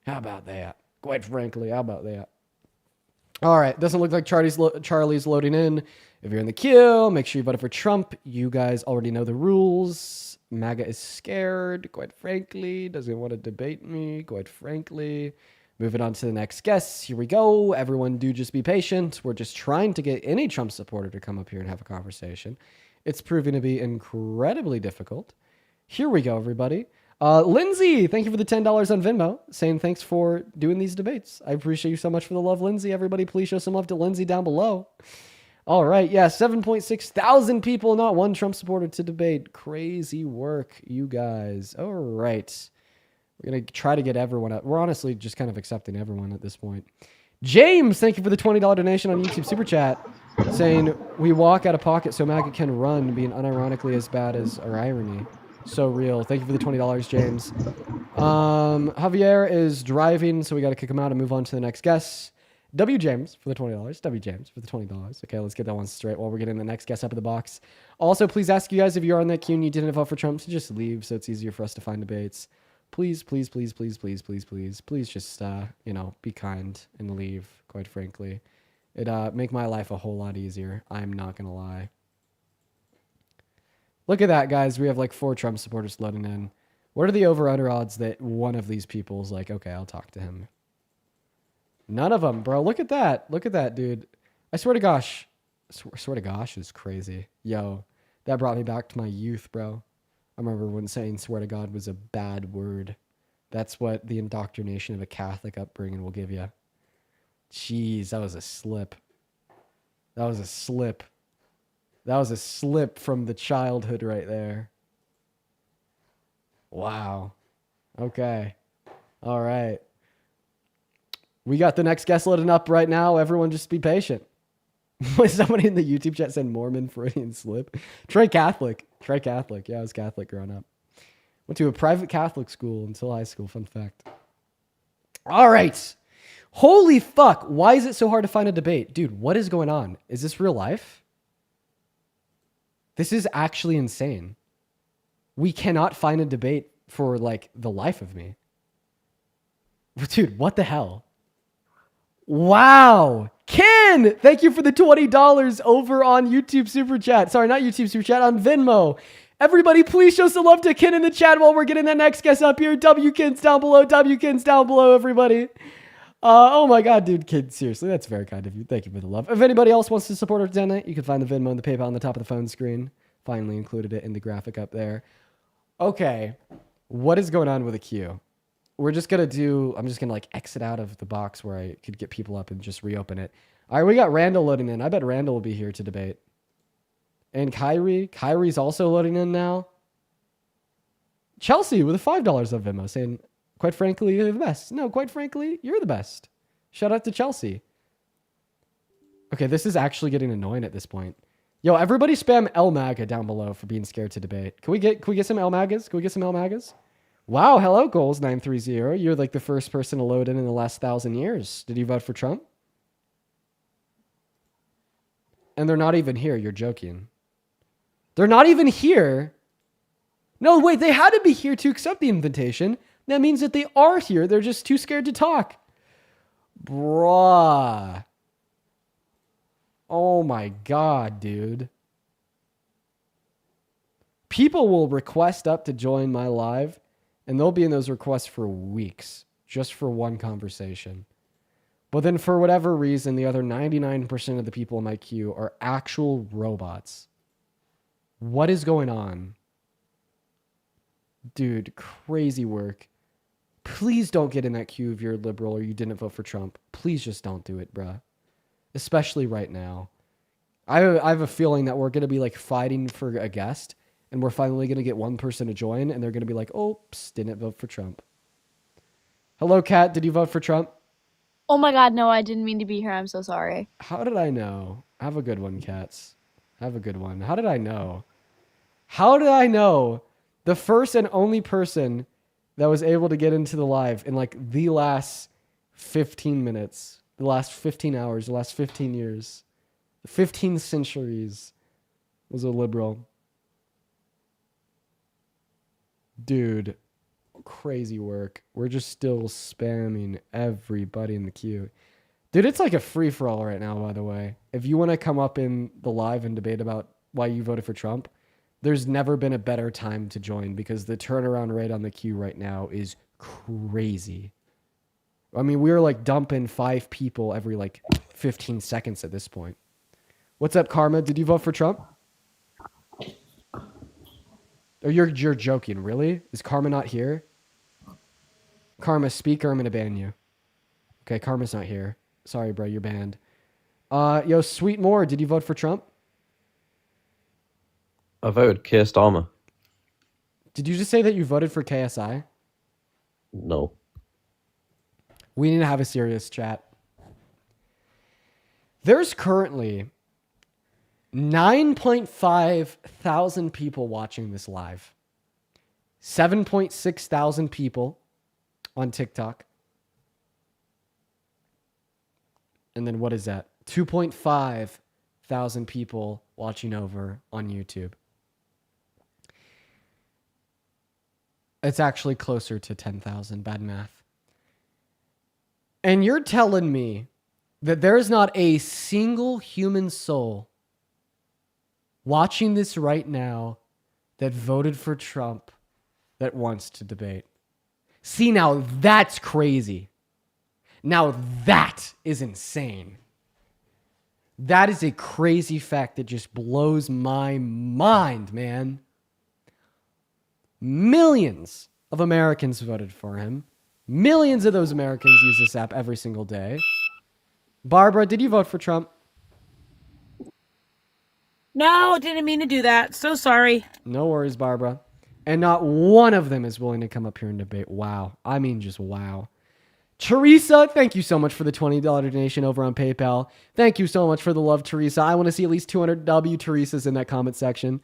How about that? Quite frankly, how about that? All right, doesn't look like Charlie's loading in. If you're in the queue, make sure you voted for Trump. You guys already know the rules. MAGA is scared, quite frankly. Doesn't want to debate me, quite frankly. Moving on to the next guest. Here we go. Everyone do just be patient. We're just trying to get any Trump supporter to come up here and have a conversation. It's proving to be incredibly difficult. Here we go, everybody. Lindsay, thank you for the $10 on Venmo, saying thanks for doing these debates. I appreciate you so much for the love, Lindsay. Everybody, please show some love to Lindsay down below. All right, yeah, 7.6 thousand people, not one Trump supporter to debate. Crazy work, you guys. All right. We're going to try to get everyone up. We're honestly just kind of accepting everyone at this point. James, thank you for the $20 donation on YouTube Super Chat, saying, we walk out of pocket so MAGA can run, being unironically as bad as our irony. So real. Thank you for the $20, James. Javier is driving, so we got to kick him out and move on to the next guest. W. James for the $20. W. James for the $20. Okay, let's get that one straight while we're getting the next guest up in the box. Also, please ask you guys if you're on that queue and you didn't vote for Trump to just leave so it's easier for us to find debates. Please, please, please, please, please, please, please, please just, be kind and leave, quite frankly. It'd make my life a whole lot easier. I'm not going to lie. Look at that, guys. We have like 4 Trump supporters loading in. What are the over-under odds that one of these people is like, okay, I'll talk to him? None of them, bro. Look at that. Look at that, dude. I swear to gosh. Swear to gosh is crazy. Yo, that brought me back to my youth, bro. I remember when saying swear to God was a bad word. That's what the indoctrination of a Catholic upbringing will give you. Jeez, that was a slip. That was a slip. That was a slip from the childhood right there. Wow. Okay. All right. We got the next guest loading up right now. Everyone just be patient. Was somebody in the YouTube chat said Mormon Freudian slip? Trey Catholic. Trey Catholic. Yeah, I was Catholic growing up. Went to a private Catholic school until high school. Fun fact. All right. Holy fuck. Why is it so hard to find a debate? Dude, what is going on? Is this real life? This is actually insane. We cannot find a debate for like the life of me. Dude, what the hell? Wow. Ken, thank you for the $20 over on YouTube Super Chat. Sorry, not YouTube Super Chat, on Venmo. Everybody, please show some love to Ken in the chat while we're getting that next guest up here. Wkins down below. Wkins down below, everybody. Oh my God, dude, Ken, seriously, that's very kind of you. Thank you for the love. If anybody else wants to support our tonight, you can find the Venmo and the PayPal on the top of the phone screen. Finally included it in the graphic up there. Okay, what is going on with the queue? We're just going to do, I'm just going to like exit out of the box where I could get people up and just reopen it. All right, we got Randall loading in. I bet Randall will be here to debate. And Kyrie's also loading in now. Chelsea with a $5 of Venmo saying, quite frankly, you're the best. No, quite frankly, you're the best. Shout out to Chelsea. Okay, this is actually getting annoying at this point. Yo, everybody spam LMAGA down below for being scared to debate. Can we get some LMAGAs? Can we get some LMAGAs? Wow, hello, Goals930. You're like the first person to load in the last 1,000 years. Did you vote for Trump? And they're not even here. You're joking. They're not even here. No, wait, they had to be here to accept the invitation. That means that they are here. They're just too scared to talk. Bruh. Oh my God, dude. People will request up to join my live, and they'll be in those requests for weeks, just for one conversation. But then for whatever reason, the other 99% of the people in my queue are actual robots. What is going on? Dude, crazy work. Please don't get in that queue if you're a liberal or you didn't vote for Trump. Please just don't do it, bruh. Especially right now. I have a feeling that we're going to be like fighting for a guest, and we're finally going to get one person to join, and they're going to be like, oops, didn't vote for Trump. Hello, Kat. Did you vote for Trump? Oh my God, no, I didn't mean to be here. I'm so sorry. How did I know? Have a good one, Cats. Have a good one. How did I know? How did I know the first and only person that was able to get into the live in like the last 15 minutes, the last 15 hours, the last 15 years, the 15 centuries was a liberal? Dude, crazy work. We're just still spamming everybody in the queue. Dude, it's like a free-for-all right now, by the way. If you want to come up in the live and debate about why you voted for Trump, there's never been a better time to join because the turnaround rate on the queue right now is crazy. I mean, we're like dumping 5 people every like 15 seconds at this point. What's up, Karma? Did you vote for Trump? Or you're joking, really? Is Karma not here? Karma, speak or I'm gonna ban you. Okay, Karma's not here. Sorry, bro, you're banned. Yo, Sweet Moore, did you vote for Trump? I voted Keir Starmer. Did you just say that you voted for KSI? No. We need to have a serious chat. There's currently 9.5 thousand people watching this live. 7.6 thousand people on TikTok. And then what is that? 2.5 thousand people watching over on YouTube. It's actually closer to 10,000. Bad math. And you're telling me that there's not a single human soul watching this right now that voted for Trump that wants to debate. See, now that's crazy. Now that is insane. That is a crazy fact that just blows my mind, man. Millions of Americans voted for him. Millions of those Americans use this app every single day. Barbara, did you vote for Trump? No, didn't mean to do that. So sorry. No worries, Barbara. And not one of them is willing to come up here and debate. Wow. I mean, just wow. Teresa, thank you so much for the $20 donation over on PayPal. Thank you so much for the love, Teresa. I want to see at least 200 W Teresas in that comment section.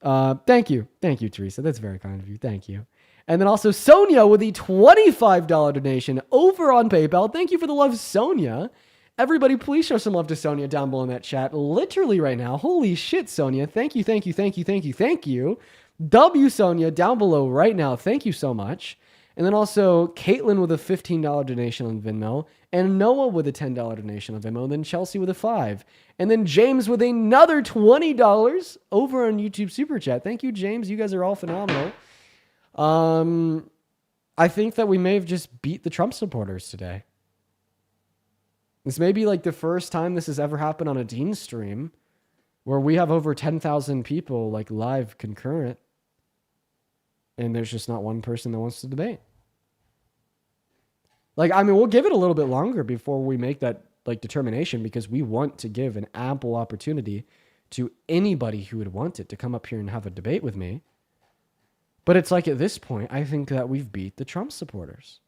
Thank you. Thank you, Teresa. That's very kind of you. Thank you. And then also Sonia with the $25 donation over on PayPal. Thank you for the love, Sonia. Everybody, please show some love to Sonia down below in that chat. Literally right now. Holy shit, Sonia. Thank you, thank you, thank you, thank you, thank you. W Sonia down below right now. Thank you so much. And then also Caitlin with a $15 donation on Venmo. And Noah with a $10 donation on Venmo. And then Chelsea with a $5. And then James with another $20 over on YouTube Super Chat. Thank you, James. You guys are all phenomenal. I think that we may have just beat the Trump supporters today. This may be like the first time this has ever happened on a Dean stream where we have over 10,000 people like live concurrent. And there's just not one person that wants to debate. Like, I mean, we'll give it a little bit longer before we make that like determination because we want to give an ample opportunity to anybody who would want it to come up here and have a debate with me. But it's like at this point, I think that we've beat the Trump supporters.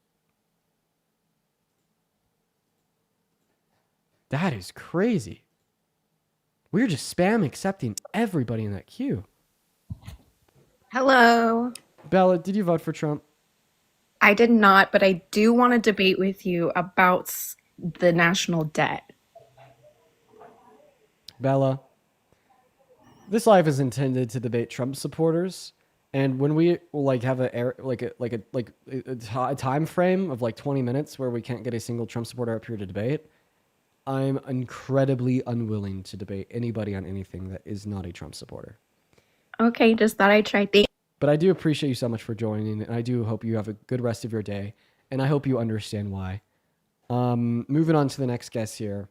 That is crazy. We're just spam accepting everybody in that queue. Hello. Bella, did you vote for Trump? I did not, but I do want to debate with you about the national debt. Bella, this live is intended to debate Trump supporters, and when we like have a time frame of like 20 minutes where we can't get a single Trump supporter up here to debate, I'm incredibly unwilling to debate anybody on anything that is not a Trump supporter. Okay, just thought I'd try. But I do appreciate you so much for joining, and I do hope you have a good rest of your day, and I hope you understand why. Moving on to the next guest here.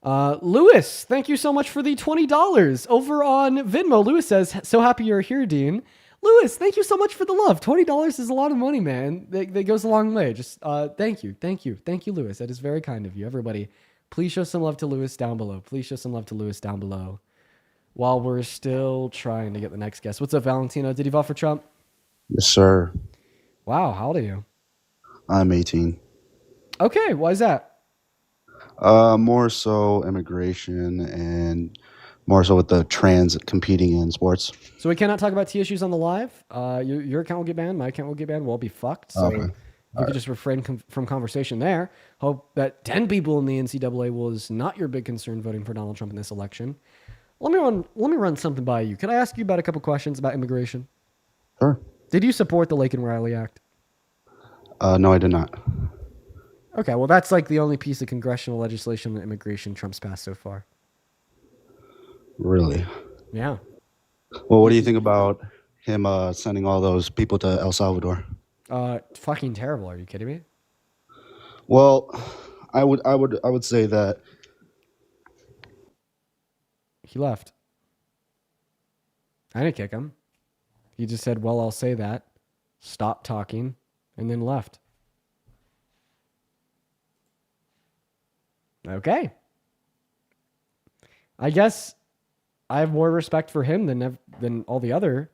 Lewis, thank you so much for the $20 over on Venmo. Lewis says, so happy you're here, Dean. Lewis, thank you so much for the love. $20 is a lot of money, man. That goes a long way. Just thank you. Thank you, Lewis. That is very kind of you. Everybody, please show some love to Lewis down below. Please show some love to Lewis down below while we're still trying to get the next guest. What's up, Valentino? Did you vote for Trump? Yes, sir. Wow, how old are you? I'm 18. Okay, why is that? More so immigration and more so with the trans competing in sports. So we cannot talk about T issues on the live. Your account will get banned. My account will get banned. We'll all be fucked. So if you could just refrain from conversation there. Hope that 10 people in the NCAA was not your big concern voting for Donald Trump in this election. Let me run something by you. Could I ask you about a couple questions about immigration? Sure. Did you support the Laken Riley Act? No, I did not. Okay, well, that's like the only piece of congressional legislation on immigration Trump's passed so far. Really? Yeah. Well, what do you think about him sending all those people to El Salvador? Fucking terrible. Are you kidding me? Well, I would say that he left. I didn't kick him. He just said, well, I'll say that. Stopped talking and then left. Okay. I guess I have more respect for him than all the other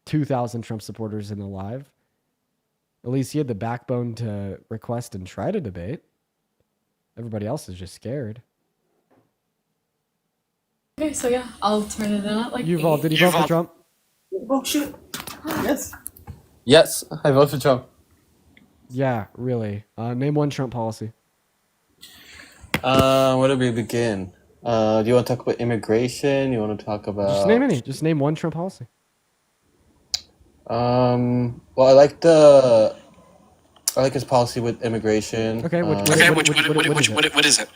2,000 Trump supporters in the live. At least he had the backbone to request and try to debate. Everybody else is just scared. Okay, so yeah, I'll turn it in at like Did you vote for Trump? Oh shoot. Yes. Yes, I vote for Trump. Yeah, really. Name one Trump policy. Where do we begin? Do you want to talk about immigration? You want to talk about... Just name any. Just name one Trump policy. Well, I like his policy with immigration. Okay, what is it?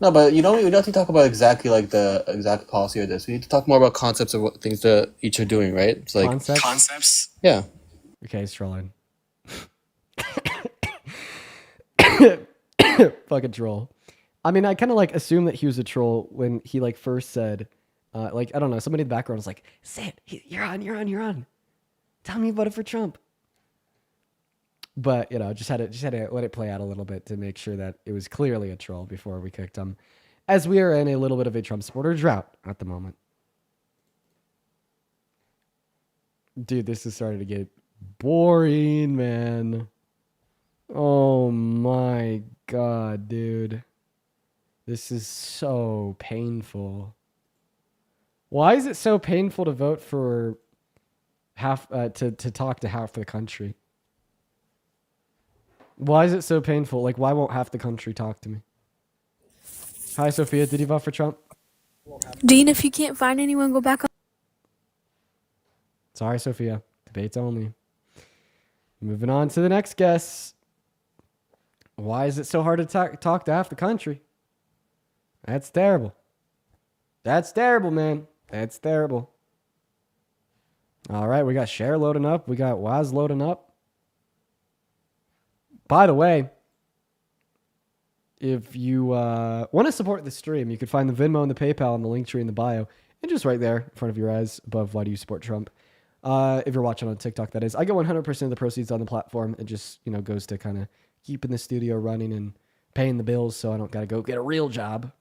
No, but you don't have to talk about exactly like the exact policy of this. We need to talk more about concepts of what things that each are doing, right? It's like Concepts? Yeah. Okay, he's trolling. Fucking troll. I mean, I kind of like assumed that he was a troll when he like first said, like, I don't know, somebody in the background was like, "Say it, you're on. Tell me you voted for Trump." But, you know, just had to let it play out a little bit to make sure that it was clearly a troll before we kicked him, as we are in a little bit of a Trump supporter drought at the moment. Dude, this is starting to get boring, man. Oh my God, dude. This is so painful. Why is it so painful to vote for half, to talk to half the country? Why is it so painful? Like, why won't half the country talk to me? Hi, Sophia. Did you vote for Trump? Dean, if you can't find anyone, go back on. Sorry, Sophia. Debates only. Moving on to the next guess. Why is it so hard to talk to half the country? That's terrible. That's terrible, man. That's terrible. All right, we got Cher loading up. We got Waz loading up. By the way, if you want to support the stream, you can find the Venmo and the PayPal and the link tree in the bio. And just right there in front of your eyes above, why do you support Trump? If you're watching on TikTok, that is. I get 100% of the proceeds on the platform. It just, you know, goes to kind of keeping the studio running and paying the bills so I don't got to go get a real job.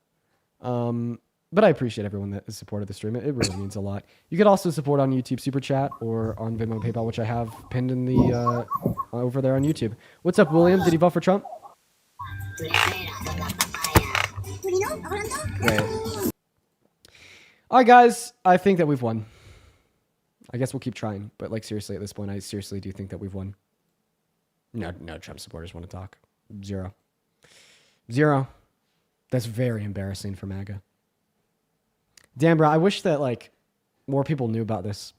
But I appreciate everyone that has supported the stream. It really means a lot. You could also support on YouTube Super Chat or on Venmo and PayPal, which I have pinned in the over there on YouTube. What's up, William? Did you vote for Trump? Great. All right, guys. I think that we've won. I guess we'll keep trying. But like seriously, at this point, I seriously do think that we've won. No Trump supporters want to talk. Zero. That's very embarrassing for MAGA. Damn, bro, I wish that, like, more people knew about this.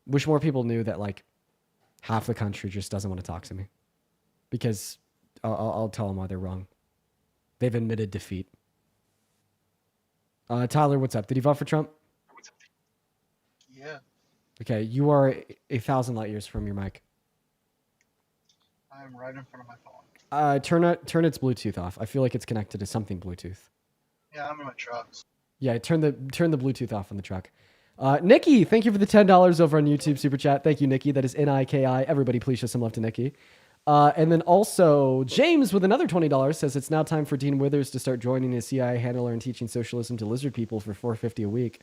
Wish more people knew that, like, half the country just doesn't want to talk to me. Because I'll tell them why they're wrong. They've admitted defeat. Tyler, what's up? Did you vote for Trump? Yeah. Okay, you are 1,000 light years from your mic. I'm right in front of my phone. Turn its Bluetooth off. I feel like it's connected to something Bluetooth. Yeah, I'm in my truck. Yeah, turn the Bluetooth off on the truck. Nikki, thank you for the $10 over on YouTube Super Chat. Thank you, Nikki. That is Niki. Everybody, please show some love to Nikki. And then also, James with another $20 says it's now time for Dean Withers to start joining as CIA handler and teaching socialism to lizard people for $4.50 a week.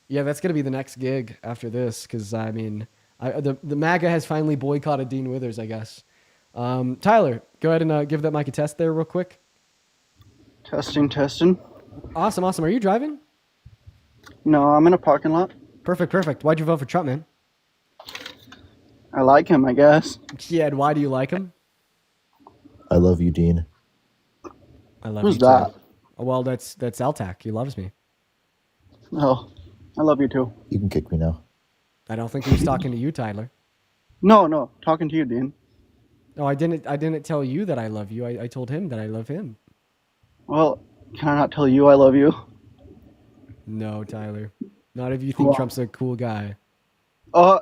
Yeah, that's gonna be the next gig after this, because I mean, the MAGA has finally boycotted Dean Withers, I guess. Tyler, go ahead and give that mic a test there real quick. Testing. Awesome. Are you driving? No, I'm in a parking lot. Perfect. Why'd you vote for Trump, man? I like him, I guess. Yeah, and why do you like him? I love you, Dean. I love Who's you too. that? Oh, well, that's Altac. He loves me. Oh, I love you too. You can kick me now. I don't think he was talking to you, Tyler. No, talking to you, Dean. No, I didn't tell you that I love you. I told him that I love him. Well, can I not tell you I love you? No, Tyler. Not if you think Trump's a cool guy. Okay,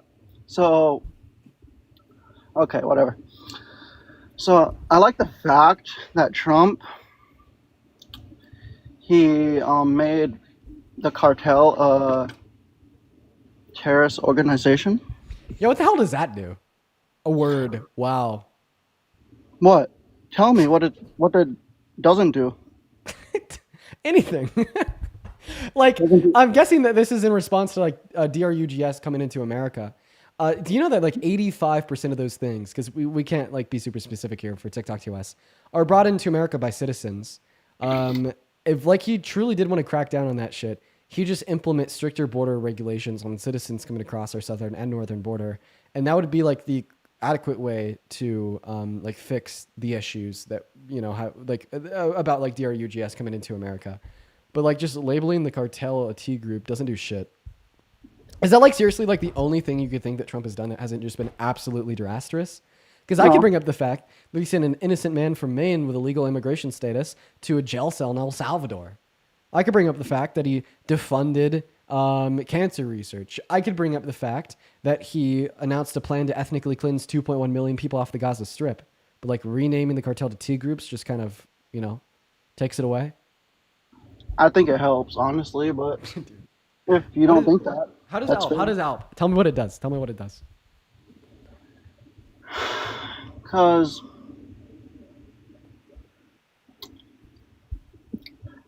whatever. So, I like the fact that Trump, he made the cartel terrorist organization. Yeah, what the hell does that do? A word. Wow. What? Tell me what it doesn't do. Anything. Like, I'm guessing that this is in response to like DRUGS coming into America. Do you know that like 85% of those things, because we can't like be super specific here for TikTok TOS, are brought into America by citizens. If like he truly did want to crack down on that shit, he just implement stricter border regulations on citizens coming across our southern and northern border, and that would be like the adequate way to like fix the issues that have like about like DRUGS coming into America. But like just labeling the cartel a T group doesn't do shit. Is that like seriously like the only thing you could think that Trump has done that hasn't just been absolutely disastrous? Because I could bring up the fact that he sent an innocent man from Maine with a legal immigration status to a jail cell in El Salvador. I could bring up the fact that he defunded cancer research. I could bring up the fact that he announced a plan to ethnically cleanse 2.1 million people off the Gaza Strip. But like renaming the cartel to T groups just kind of, takes it away. I think it helps, honestly, but if you don't think that, how does that's ALP? fair. How does ALP? Tell me what it does. Tell me what it does. Because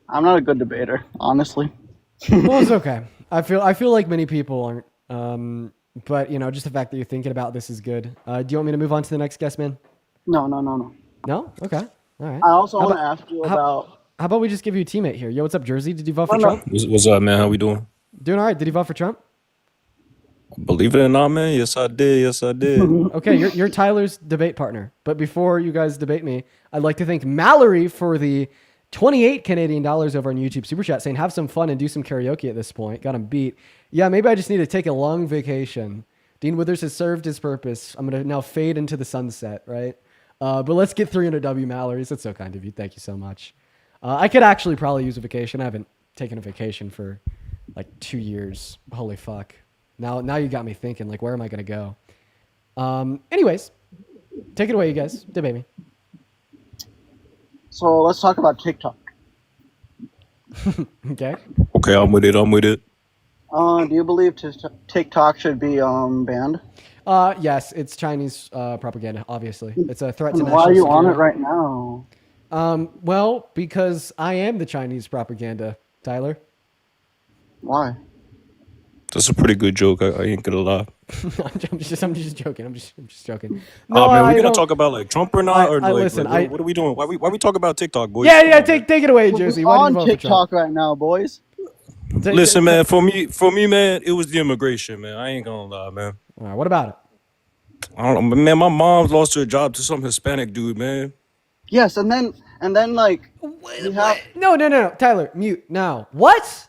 I'm not a good debater, honestly. Well, it's okay. I feel like many people aren't. But just the fact that you're thinking about this is good. Do you want me to move on to the next guest, man? No. No? Okay. All right. I also want to ask you about. How about we just give you a teammate here? Yo, what's up, Jersey? Did you vote for Trump? What's up, man? How we doing? Doing all right. Did you vote for Trump? Believe it or not, man. Yes, I did. Yes, I did. Okay, you're Tyler's debate partner. But before you guys debate me, I'd like to thank Mallory for the 28 Canadian dollars over on YouTube Super Chat, saying have some fun and do some karaoke at this point. Got him beat. Yeah, maybe I just need to take a long vacation. Dean Withers has served his purpose. I'm gonna now fade into the sunset, right? But let's get 300 W Mallory's. That's so kind of you. Thank you so much. I could actually probably use a vacation. I haven't taken a vacation for like 2 years. Holy fuck. Now you got me thinking, like, where am I going to go? Anyways, take it away, you guys. Debate me. So let's talk about TikTok. Okay. Okay, I'm with it. Do you believe TikTok should be banned? Yes, it's Chinese propaganda, obviously. It's a threat to And national why are you security. on it right now? Well, because I am the Chinese propaganda, Tyler. Why? That's a pretty good joke. I ain't gonna lie. I'm just joking. I'm just joking. Oh man, we gonna don't- talk about like Trump or not, or like, listen, what are we doing? Why we talk about TikTok, boys? Yeah, take it away, Jersey. We're Why do you on vote for Trump? TikTok right now, boys. Listen, man. For me, man, it was the immigration, man. I ain't gonna lie, man. All right, what about it? I don't know, man. My mom lost her job to some Hispanic dude, man. Yes, and then like we have No, Tyler, mute now. What?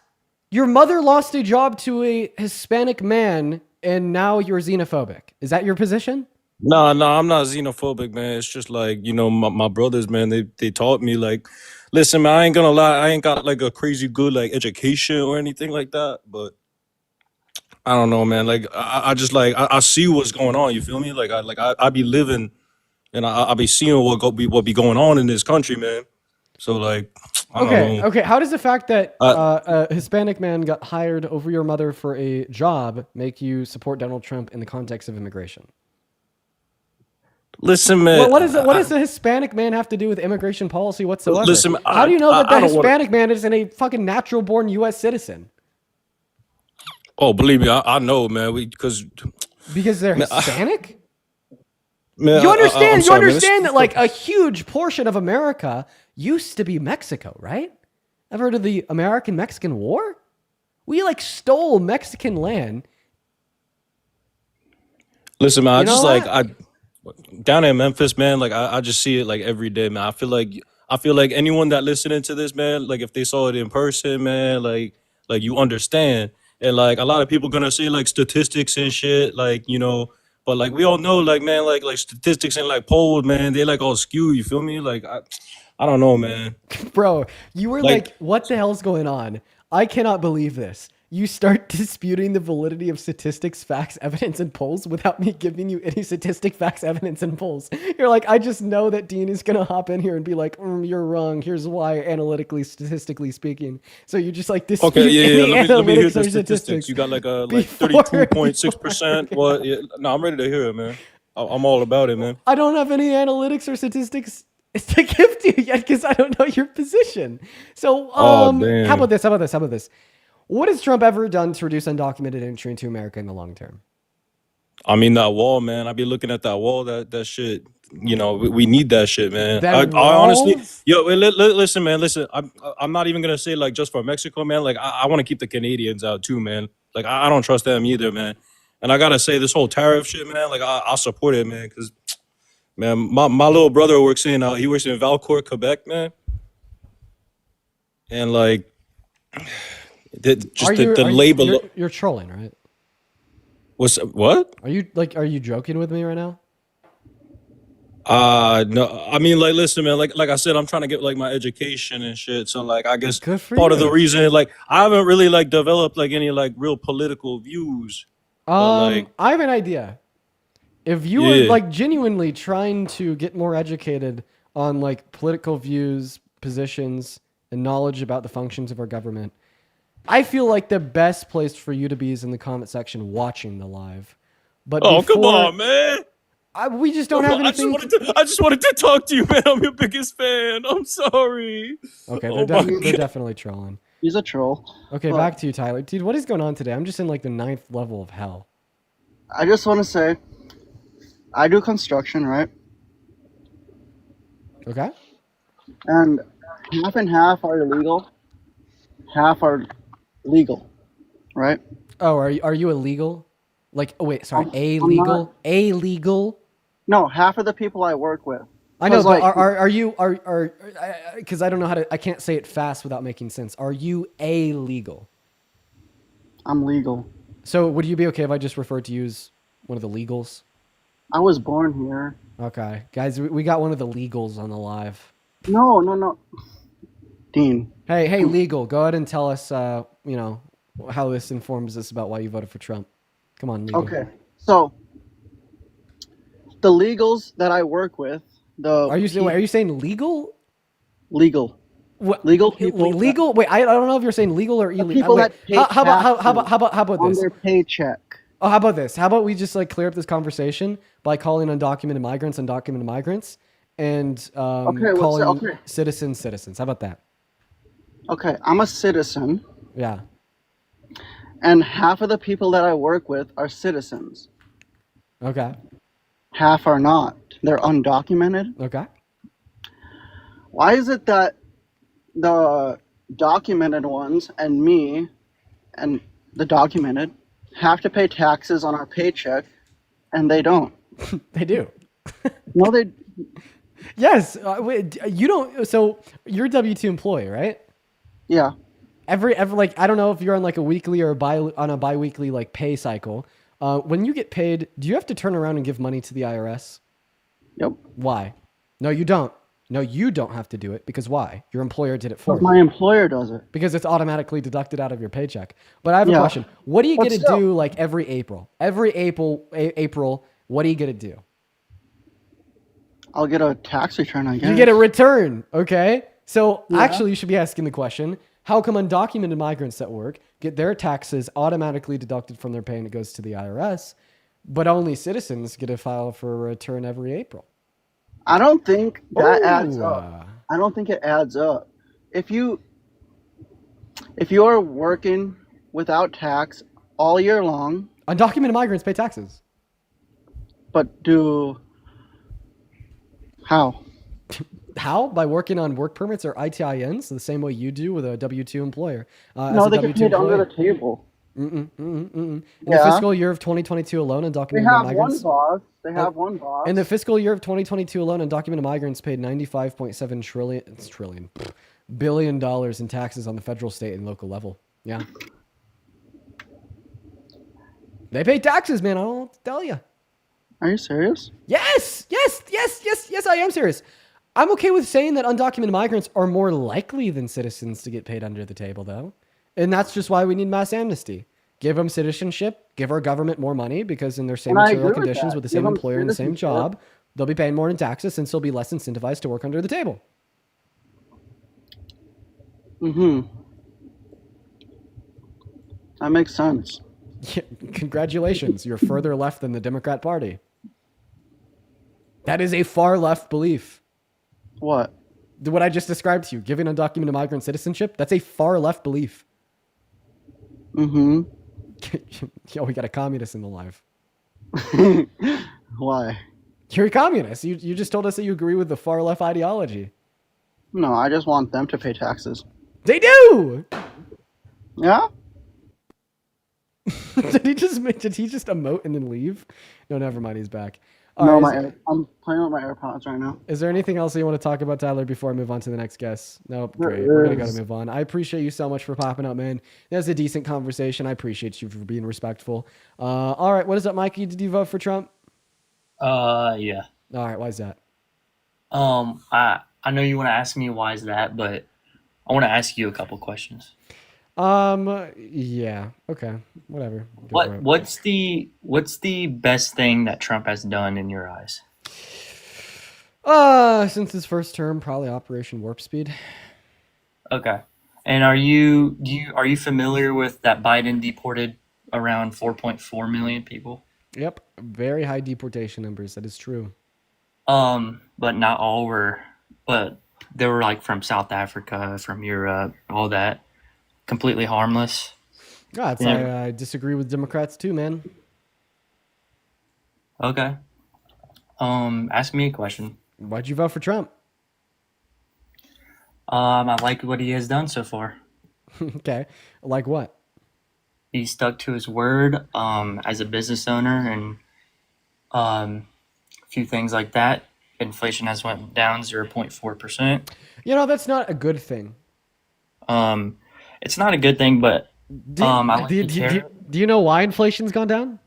Your mother lost a job to a Hispanic man, and now you're xenophobic. Is that your position? No, I'm not xenophobic, man. It's just like, my brothers, man, they taught me like, listen, man, I ain't gonna lie, I ain't got like a crazy good like education or anything like that, but I don't know, man. Like I just like I see what's going on. You feel me? Like I be living, and I be seeing what be going on in this country, man. So like, I don't know. Okay. How does the fact that a Hispanic man got hired over your mother for a job make you support Donald Trump in the context of immigration? Listen, man. Well, what does a Hispanic man have to do with immigration policy whatsoever? Listen, how do you know that I the don't wanna- Hispanic man isn't a fucking natural-born U.S. citizen? Oh, believe me, I know, man. Because they're Man, Hispanic? man, You I'm understand? sorry, man. That like a huge portion of America used to be Mexico, right? Ever heard of the American-Mexican War? We like stole Mexican land. Listen, man. You know I down in Memphis, man. Like I just see it like every day, man. I feel like anyone that listening to this, man, like if they saw it in person, man, like you understand. And like a lot of people gonna say like statistics and shit, like but like we all know, like man, like statistics and like polls, man, they like all skewed. You feel me? Like I don't know, man. Bro, you were Like- like, what the hell's going on? I cannot believe this. you start disputing the validity of statistics, facts, evidence, and polls without me giving you any statistic, facts, evidence, and polls. You're like, I just know that Dean is going to hop in here and be like, you're wrong. Here's why, analytically, statistically speaking. So you just like dispute Okay, yeah. any Let me hear analytics the or statistics. You got like before 32.6%. What? Yeah. No, I'm ready to hear it, man. I'm all about it, man. I don't have any analytics or statistics to give to you yet because I don't know your position. So, Oh, damn. how about this? How about this? What has Trump ever done to reduce undocumented entry into America in the long term? I mean, that wall, man. I be looking at that wall. That shit. You know, we need that shit, man. That I honestly, wall? listen, man. Listen, I'm not even gonna say like just for Mexico, man. Like I want to keep the Canadians out too, man. Like I don't trust them either, man. And I gotta say, this whole tariff shit, man. Like I'll support it, man. Because man, my little brother works in Valcourt, Quebec, man. And like, the labor. You're trolling, right? What? Are you joking with me right now? No. I mean, like, listen, man. Like I said, I'm trying to get like my education and shit. So like, I guess Good for part of you. the reason, like, I haven't really like developed like any like real political views. But, like, I have an idea. If you were like genuinely trying to get more educated on like political views, positions, and knowledge about the functions of our government, I feel like the best place for you to be is in the comment section watching the live. But come on, man. We just don't have anything. I just wanted to talk to you, man. I'm your biggest fan. I'm sorry. Okay, Oh they're my God. definitely trolling. He's a troll. Okay, But back to you, Tyler. Dude, what is going on today? I'm just in like the 9th level of hell. I just want to say, I do construction, right? Okay. And half and half are illegal, half are legal, right? Oh, are you illegal? Like, oh wait, sorry, I'm illegal? Illegal? No, half of the people I work with. I know, 'Cause, but like, are you because I don't know how to, I can't say it fast without making sense. Are you illegal? I'm legal. So would you be okay if I just referred to you as one of the legals? I was born here. Okay, guys, we got one of the legals on the live. No. Dean. Hey, legal, go ahead and tell us, you know, how this informs us about why you voted for Trump. Come on, legal. Okay, so the legals that I work with, Are you saying legal? Legal. What? Legal people. Legal? Wait, I don't know if you're saying legal or illegal. People Wait, that pay how about taxes on this? their paycheck. Oh, how about this? How about we just like clear up this conversation by calling undocumented migrants and calling citizens. How about that? Okay, I'm a citizen, Yeah. and half of the people that I work with are citizens. Okay. Half are not. They're undocumented. Okay. Why is it that the documented ones and me and the documented have to pay taxes on our paycheck and they don't? They do. No, they. Yes. Wait, you don't. So you're a W-2 employee, right? Yeah. Every like, I don't know if you're on like a weekly or on a bi-weekly like pay cycle. When you get paid, do you have to turn around and give money to the IRS? Yep. Why? No, you don't. No, you don't have to do it because why? Your employer did it for But you. my employer does it. Because it's automatically deducted out of your paycheck. But I have a Yeah. question. What do you But get to still. do like every April? Every April, what do you get to do? I'll get a tax return, I guess. You get a return, okay? So Yeah. actually, you should be asking the question, how come undocumented migrants at work get their taxes automatically deducted from their pay and it goes to the IRS, but only citizens get to file for a return every April? I don't think that Ooh, adds up. I don't think it adds up. If you are working without tax all year long, Undocumented migrants pay taxes. but how? How? By working on work permits or ITINs, the same way you do with a W-2 employer. No, they get paid under the table. In the Yeah. fiscal year of 2022 alone, They undocumented have migrants. one boss. They have one boss. In the fiscal year of 2022 alone, undocumented migrants paid $95.7 billion in taxes on the federal, state, and local level. Yeah. They pay taxes, man. I don't know what to tell you. Are you serious? Yes, I am serious. I'm okay with saying that undocumented migrants are more likely than citizens to get paid under the table, though. And that's just why we need mass amnesty. Give them citizenship, give our government more money because in their same And I material agree with conditions that. with the Give same 'em employer and the same citizenship. job, they'll be paying more in taxes and still be less incentivized to work under the table. That makes sense. Yeah, congratulations. You're further left than the Democrat Party. That is a far left belief. What? What I just described to you, giving undocumented migrant citizenship, that's a far left belief. Yo, we got a communist in the live. Why? You're a communist. You just told us that you agree with the far left ideology. No, I just want them to pay taxes. They do. Yeah? Did he just emote and then leave? No, never mind. He's back. All No, right, I'm playing with my AirPods right now. is there anything else you want to talk about, Tyler, before I move on to the next guest? Nope. There Great. We're going to go to is. move on. I appreciate you so much for popping up, man. That was a decent conversation. I appreciate you for being respectful. All right. What is up, Mikey? Did you vote for Trump? Yeah. All right. Why is that? I know you want to ask me why is that, but I want to ask you a couple questions. Yeah. Okay. Whatever. Go for it. What's the best thing that Trump has done in your eyes? Since his first term, probably Operation Warp Speed. Okay. And are you familiar with that Biden deported around 4.4 million people? Yep. Very high deportation numbers. That is true. But not all were, but they were like from South Africa, from Europe, all that. Completely harmless. Yeah, Yeah. I disagree with Democrats too, man. Okay. Ask me a question. Why'd you vote for Trump? I like what he has done so far. Okay. Like what? He stuck to his word, as a business owner and, a few things like that. Inflation has went down 0.4%. You know, that's not a good thing. It's not a good thing, but I like the tariff Do you know why inflation's gone down?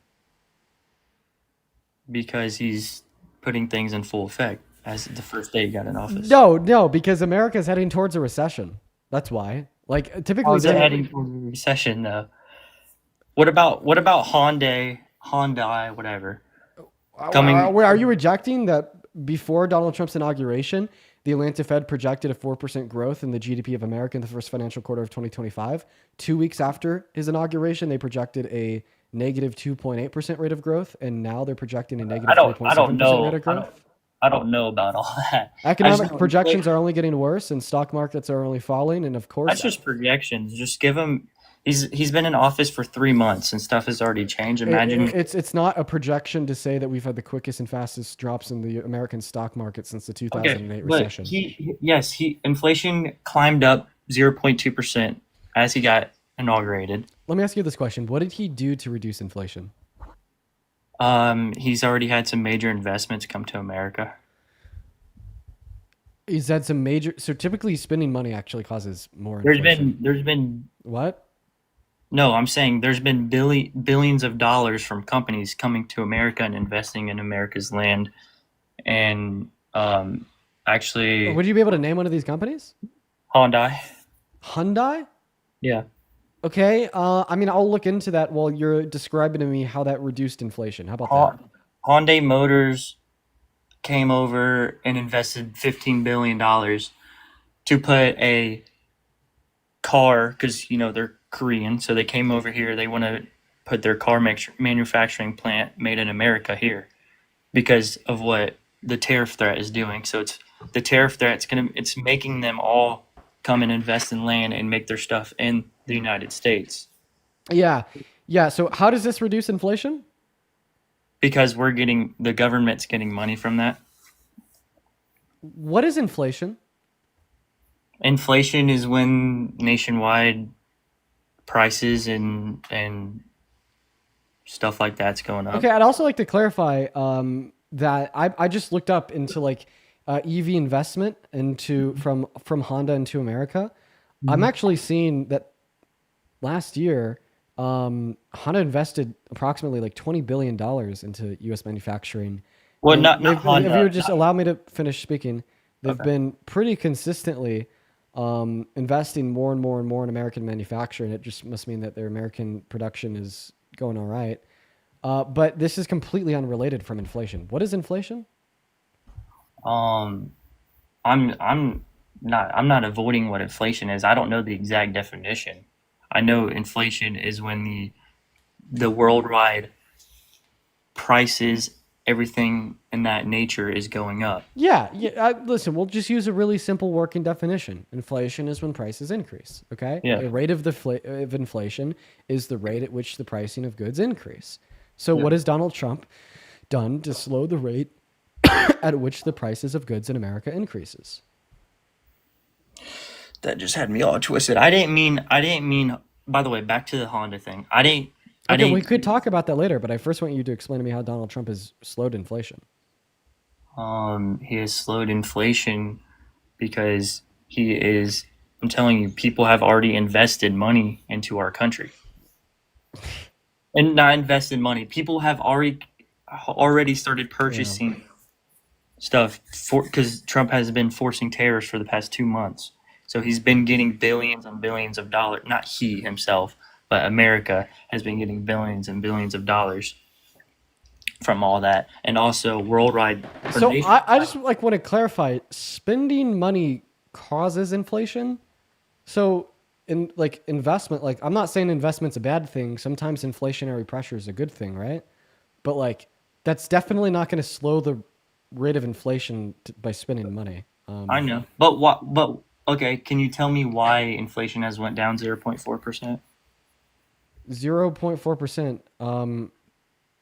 because he's putting things in full effect as the first day he got in office. No, because America's heading towards a recession. That's why. Like How typically is it heading towards a recession though? What about Hyundai, whatever? Are you rejecting that before Donald Trump's inauguration, the Atlanta Fed projected a 4% growth in the GDP of America in the first financial quarter of 2025? 2 weeks after his inauguration, they projected a negative 2.8% rate of growth, and now they're projecting a negative 3.7% rate of growth. I don't know about all that. Economic projections are only getting worse, and stock markets are only falling. And of course, That's just projections. Just give him. He's been in office for 3 months and stuff has already changed. Imagine it's not a projection to say that we've had the quickest and fastest drops in the American stock market since the 2008 recession. Inflation climbed up 0.2% as he got inaugurated. Let me ask you this question: what did he do to reduce inflation? He's already had some major investments come to America. He's had some major. So typically, spending money actually causes more inflation. There's been what? No, I'm saying there's been billions of dollars from companies coming to America and investing in America's land, and actually, Would you be able to name one of these companies? Hyundai. Hyundai? Yeah. Okay. I mean, I'll look into that while you're describing to me how that reduced inflation. How about that? Hyundai Motors came over and invested $15 billion to put a car, because they're Korean, so they came over here. They want to put their car manufacturing plant made in America here because of what the tariff threat is doing. So it's the tariff threat. It's making them all come and invest in land and make their stuff in the United States. Yeah. So how does this reduce inflation? Because the government's getting money from that. What is inflation? Inflation is when nationwide prices and stuff like that's going up. Okay, I'd also like to clarify that I just looked up into EV investment from Honda into America. Mm-hmm. I'm actually seeing that last year Honda invested approximately $20 billion into U.S. manufacturing. Well, And not if Honda. you would just allow me to finish speaking, they've Okay. been pretty consistently investing more and more and more in American manufacturing. It just must mean that their American production is going all right. But this is completely unrelated from inflation. What is inflation? Um, I'm not avoiding what inflation is. I don't know the exact definition. I know inflation is when the worldwide prices, everything in that nature is going up. Yeah. Listen, we'll just use a really simple working definition. Inflation is when prices increase. Okay. Yeah. The rate of of inflation is the rate at which the pricing of goods increase. So Yeah. what has Donald Trump done to slow the rate at which the prices of goods in America increases? That just had me all twisted. I didn't mean, by the way, back to the Honda thing. I Okay, we didn't could talk about that later, but I first want you to explain to me how Donald Trump has slowed inflation. he has slowed inflation because I'm telling you, people have already invested money into our country. And not invested money. People have already started purchasing stuff because Trump has been forcing tariffs for the past 2 months. So he's been getting billions and billions of dollars. Not he himself, but America has been getting billions and billions of dollars from all that, and also worldwide. So I just want to clarify: spending money causes inflation. So in investment, I'm not saying investment's a bad thing. Sometimes inflationary pressure is a good thing, right? But that's definitely not going to slow the rate of inflation by spending money. I know, but what? But okay, can you tell me why inflation has went down 0.4%? 0.4%.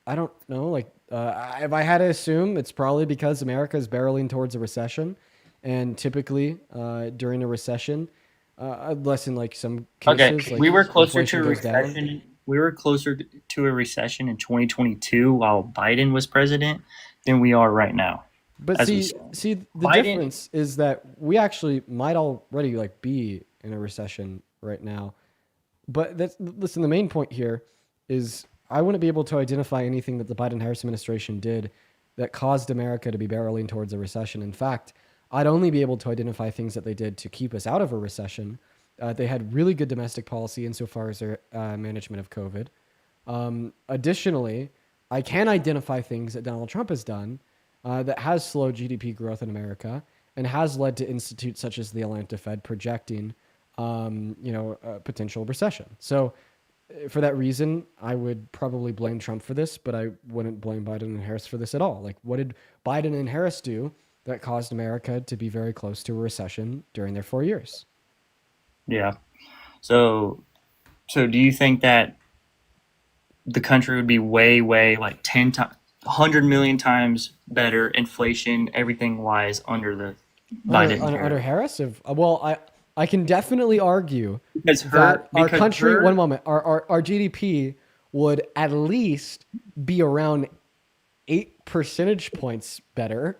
I don't know. If I had to assume, it's probably because America is barreling towards a recession, and typically during a recession, unless in some cases, Okay, we were closer to inflation a goes down. recession. We were closer to a recession in 2022 while Biden was president than we are right now. But As we see, said. the Biden- difference is that we actually might already be in a recession right now. But listen, the main point here is I wouldn't be able to identify anything that the Biden-Harris administration did that caused America to be barreling towards a recession. In fact, I'd only be able to identify things that they did to keep us out of a recession. They had really good domestic policy insofar as their management of COVID. Additionally, I can identify things that Donald Trump has done that has slowed GDP growth in America and has led to institutes such as the Atlanta Fed projecting, a potential recession. So for that reason, I would probably blame Trump for this, but I wouldn't blame Biden and Harris for this at all. What did Biden and Harris do that caused America to be very close to a recession during their 4 years? Yeah. So do you think that the country would be way 10 times, 100 million times better inflation, everything wise under the Biden Under Harris? I can definitely argue because our country, one moment, our GDP would at least be around 8 percentage points better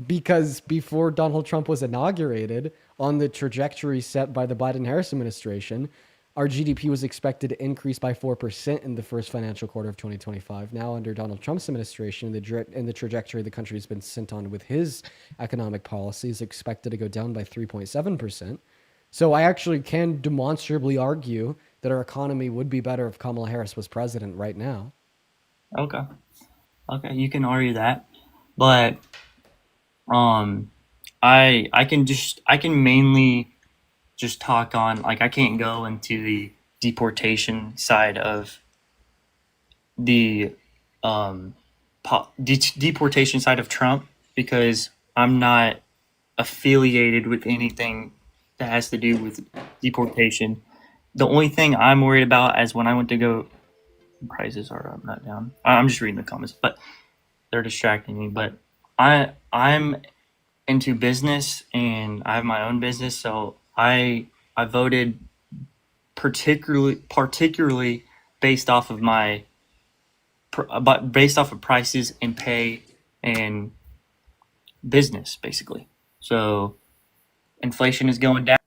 because before Donald Trump was inaugurated on the trajectory set by the Biden-Harris administration, our GDP was expected to increase by 4% in the first financial quarter of 2025. Now, under Donald Trump's administration, the trajectory the country has been sent on with his economic policy is expected to go down by 3.7%. So I actually can demonstrably argue that our economy would be better if Kamala Harris was president right now. Okay, you can argue that, but I can mainly just talk on I can't go into the deportation side of the deportation side of Trump because I'm not affiliated with anything that has to do with deportation. The only thing I'm worried about is when I went to go, prices are up, not down. I'm just reading the comments, but they're distracting me. But I'm into business and I have my own business, so I voted particularly based off of based off of prices and pay and business basically. So inflation is going down.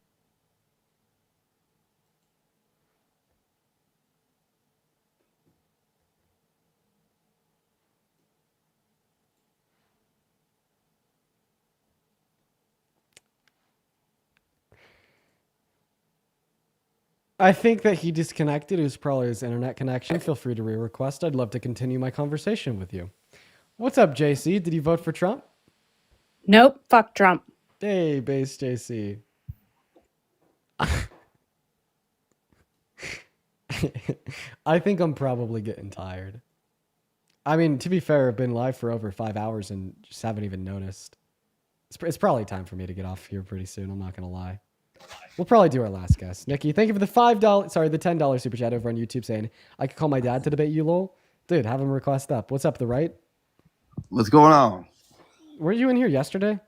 I think that he disconnected. It was probably his internet connection. Feel free to re-request. I'd love to continue my conversation with you. What's up, JC? Did you vote for Trump? Nope. Fuck Trump. Hey, base JC. I think I'm probably getting tired. I mean, to be fair, I've been live for over 5 hours and just haven't even noticed. It's probably time for me to get off here pretty soon. I'm not going to lie. We'll probably do our last guess. Nikki, thank you for the the $10 super chat over on YouTube saying, I could call my dad to debate you, lol. Dude, have him request up. What's up, the right? What's going on? Were you in here yesterday?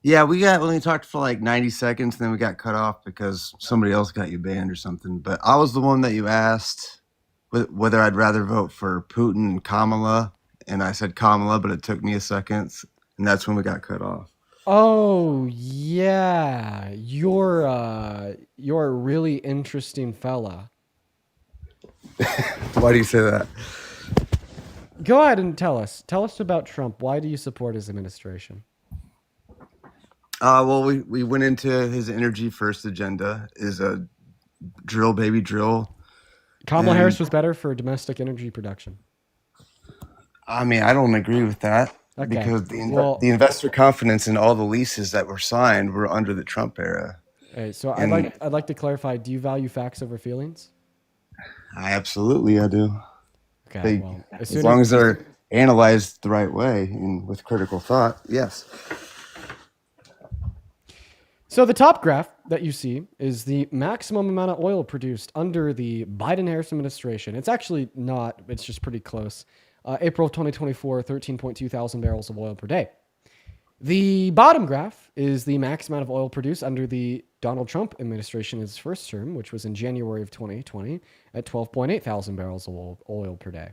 Yeah, we only talked for like 90 seconds, and then we got cut off because somebody else got you banned or something. But I was the one that you asked whether I'd rather vote for Putin and Kamala, and I said Kamala, but it took me a second, and that's when we got cut off. Oh, yeah. You're a really interesting fella. Why do you say that? Go ahead and tell us. Tell us about Trump. Why do you support his administration? Well, we went into his energy first agenda is a drill, baby, drill. Kamala Harris was better for domestic energy production. I mean, I don't agree with that because the investor confidence in all the leases that were signed were under the Trump era. Okay, so I'd like to clarify. Do you value facts over feelings? I do. Okay. As long as they're analyzed the right way and with critical thought, yes. So the top graph that you see is the maximum amount of oil produced under the Biden-Harris administration. It's actually not. It's just pretty close. April of 2024, 13.2 thousand barrels of oil per day. The bottom graph is the max amount of oil produced under the Donald Trump administration in his first term, which was in January of 2020 at 12.8 thousand barrels of oil per day.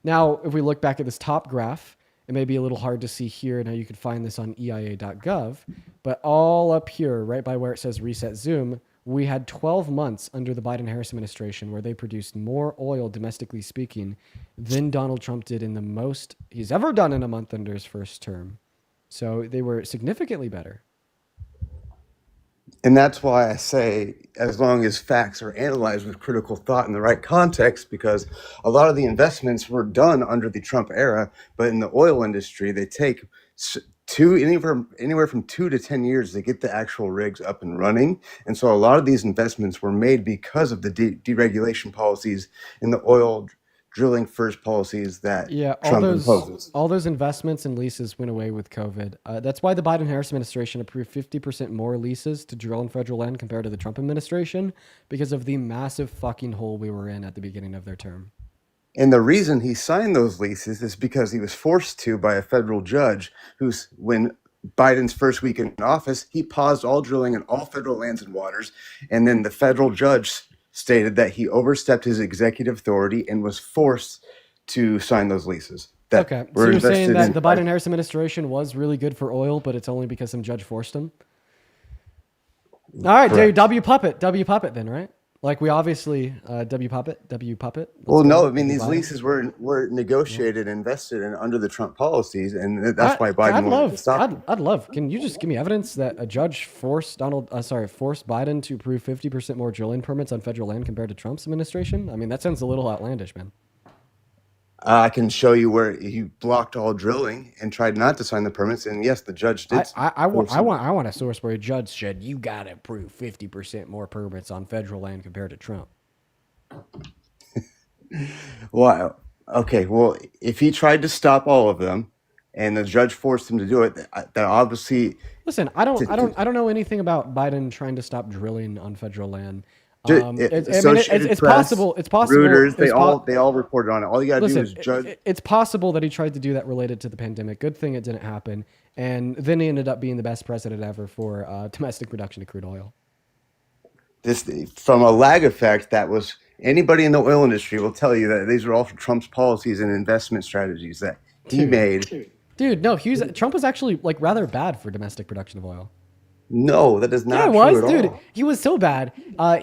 Now, if we look back at this top graph, it may be a little hard to see here. Now you can find this on EIA.gov, but all up here, right by where it says reset zoom, we had 12 months under the Biden-Harris administration where they produced more oil, domestically speaking, than Donald Trump did in the most he's ever done in a month under his first term. So they were significantly better. And that's why I say, as long as facts are analyzed with critical thought in the right context, because a lot of the investments were done under the Trump era, but in the oil industry, they take anywhere from 2 to 10 years to get the actual rigs up and running. And so a lot of these investments were made because of the deregulation policies in the oil drilling first policies that Trump imposes. All those investments and leases went away with COVID. That's why the Biden-Harris administration approved 50% more leases to drill in federal land compared to the Trump administration because of the massive fucking hole we were in at the beginning of their term. And the reason he signed those leases is because he was forced to by a federal judge when Biden's first week in office, he paused all drilling in all federal lands and waters. And then the federal judge stated that he overstepped his executive authority and was forced to sign those leases. Okay, so you're saying that the Biden-Harris administration was really good for oil, but it's only because some judge forced him? All right, W Puppet then, right? Like we obviously, W Puppet. Well, no, I mean, these leases were negotiated and invested in under the Trump policies, and that's why Biden wanted to stop them. I'd love. Can you just give me evidence that a judge forced Biden to approve 50% more drilling permits on federal land compared to Trump's administration? I mean, that sounds a little outlandish, man. I can show you where he blocked all drilling and tried not to sign the permits, and yes, the judge did. I want a source where a judge said you got to approve 50% more permits on federal land compared to Trump. Well, okay. Well, if he tried to stop all of them, and the judge forced him to do it, that obviously. Listen, I don't know anything about Biden trying to stop drilling on federal land. It's possible. Reuters, they all reported on it. All you gotta do is judge. It's possible that he tried to do that related to the pandemic. Good thing it didn't happen. And then he ended up being the best president ever for domestic production of crude oil. This from a lag effect that was anybody in the oil industry will tell you that these are all from Trump's policies and investment strategies that he made. Dude, no, Trump was actually like rather bad for domestic production of oil. No, that is not true at all. Dude, he was so bad.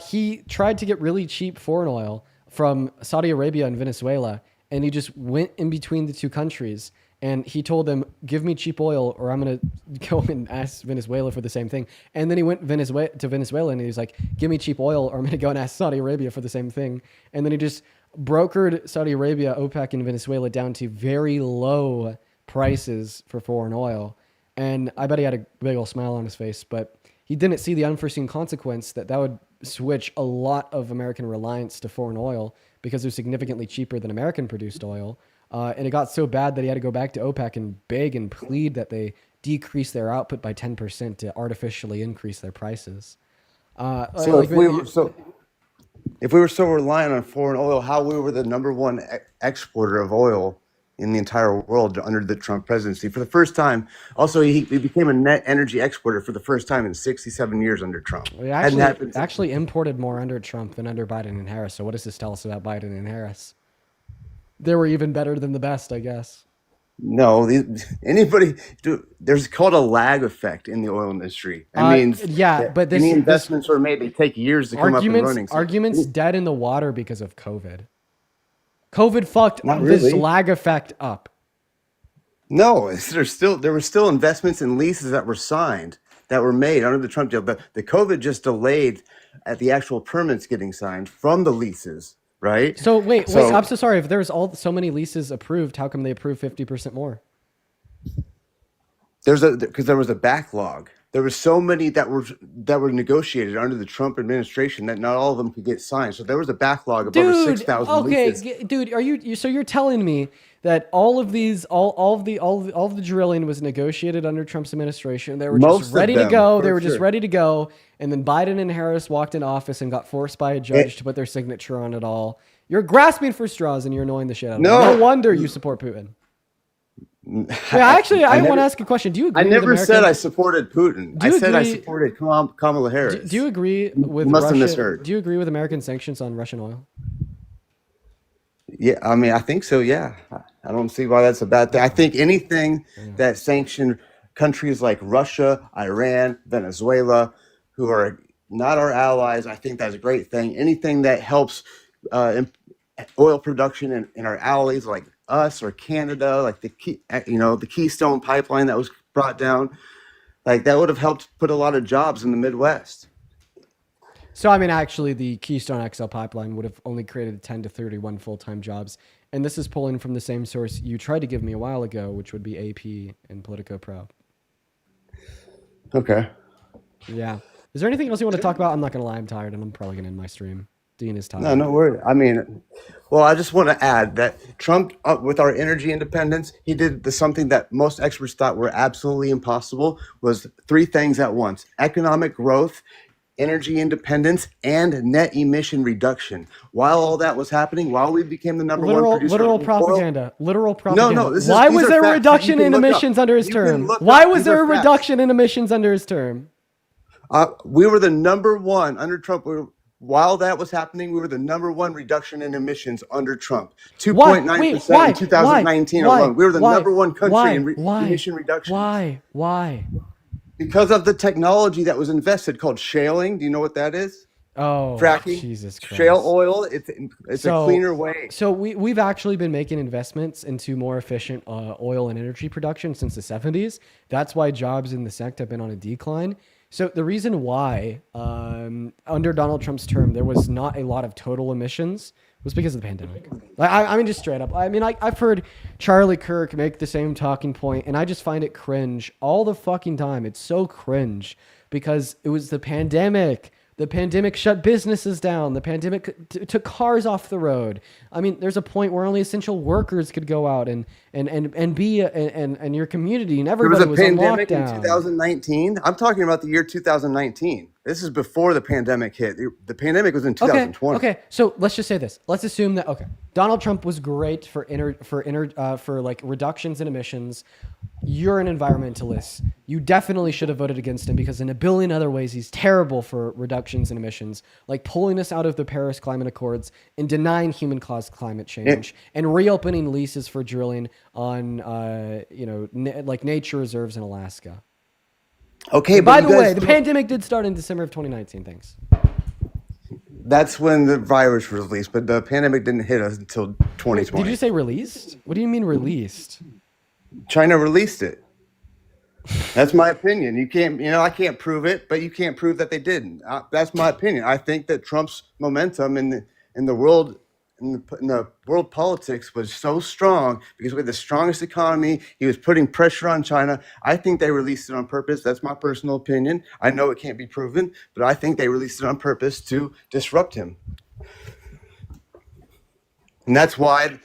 He tried to get really cheap foreign oil from Saudi Arabia and Venezuela, and he just went in between the two countries. And he told them, give me cheap oil or I'm going to go and ask Venezuela for the same thing. And then he went to Venezuela and he was like, give me cheap oil or I'm going to go and ask Saudi Arabia for the same thing. And then he just brokered Saudi Arabia, OPEC, and Venezuela down to very low prices for foreign oil. And I bet he had a big old smile on his face, but he didn't see the unforeseen consequence that would switch a lot of American reliance to foreign oil because they're significantly cheaper than American produced oil. And it got so bad that he had to go back to OPEC and beg and plead that they decrease their output by 10% to artificially increase their prices. So if we were so reliant on foreign oil, how we were the number one exporter of oil in the entire world under the Trump presidency for the first time. Also, he became a net energy exporter for the first time in 67 years under Trump. We actually imported more under Trump than under Biden and Harris. So what does this tell us about Biden and Harris? They were even better than the best, I guess. No, there's called a lag effect in the oil industry. It means but any investments were made, they take years to come up and running. So arguments dead in the water because of COVID. COVID fucked this lag effect up. No, there were still investments and leases that were signed that were made under the Trump deal. But the COVID just delayed at the actual permits getting signed from the leases. Right. So wait, I'm so sorry. If there's so many leases approved, how come they approved 50% more? Because there was a backlog. There were so many that were negotiated under the Trump administration that not all of them could get signed. So there was a backlog of over 6,000 leases. Dude, you're telling me that all of the drilling was negotiated under Trump's administration? They were just ready to go. They were just ready to go. And then Biden and Harris walked in office and got forced by a judge to put their signature on it all. You're grasping for straws and you're annoying the shit out of me. No wonder you support Putin. I want to ask a question. Do you agree? I never said I supported Putin. I said I supported Kamala Harris. Do you agree with must Russia? Have misheard. Do you agree with American sanctions on Russian oil? Yeah, I mean, I think so. Yeah, I don't see why that's a bad thing. I think anything that sanctioned countries like Russia, Iran, Venezuela, who are not our allies, I think that's a great thing. Anything that helps oil production in our allies like us or Canada, like the Keystone pipeline that was brought down, like that would have helped put a lot of jobs in the Midwest. So, I mean, actually, the Keystone XL pipeline would have only created 10 to 31 full-time jobs. And this is pulling from the same source you tried to give me a while ago, which would be AP and Politico Pro. Okay. Yeah. Is there anything else you want to talk about? I'm not going to lie. I'm tired, and I'm probably going to end my stream. Dean is tired. No worry. I mean, well, I just want to add that Trump, with our energy independence, he did something that most experts thought were absolutely impossible, was 3 things at once: economic growth, energy independence, and net emission reduction. While all that was happening, while we became the number one producer literal of propaganda. oil, literal propaganda. No, Why was there a reduction in emissions under his term? Why was there a reduction in emissions under his term? We were the number one under Trump. While that was happening, we were the number one reduction in emissions under Trump. 2.9% in 2019 alone. We were the number one country in emission reduction. Why? Because of the technology that was invested called shaling. Do you know what that is? Oh, fracking. Jesus Christ. Shale oil. It's a cleaner way. So we've actually been making investments into more efficient oil and energy production since the 70s. That's why jobs in the sector have been on a decline. So the reason why under Donald Trump's term there was not a lot of total emissions was because of the pandemic. I mean, just straight up. I mean, I've heard Charlie Kirk make the same talking point, and I just find it cringe all the fucking time. It's so cringe because it was the pandemic. The pandemic shut businesses down. The pandemic took cars off the road. I mean, there's a point where only essential workers could go out and be and your community and everybody was on lockdown. There was a pandemic in 2019. I'm talking about the year 2019. This is before the pandemic hit. The pandemic was in 2020. Okay. So let's just say this. Let's assume that Donald Trump was great for like reductions in emissions. You're an environmentalist. You definitely should have voted against him because in a billion other ways he's terrible for reductions in emissions, like pulling us out of the Paris Climate Accords and denying human-caused climate change and reopening leases for drilling on like nature reserves in Alaska. Okay, by the way, the pandemic did start in December of 2019. Thanks. That's when the virus was released, but the pandemic didn't hit us until Wait, 2020. did you say released? What do you mean released? China released it. That's my opinion. You can't, I can't prove it, but you can't prove that they didn't. That's my opinion. I think that Trump's momentum in the world in the world politics was so strong because we had the strongest economy. He was putting pressure on China. I think they released it on purpose. That's my personal opinion. I know it can't be proven, but I think they released it on purpose to disrupt him. And that's why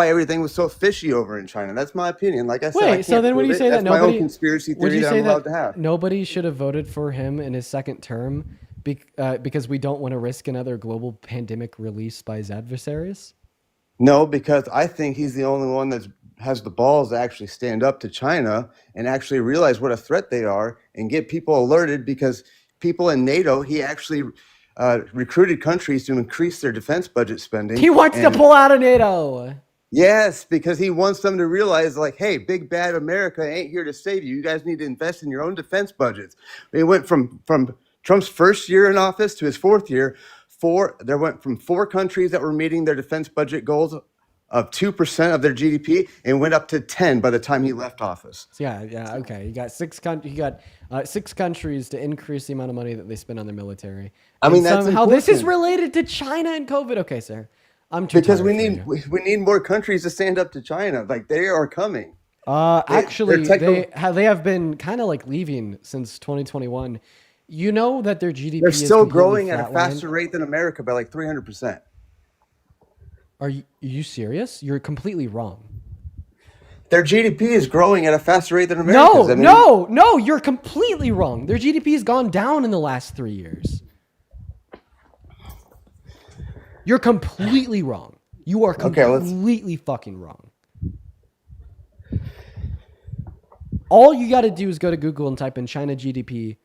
everything was so fishy over in China. That's my opinion. Like I said, I Wait, can't so then would prove you it. say that That's my own nobody conspiracy would theory you that say I'm allowed that to have. nobody should have voted for him in his second term because we don't want to risk another global pandemic released by his adversaries? No, because I think he's the only one that has the balls to actually stand up to China and actually realize what a threat they are and get people alerted, because people in NATO, he actually recruited countries to increase their defense budget spending. He wants to pull out of NATO. Yes, because he wants them to realize, like, hey, big bad America ain't here to save you. You guys need to invest in your own defense budgets. It went from Trump's first year in office to his fourth year. There went from 4 countries that were meeting their defense budget goals of 2% of their GDP and went up to 10 by the time he left office. Yeah, okay. You got 6 countries to increase the amount of money that they spend on their military. I mean, And that's somehow this is important. related to China and COVID. Okay, sir. I'm too Because tired we need more countries to stand up to China. Like, they are coming. Actually, they're they have been kind of like leaving since 2021. You know that their GDP They're is still completely growing at a flatlined? faster rate than America by like 300%. Are you serious? You're completely wrong. Their GDP is growing at a faster rate than America's. No, you're completely wrong. Their GDP has gone down in the last 3 years. You're completely wrong. You are completely fucking wrong. All you got to do is go to Google and type in China GDP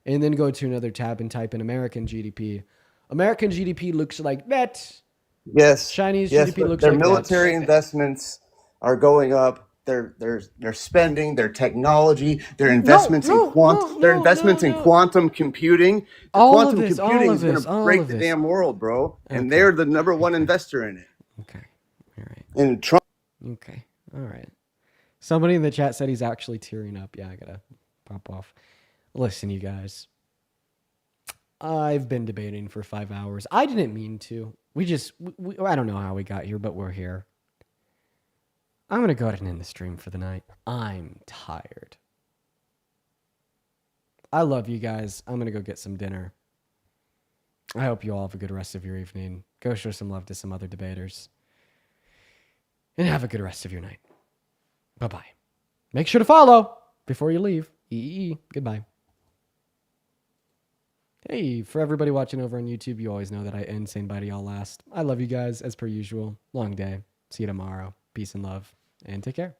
and then go to another tab and type in American GDP. American GDP looks like that. Yes. Chinese yes, GDP looks their like military that. investments are going up. Their spending, their technology, their investments in quantum computing. Quantum computing is going to break the damn world, bro. And they're the number one investor in it. Okay. All right. And Trump. Okay. All right. Somebody in the chat said he's actually tearing up. Yeah, I gotta pop off. Listen, you guys. I've been debating for 5 hours. I didn't mean to. I don't know how we got here, but we're here. I'm going to go ahead and end the stream for the night. I'm tired. I love you guys. I'm going to go get some dinner. I hope you all have a good rest of your evening. Go show some love to some other debaters. And have a good rest of your night. Bye-bye. Make sure to follow before you leave. Goodbye. Hey, for everybody watching over on YouTube, you always know that I end Sane Bite y'all last. I love you guys as per usual. Long day. See you tomorrow. Peace and love. And take care.